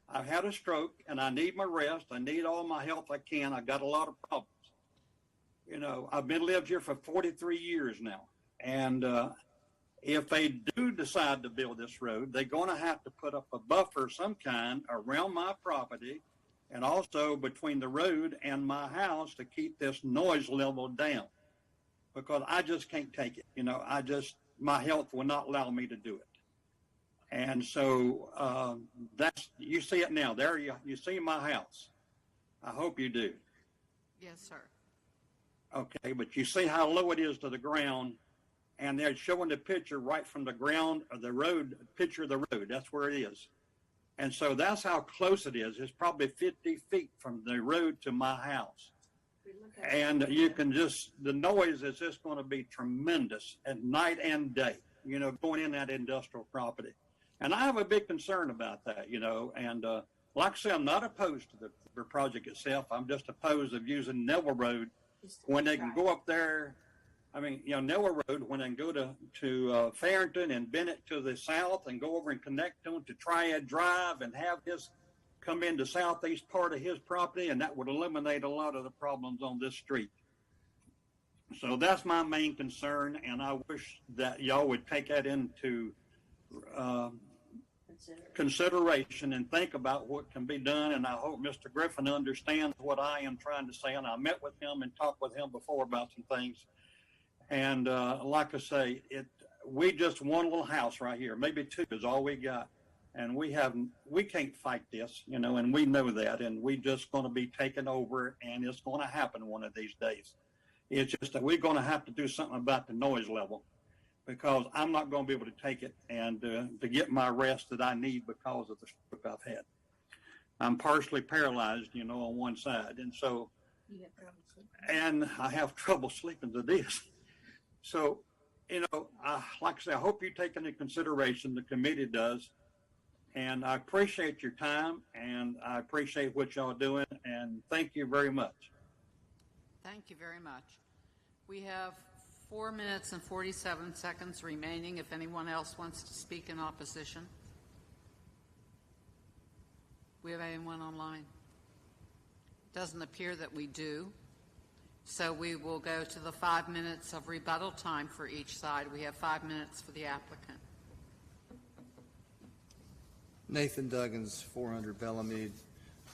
I've had a stroke, and I need my rest. I need all my help I can. I've got a lot of problems. You know, I've lived here for 43 years now, and if they do decide to build this road, they're going to have to put up a buffer of some kind around my property and also between the road and my house to keep this noise level down, because I just can't take it. You know, my health will not allow me to do it. And so you see it now. There you see my house. I hope you do. Yes, sir. Okay, but you see how low it is to the ground, and they're showing the picture right from the ground of the road, picture of the road. That's where it is. And so that's how close it is. It's probably 50 feet from the road to my house. And you can just, the noise is just going to be tremendous at night and day, going in that industrial property. And I have a big concern about that, and like I say, I'm not opposed to the project itself. I'm just opposed of using Neville Road when they can go up there. I mean, Neville Road, when they can go to Farrington and Bennett to the south and go over and connect them to Triad Drive and have his come into southeast part of his property, and that would eliminate a lot of the problems on this street. So that's my main concern, and I wish that y'all would take that into consideration and think about what can be done. And I hope Mr. Griffin understands what I am trying to say. And I met with him and talked with him before about some things. And like I say, we just one little house right here, maybe two is all we got. And we can't fight this, and we know that, and we just going to be taken over, and it's going to happen one of these days. It's just that we're going to have to do something about the noise level, because I'm not going to be able to take it and to get my rest that I need because of the stroke I've had. I'm partially paralyzed, on one side, and so, and I have trouble sleeping to this. So, like I say, I hope you take into consideration, the committee does. And I appreciate your time, and I appreciate what y'all are doing, and thank you very much. Thank you very much. We have 4 minutes and 47 seconds remaining if anyone else wants to speak in opposition. We have anyone online? Doesn't appear that we do. So we will go to the 5 minutes of rebuttal time for each side. We have 5 minutes for the applicant. Nathan Duggins, 400 Bellamede,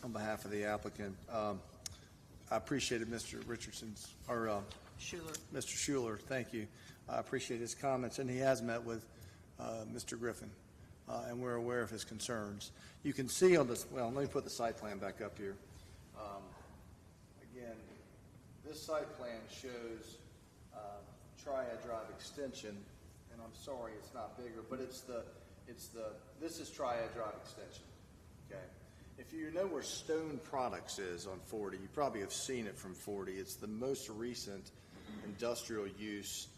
on behalf of the applicant. I appreciated Mr. Richardson's, or Schuler. Mr. Schuler, thank you. I appreciate his comments, and he has met with Mr. Griffin, and we're aware of his concerns. You can see on this, well, let me put the site plan back up here. Again, this site plan shows Triad Drive extension, and I'm sorry it's not bigger, but this is Triad Drive extension, okay? If you know where Stone Products is on 40, you probably have seen it from 40. It's the most recent industrial use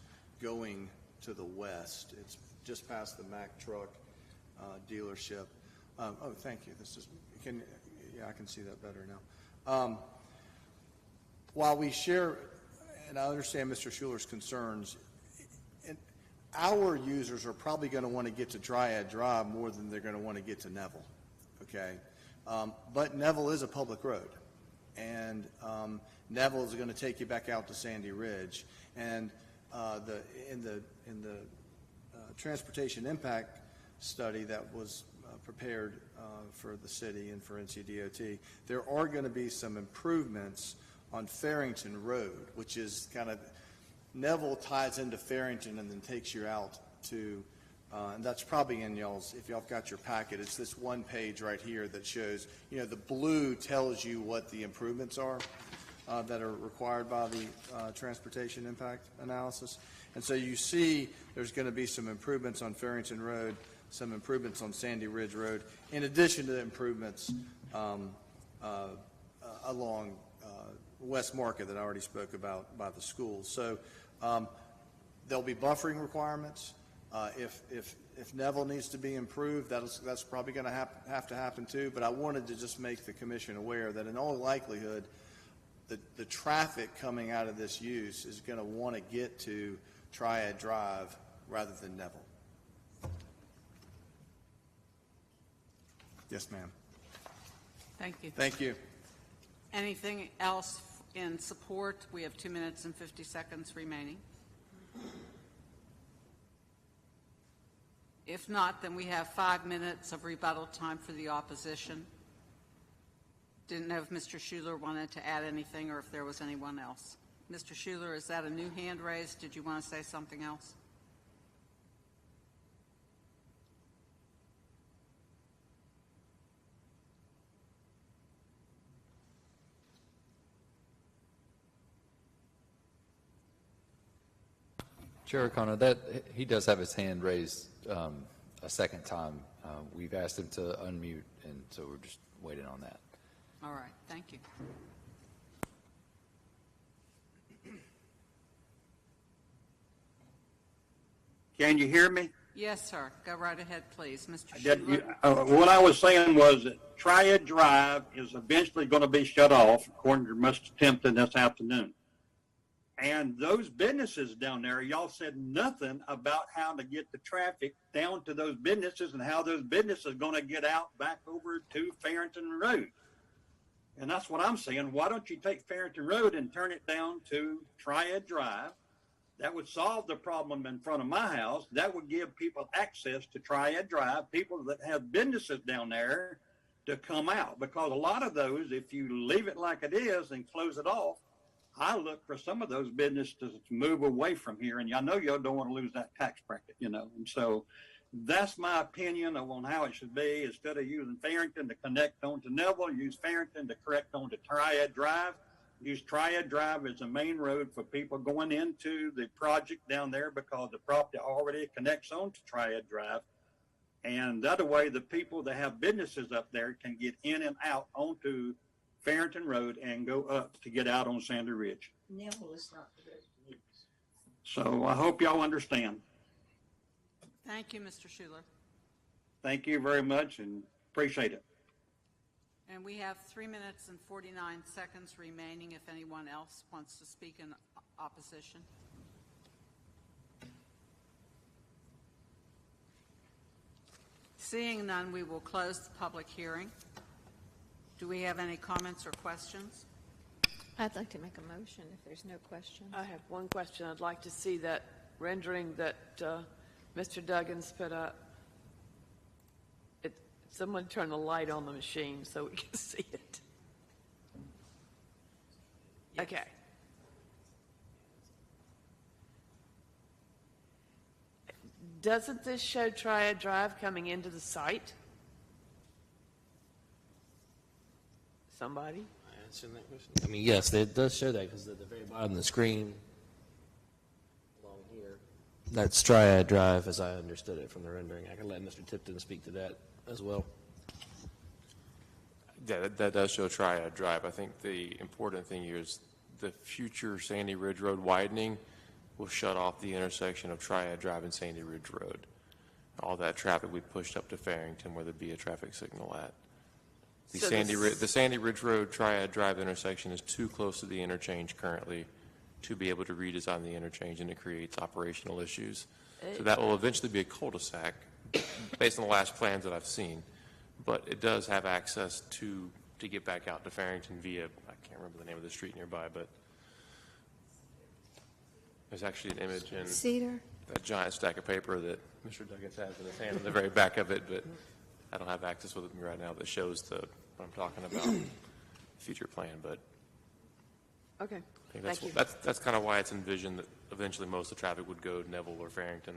going to the west. It's just past the Mack truck dealership. Oh, thank you. I can see that better now. While we share, and I understand Mr. Schuler's concerns, our users are probably going to want to get to Triad Drive more than they're going to want to get to Neville, okay? But Neville is a public road, and Neville is going to take you back out to Sandy Ridge. And in the transportation impact study that was prepared for the city and for NCDOT, there are going to be some improvements on Farrington Road, which is kind of, Neville ties into Farrington and then takes you out to, and that's probably in y'all's, if y'all got your packet, it's this one page right here that shows, the blue tells you what the improvements are that are required by the transportation impact analysis. And so you see there's going to be some improvements on Farrington Road, some improvements on Sandy Ridge Road, in addition to the improvements along West Market that I already spoke about by the schools. So there'll be buffering requirements. If Neville needs to be improved, that's probably going to have to happen too. But I wanted to just make the commission aware that in all likelihood, the traffic coming out of this use is going to want to get to Triad Drive rather than Neville. Yes, ma'am. Thank you. Thank you. Anything else in support? We have 2 minutes and 50 seconds remaining. If not, then we have 5 minutes of rebuttal time for the opposition. Didn't know if Mr. Schuler wanted to add anything or if there was anyone else. Mr. Schuler, is that a new hand raised? Did you want to say something else? Chair O'Connor, that he does have his hand raised a second time. We've asked him to unmute, and so we're just waiting on that. All right, thank you. Can you hear me? Yes, sir. Go right ahead, please, Mr. Did Schuler. what I was saying was that Triad Drive is eventually going to be shut off, according to Mr. Timpton this afternoon. And those businesses down there, y'all said nothing about how to get the traffic down to those businesses and how those businesses are going to get out back over to Farrington Road. And that's what I'm saying. Why don't you take Farrington Road and turn it down to Triad Drive? That would solve the problem in front of my house. That would give people access to Triad Drive, people that have businesses down there to come out. Because a lot of those, if you leave it like it is and close it off, I look for some of those businesses to move away from here. And I know y'all don't want to lose that tax bracket, you know. And so that's my opinion on how it should be. Instead of using Farrington to connect onto Neville, use Farrington to connect onto Triad Drive. Use Triad Drive as a main road for people going into the project down there because the property already connects on to Triad Drive. And the other way, the people that have businesses up there can get in and out onto Farrington Road and go up to get out on Sandy Ridge. Neville is not the road to use. So I hope y'all understand. Thank you, Mr. Schuler. Thank you very much and appreciate it. And we have 3 minutes and 49 seconds remaining if anyone else wants to speak in opposition. Seeing none, we will close the public hearing. Do we have any comments or questions? I'd like to make a motion if there's no questions. I have one question. I'd like to see that rendering that Mr. Duggins put up. Someone turn the light on the machine so we can see it. Yes. Okay. Doesn't this show Triad Drive coming into the site? Somebody? Answering that question? I mean, yes, it does show that because at the very bottom of the screen, along here, that's Triad Drive as I understood it from the rendering. I can let Mr. Tipton speak to that as well. Yeah, that does show Triad Drive. I think the important thing here is the future Sandy Ridge Road widening will shut off the intersection of Triad Drive and Sandy Ridge Road. All that traffic we pushed up to Farrington where there'd be a traffic signal at. The Sandy Ridge Road Triad Drive intersection is too close to the interchange currently to be able to redesign the interchange, and it creates operational issues. So that will eventually be a cul-de-sac based on the last plans that I've seen. But it does have access to get back out to Farrington via, I can't remember the name of the street nearby, but there's actually an image in Cedar? That giant stack of paper that Mr. Duggins has in his hand on the very back of it, but I don't have access with me right now that shows what I'm talking about, future plan, but okay. I think that's kind of why it's envisioned that eventually most of the traffic would go to Neville or Farrington,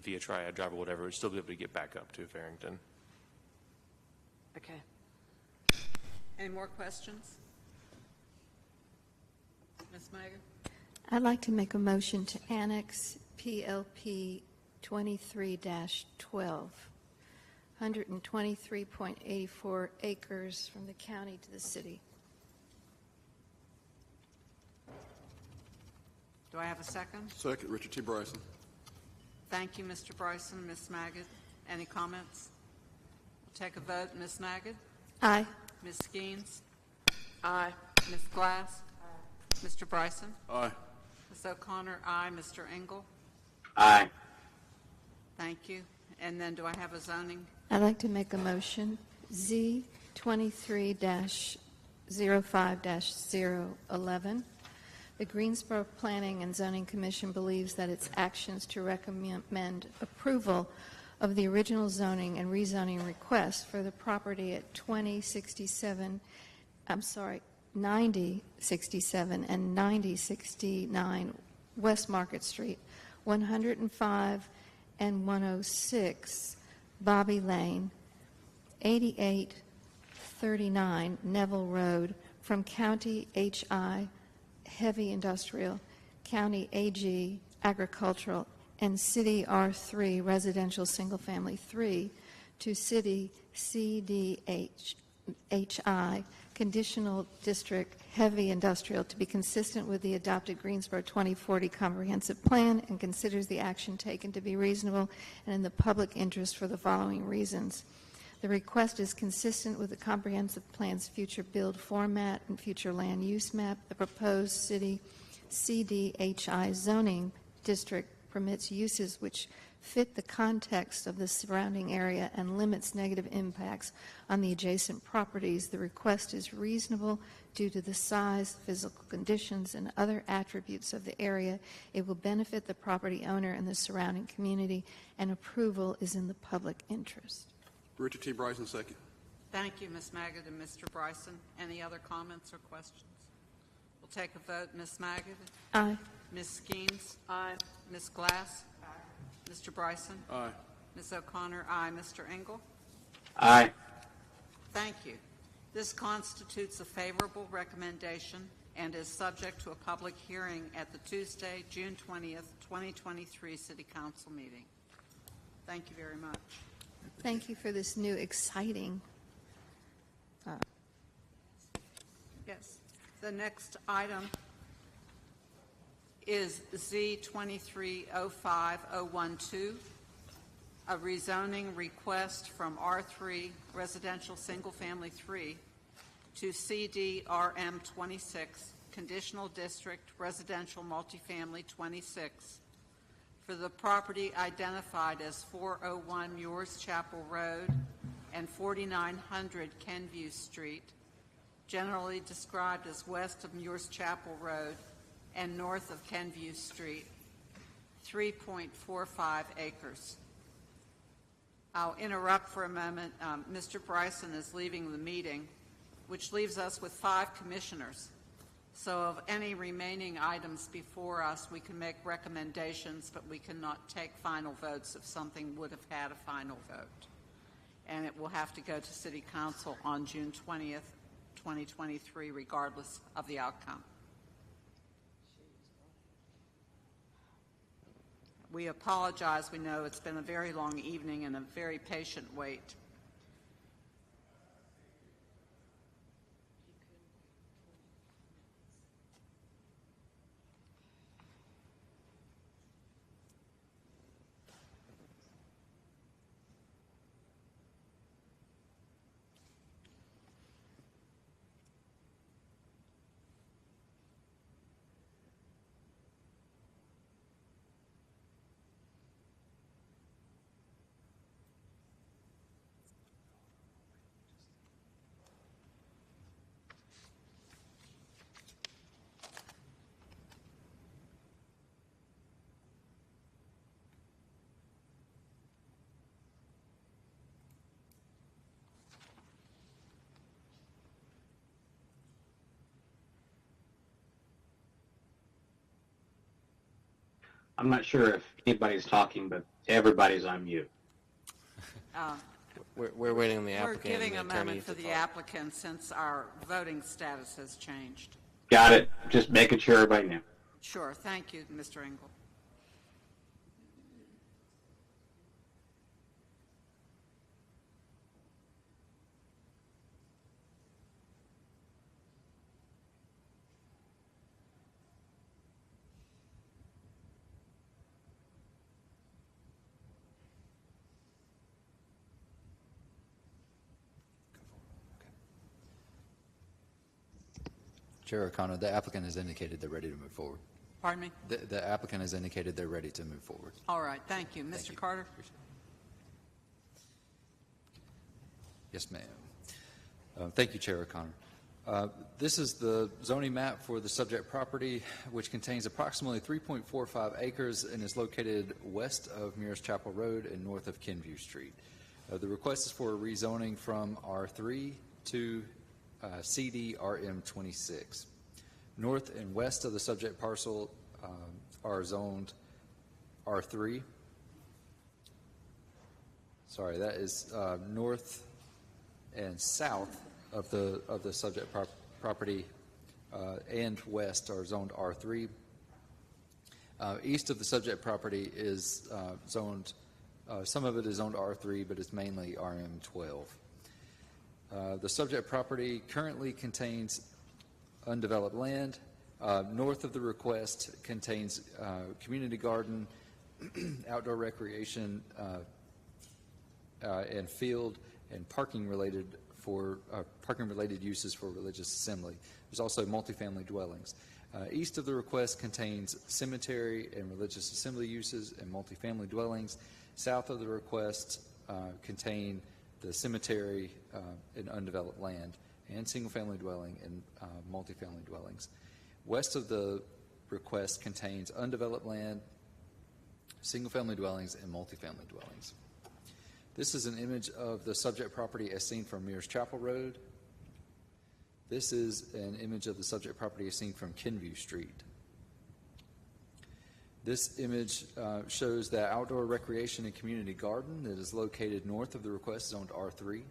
via Triad Drive or whatever, it'd still be able to get back up to Farrington. Okay. Any more questions? Ms. Mager? I'd like to make a motion to annex PLP 23-12, 123.84 acres from the county to the city. Do I have a second? Second, Richard T. Bryson. Thank you, Mr. Bryson. Ms. Magid, any comments? We'll take a vote. Ms. Magid? Aye. Ms. Skeens? Aye. Ms. Glass? Aye. Mr. Bryson? Aye. Ms. O'Connor? Aye. Mr. Engel? Aye. Thank you. And then do I have a zoning? I'd like to make a motion, Z 23-05-011. The Greensboro Planning and Zoning Commission believes that its actions to recommend approval of the original zoning and rezoning request for the property at 9067 and 9069 West Market Street, 105 and 106 Bobby Lane, 8839 Neville Road, from County HI Heavy Industrial, County AG Agricultural, and City R3 Residential Single Family 3 to City CDH HI, conditional district heavy industrial, to be consistent with the adopted Greensboro 2040 comprehensive plan, and considers the action taken to be reasonable and in the public interest for the following reasons. The request is consistent with the comprehensive plan's future build format and future land use map. The proposed city CDHI zoning district permits uses which fit the context of the surrounding area and limits negative impacts on the adjacent properties. The request is reasonable due to the size, physical conditions, and other attributes of the area. It will benefit the property owner and the surrounding community, and approval is in the public interest. Richard T. Bryson, second. Thank you, Ms. Maggott and Mr. Bryson. Any other comments or questions? We'll take a vote. Ms. Maggott? Aye. Ms. Skeens? Aye. Ms. Glass? Aye. Mr. Bryson? Aye. Ms. O'Connor? Aye. Mr. Engel? Aye. Thank you. This constitutes a favorable recommendation and is subject to a public hearing at the Tuesday, June 20th, 2023 City Council meeting. Thank you very much. Thank you for this new exciting. Yes. The next item is Z2305012, a rezoning request from R3 Residential Single Family 3 to CDRM 26 Conditional District Residential Multifamily 26 for the property identified as 401 Muirs Chapel Road and 4900 Kenview Street, generally described as west of Muirs Chapel Road and north of Kenview Street, 3.45 acres. I'll interrupt for a moment. Mr. Bryson is leaving the meeting, which leaves us with 5 commissioners. So of any remaining items before us, we can make recommendations, but we cannot take final votes if something would have had a final vote. And it will have to go to City Council on June 20th, 2023, regardless of the outcome. We apologize. We know it's been a very long evening and a very patient wait. I'm not sure if anybody's talking, but everybody's on mute. We're waiting on the applicant. We're giving a and the attorney moment for to the talk. applicant since our voting status has changed. Got it. Just making sure everybody knew. Sure. Thank you, Mr. Engel. Chair O'Connor, the applicant has indicated they're ready to move forward. Pardon me? The applicant has indicated they're ready to move forward. All right. Thank you. Mr. Carter? Yes, ma'am. Thank you, Chair O'Connor. This is the zoning map for the subject property, which contains approximately 3.45 acres and is located west of Muirs Chapel Road and north of Kenview Street. The request is for a rezoning from R3 to CDRM 26. North and west of the subject parcel are zoned R3. Sorry, that is north and south of the subject property and west are zoned R3. East of the subject property is zoned, some of it is zoned R3, but it's mainly RM12. The subject property currently contains undeveloped land. North of the request contains community garden, outdoor recreation, and field and parking related uses for religious assembly. There's also multifamily dwellings. East of the request contains cemetery and religious assembly uses and multifamily dwellings. South of the request contain the cemetery and undeveloped land and single-family dwelling and multifamily dwellings. West of the request contains undeveloped land, single-family dwellings, and multifamily dwellings. This is an image of the subject property as seen from Mears Chapel Road. This is an image of the subject property as seen from Kenview Street. This image shows the outdoor recreation and community garden that is located north of the request zoned R3.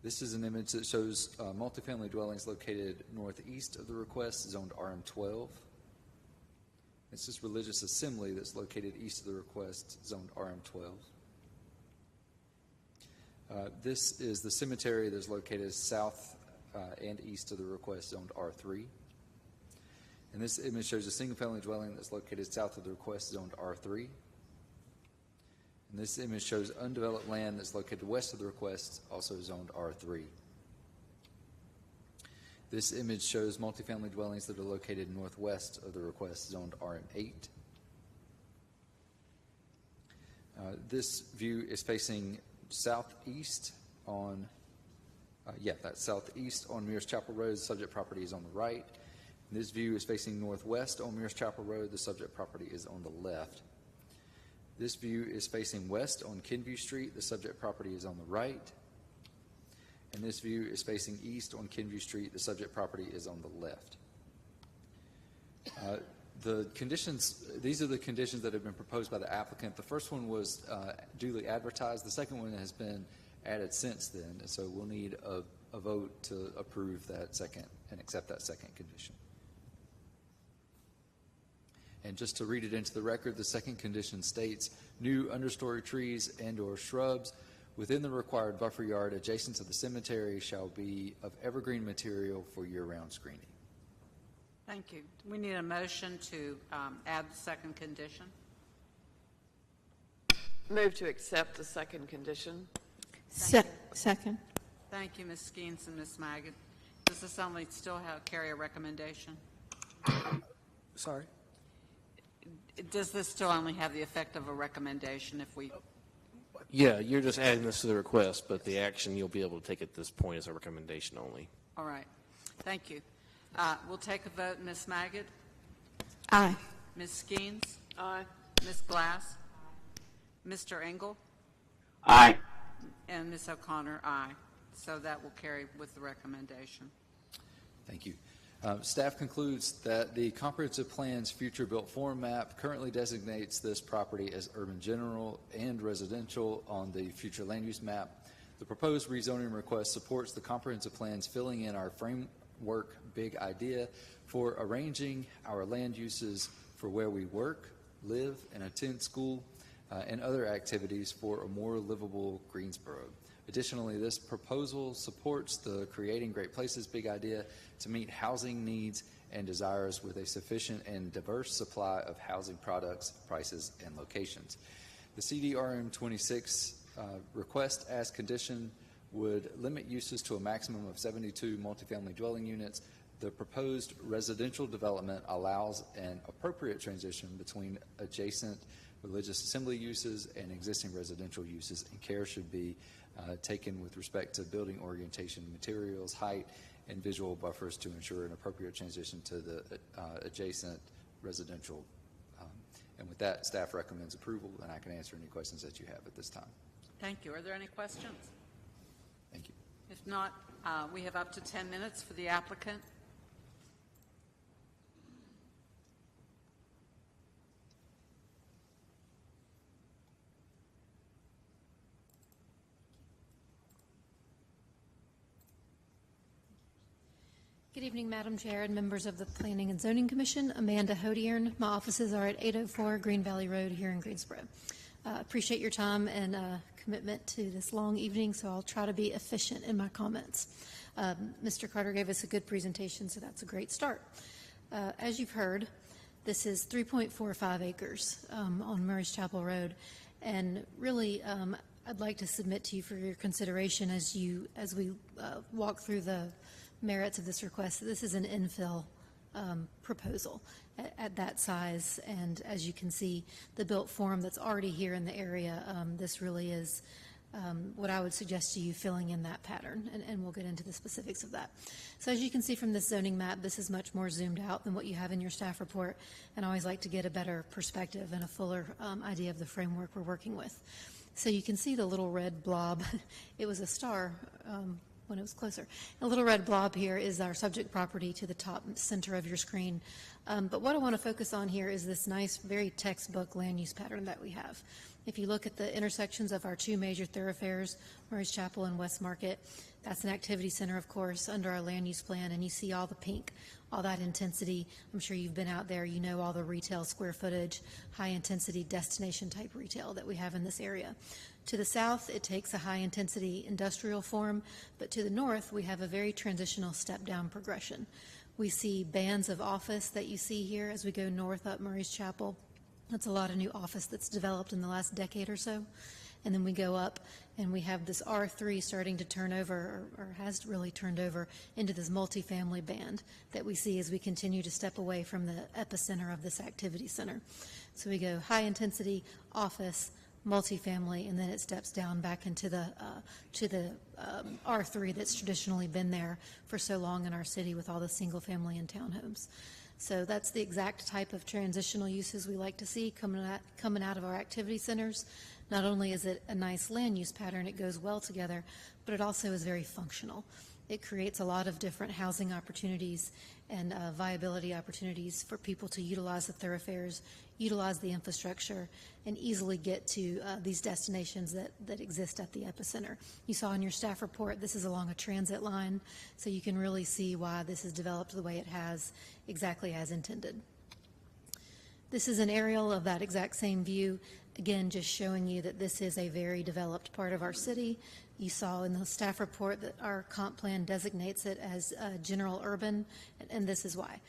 This is an image that shows multifamily dwellings located northeast of the request zoned RM12. This is religious assembly that's located east of the request zoned RM12. This is the cemetery that's located south and east of the request zoned R3. And this image shows a single-family dwelling that's located south of the request zoned R3. And this image shows undeveloped land that's located west of the request, also zoned R3. This image shows multifamily dwellings that are located northwest of the request, zoned RM8. This view is facing southeast on, that's southeast on Mears Chapel Road. The subject property is on the right. And this view is facing northwest on Mears Chapel Road. The subject property is on the left. This view is facing west on Kenview Street. The subject property is on the right. And this view is facing east on Kenview Street. The subject property is on the left. The conditions, these are the conditions that have been proposed by the applicant. The first one was duly advertised. The second one has been added since then. And so we'll need a vote to approve that second and accept that second condition. And just to read it into the record, the second condition states, new understory trees and or shrubs within the required buffer yard adjacent to the cemetery shall be of evergreen material for year-round screening. Thank you. We need a motion to add the second condition. Move to accept the second condition. Second. Thank you, Ms. Skeens and Ms. Magid. Does this only still carry a recommendation? Sorry? Does this still only have the effect of a recommendation if we... Yeah, you're just adding this to the request, but the action you'll be able to take at this point is a recommendation only. All right. Thank you. We'll take a vote. Ms. Magid? Aye. Ms. Skeens? Aye. Ms. Glass? Mr. Engel? Aye. And Ms. O'Connor, aye. So that will carry with the recommendation. Thank you. Staff concludes that the comprehensive plan's future built form map currently designates this property as urban general and residential on the future land use map. The proposed rezoning request supports the comprehensive plan's filling in our framework big idea for arranging our land uses for where we work, live, and attend school and other activities for a more livable Greensboro. Additionally, this proposal supports the Creating Great Places big idea to meet housing needs and desires with a sufficient and diverse supply of housing products, prices, and locations. The CDRM 26 request as condition would limit uses to a maximum of 72 multifamily dwelling units. The proposed residential development allows an appropriate transition between adjacent religious assembly uses and existing residential uses, and care should be taken with respect to building orientation materials, height, and visual buffers to ensure an appropriate transition to the adjacent residential. And with that, staff recommends approval, and I can answer any questions that you have at this time. Thank you. Are there any questions? Thank you. If not, we have up to 10 minutes for the applicant. Good evening, Madam Chair and members of the Planning and Zoning Commission. Amanda Hodiern. My offices are at 804 Green Valley Road here in Greensboro. Appreciate your time and commitment to this long evening, so I'll try to be efficient in my comments. Mr. Carter gave us a good presentation, so that's a great start. As you've heard, this is 3.45 acres on Murray's Chapel Road, and really I'd like to submit to you for your consideration as we walk through the merits of this request. This is an infill proposal at that size, and as you can see, the built form that's already here in the area, this really is what I would suggest to you filling in that pattern, and we'll get into the specifics of that. So as you can see from this zoning map, this is much more zoomed out than what you have in your staff report, and I always like to get a better perspective and a fuller idea of the framework we're working with. So you can see the little red blob. It was a star when it was closer. A little red blob here is our subject property to the top center of your screen. But what I want to focus on here is this nice, very textbook land use pattern that we have. If you look at the intersections of our two major thoroughfares, Murray's Chapel and West Market, that's an activity center, of course, under our land use plan, and you see all the pink, all that intensity. I'm sure you've been out there, you know all the retail square footage, high intensity destination type retail that we have in this area. To the south, it takes a high intensity industrial form, but to the north, we have a very transitional step down progression. We see bands of office that you see here as we go north up Murray's Chapel. That's a lot of new office that's developed in the last decade or so. And then we go up and we have this R3 starting to turn over, or has really turned over, into this multifamily band that we see as we continue to step away from the epicenter of this activity center. So we go high intensity, office, multifamily, and then it steps down back into the R3 that's traditionally been there for so long in our city with all the single family and townhomes. So that's the exact type of transitional uses we like to see coming out of our activity centers. Not only is it a nice land use pattern, it goes well together, but it also is very functional. It creates a lot of different housing opportunities and viability opportunities for people to utilize the thoroughfares, utilize the infrastructure, and easily get to these destinations that exist at the epicenter. You saw in your staff report, this is along a transit line, so you can really see why this is developed the way it has, exactly as intended. This is an aerial of that exact same view, again, just showing you that this is a very developed part of our city. You saw in the staff report that our comp plan designates it as general urban, and this is why.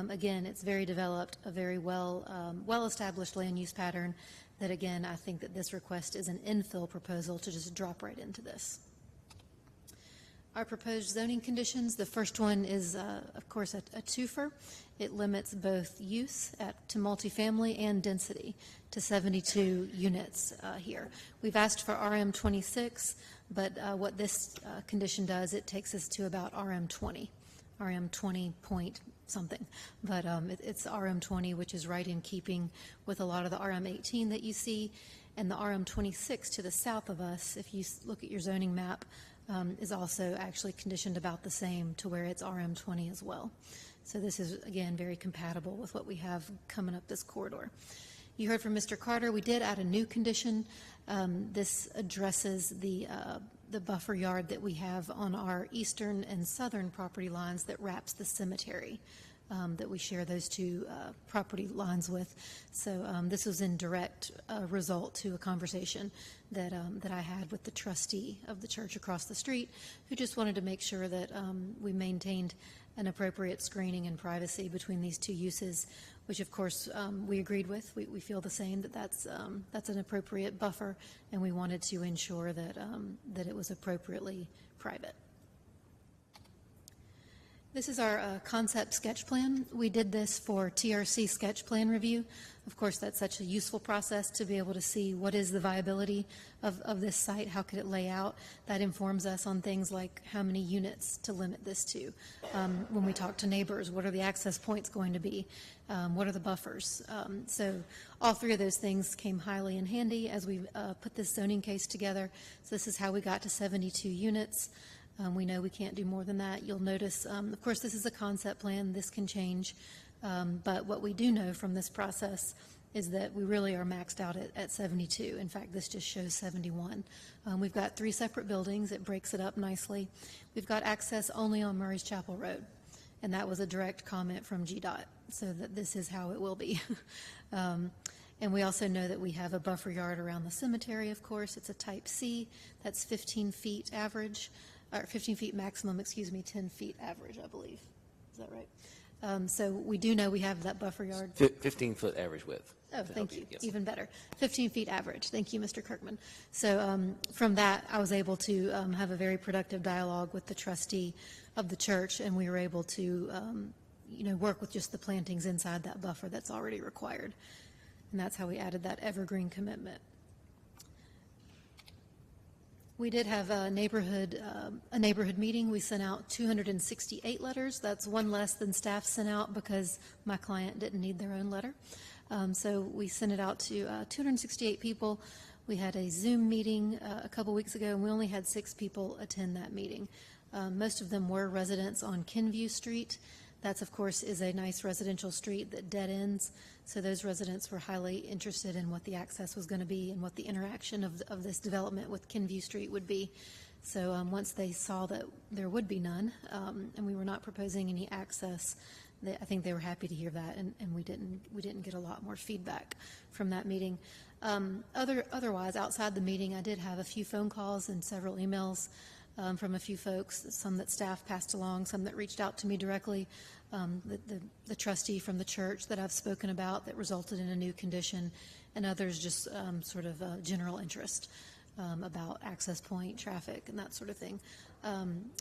Again, it's very developed, a very well-established land use pattern that, again, I think that this request is an infill proposal to just drop right into this. Our proposed zoning conditions, the first one is, of course, a twofer. It limits both use to multifamily and density to 72 units here. We've asked for RM26, but what this condition does, it takes us to about RM20 point something. But it's RM20, which is right in keeping with a lot of the RM18 that you see. And the RM26 to the south of us, if you look at your zoning map, is also actually conditioned about the same to where it's RM20 as well. So this is, again, very compatible with what we have coming up this corridor. You heard from Mr. Carter. We did add a new condition. This addresses the buffer yard that we have on our eastern and southern property lines that wraps the cemetery that we share those two property lines with. So this was in direct result to a conversation that I had with the trustee of the church across the street, who just wanted to make sure that we maintained an appropriate screening and privacy between these two uses, which of course we agreed with. We feel the same, that's an appropriate buffer, and we wanted to ensure that that it was appropriately private. This is our concept sketch plan. We did this for TRC sketch plan review. Of course, that's such a useful process to be able to see what is the viability of this site, how could it lay out. That informs us on things like how many units to limit this to. When we talk to neighbors, what are the access points going to be? What are the buffers? So all three of those things came highly in handy as we put this zoning case together. So this is how we got to 72 units. We know we can't do more than that. You'll notice, of course, this is a concept plan. This can change. But what we do know from this process is that we really are maxed out at 72. In fact, this just shows 71. We've got 3 separate buildings. It breaks it up nicely. We've got access only on Murray's Chapel Road. And that was a direct comment from GDOT, so that this is how it will be. And we also know that we have a buffer yard around the cemetery, of course. It's a type C. That's 15 feet average, or 15 feet maximum, 10 feet average, I believe. Is that right? So we do know we have that buffer yard. 15-foot average width. Oh, to thank help you. Yes. Even better. 15 feet average. Thank you, Mr. Kirkman. So from that, I was able to have a very productive dialogue with the trustee of the church, and we were able to, work with just the plantings inside that buffer that's already required. And that's how we added that evergreen commitment. We did have a neighborhood meeting. We sent out 268 letters. That's one less than staff sent out because my client didn't need their own letter. So we sent it out to 268 people. We had a Zoom meeting a couple weeks ago, and we only had 6 people attend that meeting. Most of them were residents on Kenview Street. That's, of course, is a nice residential street that dead ends. So those residents were highly interested in what the access was going to be and what the interaction of this development with Kenview Street would be. So once they saw that there would be none, and we were not proposing any access, I think they were happy to hear that, and we didn't get a lot more feedback from that meeting. Otherwise, outside the meeting, I did have a few phone calls and several emails from a few folks, some that staff passed along, some that reached out to me directly. The trustee from the church that I've spoken about that resulted in a new condition, and others just sort of general interest about access point, traffic, and that sort of thing.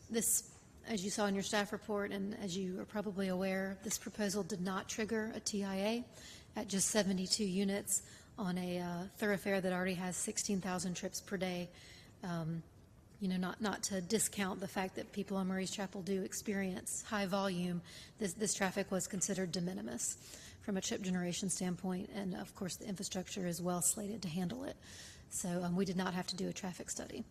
This, as you saw in your staff report, and as you are probably aware, this proposal did not trigger a TIA at just 72 units on a thoroughfare that already has 16,000 trips per day. Not to discount the fact that people on Murray's Chapel do experience high volume. This traffic was considered de minimis from a trip generation standpoint, and of course the infrastructure is well slated to handle it. So we did not have to do a traffic study.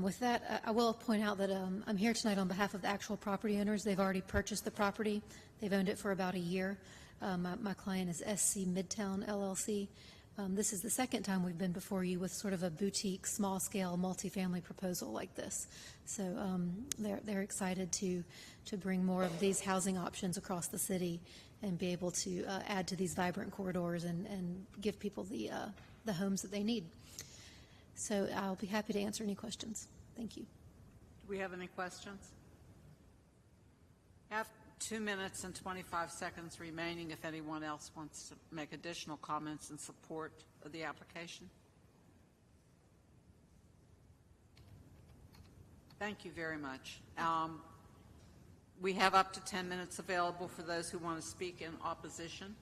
With that, I will point out that I'm here tonight on behalf of the actual property owners. They've already purchased the property. They've owned it for about a year. My client is SC Midtown LLC. This is the second time we've been before you with sort of a boutique, small-scale, multifamily proposal like this. So they're excited to bring more of these housing options across the city and be able to add to these vibrant corridors and give people the homes that they need. So I'll be happy to answer any questions. Thank you. Do we have any questions? I have 2 minutes and 25 seconds remaining if anyone else wants to make additional comments in support of the application. Thank you very much. We have up to 10 minutes available for those who want to speak in opposition.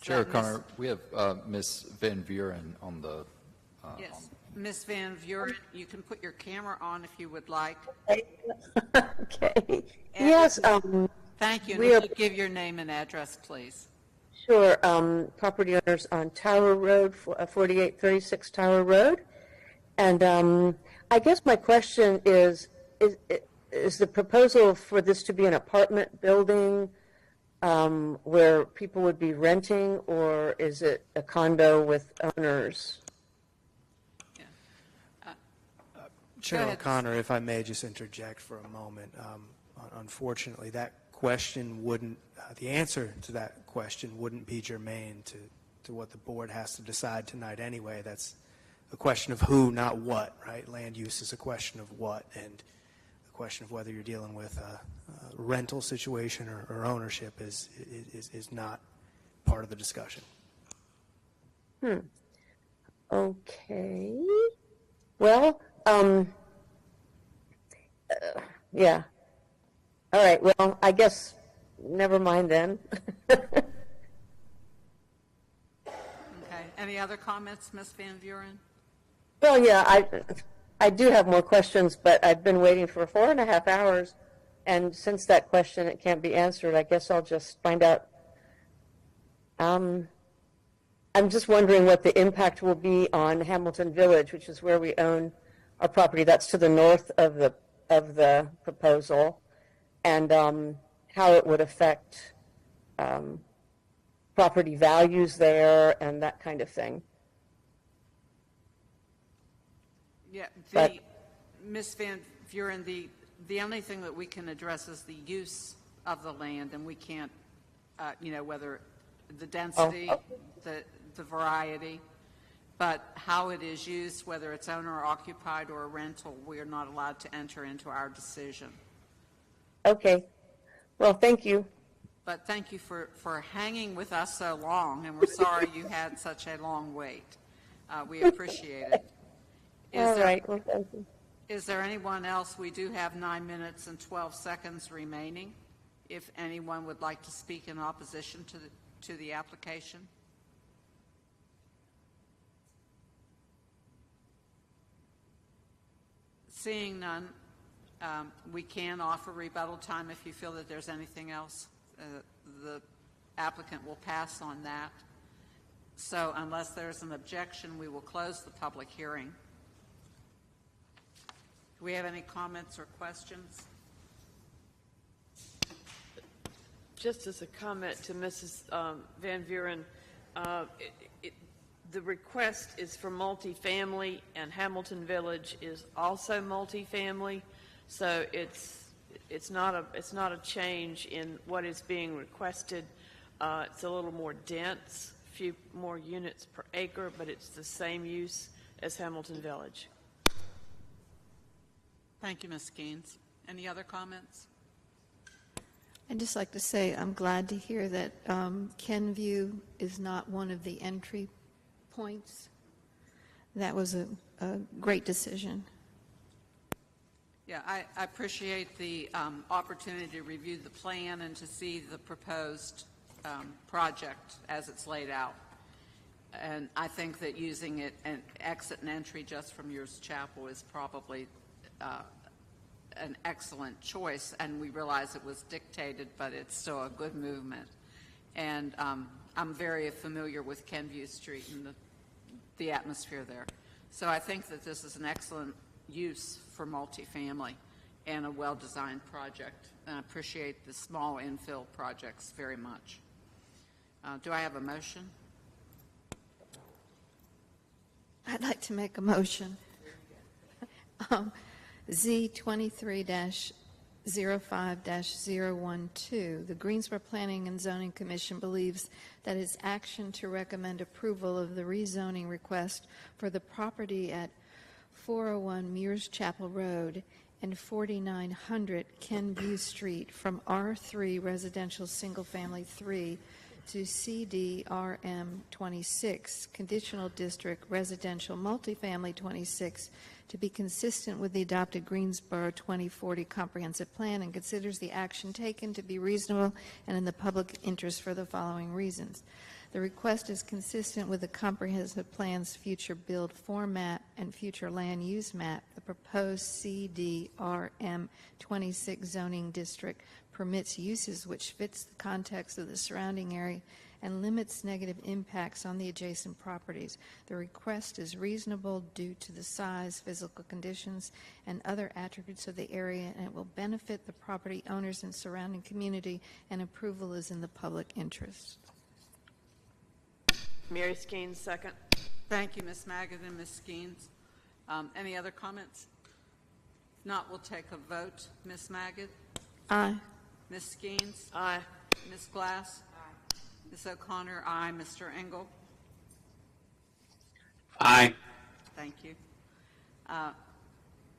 Chair O'Connor, we have Ms. Van Vuren on the. Yes, Ms. Van Vuren, you can put your camera on if you would like. Okay. And Yes. Thank you. And we if are- you give your name and address, please. Sure. Property owners on Tower Road, 4836 Tower Road. And I guess my question is the proposal for this to be an apartment building where people would be renting, or is it a condo with owners? Chair ahead. O'Connor, if I may just interject for a moment. Unfortunately, that question wouldn't, the answer to that question wouldn't be germane to what the board has to decide tonight anyway. That's a question of who, not what, right? Land use is a question of what, and the question of whether you're dealing with a rental situation or ownership is not part of the discussion. Okay. Well, yeah. All right. Well, I guess never mind then. Okay. Any other comments, Ms. Van Vuren? Well, yeah, I do have more questions, but I've been waiting for 4.5 hours, and since that question it can't be answered, I guess I'll just find out. I'm just wondering what the impact will be on Hamilton Village, which is where we own our property. That's to the north of the proposal, and how it would affect property values there and that kind of thing. Yeah. But Ms. Van Vuren, the only thing that we can address is the use of the land, and we can't, whether the density, the variety, but how it is used, whether it's owner occupied or a rental, we are not allowed to enter into our decision. Okay. Well, thank you. But thank you for hanging with us so long, and we're sorry you had such a long wait. We appreciate it. All right. Well, thank you. Is there anyone else? We do have 9 minutes and 12 seconds remaining. If anyone would like to speak in opposition to the application. Seeing none, we can offer rebuttal time if you feel that there's anything else. The applicant will pass on that. So unless there's an objection, we will close the public hearing. Do we have any comments or questions? Just as a comment to Mrs. Van Vuren, the request is for multifamily, and Hamilton Village is also multifamily, so it's not a change in what is being requested. It's a little more dense, a few more units per acre, but it's the same use as Hamilton Village. Thank you, Ms. Gaines. Any other comments? I'd just like to say I'm glad to hear that Kenview is not one of the entry points. That was a great decision. Yeah, I appreciate the opportunity to review the plan and to see the proposed project as it's laid out. And I think that using it an exit and entry just from Yours Chapel is probably an excellent choice, and we realize it was dictated, but it's still a good movement. And I'm very familiar with Kenview Street and the atmosphere there. So I think that this is an excellent use for multifamily and a well-designed project. And I appreciate the small infill projects very much. Do I have a motion? I'd like to make a motion. Z23-05-012, the Greensboro Planning and Zoning Commission believes that its action to recommend approval of the rezoning request for the property at 401 Mears Chapel Road and 4900 Kenview Street from R3 Residential Single Family 3 to CDRM 26, Conditional District Residential Multifamily 26, to be consistent with the adopted Greensboro 2040 Comprehensive Plan, and considers the action taken to be reasonable and in the public interest for the following reasons. The request is consistent with the Comprehensive Plan's future build format and future land use map. The proposed CDRM 26 zoning district permits uses which fits the context of the surrounding area and limits negative impacts on the adjacent properties. The request is reasonable due to the size, physical conditions, and other attributes of the area, and it will benefit the property owners and surrounding community, and approval is in the public interest. Mary Skeens, second. Thank you, Ms. Magid and Ms. Skeens. Any other comments? If not, we'll take a vote. Ms. Magid? Aye. Ms. Skeens? Aye. Ms. Glass? Aye. Ms. O'Connor? Aye. Mr. Engel? Aye. Thank you.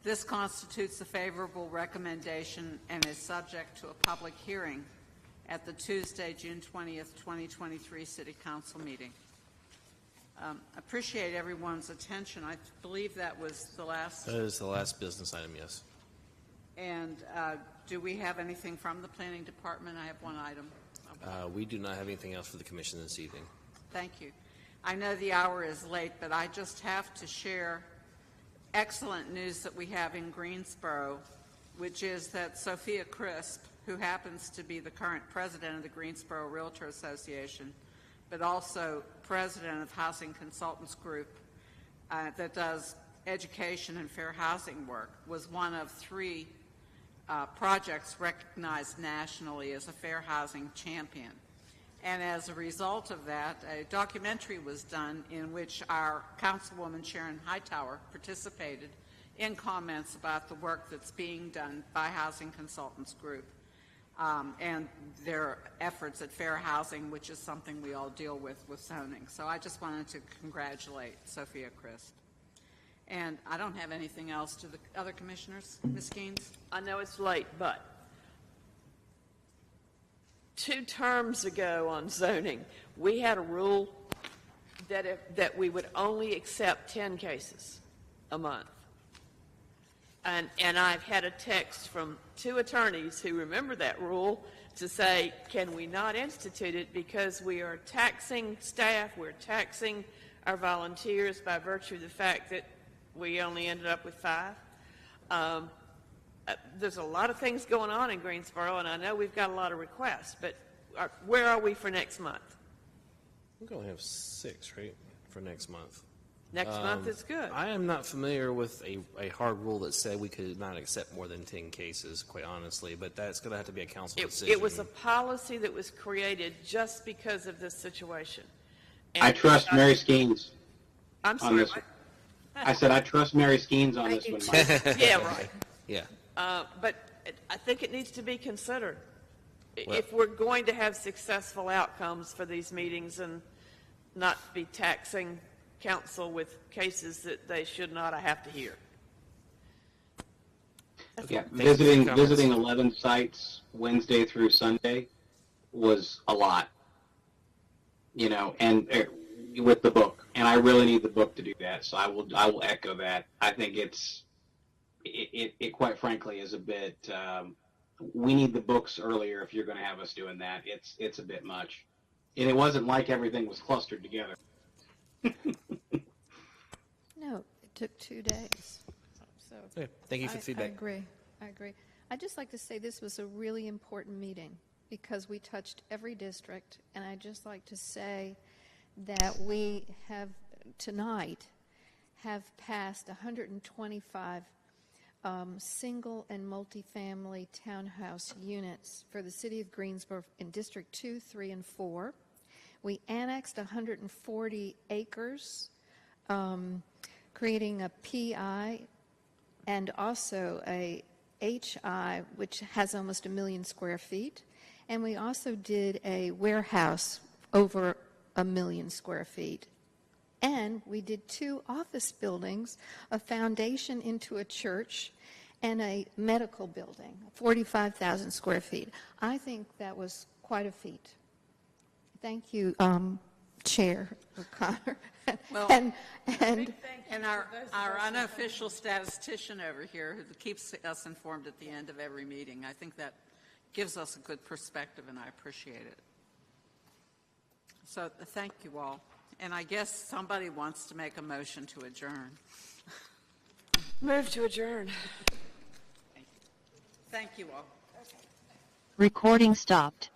This constitutes a favorable recommendation and is subject to a public hearing at the Tuesday, June 20th, 2023 City Council meeting. Appreciate everyone's attention. I believe that was the last. That is the last business item, yes. And do we have anything from the Planning Department? I have one item. We do not have anything else for the commission this evening. Thank you. I know the hour is late, but I just have to share excellent news that we have in Greensboro, which is that Sophia Crisp, who happens to be the current president of the Greensboro Realtor Association, but also president of Housing Consultants Group that does education and fair housing work, was one of 3 projects recognized nationally as a fair housing champion. And as a result of that, a documentary was done in which our Councilwoman Sharon Hightower participated in comments about the work that's being done by Housing Consultants Group and their efforts at fair housing, which is something we all deal with zoning. So I just wanted to congratulate Sophia Christ. And I don't have anything else to the other commissioners. Ms. Gaines? I know it's late, but 2 terms ago on zoning, we had a rule that we would only accept 10 cases a month. And I've had a text from 2 attorneys who remember that rule to say, can we not institute it because we are taxing staff, we're taxing our volunteers by virtue of the fact that we only ended up with 5. There's a lot of things going on in Greensboro, and I know we've got a lot of requests, but where are we for next month? We're going to have 6, right, for next month. Next month is good. I am not familiar with a hard rule that said we could not accept more than 10 cases, quite honestly, but that's going to have to be a council decision. It was a policy that was created just because of this situation. And I trust Mary Skeens I'm on sorry. this one. I said I trust Mary Skeens on this one. Mike. Yeah, right. Yeah. But I think it needs to be considered Well- if we're going to have successful outcomes for these meetings and not be taxing council with cases that they should not have to hear. Yeah, visiting 11 sites Wednesday through Sunday was a lot, you know, and with the book, and I really need the book to do that. So I will echo that. I think it quite frankly is a bit. We need the books earlier if you're going to have us doing that. It's a bit much, and it wasn't like everything was clustered together. No, it took 2 days. So Okay, thank you for the feedback. I agree. I'd just like to say this was a really important meeting because we touched every district, and I'd just like to say that we have tonight have passed 125 single and multifamily townhouse units for the city of Greensboro in District 2, 3, and 4. We annexed 140 acres, creating a PI and also a HI, which has almost 1 million square feet. And we also did a warehouse over 1 million square feet. And we did 2 office buildings, a foundation into a church, and a medical building, 45,000 square feet. I think that was quite a feat. Thank you, Chair O'Connor. Well, and our unofficial statistician over here who keeps us informed at the end of every meeting, I think that gives us a good perspective, and I appreciate it. So thank you all. And I guess somebody wants to make a motion to adjourn. Move to adjourn. Thank you all. Recording stopped.